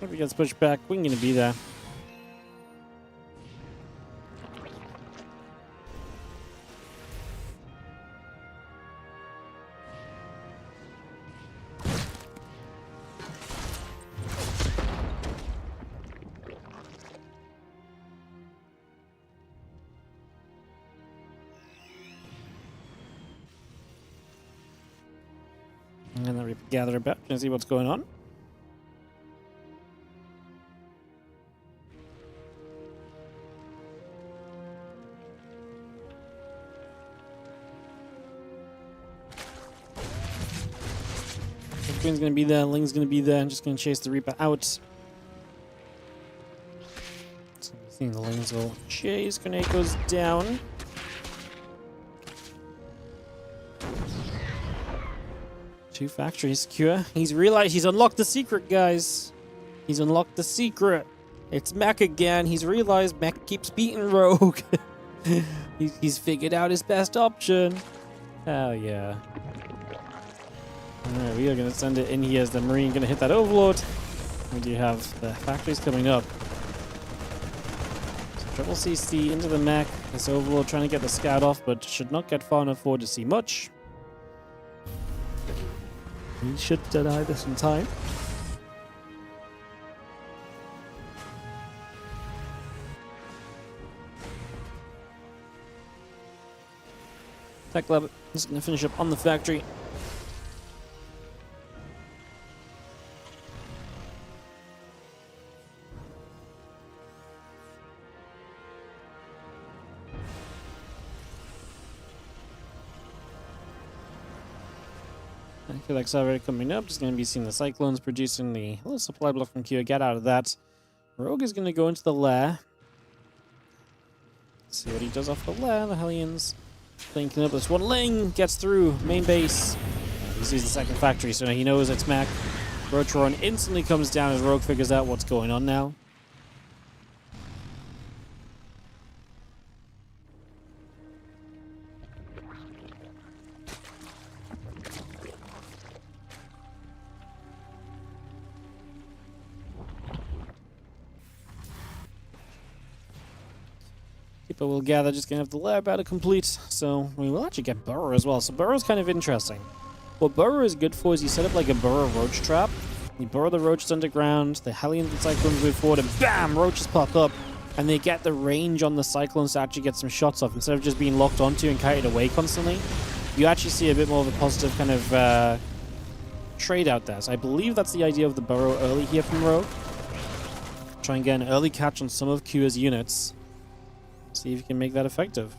If he gets pushed back, we're going to be there. And then we gather about and see what's going on. The Queen's gonna be there, Ling's gonna be there, I'm just gonna chase the Reaper out. So I think the Ling's will chase, grenade goes down. Two factories secure. He's realized he's unlocked the secret, guys. He's unlocked the secret. It's Mech again. He's realized Mech keeps beating Rogue. He's figured out his best option. Hell yeah. Alright, we are going to send it in here as the Marine going to hit that Overlord. We do have the factories coming up. So Triple CC into the mech. This Overlord trying to get the scout off, but should not get far enough forward to see much. He should deny this in time. Tech Lab is going to finish up on the factory. I feel like Accelerator coming up. Just going to be seeing the Cyclones producing the little supply block from Q. Get out of that. Rogue is going to go into the lair. See what he does off the lair. The Hellions linking up this one. Ling gets through main base. He sees the second factory, so he knows it's Mac. Rotron instantly comes down as Rogue figures out what's going on now. People will gather, just gonna have the lab battle complete, so we will actually get Burrow as well. So Burrow's kind of interesting. What Burrow is good for is you set up like a Burrow roach trap. You burrow the roaches underground, the Hellions and Cyclones move forward, and BAM! Roaches pop up, and they get the range on the Cyclones to actually get some shots off instead of just being locked onto and kited away constantly. You actually see a bit more of a positive kind of trade out there. So I believe that's the idea of the Burrow early here from Rogue. Try and get an early catch on some of Q's units. See if you can make that effective.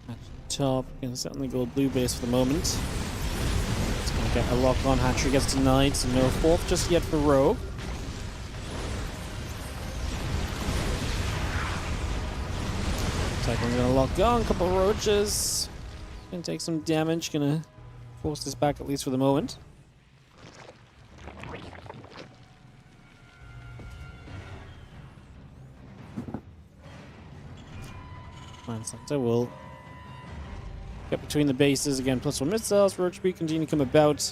At the top, you can certainly go blue base for the moment. It's going to get a lock on. Hatchery gets denied, so no fourth just yet for Rogue. Cyclone's gonna lock on, a couple of roaches. Gonna take some damage, gonna force this back at least for the moment. Command Center will get between the bases again, +1 missiles. Roach speed continue to come about.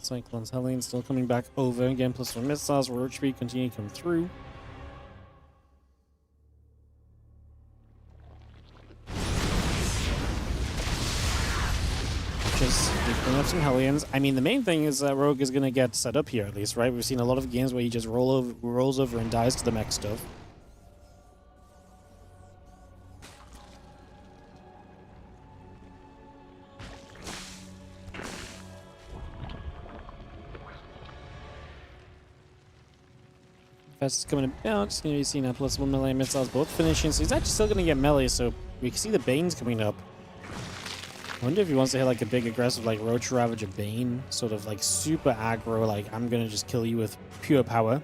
Cyclones, Hellions still coming back over again, +1 missiles. Roach speed continue to come through. Just picking up some Hellions. I mean, the main thing is that Rogue is going to get set up here at least, right? We've seen a lot of games where he just rolls over and dies to the mech stuff. Fast is coming about. It's going to be seeing a +1 melee missiles both finishing. So he's actually still going to get melee. So we can see the Banes coming up. I wonder if he wants to hit like a big aggressive like Roach Ravager Bane. Sort of like super aggro. Like I'm going to just kill you with pure power.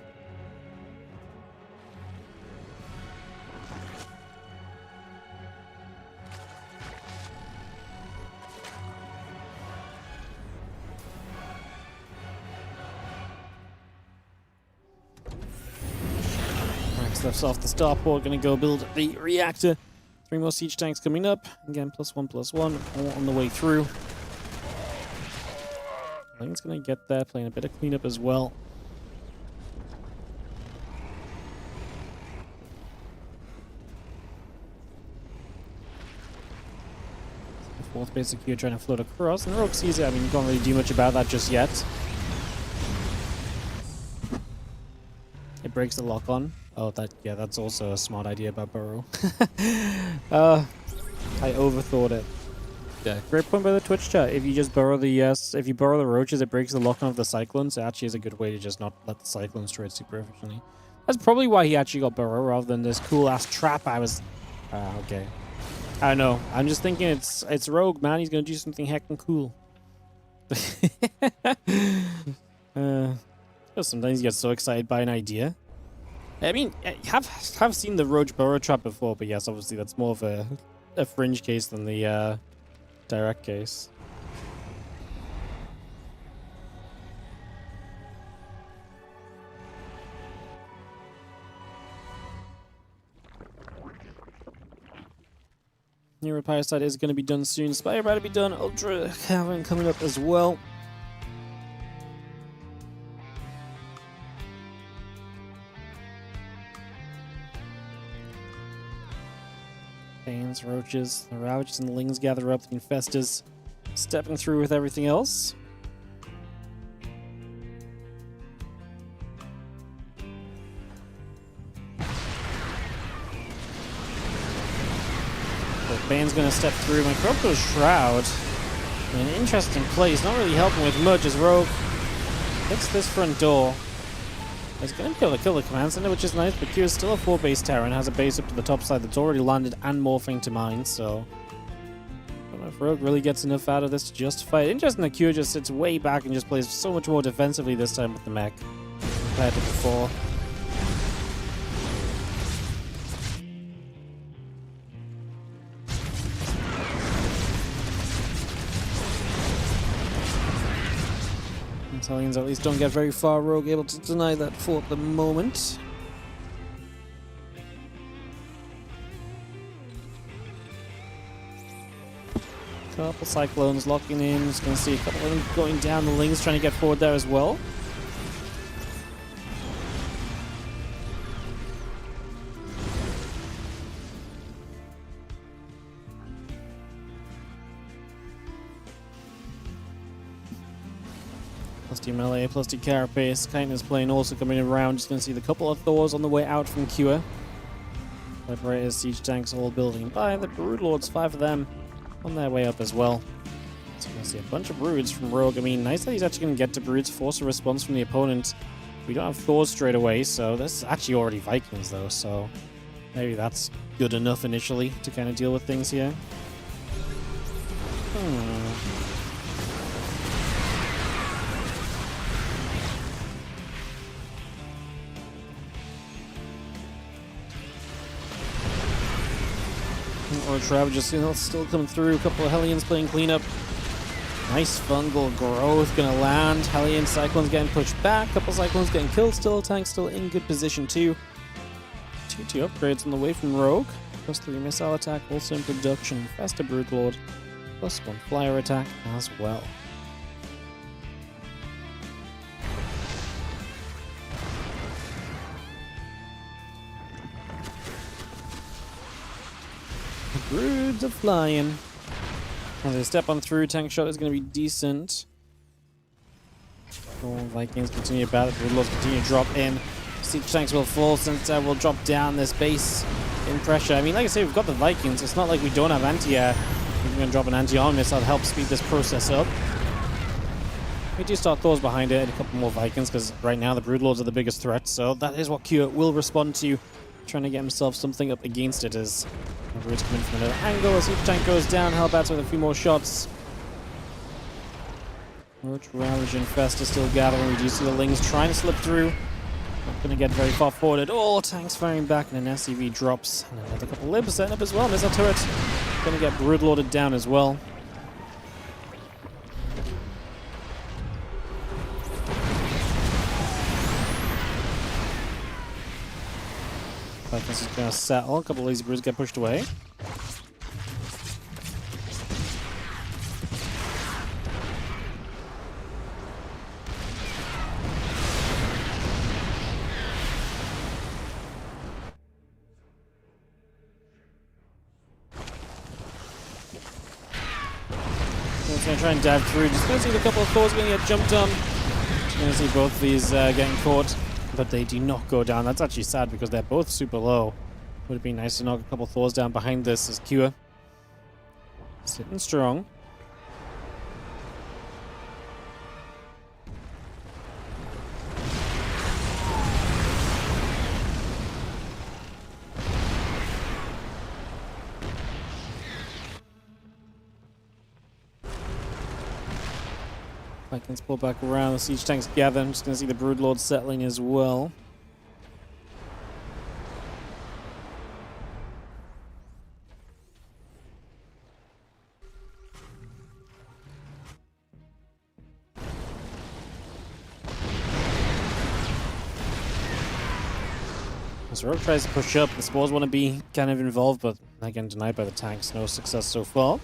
Left off the starport, gonna go build the reactor. 3 more siege tanks coming up. Again, +1/+1, all on the way through. I think it's gonna get there, playing a bit of cleanup as well. The 4th base secure trying to float across, and Rogue sees it. I mean, you can't really do much about that just yet. It breaks the lock on. Oh, yeah, that's also a smart idea about Burrow. I overthought it. Yeah, great point by the Twitch chat. If you just burrow if you burrow the roaches, it breaks the lock on of the Cyclones. So it actually is a good way to just not let the Cyclones trade super efficiently. That's probably why he actually got Burrow rather than this cool ass trap. Okay. I don't know. I'm just thinking it's Rogue, man. He's gonna do something heckin' cool. uh, sometimes you get so excited by an idea. I mean, I have seen the Roach Burrow Trap before, but yes, obviously that's more of a fringe case than the direct case. New Parasite is going to be done soon. Spire about to be done. Ultra Cavern coming up as well. Banes, Roaches, the Ravages and the Lings gather up. The Infestors stepping through with everything else. Bane's going to step through. My Microbial Shroud in an interesting place. Not really helping with much as Rogue hits this front door. It's going to kill the command center, which is nice, but Q is still a 4-base tower and has a base up to the top side that's already landed and morphing to mine, so I don't know if Rogue really gets enough out of this to justify it. Interesting that Q just sits way back and just plays so much more defensively this time with the mech compared to before. Italians at least don't get very far. Rogue able to deny that for the moment. Couple Cyclones locking in. Just going to see a couple of them going down. The Lings trying to get forward there as well. Plus the melee, plus the carapace. Kindness plane also coming around. Just going to see the couple of Thors on the way out from Cure. Liberators, siege tanks all building by. The Broodlords, 5 of them on their way up as well. So we're going to see a bunch of Broods from Rogue. I mean, nice that he's actually going to get to Broods, force a response from the opponent. We don't have Thors straight away, so this is actually already Vikings though, so maybe that's good enough initially to kind of deal with things here. Or Ravages still coming through. A couple of Hellions playing cleanup. Nice fungal growth gonna land. Hellion Cyclones getting pushed back. Couple Cyclones getting killed still. Tank still in good position too. 2 upgrades on the way from Rogue. +3 missile attack also in production. Faster Broodlord. +1 flyer attack as well. Broods are flying. As they step on through, tank shot is going to be decent. Vikings continue to battle. Broodlords continue to drop in. Siege tanks will fall since we'll drop down this base in pressure. I mean, like I say, we've got the Vikings. It's not like we don't have anti-air. We're going to drop an anti-armor missile to help speed this process up. We do start Thors behind it and a couple more Vikings because right now the Broodlords are the biggest threat. So that is what Q will respond to. Trying to get himself something up against it as Broods come in from another angle. As each tank goes down, Hellbats with a few more shots. Roach, Ravage, and Fest are still gathering. We do see the Lings trying to slip through. Not going to get very far forward at all. Tanks firing back and an SCV drops. And another couple of Libs setting up as well. Missile turret going to get Broodlorded down as well. This is going to settle. A couple of lazy Broods get pushed away. It's going to try and dive through. Just going to see a couple of Thors going to get jumped on. Just going to see both these getting caught. But they do not go down. That's actually sad because they're both super low. Would have been nice to knock a couple Thors down behind this as Cure. Sitting strong. Vikings pull back around, the siege tanks gather. I'm just going to see the Broodlord settling as well. As Rogue tries to push up, the Spores want to be kind of involved, but again denied by the tanks. No success so far.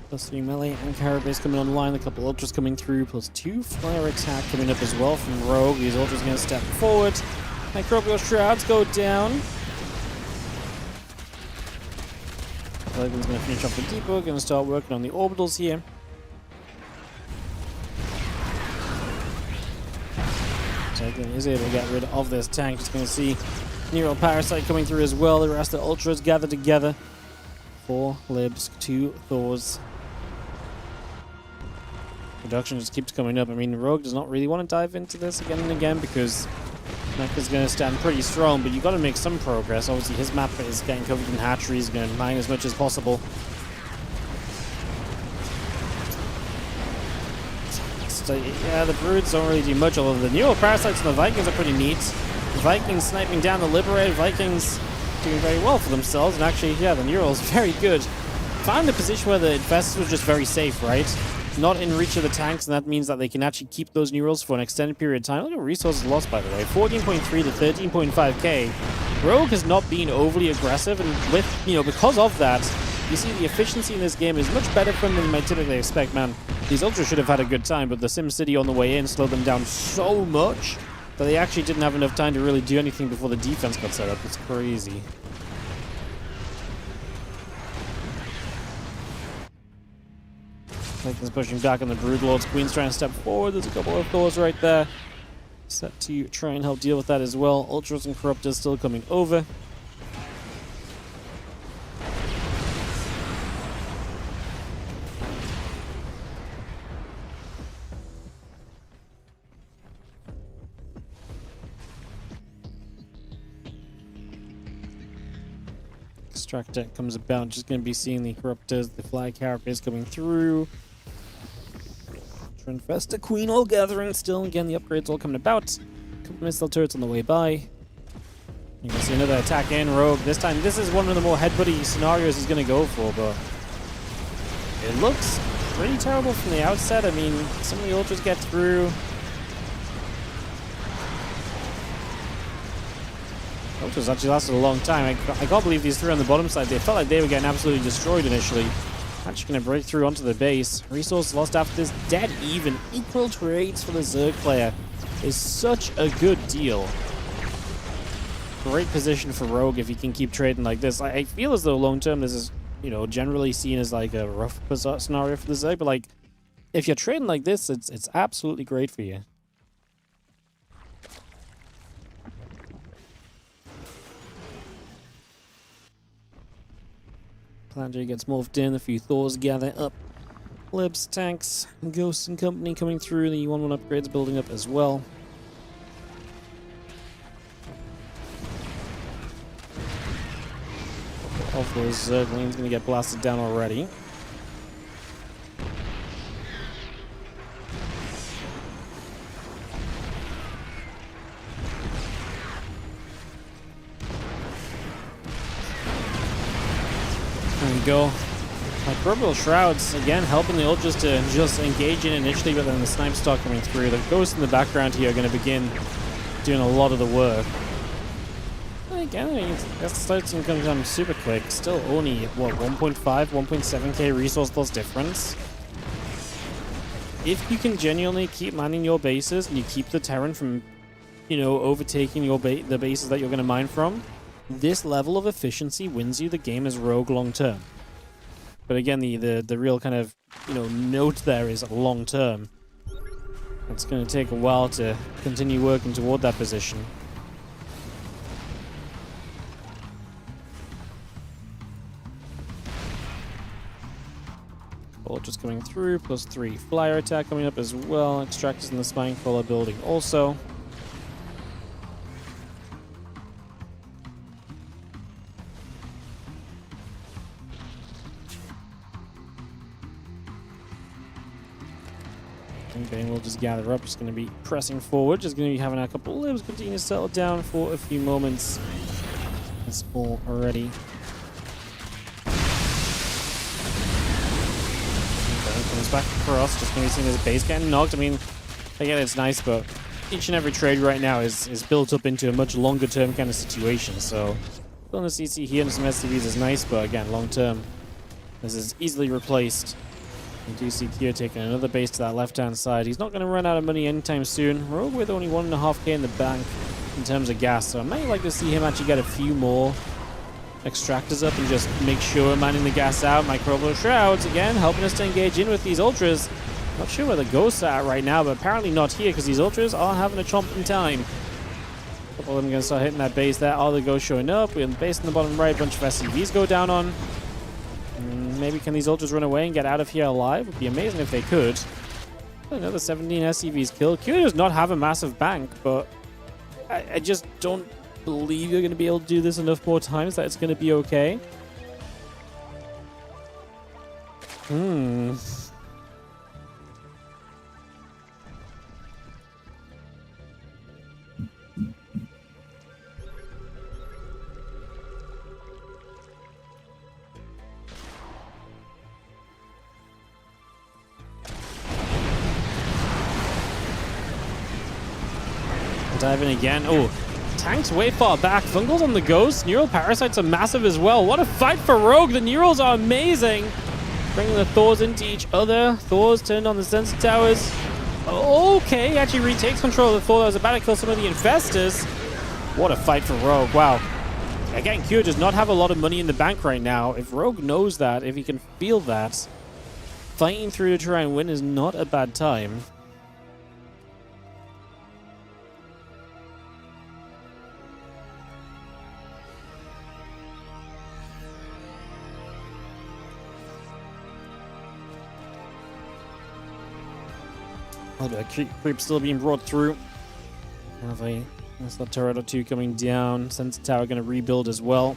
+3 melee and Carabase coming online, a couple ultras coming through, +2 flare attack coming up as well from Rogue. These ultras going to step forward. Microbial Shrouds go down. Vikings going to finish off the depot, going to start working on the orbitals here. Titan is able to get rid of this tank. Just going to see Neural Parasite coming through as well. The rest of the ultras gather together. 4 libs, 2 Thors. Production just keeps coming up. I mean, Rogue does not really want to dive into this again and again because Mech is going to stand pretty strong, but you've got to make some progress. Obviously, his map is getting covered in hatcheries, going to mine as much as possible. So, yeah, the Broods don't really do much, although the Neural Parasites and the Vikings are pretty neat. The Vikings sniping down the Liberated. Vikings doing very well for themselves, and actually, yeah, the Neural's very good. Found a position where the Infestors was just very safe, right? Not in reach of the tanks, and that means that they can actually keep those Neurals for an extended period of time. Look at resources lost, by the way. 14.3 to 13.5k. Rogue has not been overly aggressive, and because of that, you see the efficiency in this game is much better for them than you might typically expect, man. These Ultras should have had a good time, but the SimCity on the way in slowed them down so much that they actually didn't have enough time to really do anything before the defense got set up. It's crazy. Vikings pushing back on the Broodlords. Queen's trying to step forward. There's a couple of Thors right there. Set to try and help deal with that as well. Ultras and Corruptors still coming over. Extract deck comes about. Just going to be seeing the Corruptors, the Fly Carapace coming through. Infesta Queen all gathering still. Again, the upgrades all coming about. A couple missile turrets on the way by. You can see another attack in Rogue. This time, this is one of the more headbutty scenarios he's going to go for, but it looks pretty terrible from the outset. I mean, some of the ultras get through. Ultras actually lasted a long time. I can't believe these three on the bottom side. They felt like they were getting absolutely destroyed initially. Actually going to break through onto the base. Resource lost after this. Dead even. Equal trades for the Zerg player is such a good deal. Great position for Rogue if he can keep trading like this. I feel as though long term this is, generally seen as like a rough scenario for the Zerg, but like if you're trading like this, it's absolutely great for you. Palandry gets morphed in, a few Thors gather up. Libs, tanks, Ghosts and company coming through, the 1-1 upgrades building up as well. All those Zerglings gonna get blasted down already. There we go. Microbial Shrouds, again, helping the Ultras to just engage in initially, but then the snipes start coming through. The Ghosts in the background here are going to begin doing a lot of the work. Again, I mean, that starts to come down super quick. Still only, what, 1.5, 1.7k resource loss difference. If you can genuinely keep mining your bases and you keep the Terran from, overtaking the bases that you're going to mine from, this level of efficiency wins you the game as Rogue long term. But again, the real kind of, note there is long term. It's going to take a while to continue working toward that position. Ultras coming through, plus 3 flyer attack coming up as well. Extractors in the spine crawler building also. And Bane will just gather up, just going to be pressing forward, just going to be having a couple limbs continue to settle down for a few moments. That's all already. Comes back across, just going to be seeing his base getting knocked. I mean, again, it's nice, but each and every trade right now is built up into a much longer term kind of situation. So, on the CC here and some SCVs is nice, but again, long term, this is easily replaced. You do see Kyo taking another base to that left-hand side. He's not going to run out of money anytime soon. Rogue with only 1.5k in the bank in terms of gas, so I might like to see him actually get a few more extractors up and just make sure manning the gas out. Microbial Shrouds, again, helping us to engage in with these Ultras. Not sure where the ghosts are at right now, but apparently not here because these Ultras are having a chomp in time. A couple of them going to start hitting that base there. All the ghosts showing up. We have the base in the bottom right, a bunch of SCVs go down on. Maybe can these Ultras run away and get out of here alive? Would be amazing if they could. Another 17 SCVs killed. Q does not have a massive bank, but I just don't believe you're going to be able to do this enough more times that it's going to be okay. Dive in again. Oh, tank's way far back. Fungal's on the ghost. Neural parasites are massive as well. What a fight for Rogue. The Neurals are amazing. Bringing the Thors into each other. Thors turned on the sensor towers. Okay, he actually retakes control of the Thor that was about to kill some of the infestors. What a fight for Rogue. Wow. Again, Q does not have a lot of money in the bank right now. If Rogue knows that, if he can feel that, fighting through to try and win is not a bad time. A little bit of creep still being brought through. That's the turret or two coming down. Sensor tower going to rebuild as well.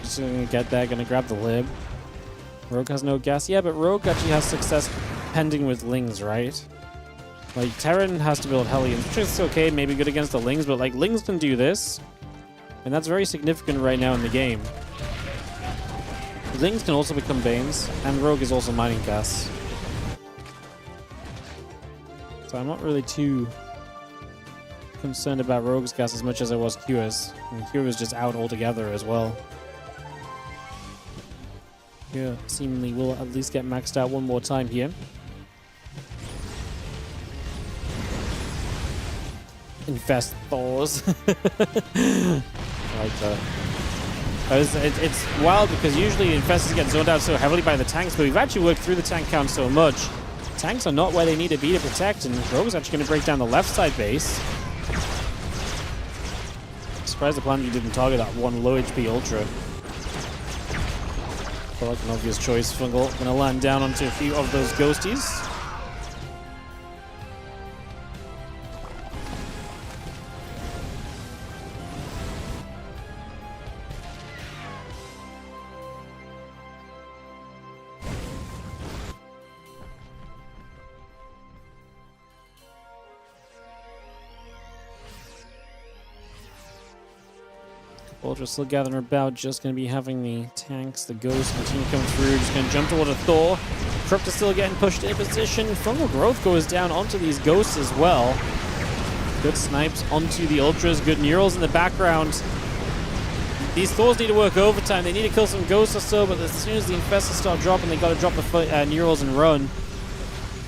Just going to get that, going to grab the lib. Rogue has no gas. Yeah, but Rogue actually has success pending with Lings, right? Like, Terran has to build Hellions, which is okay, maybe good against the Lings, but like, Lings can do this. And that's very significant right now in the game. Lings can also become Banes, and Rogue is also mining gas. So I'm not really too concerned about Rogue's gas as much as I was Q's. And Q is just out altogether as well. Q seemingly will at least get maxed out one more time here. Infest Thors. I like that. It's wild because usually infestors get zoned out so heavily by the tanks, but we've actually worked through the tank count so much. Tanks are not where they need to be to protect, and Rogue's actually going to break down the left side base. Surprised the plan didn't target that one low HP Ultra. Felt like an obvious choice. Fungal going to land down onto a few of those ghosties. Ultra still gathering about, just going to be having the tanks, the ghosts continue to come through, just going to jump toward a Thor. Crypt is still getting pushed in position. Fungal growth goes down onto these ghosts as well. Good snipes onto the Ultras, good Neurals in the background. These Thors need to work overtime, they need to kill some ghosts or so, but as soon as the infestors start dropping, they got to drop the Neurals and run.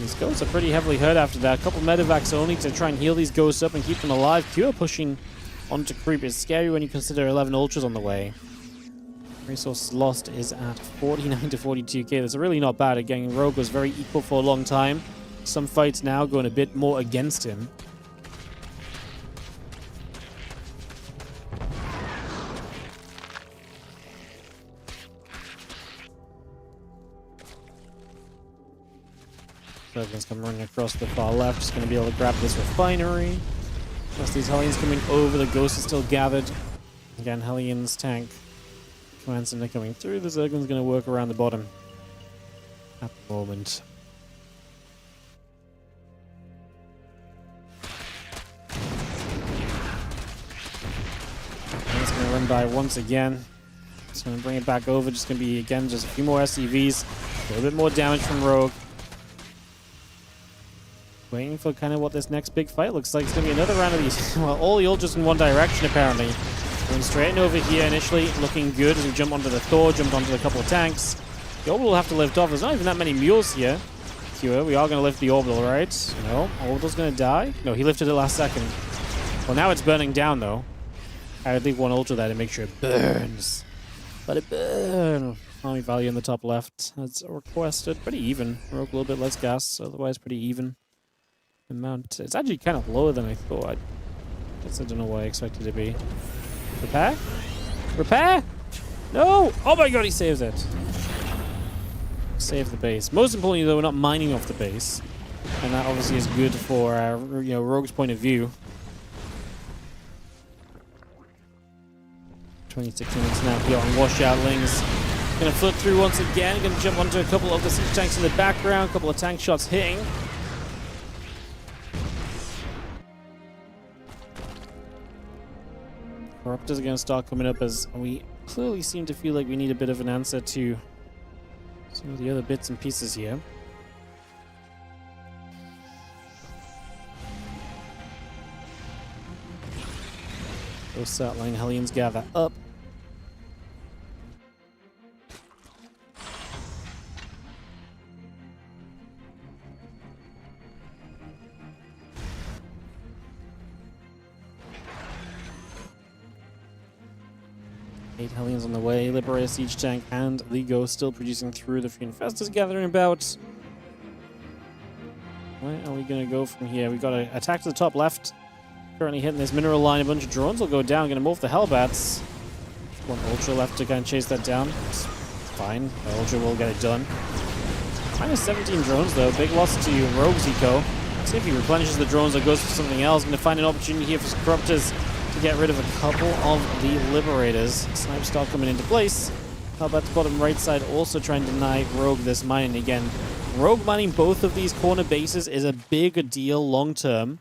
These ghosts are pretty heavily hurt after that. A couple medevacs only to try and heal these ghosts up and keep them alive. Q pushing onto creep is scary when you consider 11 Ultras on the way. Resource lost is at 49 to 42k. That's really not bad. Again, Rogue was very equal for a long time. Some fights now going a bit more against him. Zerglings come running across the far left. Just going to be able to grab this refinery. Plus these Hellions coming over. The Ghost is still gathered. Again, Hellions tank. Command Center coming through. The Zergling's going to work around the bottom at the moment. And it's going to run by once again. Just going to bring it back over. Just going to be, again, just a few more SCVs. A little bit more damage from Rogue. Waiting for kind of what this next big fight looks like. It's going to be another round of these. Well, all the ultras in one direction, apparently. Going straight in over here initially. Looking good as we jump onto the Thor. Jumped onto a couple of tanks. The Orbital will have to lift off. There's not even that many mules here. Cure, we are going to lift the Orbital, right? No. Orbital's going to die? No, he lifted it last second. Well, now it's burning down, though. I would leave one ultra there to make sure it burns. Let it burn. Army value in the top left. That's requested. Pretty even. Rogue a little bit less gas. Otherwise, pretty even. Amount. It's actually kind of lower than I thought. I guess I don't know what I expected it to be. Repair? Repair? No! Oh my god, he saves it. Save the base. Most importantly, though, we're not mining off the base. And that obviously is good for, Rogue's point of view. 26 minutes now here on Washout-lings. Gonna float through once again. Gonna jump onto a couple of the siege tanks in the background. A couple of tank shots hitting. Corruptors are going to start coming up as we clearly seem to feel like we need a bit of an answer to some of the other bits and pieces here. Those Satline Hellions gather up. Eight Hellions on the way, Liberator Siege Tank, and the Ghost still producing through. The Free Infestors gathering about. Where are we going to go from here? We've got to attack to the top left. Currently hitting this mineral line. A bunch of drones will go down. Going to morph the Hellbats. One Ultra left to kind of chase that down. It's fine. The Ultra will get it done. Minus 17 drones, though. Big loss to Rogue's Eco. Let's see if he replenishes the drones or goes for something else. Going to find an opportunity here for Corruptors to get rid of a couple of the Liberators. Snipe Star coming into place. How about the bottom right side also trying to deny Rogue this mining again. Rogue mining both of these corner bases is a big deal long term.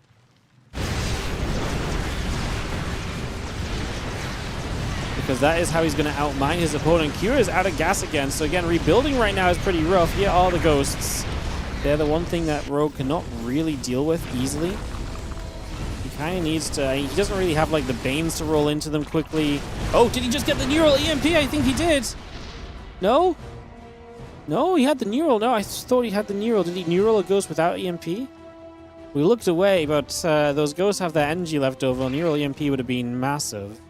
Because that is how he's going to outmine his opponent. Cure is out of gas again, so again, rebuilding right now is pretty rough. Here are the Ghosts. They're the one thing that Rogue cannot really deal with easily. Kind of needs to. He doesn't really have like the Banes to roll into them quickly. Oh, did he just get the neural EMP? I think he did. No? No, he had the neural. No, I thought he had the neural. Did he neural a Ghost without EMP? We looked away, but those Ghosts have their energy left over. Neural EMP would have been massive.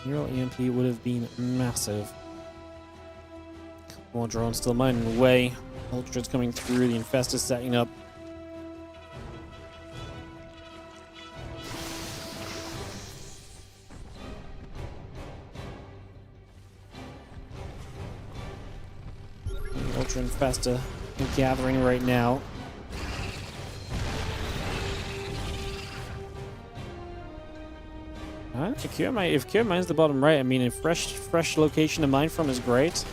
Neural EMP would have been massive. More drones still mining away. Ultra's coming through. The Infestors setting up. Ultra Infestor gathering right now. If Cure mines the bottom right, I mean, a fresh location to mine from is great.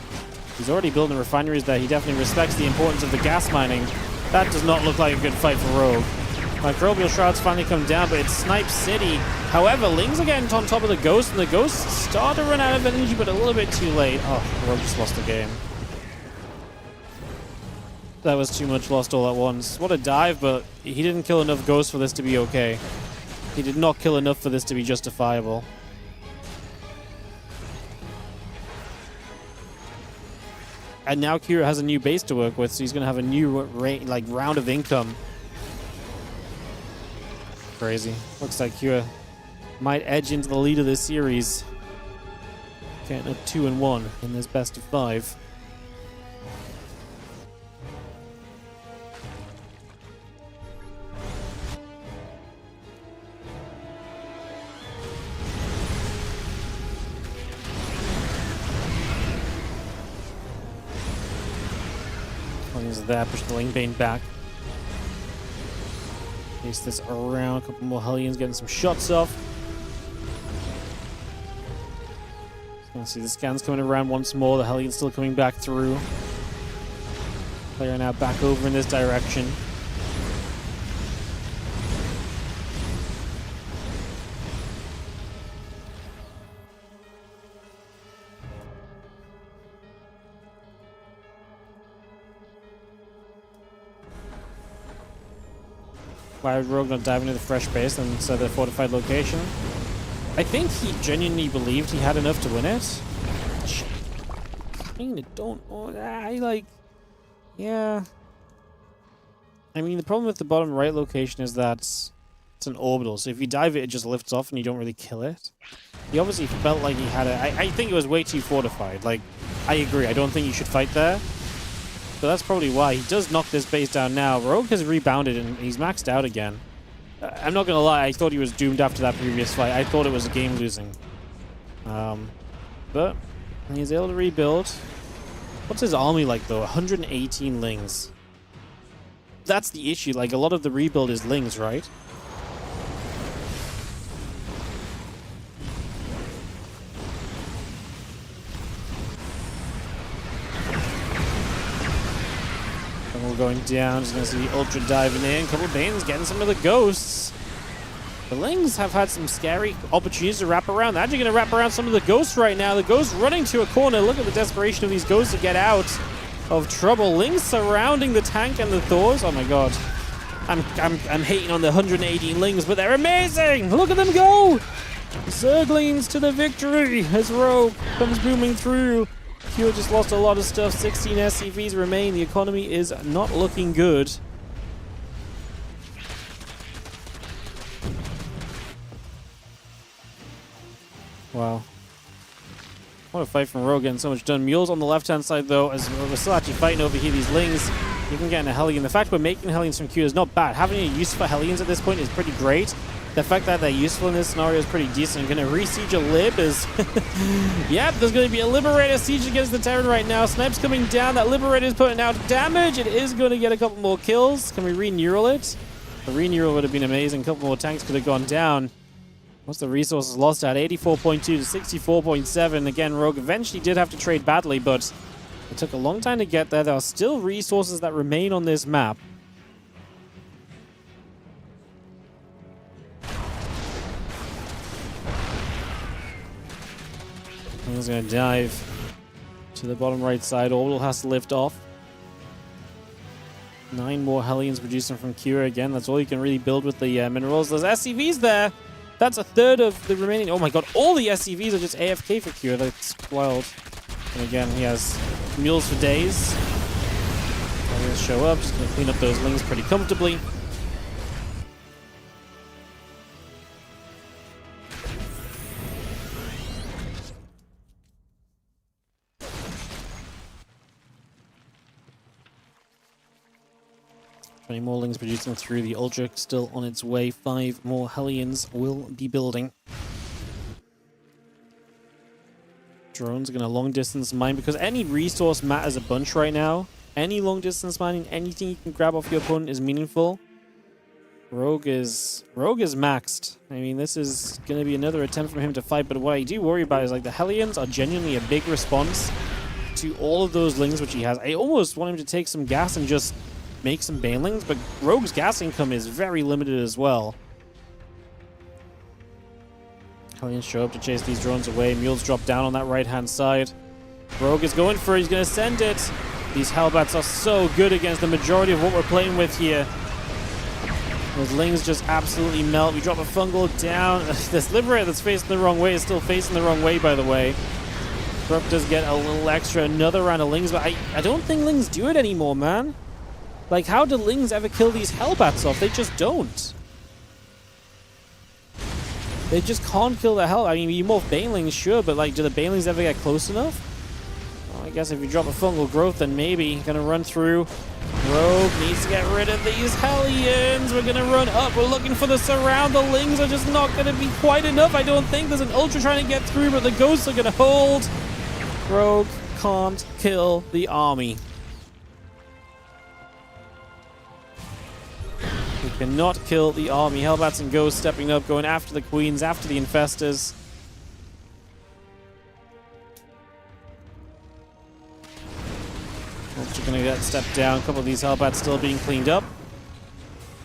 He's already building refineries there. He definitely respects the importance of the gas mining. That does not look like a good fight for Rogue. Microbial Shrouds finally come down, but it's Snipe City. However, Lings are getting on top of the Ghost, and the Ghosts start to run out of energy, but a little bit too late. Oh, Rogue just lost the game. That was too much lost all at once. What a dive, but he didn't kill enough Ghosts for this to be okay. He did not kill enough for this to be justifiable. And now Kira has a new base to work with, so he's going to have a new round of income. Crazy. Looks like Kira might edge into the lead of this series. Getting a 2-1 in this best of 5. Lings there, push the Ling Bane back. Place this around, a couple more Hellions getting some shots off. You can see the scans coming around once more, the Hellions still coming back through. Player now back over in this direction. Why is rogue not diving into the fresh base instead of the fortified location? I think he genuinely believed he had enough to win it. I mean, I don't know. Yeah. I mean, the problem with the bottom right location is that it's an orbital, so if you dive it, it just lifts off and you don't really kill it. He obviously felt like he had it. I think it was way too fortified. Like, I agree. I don't think you should fight there. So that's probably why. He does knock this base down now. Rogue has rebounded and he's maxed out again. I'm not going to lie, I thought he was doomed after that previous fight. I thought it was a game losing. But he's able to rebuild. What's his army like though? 118 Lings. That's the issue. Like, a lot of the rebuild is Lings, right? Going down, just gonna see Ultra diving in. Couple of Banes getting some of the ghosts. The Lings have had some scary opportunities to wrap around. They're actually gonna wrap around some of the ghosts right now. The ghosts running to a corner. Look at the desperation of these ghosts to get out of trouble. Lings surrounding the tank and the Thors. Oh my god. I'm hating on the 180 Lings, but they're amazing! Look at them go! Zerglings to the victory as Rogue comes booming through. Q just lost a lot of stuff. 16 SCVs remain. The economy is not looking good. Wow. What a fight from Rogue, getting so much done. Mule's on the left-hand side, though, as we're still actually fighting over here. These Lings, even getting a Hellion. The fact we're making Hellions from Q is not bad. Having a use for Hellions at this point is pretty great. The fact that they're useful in this scenario is pretty decent. Going to re-siege a Lib is... Yep, there's going to be a Liberator siege against the Terran right now. Snipe's coming down. That Liberator is putting out damage. It is going to get a couple more kills. Can we re-neural it? The re-neural would have been amazing. A couple more tanks could have gone down. What's the resources lost at? 84.2 to 64.7. Again, Rogue eventually did have to trade badly, but it took a long time to get there. There are still resources that remain on this map. He's going to dive to the bottom right side. Orbital has to lift off. 9 more Hellions producing from Kira again. That's all you can really build with the minerals. There's SCVs there. That's a third of the remaining. Oh my god, all the SCVs are just AFK for Kira. That's wild. And again, he has mules for days. Hellions show up. Just going to clean up those Lings pretty comfortably. Any more Lings producing through. The Ultra still on its way. 5 more Hellions will be building. Drones are going to long distance mine because any resource matters a bunch right now. Any long distance mining, anything you can grab off your opponent is meaningful. Rogue is maxed. I mean, this is going to be another attempt from him to fight, but what I do worry about is like the Hellions are genuinely a big response to all of those Lings which he has. I almost want him to take some gas and just make some Banelings, but Rogue's gas income is very limited as well. Hellions show up to chase these drones away. Mules drop down on that right-hand side. Rogue is going for it. He's going to send it. These Hellbats are so good against the majority of what we're playing with here. Those Lings just absolutely melt. We drop a Fungal down. This Liberator that's facing the wrong way is still facing the wrong way, by the way. Corrupt does get a little extra. Another round of Lings, but I don't think Lings do it anymore, man. Like, how do Lings ever kill these Hellbats off? They just don't. They just can't kill the Hell. I mean, you morph Banelings, sure, but like, do the Banelings ever get close enough? Well, I guess if you drop a Fungal Growth, then maybe. Gonna run through. Rogue needs to get rid of these Hellions. We're gonna run up. We're looking for the surround. The Lings are just not gonna be quite enough, I don't think. There's an Ultra trying to get through, but the Ghosts are gonna hold. Rogue can't kill the army. Cannot kill the army. Hellbats and Ghosts stepping up, going after the queens, after the infestors. Ultra gonna get stepped down. A couple of these Hellbats still being cleaned up.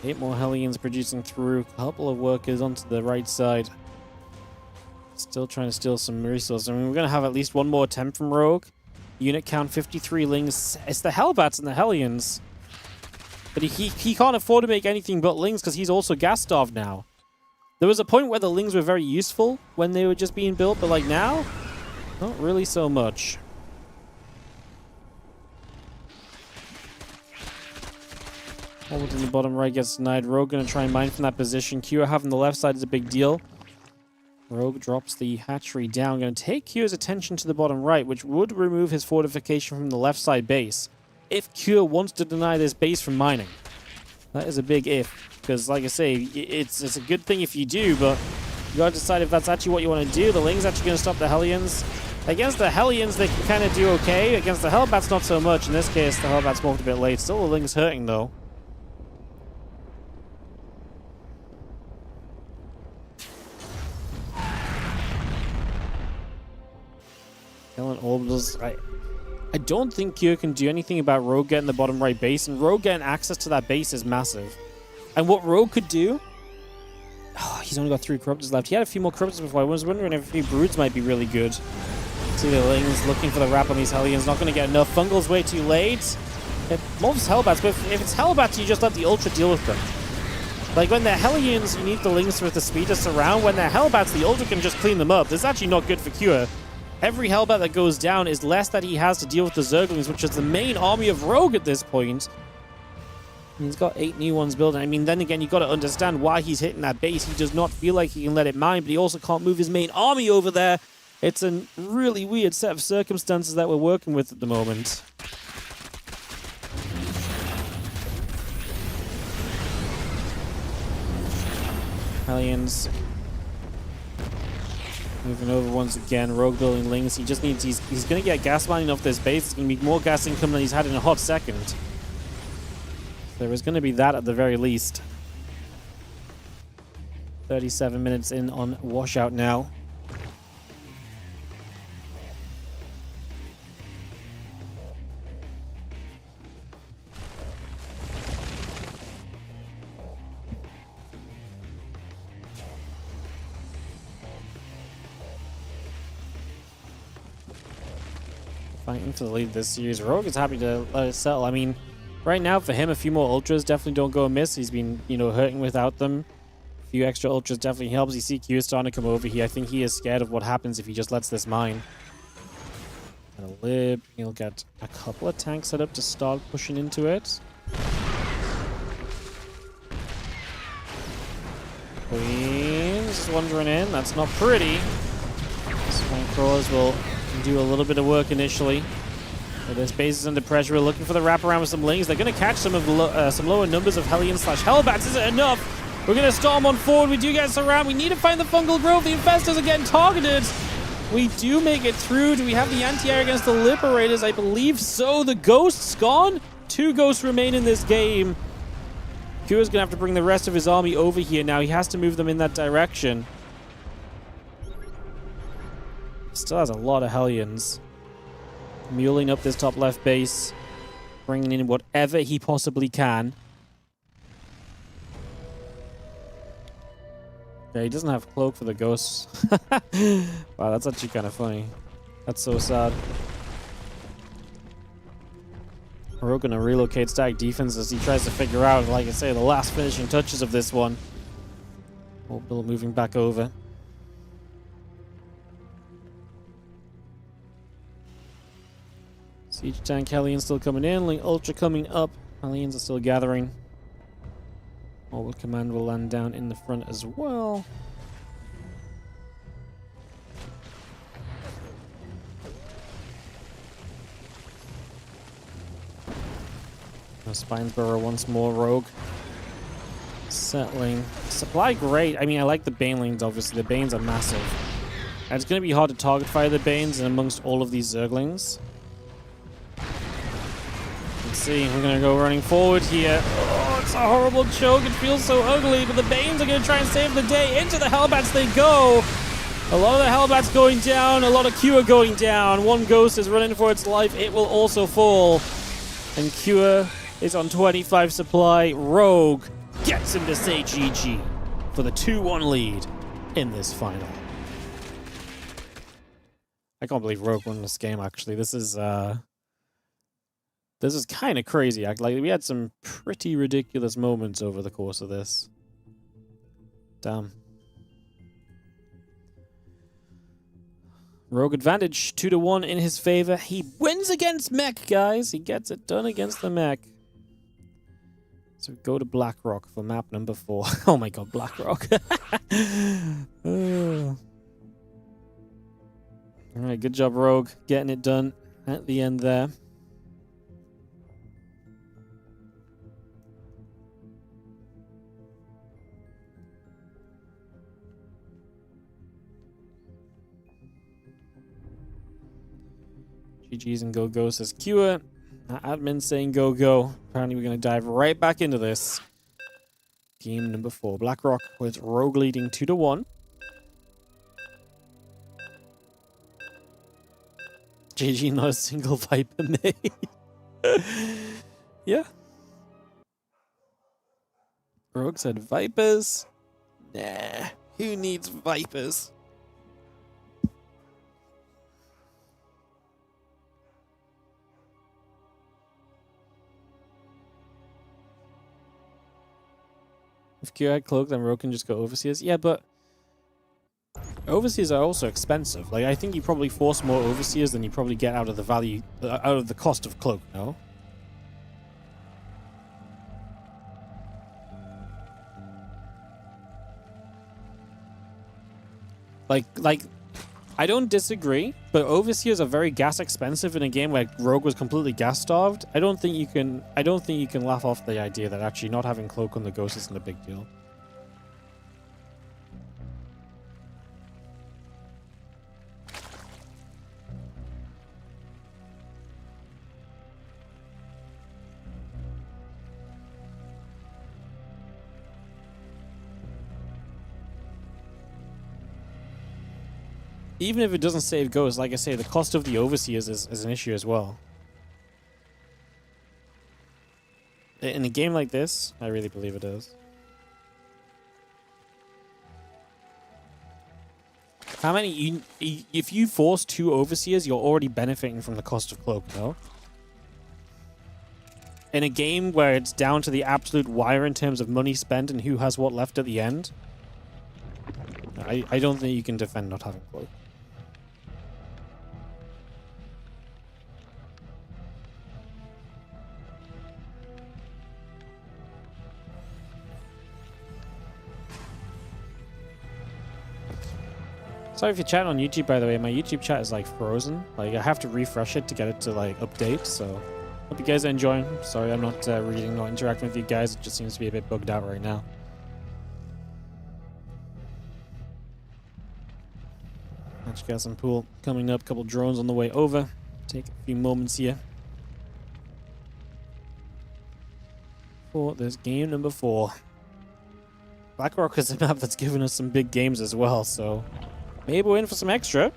8 more Hellions producing through. A couple of workers onto the right side. Still trying to steal some resources. I mean, we're gonna have at least one more attempt from Rogue. Unit count 53 Lings. It's the Hellbats and the Hellions. But he can't afford to make anything but Lings because he's also gas-starved now. There was a point where the Lings were very useful when they were just being built, but like now, not really so much. Hold in the bottom right gets denied. Rogue gonna try and mine from that position. Q having the left side is a big deal. Rogue drops the hatchery down. Going to take Q's attention to the bottom right, which would remove his fortification from the left side base. If Q wants to deny this base from mining. That is a big if. Because, like I say, it's a good thing if you do, but you got to decide if that's actually what you want to do. The Ling's actually going to stop the Hellions. Against the Hellions, they can kind of do okay. Against the Hellbats, not so much. In this case, the Hellbats moved a bit late. Still, the Ling's hurting, though. Killing orbitals. I don't think Q can do anything about Rogue getting the bottom right base, and Rogue getting access to that base is massive. And what Rogue could do... Oh, he's only got 3 Corruptors left. He had a few more Corruptors before. I was wondering if a few Broods might be really good. See the Lings looking for the wrap on these Hellions. Not going to get enough. Fungal's way too late. It mobs Hellbats, but if it's Hellbats, you just let the Ultra deal with them. Like, when they're Hellions, you need the Lings with the speed to surround. When they're Hellbats, the Ultra can just clean them up. This is actually not good for Q. Every Hellbat that goes down is less that he has to deal with the Zerglings, which is the main army of Rogue at this point. And he's got 8 new ones building. I mean, then again, you got to understand why he's hitting that base. He does not feel like he can let it mine, but he also can't move his main army over there. It's a really weird set of circumstances that we're working with at the moment. Hellions moving over once again. Rogue building Lings. He just needs... He's going to get gas mining off this base. It's going to be more gas income than he's had in a hot second. There is going to be that at the very least. 37 minutes in on washout now. Fighting for the lead this series. Rogue is happy to let it settle. I mean, right now for him, a few more Ultras definitely don't go amiss. He's been, you know, hurting without them. A few extra Ultras definitely helps. You see Q is starting to come over here. I think he is scared of what happens if he just lets this mine. Gonna lib. He'll get a couple of tanks set up to start pushing into it. Queens just wandering in. That's not pretty. Swank Crawlers will do a little bit of work initially. But this base is under pressure. We're looking for the wraparound with some Lings. They're going to catch some lower numbers of Hellions/Hellbats. Is it enough? We're going to storm on forward. We do get surround. We need to find the Fungal Grove. The Infestors are getting targeted. We do make it through. Do we have the anti-air against the Liberators? I believe so. The Ghost's gone. 2 Ghosts remain in this game. Q is going to have to bring the rest of his army over here now. He has to move them in that direction. Still has a lot of Hellions. Muling up this top left base. Bringing in whatever he possibly can. Yeah, he doesn't have Cloak for the Ghosts. Wow, that's actually kind of funny. That's so sad. We're going to relocate stack defense as he tries to figure out, like I say, the last finishing touches of this one. Bill moving back over. Siege tank Hellions still coming in. Link Ultra coming up. Hellions are still gathering. Orbital Command will land down in the front as well. Spinesborough once more. Rogue settling. Supply great. I mean, I like the Banelings, obviously. The Banes are massive. And it's going to be hard to target fire the Banes and amongst all of these Zerglings. Let's see. We're going to go running forward here. Oh, it's a horrible choke. It feels so ugly, but the Banes are going to try and save the day. Into the Hellbats they go. A lot of the Hellbats going down. A lot of Cure going down. One Ghost is running for its life. It will also fall. And Cure is on 25 supply. Rogue gets him to say GG for the 2-1 lead in this final. I can't believe Rogue won this game, actually. This is kind of crazy. Like, we had some pretty ridiculous moments over the course of this. Damn. Rogue advantage, 2-1 in his favor. He wins against Mech, guys. He gets it done against the Mech. So we go to Blackrock for map number 4. Oh my god, Blackrock. Alright, good job, Rogue. Getting it done at the end there. GG's and go says Cure. Admin saying go. Apparently we're going to dive right back into this. Game number 4. Blackrock with Rogue leading 2-1. GG, not a single Viper made. Yeah. Rogue said Vipers. Nah, who needs Vipers? If Q had Cloak, then Rogue can just go Overseers. Yeah, but Overseers are also expensive. Like, I think you probably force more Overseers than you probably get out of the value, out of the cost of Cloak, no? Like, I don't disagree, but Overseers are very gas expensive in a game where Rogue was completely gas starved. I don't think you can laugh off the idea that actually not having Cloak on the Ghost isn't a big deal. Even if it doesn't save Ghost, like I say, the cost of the Overseers is an issue as well. In a game like this, I really believe it is. How many... if you force 2 Overseers, you're already benefiting from the cost of Cloak, no? In a game where it's down to the absolute wire in terms of money spent and who has what left at the end, I don't think you can defend not having Cloak. Sorry if you're chatting on YouTube, by the way. My YouTube chat is like frozen. Like, I have to refresh it to get it to like update. So, hope you guys are enjoying. Sorry, I'm not reading or interacting with you guys. It just seems to be a bit bugged out right now. Match got some pool coming up. Couple drones on the way over. Take a few moments here for this game number 4. Blackrock is a map that's given us some big games as well, so maybe we're in for some extra.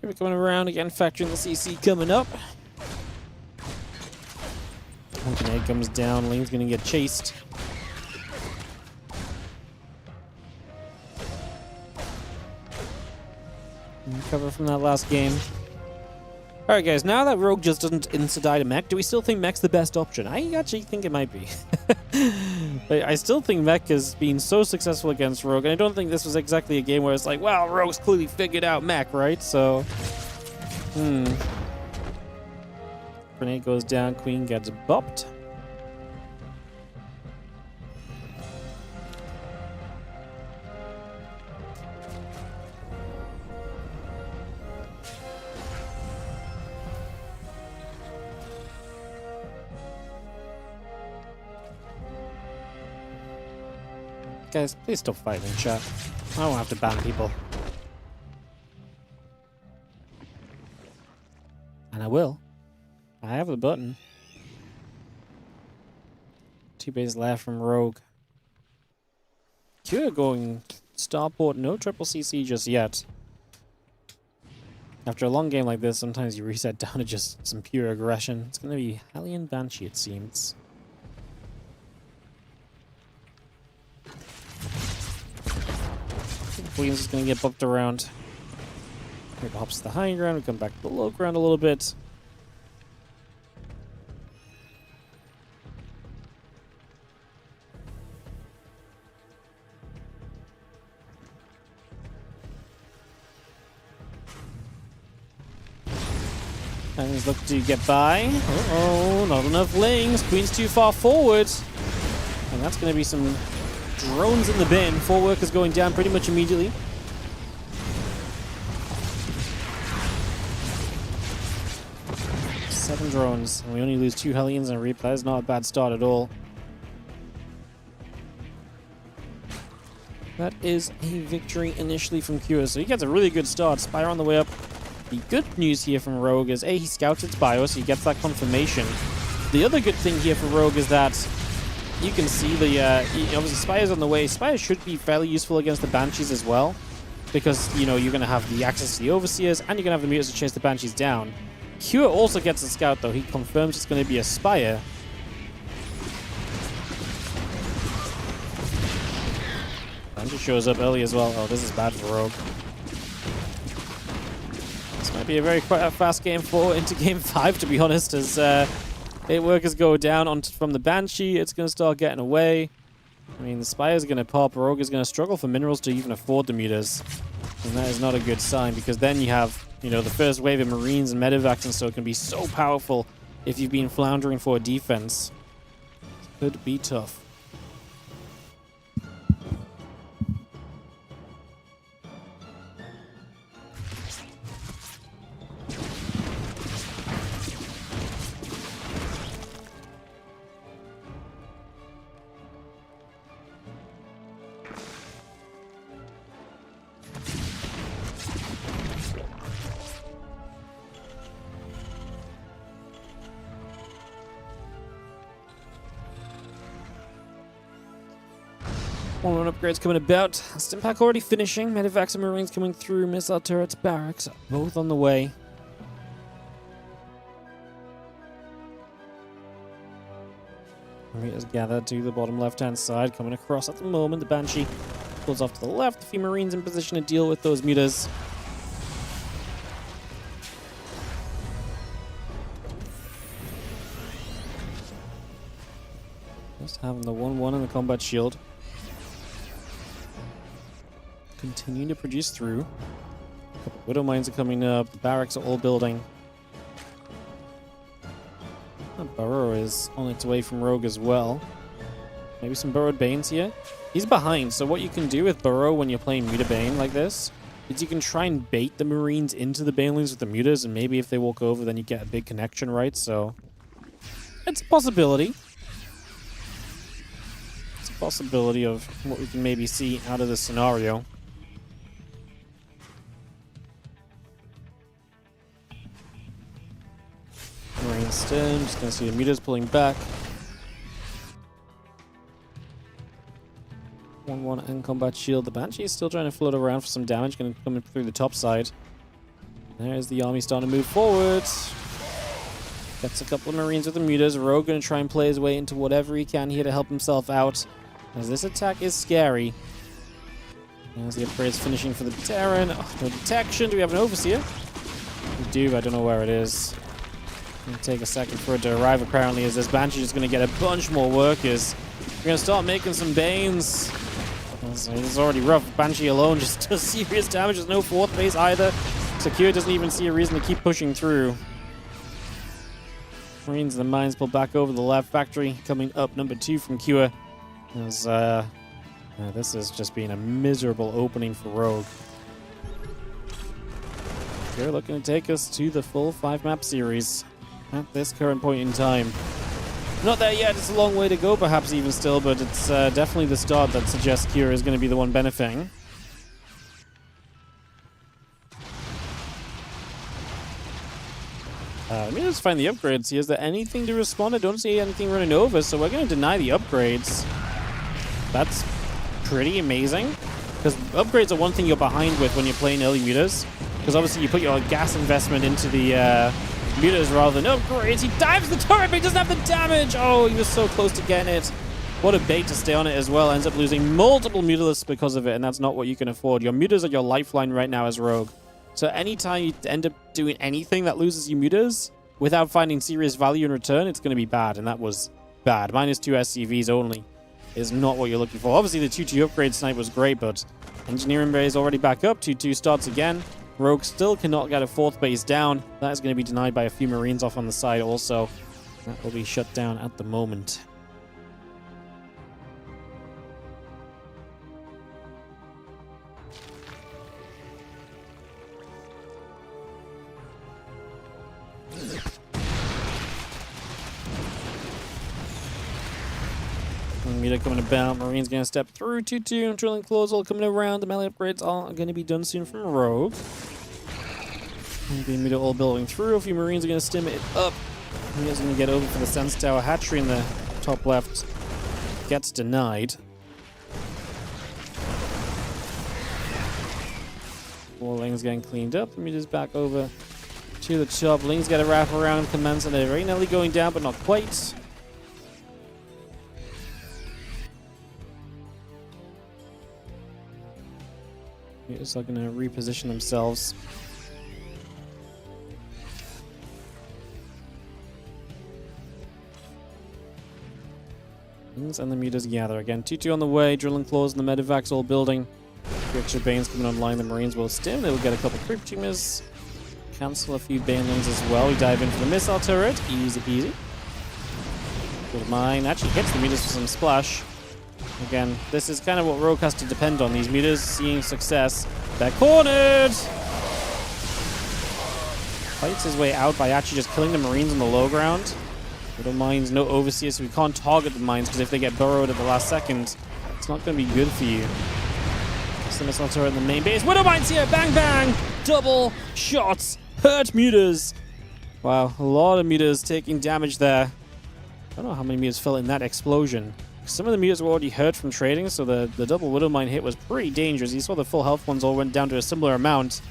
We're coming around again, factoring the CC coming up. Egg comes down, Lane's gonna get chased. Recover from that last game. Alright guys, now that Rogue just doesn't insta-die to mech, do we still think mech's the best option? I actually think it might be. But I still think mech has been so successful against Rogue, and I don't think this was exactly a game where it's like, well, Rogue's clearly figured out mech, right? So, Grenade goes down, Queen gets bopped. Guys, please stop fighting in chat. I don't have to ban people. And I will. I have the button. 2 bases left from Rogue. Q going starport, no triple CC just yet. After a long game like this, sometimes you reset down to just some pure aggression. It's going to be Hellion Banshee, it seems. Williams is going to get bumped around. Here hops to the high ground. We come back to the low ground a little bit. And he's looking to get by. Uh-oh, not enough lanes. Queen's too far forward. And that's going to be some drones in the bin. 4 workers going down pretty much immediately. Seven drones, and we only lose 2 Hellions and a Reaper. That is not a bad start at all. That is a victory initially from Cure. So he gets a really good start. Spire on the way up. The good news here from Rogue is, A, he scouts its bio, so he gets that confirmation. The other good thing here for Rogue is that you can see the, obviously Spire's on the way. Spire should be fairly useful against the Banshees as well, because, you know, you're going to have the access to the Overseers, and you're going to have the meters to chase the Banshees down. Cure also gets a scout, though. He confirms it's going to be a Spire. Banshee shows up early as well. Oh, this is bad for Rogue. This might be a very fast game 4 into game 5, to be honest, as 8 workers go down from the Banshee. It's going to start getting away. I mean, the Spire's going to pop. Rogue is going to struggle for minerals to even afford the meters. And that is not a good sign, because then you have, you know, the first wave of Marines and Medivacs, and so it can be so powerful if you've been floundering for a defense. Could be tough. One upgrades coming about. Stimpack already finishing. Medivacs and Marines coming through. Missile turrets, barracks, both on the way. Meters gathered to the bottom left-hand side, coming across at the moment. The Banshee pulls off to the left. A few Marines in position to deal with those meters. Just having the 1-1 in the combat shield. Continuing to produce through. A couple Widow Mines are coming up. The barracks are all building. Burrow is on its way from Rogue as well. Maybe some Burrowed Banes here. He's behind, so what you can do with Burrow when you're playing Muta Bane like this is you can try and bait the Marines into the Banelings with the Mutas, and maybe if they walk over, then you get a big connection, right? So it's a possibility. It's a possibility of what we can maybe see out of this scenario. Marine stem, just gonna see the Mutas pulling back. 1-1 and combat shield. The Banshee is still trying to float around for some damage, gonna come in through the top side. There's the army starting to move forward. Gets a couple of Marines with the Mutas. Rogue gonna try and play his way into whatever he can here to help himself out, as this attack is scary. As the upgrades finishing for the Terran. Oh, no detection. Do we have an Overseer? We do, I don't know where it is. It'll take a second for it to arrive, apparently, as this Banshee is going to get a bunch more workers. We're going to start making some Banes. This is already rough. Banshee alone just does serious damage. There's no fourth base either. Secure doesn't even see a reason to keep pushing through. Marines and the mines pull back over the left. Factory coming up, number 2 from Cure. As, this has just been a miserable opening for Rogue. They're looking to take us to the full 5-map series at this current point in time. Not there yet, it's a long way to go perhaps even still, but it's definitely the start that suggests Cure is going to be the one benefiting. Let me just find the upgrades here. Is there anything to respond? I don't see anything running over, so we're going to deny the upgrades. That's pretty amazing, because upgrades are one thing you're behind with when you're playing early mutas, because obviously you put your gas investment into the mutas rather than upgrades. He dives the turret, but he doesn't have the damage. Oh, he was so close to getting it. What a bait to stay on it as well. Ends up losing multiple mutalists because of it, and that's not what you can afford. Your mutas are your lifeline right now as Rogue. So anytime you end up doing anything that loses you mutas without finding serious value in return, it's going to be bad, and that was bad. -2 SCVs only is not what you're looking for. Obviously, the 2-2 upgrade snipe was great, but engineering bay is already back up. 2-2 starts again. Rogue still cannot get a 4th base down. That is going to be denied by a few Marines off on the side also. That will be shut down at the moment. Meter coming about. Marine's going to step through. 2-2. Drilling claws all coming around. The melee upgrades are going to be done soon from Rogue. The meter all building through. A few Marines are going to stim it up. He's going to get over for the Sense Tower. Hatchery in the top left gets denied. 4 lanes getting cleaned up. The meter's back over to the top. Lanes get a wrap around. Commands, and they're very nearly going down, but not quite. Meters are going to reposition themselves. And the meters gather again. 2-2 on the way. Drilling claws and the medevacs all building. The extra Banes coming online. The Marines will stim. They will get a couple creep tumors. Cancel a few Banelings as well. We dive in for the missile turret. Easy peasy. Good mine. Actually hits the meters for some splash. Again, this is kind of what Rogue has to depend on. These meters seeing success. They're cornered! Fights his way out by actually just killing the Marines on the low ground. Little mines, no overseer, so we can't target the mines, because if they get burrowed at the last second, it's not going to be good for you. Just the missile turret in the main base. Widow mines here! Bang bang! Double shots! Hurt meters! Wow, a lot of meters taking damage there. I don't know how many meters fell in that explosion. Some of the meters were already hurt from trading, so the double Widow Mine hit was pretty dangerous. You saw the full health ones all went down to a similar amount.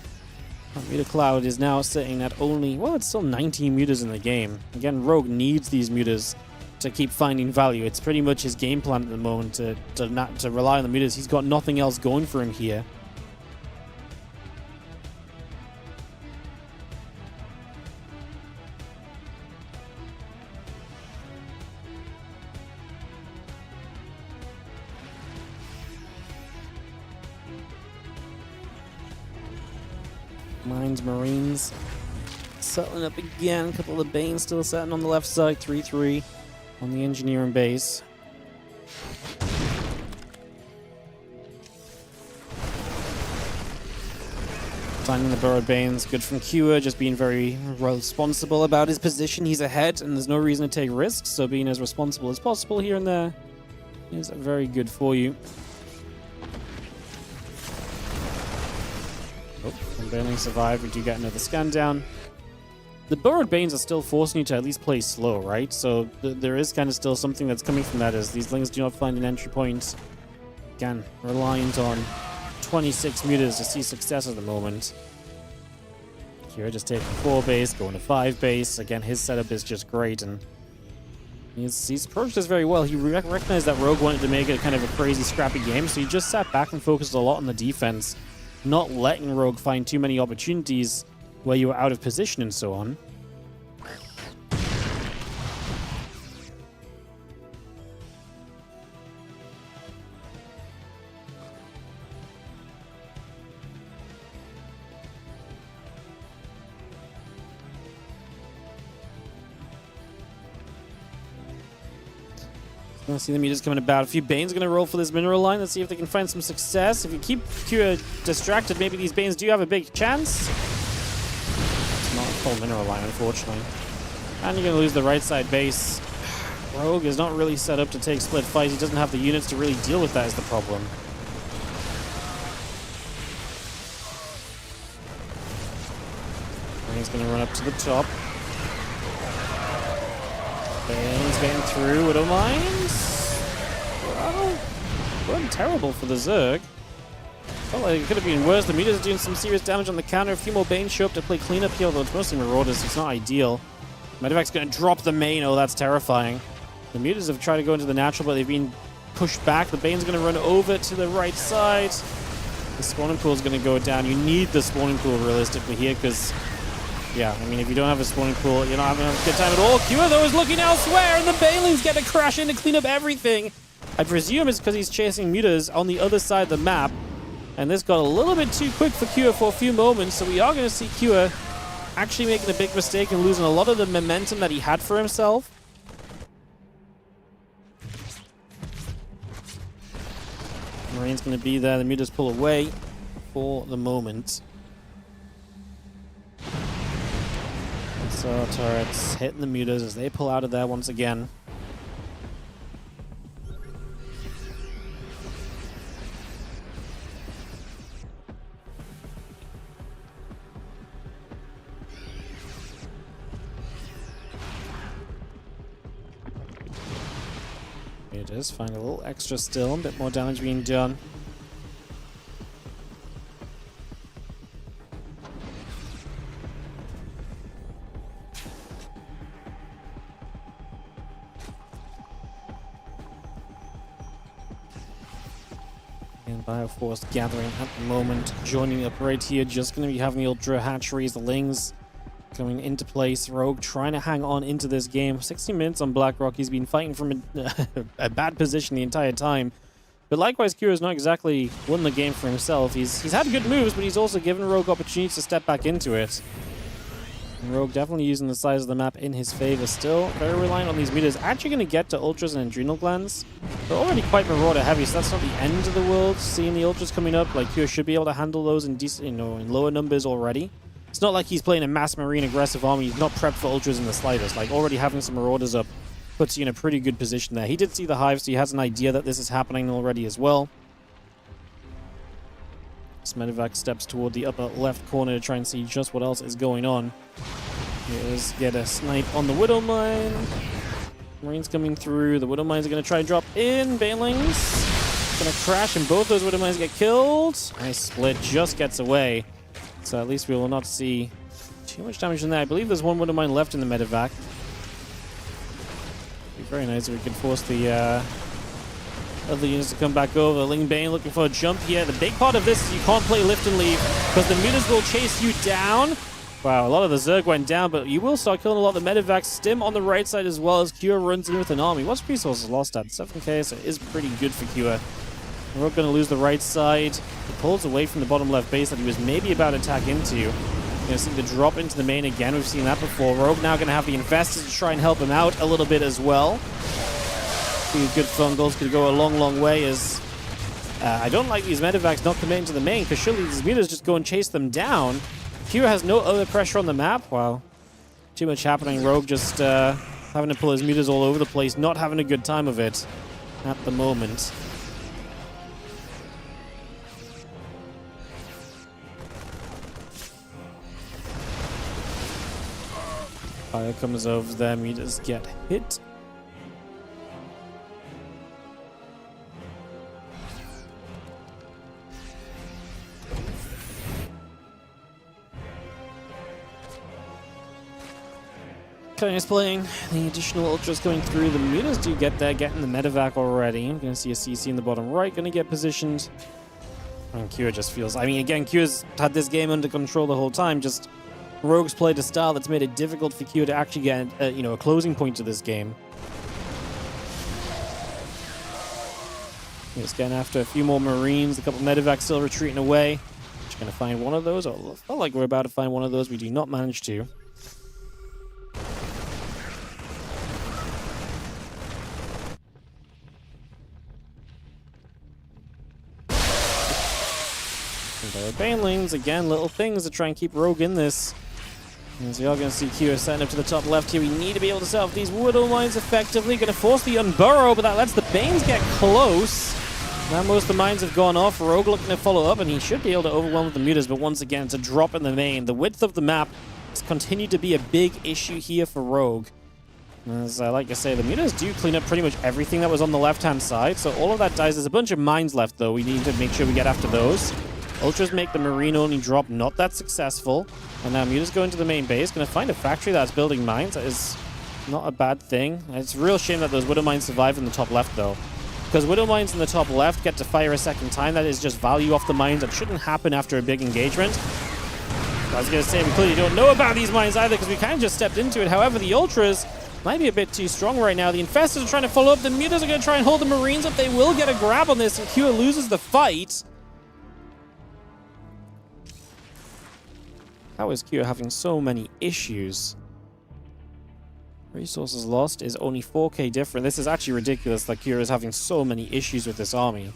Meter Cloud is now sitting at only, well, it's still 19 meters in the game. Again, Rogue needs these meters to keep finding value. It's pretty much his game plan at the moment to rely on the meters. He's got nothing else going for him here. Mines, Marines, settling up again. A couple of the Banes still sitting on the left side. 3-3 on the engineering base. Finding the burrowed Banes. Good from Cure, just being very responsible about his position. He's ahead, and there's no reason to take risks, so being as responsible as possible here and there is very good for you. And barely survive. We do get another scan down. The burrowed Banes are still forcing you to at least play slow, right? So there is kind of still something that's coming from that, as these Lings do not find an entry point. Again, reliant on 26 meters to see success at the moment. Kira just taking 4 base, going to 5 base. Again, his setup is just great, and he's approached this very well. He recognized that Rogue wanted to make it kind of a crazy, scrappy game, so he just sat back and focused a lot on the defense, not letting Rogue find too many opportunities where you were out of position and so on. I see the meters coming about. A few Banes going to roll for this mineral line. Let's see if they can find some success. If you keep Kua distracted, maybe these Banes do have a big chance. It's not a full mineral line, unfortunately. And you're going to lose the right side base. Rogue is not really set up to take split fights. He doesn't have the units to really deal with that is the problem. And he's going to run up to the top. Bane's getting through. Widow Mines. Well, wasn't terrible for the Zerg. Felt like it could have been worse. The meters are doing some serious damage on the counter. A few more Banes show up to play cleanup here, although it's mostly Marauders. It's not ideal. Medevac's going to drop the main. Oh, that's terrifying. The meters have tried to go into the natural, but they've been pushed back. The Bane's going to run over to the right side. The spawning pool is going to go down. You need the spawning pool realistically here because... yeah, I mean, if you don't have a spawning pool, you're not having a good time at all. Kua, though, is looking elsewhere, and the Banelings get to crash in to clean up everything. I presume it's because he's chasing mutas on the other side of the map. And this got a little bit too quick for Kua for a few moments, so we are going to see Kua actually making a big mistake and losing a lot of the momentum that he had for himself. Marine's going to be there. The mutas pull away for the moment. So turrets hitting the mutas as they pull out of there once again. It is. Find a little extra still, a bit more damage being done. Bioforce gathering at the moment, joining up right here, just going to be having the Ultra Hatcheries, the Lings coming into place. Rogue trying to hang on into this game. 60 minutes on Blackrock. He's been fighting from a bad position the entire time. But likewise, Kira's not exactly won the game for himself. He's had good moves, but he's also given Rogue opportunities to step back into it. And Rogue definitely using the size of the map in his favor still. Very reliant on these meters. Actually going to get to Ultras and Adrenal Glands. They're already quite Marauder heavy, so that's not the end of the world. Seeing the Ultras coming up, like Kua should be able to handle those in decent, in lower numbers already. It's not like he's playing a mass marine aggressive army. He's not prepped for Ultras in the slightest. Like already having some Marauders up puts you in a pretty good position there. He did see the hive, so he has an idea that this is happening already as well. Medevac steps toward the upper left corner to try and see just what else is going on. Here's get a snipe on the Widow Mine. Marines coming through. The Widow Mines are going to try and drop in. Banelings going to crash, and both those Widow Mines get killed. Nice split, just gets away. So at least we will not see too much damage in there. I believe there's one Widow Mine left in the Medevac. Be very nice if we could force the other units to come back over. Ling Bane looking for a jump here. The big part of this is you can't play lift and leave because the mutas will chase you down. Wow, a lot of the Zerg went down, but you will start killing a lot of the Medevac. Stim on the right side as well as Kua runs in with an army. What's resources lost at? 7k, so it is pretty good for Kua. We're not going to lose the right side. He pulls away from the bottom left base that he was maybe about to attack into. You're going to see the drop into the main again. We've seen that before. Rogue now going to have the Investors to try and help him out a little bit as well. These good fungals could go a long, long way as... I don't like these Medevacs not committing to the main because surely these mutas just go and chase them down. Kua has no other pressure on the map. Wow. Too much happening. Rogue just having to pull his mutas all over the place, not having a good time of it at the moment. Fire comes over there, mutas get hit. Is playing the additional ultras going through. The mutas do get there, getting the Medevac already. I'm going to see a CC in the bottom right, going to get positioned. And Kua just feels... I mean, again, Kua's had this game under control the whole time, just Rogue's played a style that's made it difficult for Q to actually get, a closing point to this game. He's getting after a few more Marines. A couple of medevacs still retreating away. Just going to find one of those. Oh, felt like we're about to find one of those. We do not manage to. There are banelings. Again, little things to try and keep Rogue in this. As we are going to see Q setting up to the top left here. We need to be able to set off these Widow Mines effectively. Going to force the Unburrow, but that lets the Banes get close. Now most of the mines have gone off. Rogue looking to follow up, and he should be able to overwhelm the mutas, but once again, it's a drop in the main. The width of the map has continued to be a big issue here for Rogue. As I like to say, the mutas do clean up pretty much everything that was on the left-hand side, so all of that dies. There's a bunch of mines left, though. We need to make sure we get after those. Ultras make the Marine-only drop not that successful. And now mutas go into the main base. Going to find a factory that's building mines. That is not a bad thing. It's a real shame that those Widow Mines survive in the top left, though. Because Widow Mines in the top left get to fire a second time. That is just value off the mines. That shouldn't happen after a big engagement. I was going to say, we clearly don't know about these mines either because we kind of just stepped into it. However, the Ultras might be a bit too strong right now. The Infestors are trying to follow up. The Mutas are going to try and hold the Marines up. They will get a grab on this, and Q loses the fight. How is Q having so many issues? Resources lost is only 4k different. This is actually ridiculous that Q is having so many issues with this army.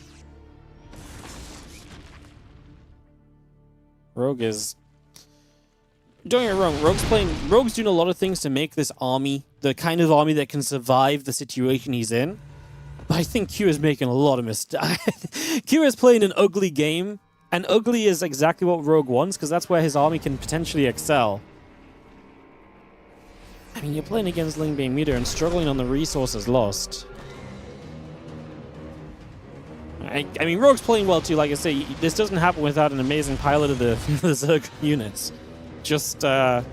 Rogue is... Don't get me wrong, Rogue's doing a lot of things to make this army the kind of army that can survive the situation he's in. But I think Q is making a lot of mistakes. Q is playing an ugly game. And ugly is exactly what Rogue wants, because that's where his army can potentially excel. I mean, you're playing against Lingbane Muta and struggling on the resources lost. I mean, Rogue's playing well too. Like I say, this doesn't happen without an amazing pilot of the Zerg units. Just, I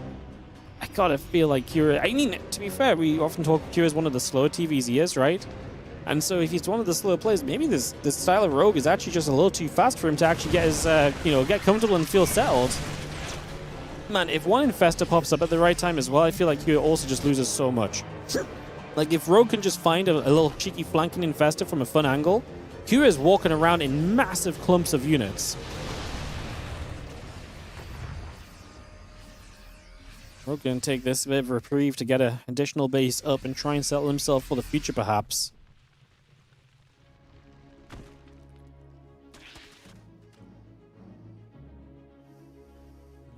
gotta feel like Kira... I mean, to be fair, we often talk Kira as one of the slower TVs he is, right? And so if he's one of the slower players, maybe this style of Rogue is actually just a little too fast for him to actually get his, get comfortable and feel settled. Man, if one Infestor pops up at the right time as well, I feel like Q also just loses so much. Like, if Rogue can just find a little cheeky flanking Infestor from a fun angle, Q is walking around in massive clumps of units. Rogue can take this bit of reprieve to get an additional base up and try and settle himself for the future, perhaps.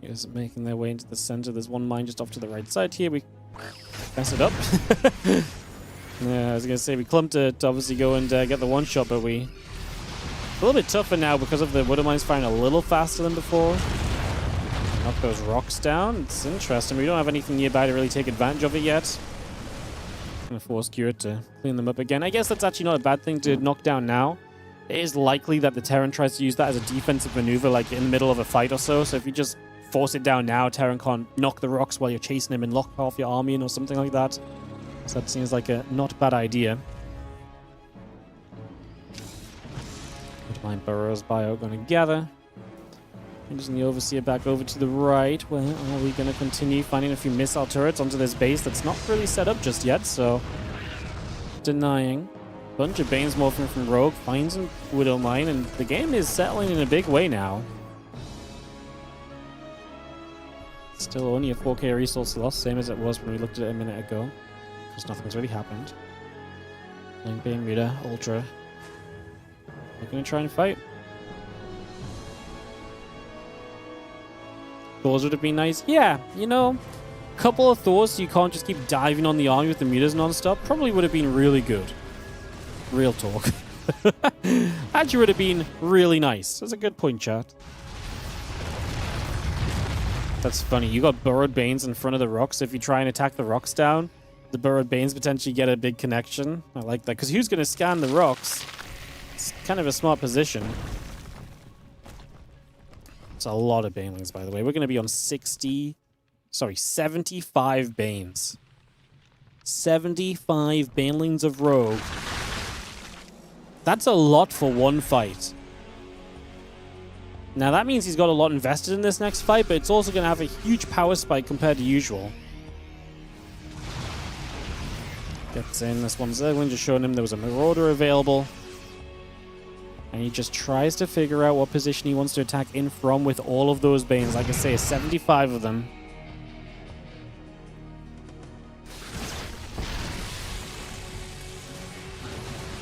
Is making their way into the center. There's one mine just off to the right side here. We mess it up. Yeah, I was gonna say we clumped it to obviously go and get the one shot, but we a little bit tougher now because of the Widow Mines firing a little faster than before. Knock those rocks down. It's interesting. We don't have anything nearby to really take advantage of it yet. I'm gonna force Q to clean them up again. I guess that's actually not a bad thing to knock down now. It is likely that the Terran tries to use that as a defensive maneuver, like in the middle of a fight or so. So if you just force it down now, Terran can't knock the rocks while you're chasing him and lock off your army or something like that. So that seems like a not bad idea. Mine burrows bio going to gather. Using the Overseer back over to the right. Well, are we going to continue finding a few missile turrets onto this base that's not really set up just yet, so... Denying. Bunch of Banes morphing from Rogue, finds a Widow Mine, and the game is settling in a big way now. Still only a 4k resource loss, same as it was when we looked at it a minute ago. Because nothing's really happened. Lingbane Muta, Ultra. They're going to try and fight. Thors would have been nice. Yeah, couple of Thors so you can't just keep diving on the army with the Mutas non-stop. Probably would have been really good. Real talk. Actually would have been really nice. That's a good point, chat. That's funny. You got Burrowed Banes in front of the rocks. If you try and attack the rocks down, the Burrowed Banes potentially get a big connection. I like that. Because who's going to scan the rocks? It's kind of a smart position. It's a lot of Banelings, by the way. We're going to be on 75 Banes. 75 Banelings of Rogue. That's a lot for one fight. Now that means he's got a lot invested in this next fight, but it's also going to have a huge power spike compared to usual. Gets in this one. Zerglin just showing him there was a Marauder available. And he just tries to figure out what position he wants to attack in from with all of those Banes. Like I say, 75 of them.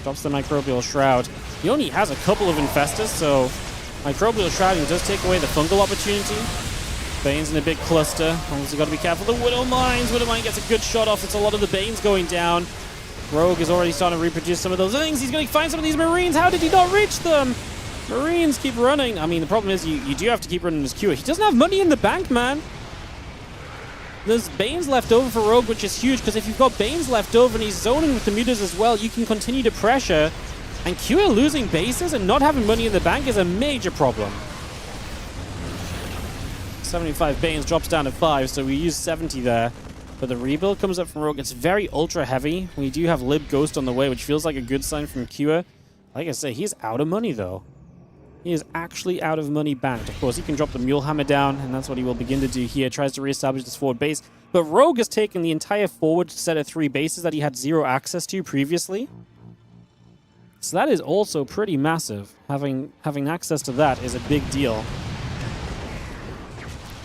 Drops the Microbial Shroud. He only has a couple of Infestors, so Microbial Shrouding does take away the fungal opportunity. Bane's in a big cluster. Obviously got to be careful. The Widow Mines. Widow Mine gets a good shot off. It's a lot of the Banes going down. Rogue is already starting to reproduce some of those things. He's going to find some of these Marines. How did he not reach them? Marines keep running. I mean, the problem is you do have to keep running his Q. He doesn't have money in the bank, man. There's Banes left over for Rogue, which is huge, because if you've got Banes left over and he's zoning with the mutas as well, you can continue to pressure. And Q losing bases and not having money in the bank is a major problem. 75 Banes drops down to 5, so we use 70 there. But the rebuild comes up from Rogue. It's very ultra heavy. We do have Lib Ghost on the way, which feels like a good sign from Q. Like I say, he's out of money, though. He is actually out of money banked. Of course, he can drop the Mule Hammer down, and that's what he will begin to do here. Tries to reestablish this forward base. But Rogue has taken the entire forward set of 3 bases that he had 0 access to previously. So that is also pretty massive. Having access to that is a big deal.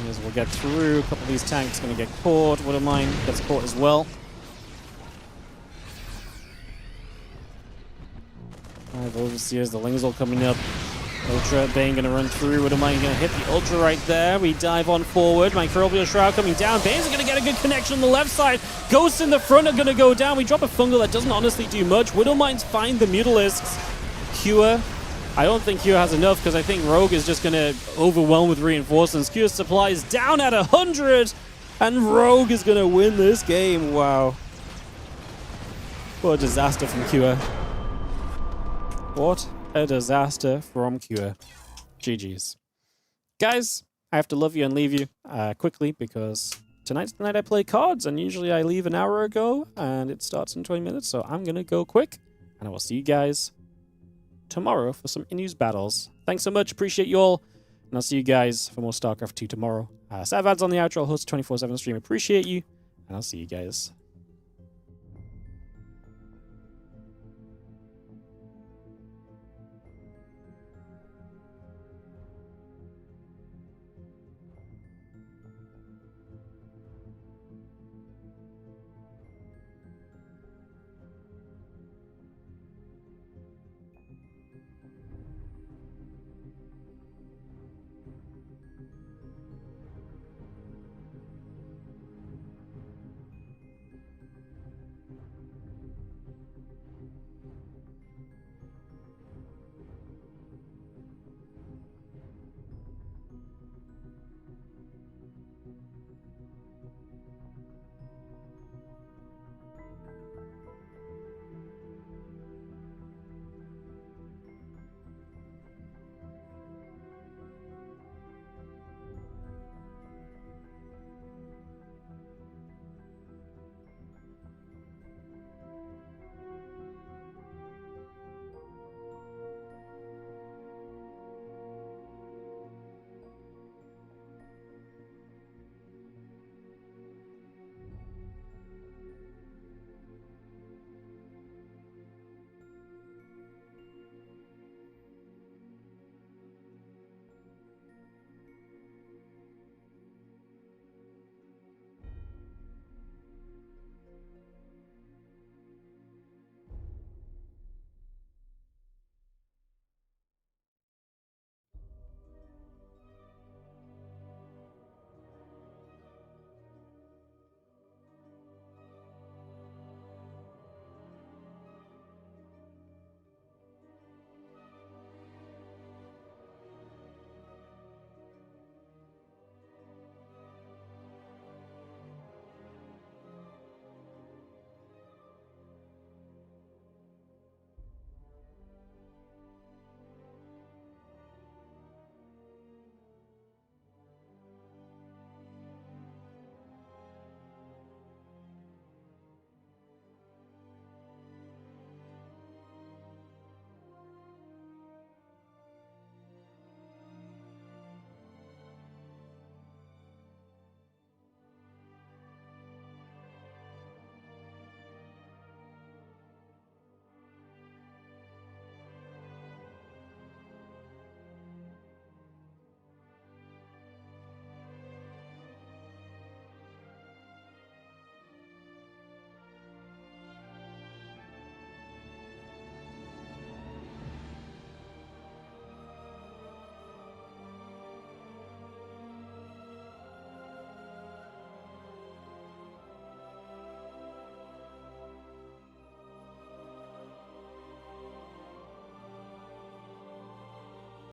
As we'll get through, a couple of these tanks going to get caught. Widow Mine gets caught as well. 5 Overseers, the Lings all coming up. Ultra Bane going to run through. Widow Mine going to hit the Ultra right there. We dive on forward. Microbial Shroud coming down. Bane's going to get a good connection on the left side. Ghosts in the front are going to go down. We drop a Fungal that doesn't honestly do much. Widow Mines find the Mutalisks. Cure. I don't think Q has enough, because I think Rogue is just going to overwhelm with reinforcements. Q's supply is down at 100, and Rogue is going to win this game. Wow. What a disaster from Q. What a disaster from Q. GG's. Guys, I have to love you and leave you quickly, because tonight's the night I play cards, and usually I leave an hour ago, and it starts in 20 minutes, so I'm going to go quick, and I will see you guys tomorrow for some in-use battles. Thanks so much. Appreciate you all. And I'll see you guys for more StarCraft 2 tomorrow. Savad's on the outro. I'll host a 24/7 stream. Appreciate you. And I'll see you guys